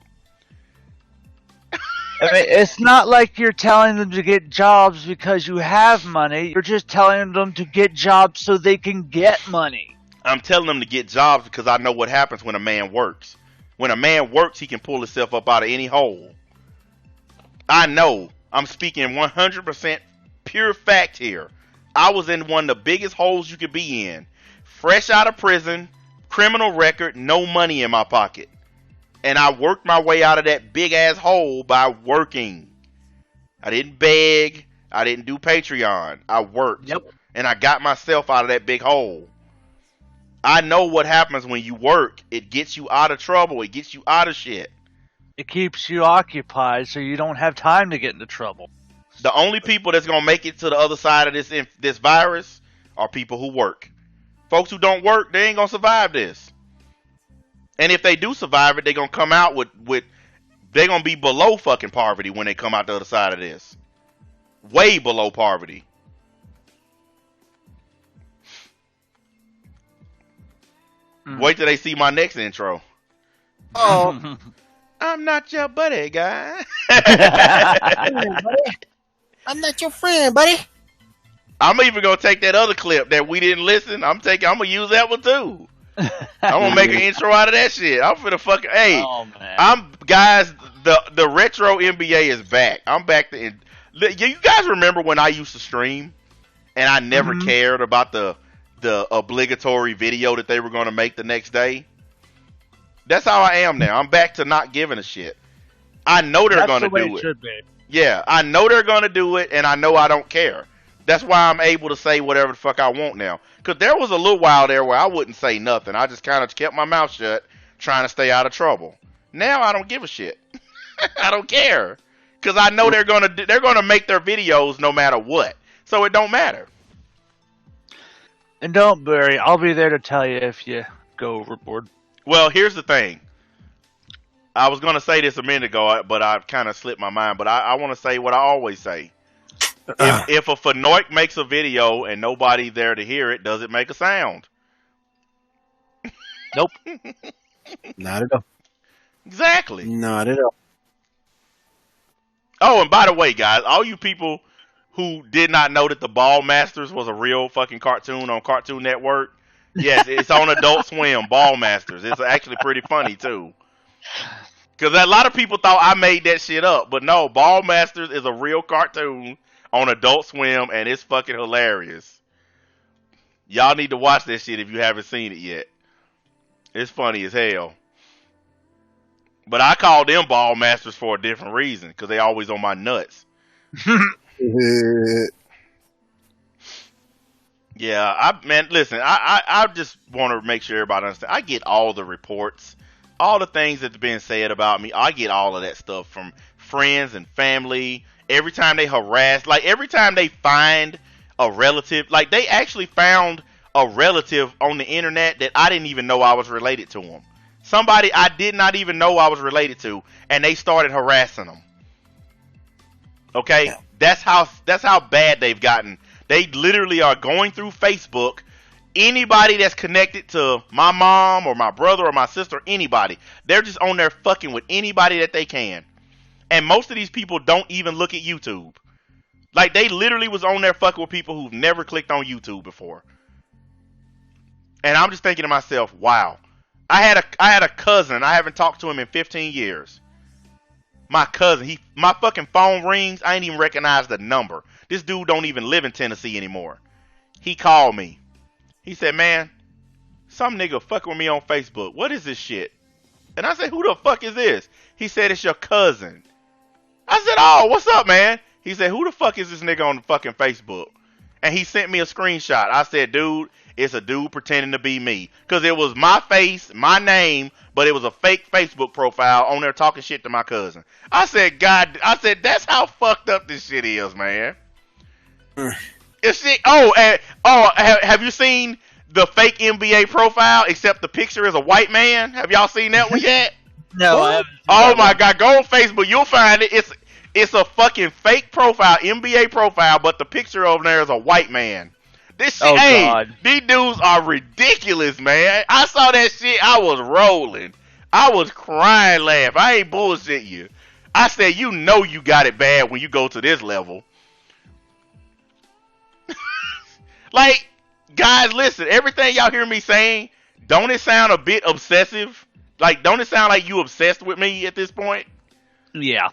I mean, it's not like you're telling them to get jobs because you have money. You're just telling them to get jobs so they can get money. I'm telling them to get jobs because I know what happens when a man works. When a man works, he can pull himself up out of any hole. I know. I'm speaking 100% pure fact here. I was in one of the biggest holes you could be in. Fresh out of prison, criminal record, no money in my pocket. And I worked my way out of that big ass hole by working. I didn't beg. I didn't do Patreon. I worked. Yep. And I got myself out of that big hole. I know what happens when you work. It gets you out of trouble. It gets you out of shit. It keeps you occupied so you don't have time to get into trouble. The only people that's going to make it to the other side of this virus are people who work. Folks who don't work, they ain't going to survive this. And if they do survive it, they're going to come out with they're going to be below fucking poverty when they come out the other side of this. Way below poverty. Wait till they see my next intro. Oh, I'm not your buddy, guy. I'm not your friend, buddy. I'm even going to take that other clip that we didn't listen. I'm going to use that one too. I'm gonna make an intro out of that shit. I'm finna fucking Oh, man. Guys. The retro NBA is back. I'm back to. You guys remember when I used to stream, and I never cared about the obligatory video that they were gonna make the next day. That's how I am now. I'm back to not giving a shit. I know they're gonna do it. Should be. Yeah, I know they're gonna do it, and I know I don't care. That's why I'm able to say whatever the fuck I want now. Because there was a little while there where I wouldn't say nothing. I just kind of kept my mouth shut, trying to stay out of trouble. Now I don't give a shit. I don't care. Because I know they're gonna make their videos no matter what. So it don't matter. And don't worry, I'll be there to tell you if you go overboard. Well, here's the thing. I was going to say this a minute ago, but I kind of slipped my mind. But I want to say what I always say. If a Fanoik makes a video and nobody there to hear it, does it make a sound? Nope. Not at all. Exactly. Not at all. Oh, and by the way, guys, all you people who did not know that the Ball Masters was a real fucking cartoon on Cartoon Network, yes, it's on Adult Swim, Ball Masters. It's actually pretty funny, too. Because a lot of people thought I made that shit up. But no, Ball Masters is a real cartoon on Adult Swim, and it's fucking hilarious. Y'all need to watch that shit if you haven't seen it yet. It's funny as hell. But I call them Ball Masters for a different reason, because they always on my nuts. Yeah, listen, I just want to make sure everybody understands. I get all the reports, all the things that's been said about me. I get all of that stuff from friends and family. Every time they harass, like every time they find a relative, like they actually found a relative on the internet that I didn't even know I was related to them. Somebody I did not even know I was related to, and they started harassing them. Okay, that's how bad they've gotten. They literally are going through Facebook. Anybody that's connected to my mom or my brother or my sister, anybody, they're just on there fucking with anybody that they can. And most of these people don't even look at YouTube. Like, they literally was on there fucking with people who've never clicked on YouTube before. And I'm just thinking to myself, wow. I had a cousin. I haven't talked to him in 15 years. My cousin, my fucking phone rings. I ain't even recognize the number. This dude don't even live in Tennessee anymore. He called me. He said, man, some nigga fucking with me on Facebook. What is this shit? And I said, who the fuck is this? He said, it's your cousin. I said, oh, what's up, man? He said, who the fuck is this nigga on the fucking Facebook? And he sent me a screenshot. I said, dude, it's a dude pretending to be me. Because it was my face, my name, but it was a fake Facebook profile on there talking shit to my cousin. I said, that's how fucked up this shit is, man. Have you seen the fake NBA profile except the picture is a white man? Have y'all seen that one yet? No, I haven't. Oh my God, go on Facebook, you'll find it. It's a fucking fake profile, NBA profile, but the picture over there is a white man. This shit, God. these dudes are ridiculous, man. I saw that shit, I was rolling. I was crying, laugh. I ain't bullshit you. I said, you know you got it bad when you go to this level. Like, guys, listen, everything y'all hear me saying, don't it sound a bit obsessive? Like, don't it sound like you obsessed with me at this point? Yeah.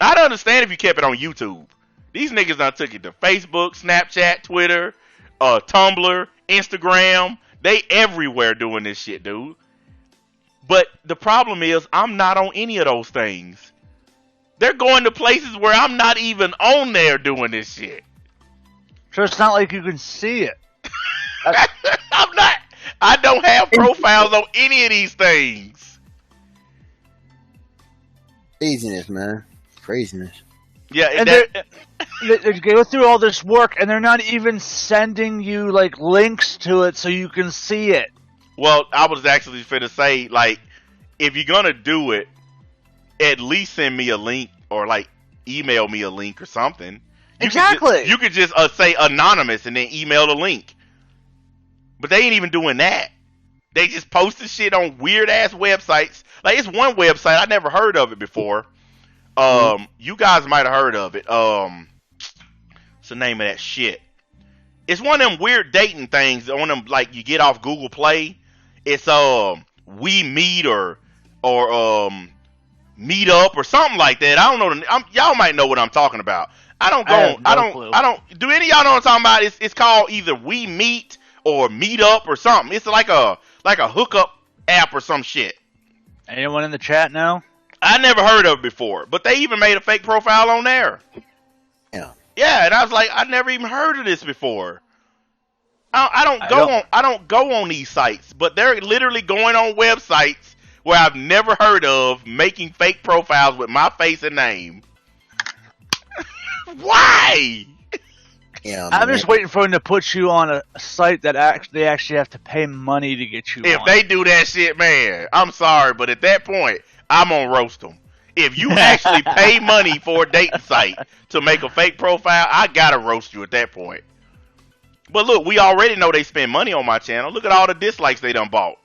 I'd understand if you kept it on YouTube. These niggas done took it to Facebook, Snapchat, Twitter, Tumblr, Instagram. They everywhere doing this shit, dude. But the problem is, I'm not on any of those things. They're going to places where I'm not even on there doing this shit. So it's not like you can see it. I'm not. I don't have profiles on any of these things. Craziness, man. Craziness. Yeah, and they go through all this work, and they're not even sending you like links to it so you can see it. Well, I was actually finna say, like, if you're gonna do it, at least send me a link or like email me a link or something. Exactly. You could just say anonymous and then email the link. But they ain't even doing that. They just posted shit on weird ass websites. Like, it's one website I never heard of it before. You guys might have heard of it. What's the name of that shit? It's one of them weird dating things on them, like you get off Google Play. It's We Meet or Meet Up or something like that. I don't know. Y'all might know what I'm talking about. I don't do any of y'all know what I'm talking about? It's called either We Meet or Meet Up or something. It's like a hookup app or some shit. Anyone in the chat know? I never heard of it before, but they even made a fake profile on there. Yeah, and I was like, I never even heard of this before. I don't go on these sites, but they're literally going on websites where I've never heard of, making fake profiles with my face and name. Why? Yeah, I'm just waiting for them to put you on a site that they actually have to pay money to get you on. If they do that shit, man, I'm sorry, but at that point, I'm gonna roast them. If you actually pay money for a dating site to make a fake profile, I gotta roast you at that point. But look, we already know they spend money on my channel. Look at all the dislikes they done bought.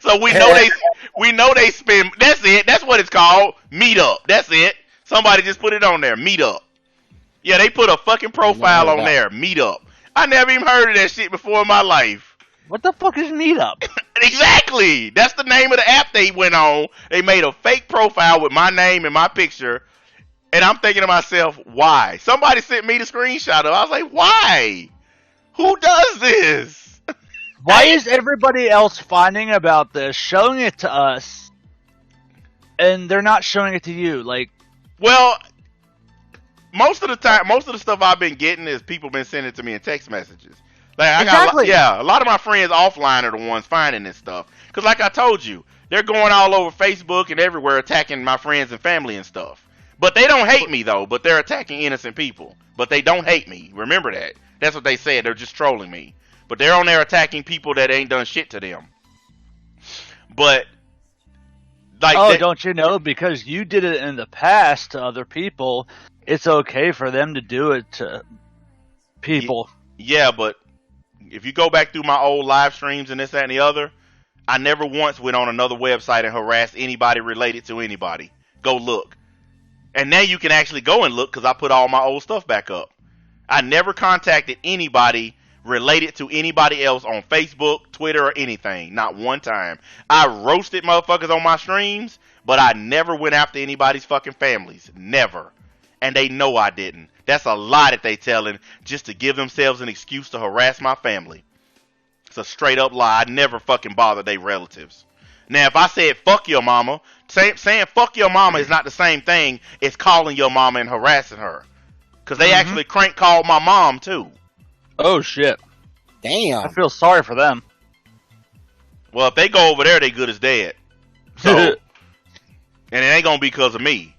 So we know they spend. That's it. That's what it's called. Meet Up. That's it. Somebody just put it on there. Meet Up. Yeah, they put a fucking profile on there. Meet Up. I never even heard of that shit before in my life. What the fuck is Meet Up? Exactly. That's the name of the app they went on. They made a fake profile with my name and my picture. And I'm thinking to myself, why? Somebody sent me the screenshot of it. I was like, why? Who does this? Why is everybody else finding about this, showing it to us, and they're not showing it to you? Like, well, most of the time, most of the stuff I've been getting is people been sending it to me in text messages. Like, exactly. A lot of my friends offline are the ones finding this stuff. Because like I told you, they're going all over Facebook and everywhere attacking my friends and family and stuff. But they don't hate me, though. But they're attacking innocent people. But they don't hate me. Remember that. That's what they said. They're just trolling me. But they're on there attacking people that ain't done shit to them. But, like... don't you know? Because you did it in the past to other people, it's okay for them to do it to people. Yeah, but if you go back through my old live streams and this, that, and the other, I never once went on another website and harassed anybody related to anybody. Go look. And now you can actually go and look because I put all my old stuff back up. I never contacted anybody related to anybody else on Facebook, Twitter, or anything. Not one time. I roasted motherfuckers on my streams, but I never went after anybody's fucking families. Never. And they know I didn't. That's a lie that they telling just to give themselves an excuse to harass my family. It's a straight up lie. I never fucking bothered their relatives. Now, if I said fuck your mama, saying fuck your mama is not the same thing as calling your mama and harassing her. Because they actually crank called my mom, too. Oh, shit. Damn. I feel sorry for them. Well, if they go over there, they good as dead. So, and it ain't going to be because of me.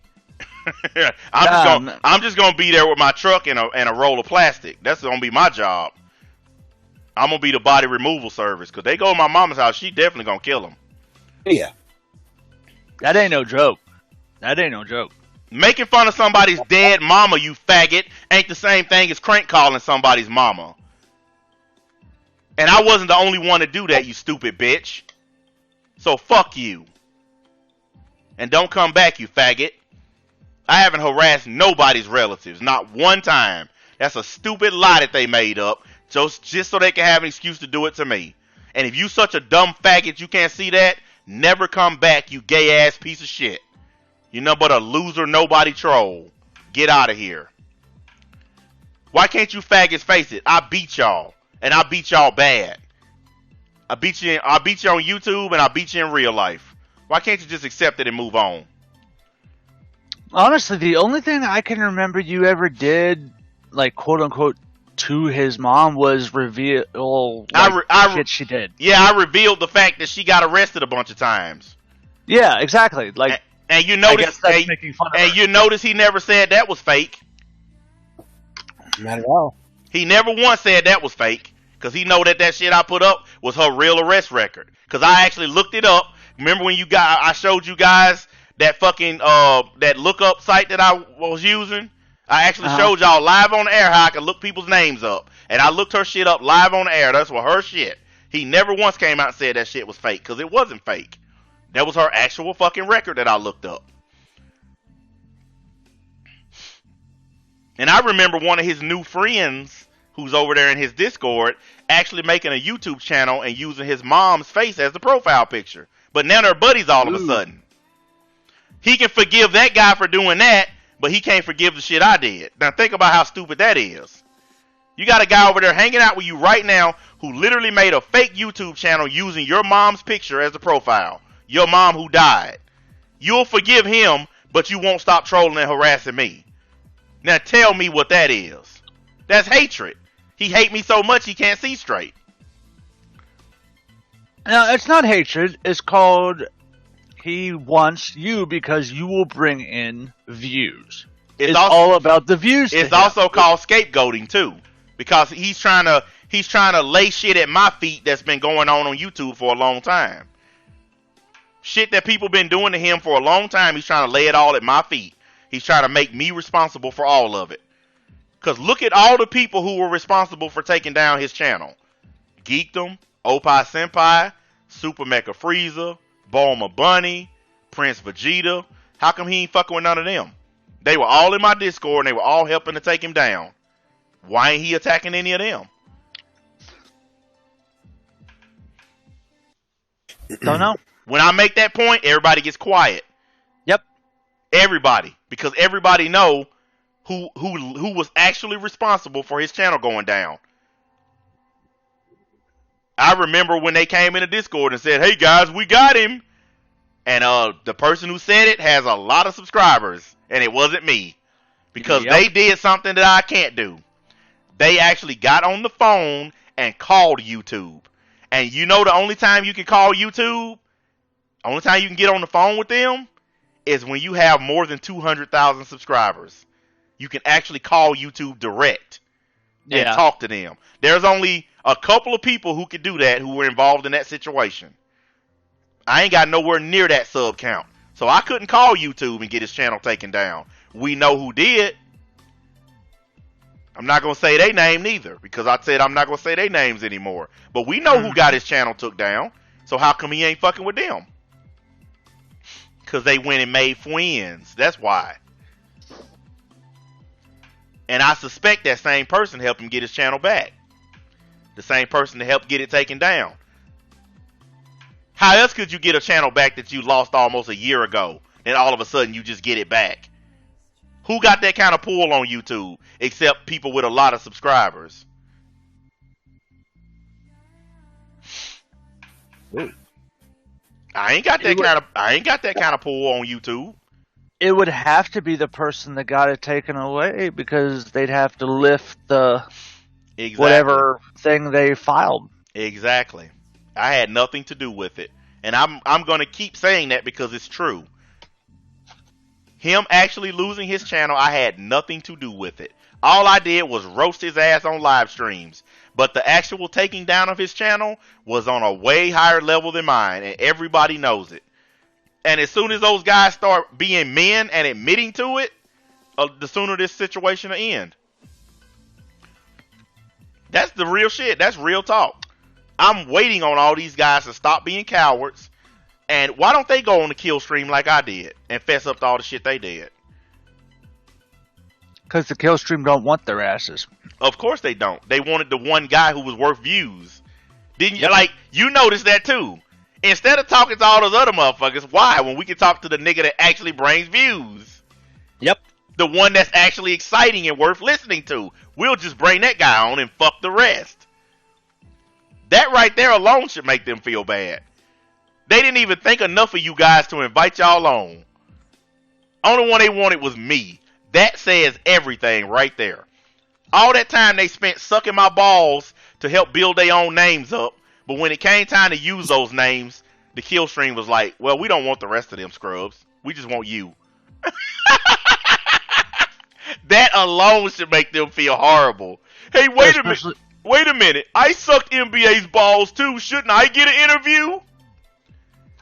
I'm just gonna be there with my truck and a roll of plastic. That's gonna be my job. I'm gonna be the body removal service because they go to my mama's house. She definitely gonna kill them. Yeah, that ain't no joke. That ain't no joke. Making fun of somebody's dead mama, you faggot, ain't the same thing as crank calling somebody's mama. And I wasn't the only one to do that, you stupid bitch. So fuck you. And don't come back, you faggot. I haven't harassed nobody's relatives, not one time. That's a stupid lie that they made up, just so they can have an excuse to do it to me. And if you such a dumb faggot you can't see that, never come back, you gay ass piece of shit. You're nothing but a loser, nobody troll. Get out of here. Why can't you faggots face it? I beat y'all, and I beat y'all bad. I beat you on YouTube, and I beat you in real life. Why can't you just accept it and move on? Honestly, the only thing I can remember you ever did, like, quote unquote, to his mom was reveal shit she did. Yeah, I revealed the fact that she got arrested a bunch of times. Yeah, exactly. Like, and you notice, making fun of and her. you notice he never said that was fake. Not at all. He never once said that was fake, because he know that shit I put up was her real arrest record. Because I actually looked it up. Remember when I showed you guys that fucking that lookup site that I was using? I actually showed y'all live on the air how I could look people's names up. And I looked her shit up live on the air. That's what her shit. He never once came out and said that shit was fake, because it wasn't fake. That was her actual fucking record that I looked up. And I remember one of his new friends who's over there in his Discord actually making a YouTube channel and using his mom's face as the profile picture. But now they're buddies all of a sudden. He can forgive that guy for doing that, but he can't forgive the shit I did. Now think about how stupid that is. You got a guy over there hanging out with you right now who literally made a fake YouTube channel using your mom's picture as the profile. Your mom who died. You'll forgive him, but you won't stop trolling and harassing me. Now tell me what that is. That's hatred. He hate me so much he can't see straight. No, it's not hatred. It's called he wants you because you will bring in views. It's also, all about the views. It's also called scapegoating too, because he's trying to lay shit at my feet that's been going on YouTube for a long time. Shit that people been doing to him for a long time. He's trying to lay it all at my feet. He's trying to make me responsible for all of it. Because look at all the people who were responsible for taking down his channel. Geekdom, Opie Senpai, Super Mecha Frieza, Bulma Bunny, Prince Vegeta. How come he ain't fucking with none of them? They were all in my Discord and they were all helping to take him down. Why ain't he attacking any of them? Don't know. When I make that point, everybody gets quiet. Yep. Everybody. Because everybody know who was actually responsible for his channel going down. I remember when they came into Discord and said, "Hey guys, we got him." And the person who said it has a lot of subscribers. And it wasn't me. Because they did something that I can't do. They actually got on the phone and called YouTube. And you know the only time you can call YouTube, only time you can get on the phone with them, is when you have more than 200,000 subscribers. You can actually call YouTube direct and talk to them. There's only a couple of people who could do that who were involved in that situation. I ain't got nowhere near that sub count. So I couldn't call YouTube and get his channel taken down. We know who did. I'm not going to say their name neither, because I said I'm not going to say their names anymore. But we know who got his channel took down. So how come he ain't fucking with them? Because they went and made friends. That's why. And I suspect that same person helped him get his channel back. The same person that helped get it taken down. How else could you get a channel back that you lost almost a year ago, and all of a sudden you just get it back? Who got that kind of pull on YouTube, except people with a lot of subscribers? Ooh. I ain't got that kind of pull on YouTube. It would have to be the person that got it taken away, because they'd have to lift the whatever thing they filed. Exactly. I had nothing to do with it. And I'm going to keep saying that because it's true. Him actually losing his channel, I had nothing to do with it. All I did was roast his ass on live streams. But the actual taking down of his channel was on a way higher level than mine, and everybody knows it. And as soon as those guys start being men and admitting to it, the sooner this situation will end. That's the real shit. That's real talk. I'm waiting on all these guys to stop being cowards. And why don't they go on the kill stream like I did and fess up to all the shit they did? Because the kill stream don't want their asses. Of course they don't. They wanted the one guy who was worth views. Didn't you? Like, you noticed that too. Instead of talking to all those other motherfuckers, why? When we can talk to the nigga that actually brings views. Yep. The one that's actually exciting and worth listening to. We'll just bring that guy on and fuck the rest. That right there alone should make them feel bad. They didn't even think enough of you guys to invite y'all on. Only one they wanted was me. That says everything right there. All that time they spent sucking my balls to help build their own names up. But when it came time to use those names, the kill stream was like, well, we don't want the rest of them scrubs. We just want you. That alone should make them feel horrible. Hey, wait a minute. Wait a minute. I sucked NBA's balls too. Shouldn't I get an interview?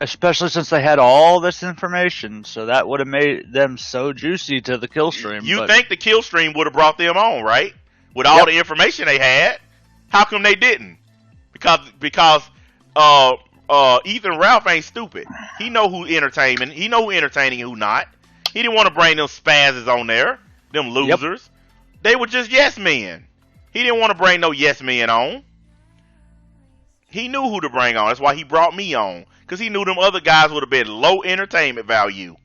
Especially since they had all this information, so that would have made them so juicy to the kill stream. You think the kill stream would have brought them on, right? With all the information they had. How come they didn't? Because Ethan Ralph ain't stupid. He know who entertaining. He know who entertaining and who not. He didn't want to bring them spazzes on there. Them losers. Yep. They were just yes men. He didn't want to bring no yes men on. He knew who to bring on. That's why he brought me on. Because he knew them other guys would have been low entertainment value.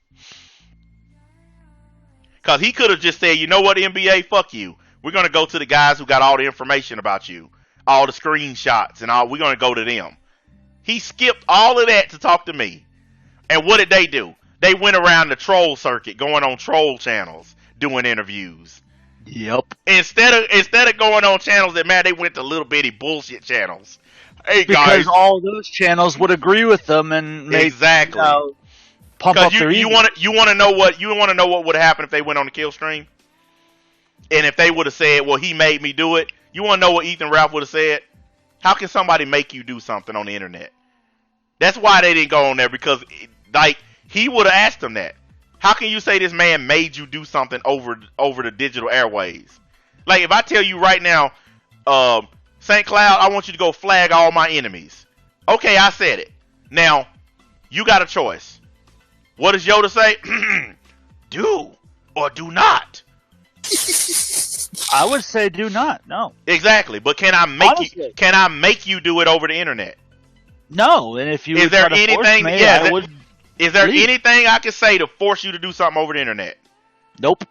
Because he could have just said, you know what, NBA, fuck you. We're going to go to the guys who got all the information about you. All the screenshots and all. We're going to go to them. He skipped all of that to talk to me. And what did they do? They went around the troll circuit, going on troll channels, doing interviews. Yep. Instead of going on channels that, man, they went to little bitty bullshit channels. Hey guys, because all those channels would agree with them and make, exactly pump up their you want to know what would happen if they went on the kill stream, and if they would have said, well, he made me do it. You want to know what Ethan Ralph would have said? How can somebody make you do something on the internet? That's why they didn't go on there, because like he would have asked them that. How can you say this man made you do something over the digital airways? Like if I tell you right now, St. Cloud, I want you to go flag all my enemies. Okay, I said it. Now, you got a choice. What does Yoda say? Do or do not. I would say do not. No. Exactly, but can I make you do it over the internet? No, and if you is there anything? Is there leave. anything I can say to force you to do something over the internet? Nope.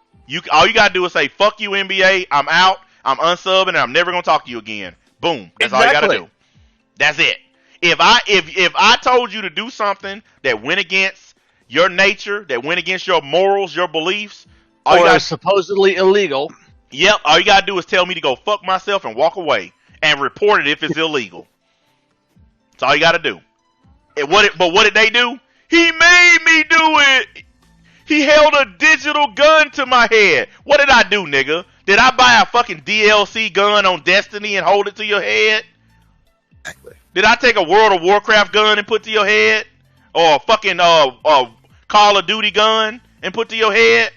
All you gotta do is say, "Fuck you, NBA. I'm out. I'm unsubbing, and I'm never gonna talk to you again." Boom. That's all you gotta do. That's it. If I told you to do something that went against your nature, that went against your morals, your beliefs, or supposedly illegal. Yep. All you gotta do is tell me to go fuck myself and walk away, and report it if it's illegal. That's all you gotta do. But what did they do? He made me do it. He held a digital gun to my head. What did I do, nigga? Did I buy a fucking DLC gun on Destiny and hold it to your head? Exactly. Did I take a World of Warcraft gun and put to your head? Or a fucking Call of Duty gun and put to your head?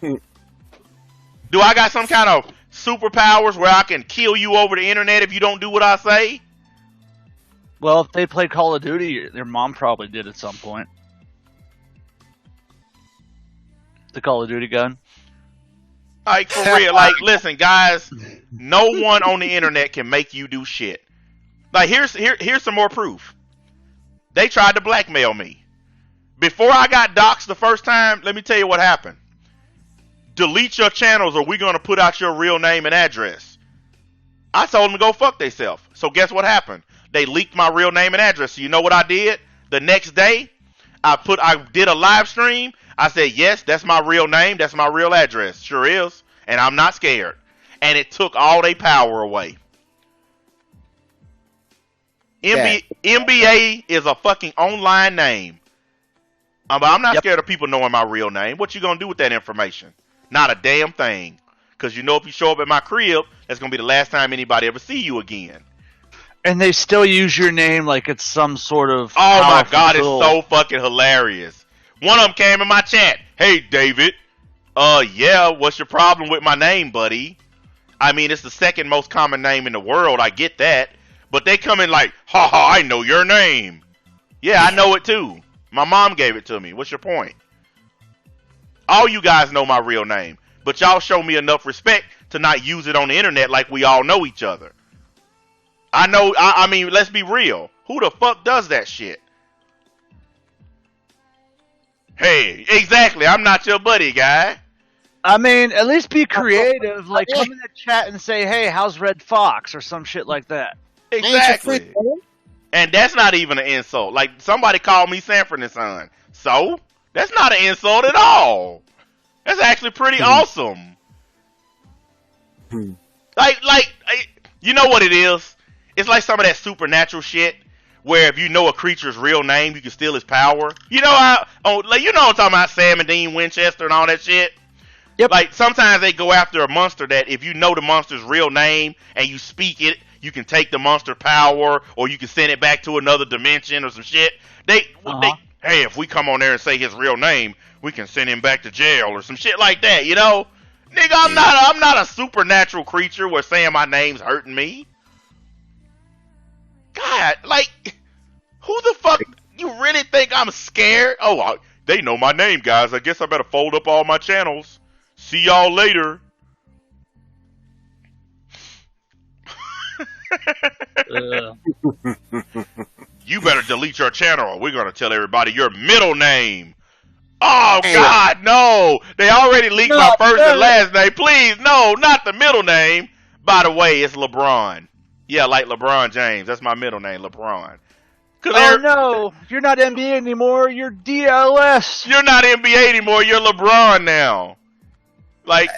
Do I got some kind of superpowers where I can kill you over the internet if you don't do what I say? Well, if they played Call of Duty, their mom probably did at some point. The Call of Duty gun. Like, for real. Like, listen, guys. No one on the internet can make you do shit. Like, here's some more proof. They tried to blackmail me. Before I got doxxed the first time, let me tell you what happened. Delete your channels or we're going to put out your real name and address. I told them to go fuck themselves. So guess what happened? They leaked my real name and address. So you know what I did? The next day, I did a live stream. I said, yes, that's my real name. That's my real address. Sure is. And I'm not scared. And it took all their power away. NBA is a fucking online name. But I'm not scared of people knowing my real name. What you gonna do with that information? Not a damn thing. Because you know if you show up at my crib, that's gonna be the last time anybody ever see you again. And they still use your name like it's some sort of Oh my powerful god, it's tool. so fucking hilarious. One of them came in my chat. Hey, David. Yeah, what's your problem with my name, buddy? I mean, it's the second most common name in the world. I get that. But they come in like, ha ha, I know your name. Yeah, I know it too. My mom gave it to me. What's your point? All you guys know my real name. But y'all show me enough respect to not use it on the internet like we all know each other. I know, I mean, let's be real. Who the fuck does that shit? Hey, exactly. I'm not your buddy, guy. I mean, at least be creative. Like, come in the chat and say, hey, how's Red Fox? Or some shit like that. Exactly. And that's not even an insult. Like, somebody called me Sanford and Son. So? That's not an insult at all. That's actually pretty awesome. Like, you know what it is? It's like some of that supernatural shit where if you know a creature's real name, you can steal his power. You know how, you know what I'm talking about, Sam and Dean Winchester and all that shit? Yep. Like, sometimes they go after a monster that if you know the monster's real name and you speak it, you can take the monster power or you can send it back to another dimension or some shit. Hey, if we come on there and say his real name, we can send him back to jail or some shit like that, you know? Nigga, I'm not a supernatural creature where saying my name's hurting me. God, like, who the fuck, you really think I'm scared? Oh, they know my name, guys. I guess I better fold up all my channels. See y'all later. You better delete your channel or we're going to tell everybody your middle name. Oh, God, no. They already leaked my first and last name. Please, no, not the middle name. By the way, it's LeBron. Yeah, like LeBron James. That's my middle name, LeBron. Oh, no. You're not NBA anymore. You're DLS. You're not NBA anymore. You're LeBron now. Like,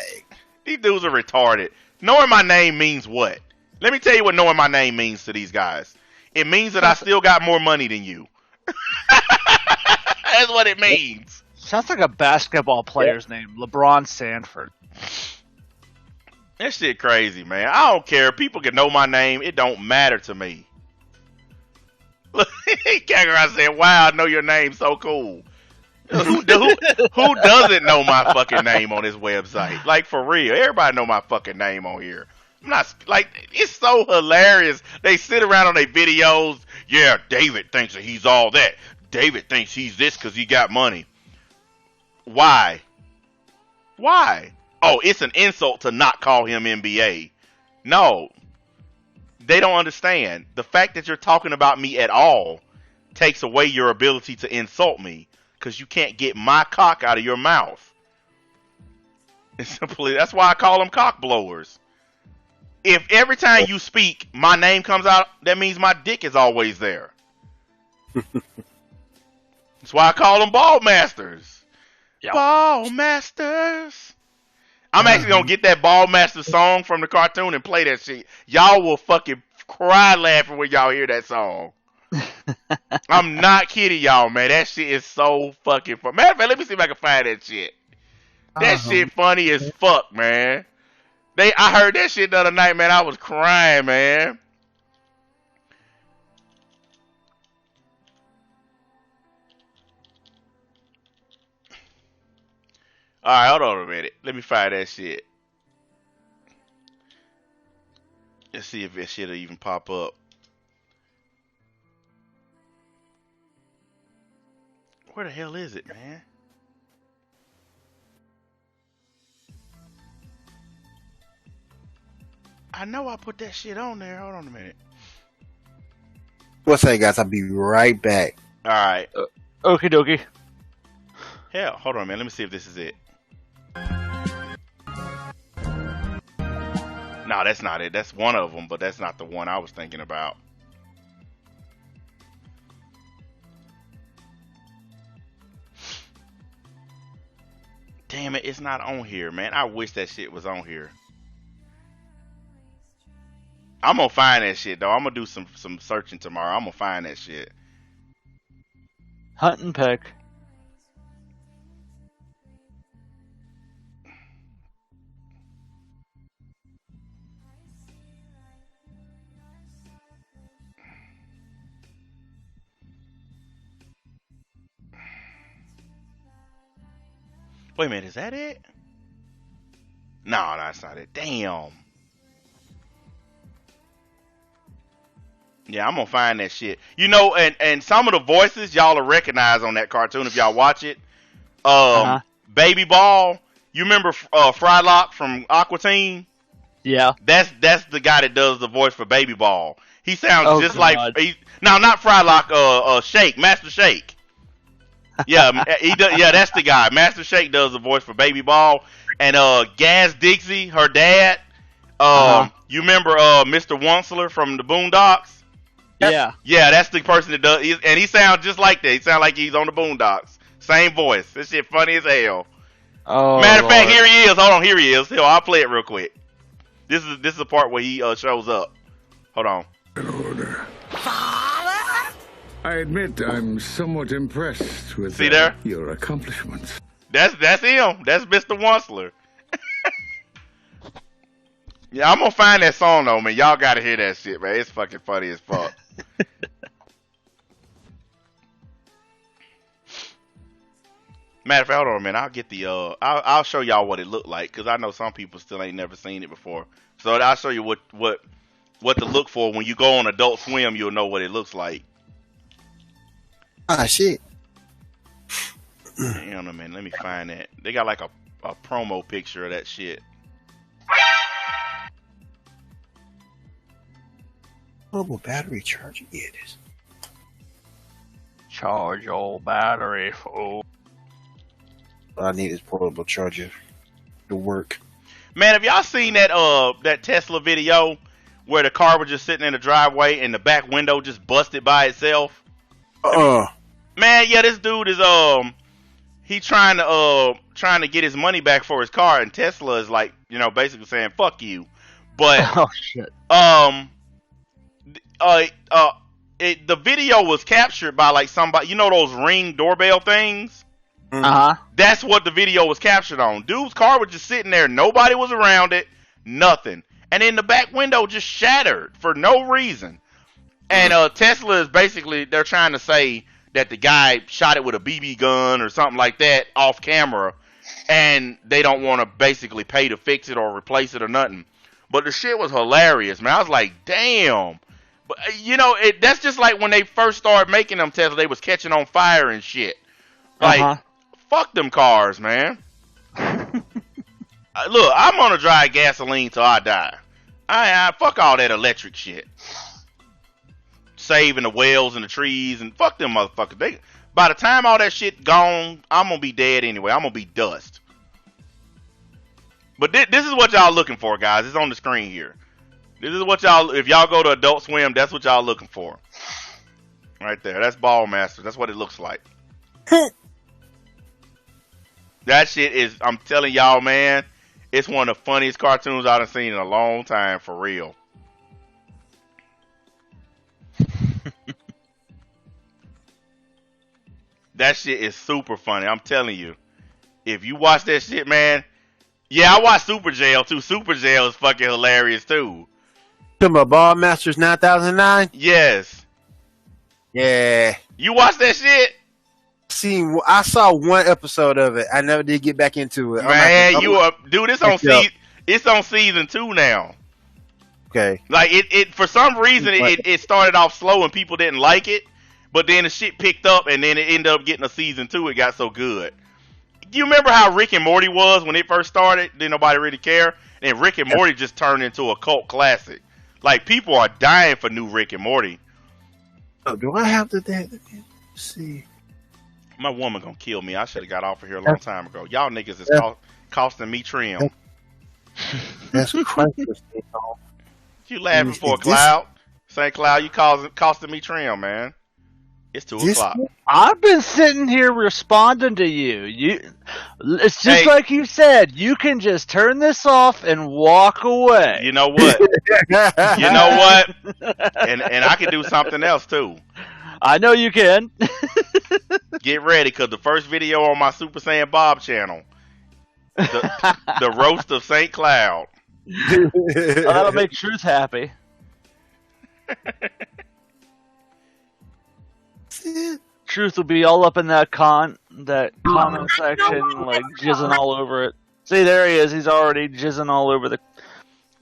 these dudes are retarded. Knowing my name means what? Let me tell you what knowing my name means to these guys. It means that I still got more money than you. That's what it means. Sounds like a basketball player's name, LeBron Sanford. That shit crazy, man. I don't care. People can know my name. It don't matter to me. Kakarot said, wow, I know your name. So cool. Who doesn't know my fucking name on this website? Like, for real. Everybody know my fucking name on here. I'm not, like, it's so hilarious. They sit around on their videos. Yeah, David thinks that he's all that. David thinks he's this because he got money. Why? Why? Oh, it's an insult to not call him NBA. No. They don't understand. The fact that you're talking about me at all takes away your ability to insult me because you can't get my cock out of your mouth. It's simply, that's why I call them cock blowers. If every time you speak, my name comes out, that means my dick is always there. That's why I call them ball masters. Yep. Ball masters. I'm actually going to get that ball master song from the cartoon and play that shit. Y'all will fucking cry laughing when y'all hear that song. I'm not kidding y'all, man. That shit is so fucking fun. Matter of fact, let me see if I can find that shit. That shit funny as fuck, man. I heard that shit the other night, man. I was crying, man. Alright, hold on a minute. Let me find that shit. Let's see if that shit'll even pop up. Where the hell is it, man? I know I put that shit on there. Hold on a minute. What's that, guys? I'll be right back. Alright. Okie dokie. Hell, hold on, man. Let me see if this is it. No, that's not it. That's one of them, but that's not the one I was thinking about. Damn it, it's not on here, man. I wish that shit was on here. I'm gonna find that shit, though. I'm gonna do some searching tomorrow. I'm gonna find that shit. Hunt and peck. Wait a minute, is that it? No, that's not it. Damn. Yeah, I'm gonna find that shit. You know, and some of the voices y'all will recognize on that cartoon if y'all watch it. Baby Ball. You remember Frylock from Aqua Teen? Yeah. That's the guy that does the voice for Baby Ball. He sounds just God. like no, not Frylock. Shake, Master Shake. Yeah, he does. Yeah, that's the guy. Master Shake does the voice for Baby Ball, and Gaz Dixie, her dad. You remember Mr. Wunsler from the Boondocks? Yeah. Yeah, that's the person that does, and he sounds just like that. He sounds like he's on the Boondocks. Same voice. This shit funny as hell. Oh, Matter of fact, Lord. here he is. Hold on, here he is. Here, I'll play it real quick. This is the part where he shows up. Hold on. Order. I admit I'm somewhat impressed with See there? Your accomplishments. That's him. That's Mr. Wunsler. Yeah, I'm gonna find that song though, man. Y'all gotta hear that shit, man. It's fucking funny as fuck. Matter of fact, hold on a minute. I'll get the I'll show y'all what it looked like, because I know some people still ain't never seen it before. So I'll show you what to look for when you go on Adult Swim. You'll know what it looks like. Ah, shit. Hang on a minute. Let me find that. They got like a promo picture of that shit. Mobile battery charger. Yeah, it is. Charge your battery, fool. All I need is portable charger to work. Man, have y'all seen that Tesla video where the car was just sitting in the driveway and the back window just busted by itself? Man, yeah, this dude is he trying to get his money back for his car, and Tesla is like, basically saying fuck you. But Oh shit. The video was captured by like somebody, those Ring doorbell things? That's what the video was captured on. Dude's car was just sitting there, nobody was around it, nothing. And then the back window just shattered for no reason. And Tesla is basically, they're trying to say that the guy shot it with a BB gun or something like that off camera, and they don't want to basically pay to fix it or replace it or nothing. But the shit was hilarious, man. I was like, damn. But that's just like when they first started making them Tesla, they was catching on fire and shit. Like, fuck them cars, man. Look, I'm gonna drive gasoline till I die. I fuck all that electric shit. Saving the wells and the trees and fuck them motherfuckers. By the time all that shit gone, I'm gonna be dead anyway. I'm gonna be dust. But this is what y'all looking for, guys. It's on the screen here. This is what if y'all go to Adult Swim, that's what y'all looking for. Right there. That's Ball Master. That's what it looks like. That shit is, I'm telling y'all, man, it's one of the funniest cartoons I've seen in a long time, for real. That shit is super funny. I'm telling you. If you watch that shit, man. Yeah, I watched Super Jail, too. Super Jail is fucking hilarious, too. Talking about Ball Masters 9009? Yes. Yeah. You watched that shit? I saw one episode of it. I never did get back into it. Man, dude, it's on season 2 now. Okay. Like, it for some reason, it started off slow and people didn't like it. But then the shit picked up, and then it ended up getting a season 2. It got so good. You remember how Rick and Morty was when it first started? Didn't nobody really care? And Rick and Morty just turned into a cult classic. Like, people are dying for new Rick and Morty. Oh, do I have to let's see? My woman gonna kill me. I should have got off of here a long time ago. Y'all niggas is costing me trim. That's crazy. You laughing for a Cloud? St. Cloud, you costing me trim, man. It's 2 o'clock. I've been sitting here responding to you. It's just like you said. You can just turn this off and walk away. You know what? You know what? And I can do something else too. I know you can. Get ready, because the first video on my Super Saiyan Bob channel, the roast of St. Cloud. That'll make Truth happy. Truth will be all up in that that comment section, like jizzing all over it. See, there he is. He's already jizzing all over the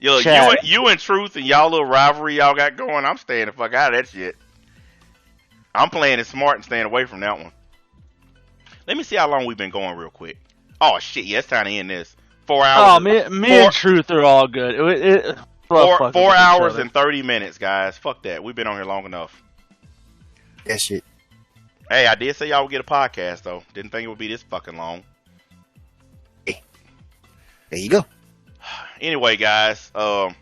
Yo, chat. you and Truth and y'all little rivalry y'all got going, I'm staying the fuck out of that shit. I'm playing it smart and staying away from that one. Let me see how long we've been going real quick. Oh shit, yeah, it's time to end this. 4 hours. Oh, me and Truth are all good. Four hours and 30 minutes, guys. Fuck that. We've been on here long enough. That shit. Hey, I did say y'all would get a podcast though. Didn't think it would be this fucking long. Hey. There you go. Anyway, guys, I'll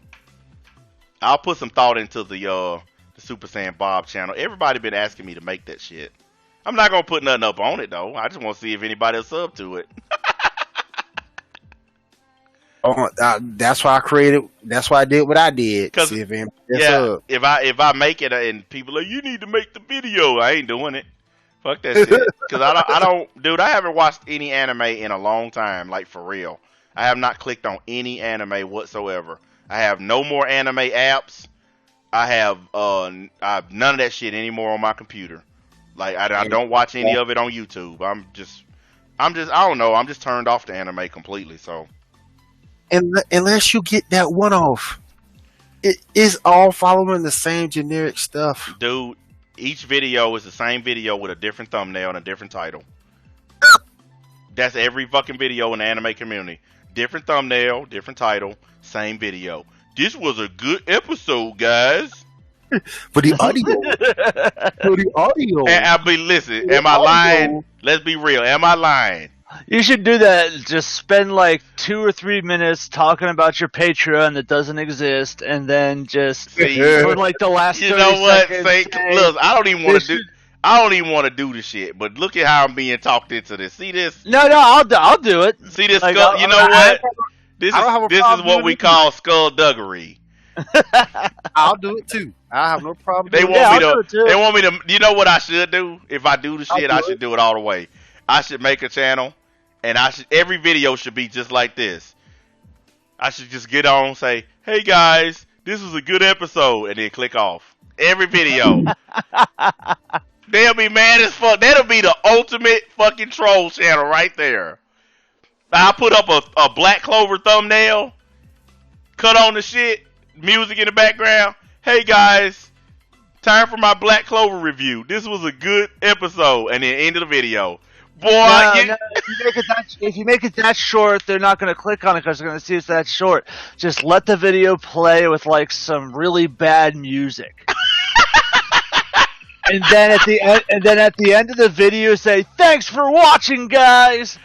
put some thought into the Super Saiyan Bob channel. Everybody been asking me to make that shit. I'm not gonna put nothing up on it though. I just want to see if anybody will sub to it. That's why I created. That's why I did what I did. Cause see if if I make it and people are like, you need to make the video, I ain't doing it. Fuck that shit. Cause I don't, dude. I haven't watched any anime in a long time, like for real. I have not clicked on any anime whatsoever. I have no more anime apps. I have none of that shit anymore on my computer. Like I don't watch any of it on YouTube. I'm just I don't know. I'm just turned off the anime completely. So unless you get that one off, it is all following the same generic stuff, dude. Each video is the same video with a different thumbnail and a different title. That's every fucking video in the anime community. Different thumbnail, different title, same video. This was a good episode, guys. For the audio. For the audio. And I be listen. Am I lying? Let's be real. Am I lying? You should do that. Just spend like 2 or 3 minutes talking about your Patreon that doesn't exist, and then just for like the last. You know what? Seconds, look, I don't even want to do. I don't even want to do the shit, but look at how I'm being talked into this. See this? No, I'll do it. See this? Like, Skull, you know what? This is what we call skullduggery. I'll do it too. I have no problem. They want me to. You know what I should do? If I do the shit, I should do it all the way. I should make a channel, and every video should be just like this. I should just get on, say, "Hey guys, this was a good episode," and then click off. Every video. They'll be mad as fuck. That'll be the ultimate fucking troll channel right there. I'll put up a Black Clover thumbnail, cut on the shit, music in the background. Hey guys, time for my Black Clover review. This was a good episode, and then end of the video. Boy, no, if you make it that short, they're not going to click on it because they're going to see it's that short. Just let the video play with like some really bad music. And then at the end of the video, say, "Thanks for watching, guys."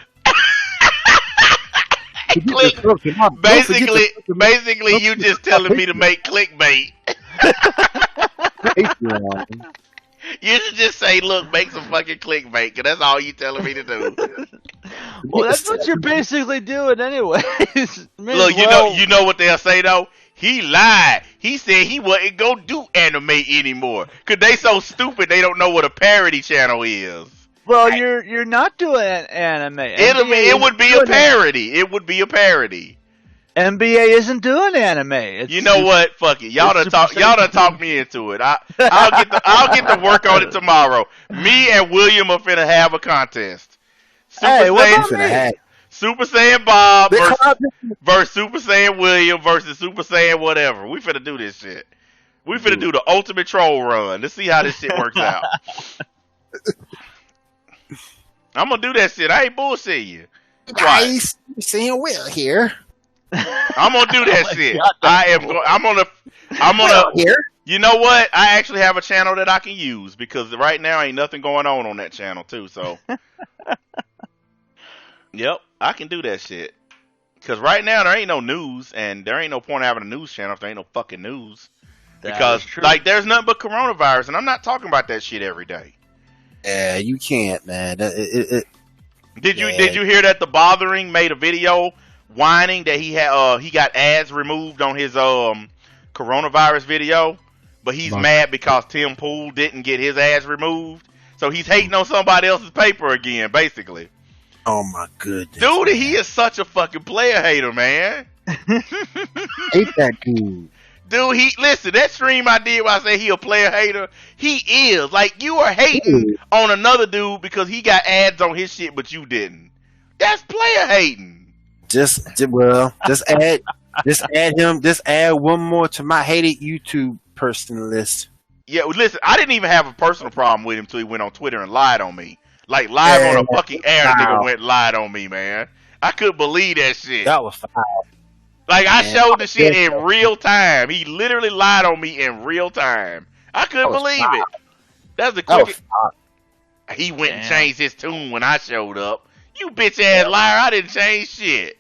Basically, you just telling me to make clickbait. You should just say, "Look, make some fucking clickbait," because that's all you telling me to do. Well, that's what you're basically doing, anyways. Look, you know what they'll say though. He lied. He said he wasn't gonna do anime anymore. Cause they so stupid they don't know what a parody channel is. Well, you're not doing anime. It would be a parody. It would be a parody. NBA isn't doing anime. You know what? Fuck it. Y'all done talk me into it. I'll get to work on it tomorrow. Me and William are finna have a contest. Super Saiyan Bob versus Super Saiyan William versus Super Saiyan whatever. We finna do this shit. We finna do the ultimate troll run. Let's see how this shit works out. I'm gonna do that shit. I ain't bullshitting you. Nice. Saiyan Will here. I'm gonna do that shit. I'm gonna here. You know what? I actually have a channel that I can use because right now ain't nothing going on that channel too. So, yep, I can do that shit. Because right now there ain't no news, and there ain't no point having a news channel if there ain't no fucking news. Because like there's nothing but coronavirus, and I'm not talking about that shit every day. Yeah, you can't, man. Did you hear that the Bothering made a video whining that he got ads removed on his coronavirus video, but he's mad because Tim Pool didn't get his ads removed, so he's hating on somebody else's paper again, basically. Oh my goodness, dude, he is such a fucking player hater, man. Hate that dude. Dude, listen, that stream I did where I say he a player hater, he is. Like, you are hating on another dude because he got ads on his shit, but you didn't. That's player hating. Just add one more to my hated YouTube person list. Yeah, listen, I didn't even have a personal problem with him until he went on Twitter and lied on me. Like, live on a fucking air, the nigga went and lied on me, man. I couldn't believe that shit. That was foul. Like, I showed the shit in real time. He literally lied on me in real time. I couldn't believe it. That's the quickest. He went and changed his tune when I showed up. You bitch ass liar, I didn't change shit.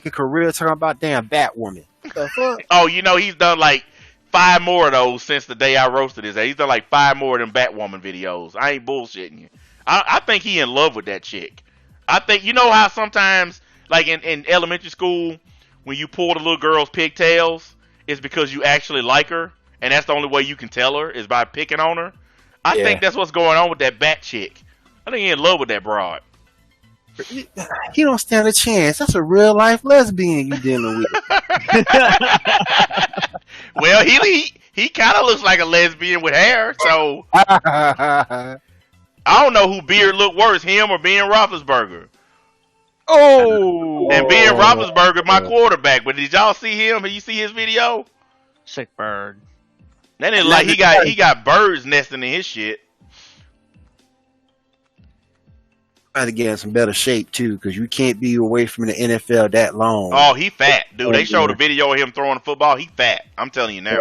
A career talking about damn Batwoman. The fuck? Oh, you know, he's done like 5 more of those since the day I roasted his ass. He's done like 5 more of them Batwoman videos. I ain't bullshitting you. I think he in love with that chick. I think, you know how sometimes, like in elementary school, when you pull the little girl's pigtails, it's because you actually like her, and that's the only way you can tell her is by picking on her. I think that's what's going on with that bat chick. I think he in love with that broad. He don't stand a chance. That's a real life lesbian you dealing with. Well, he kind of looks like a lesbian with hair, so I don't know who beard look worse, him or Ben Roethlisberger. And Ben Roethlisberger, my quarterback. But did y'all see him? Did you see his video? Sick bird. That is like he got birds nesting in his shit. Trying to get in some better shape too, because you can't be away from the NFL that long. Oh, he fat, dude. They showed a video of him throwing the football. He fat. I'm telling you now.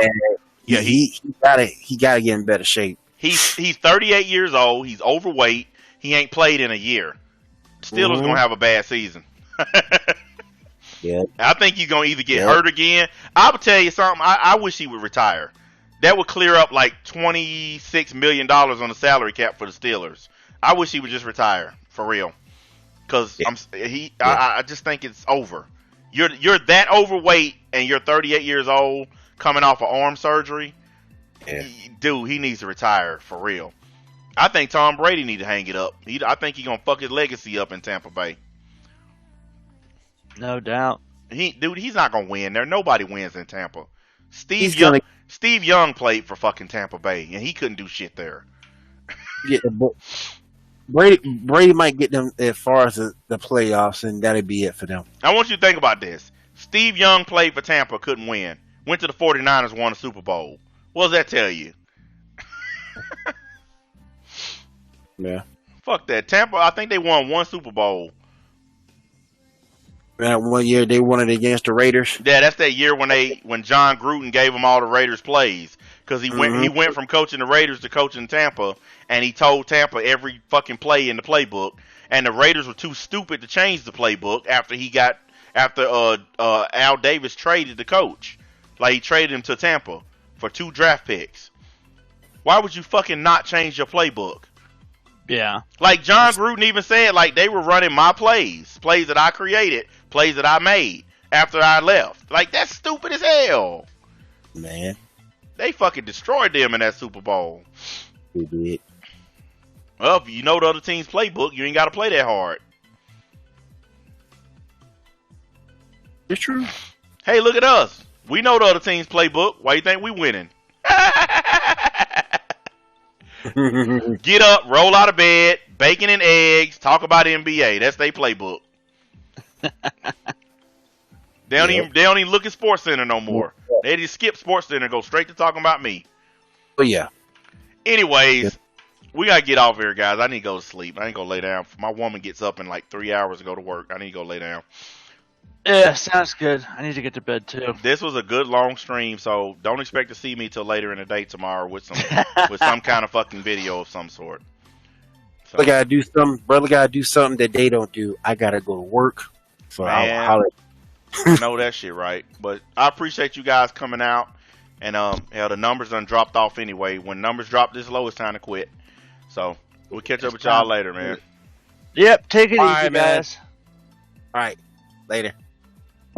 Yeah, he gotta get in better shape. He's 38 years old. He's overweight. He ain't played in a year. Steelers gonna have a bad season. Yeah, I think he's gonna either get hurt again. I would tell you something. I wish he would retire. That would clear up like $26 million on the salary cap for the Steelers. I wish he would just retire for real, because I just think it's over. You're that overweight and you're 38 years old, coming off of arm surgery. Yeah. Dude, he needs to retire for real. I think Tom Brady need to hang it up. I think he's gonna fuck his legacy up in Tampa Bay. No doubt. He's not gonna win there. Nobody wins in Tampa. Steve Young played for fucking Tampa Bay, and he couldn't do shit there. Yeah, Brady might get them as far as the playoffs, and that'd be it for them. I want you to think about this. Steve Young played for Tampa, couldn't win. Went to the 49ers, won a Super Bowl. What does that tell you? Yeah. Fuck that. Tampa, I think they won 1 Super Bowl. That 1 year they won it against the Raiders. Yeah, that's that year when John Gruden gave them all the Raiders plays, because he went from coaching the Raiders to coaching Tampa, and he told Tampa every fucking play in the playbook, and the Raiders were too stupid to change the playbook after Al Davis traded the coach. Like, he traded him to Tampa for 2 draft picks. Why would you fucking not change your playbook? Yeah. Like, John Gruden even said, like, they were running my plays that I created, plays that I made after I left. Like, that's stupid as hell. Man. They fucking destroyed them in that Super Bowl. They did. Well, if you know the other team's playbook, you ain't got to play that hard. It's true. Hey, look at us. We know the other team's playbook. Why you think we winning? Get up, roll out of bed, bacon and eggs, talk about NBA. That's their playbook. They don't even look at Sports Center no more. They just skip Sports Center and go straight to talking about me. Oh yeah. Anyways, we gotta get off here, guys. I need to go to sleep. I ain't gonna lay down. My woman gets up in like 3 hours to go to work. I need to go lay down. Yeah, sounds good. I need to get to bed too. This was a good long stream, so don't expect to see me till later in the day tomorrow with some kind of fucking video of some sort. So, brother gotta do something that they don't do. I gotta go to work. So I know that shit right. But I appreciate you guys coming out, and the numbers done dropped off anyway. When numbers drop this low, it's time to quit. So we'll catch up with y'all later, man. Yep, take it All easy, right, guys. All right, later.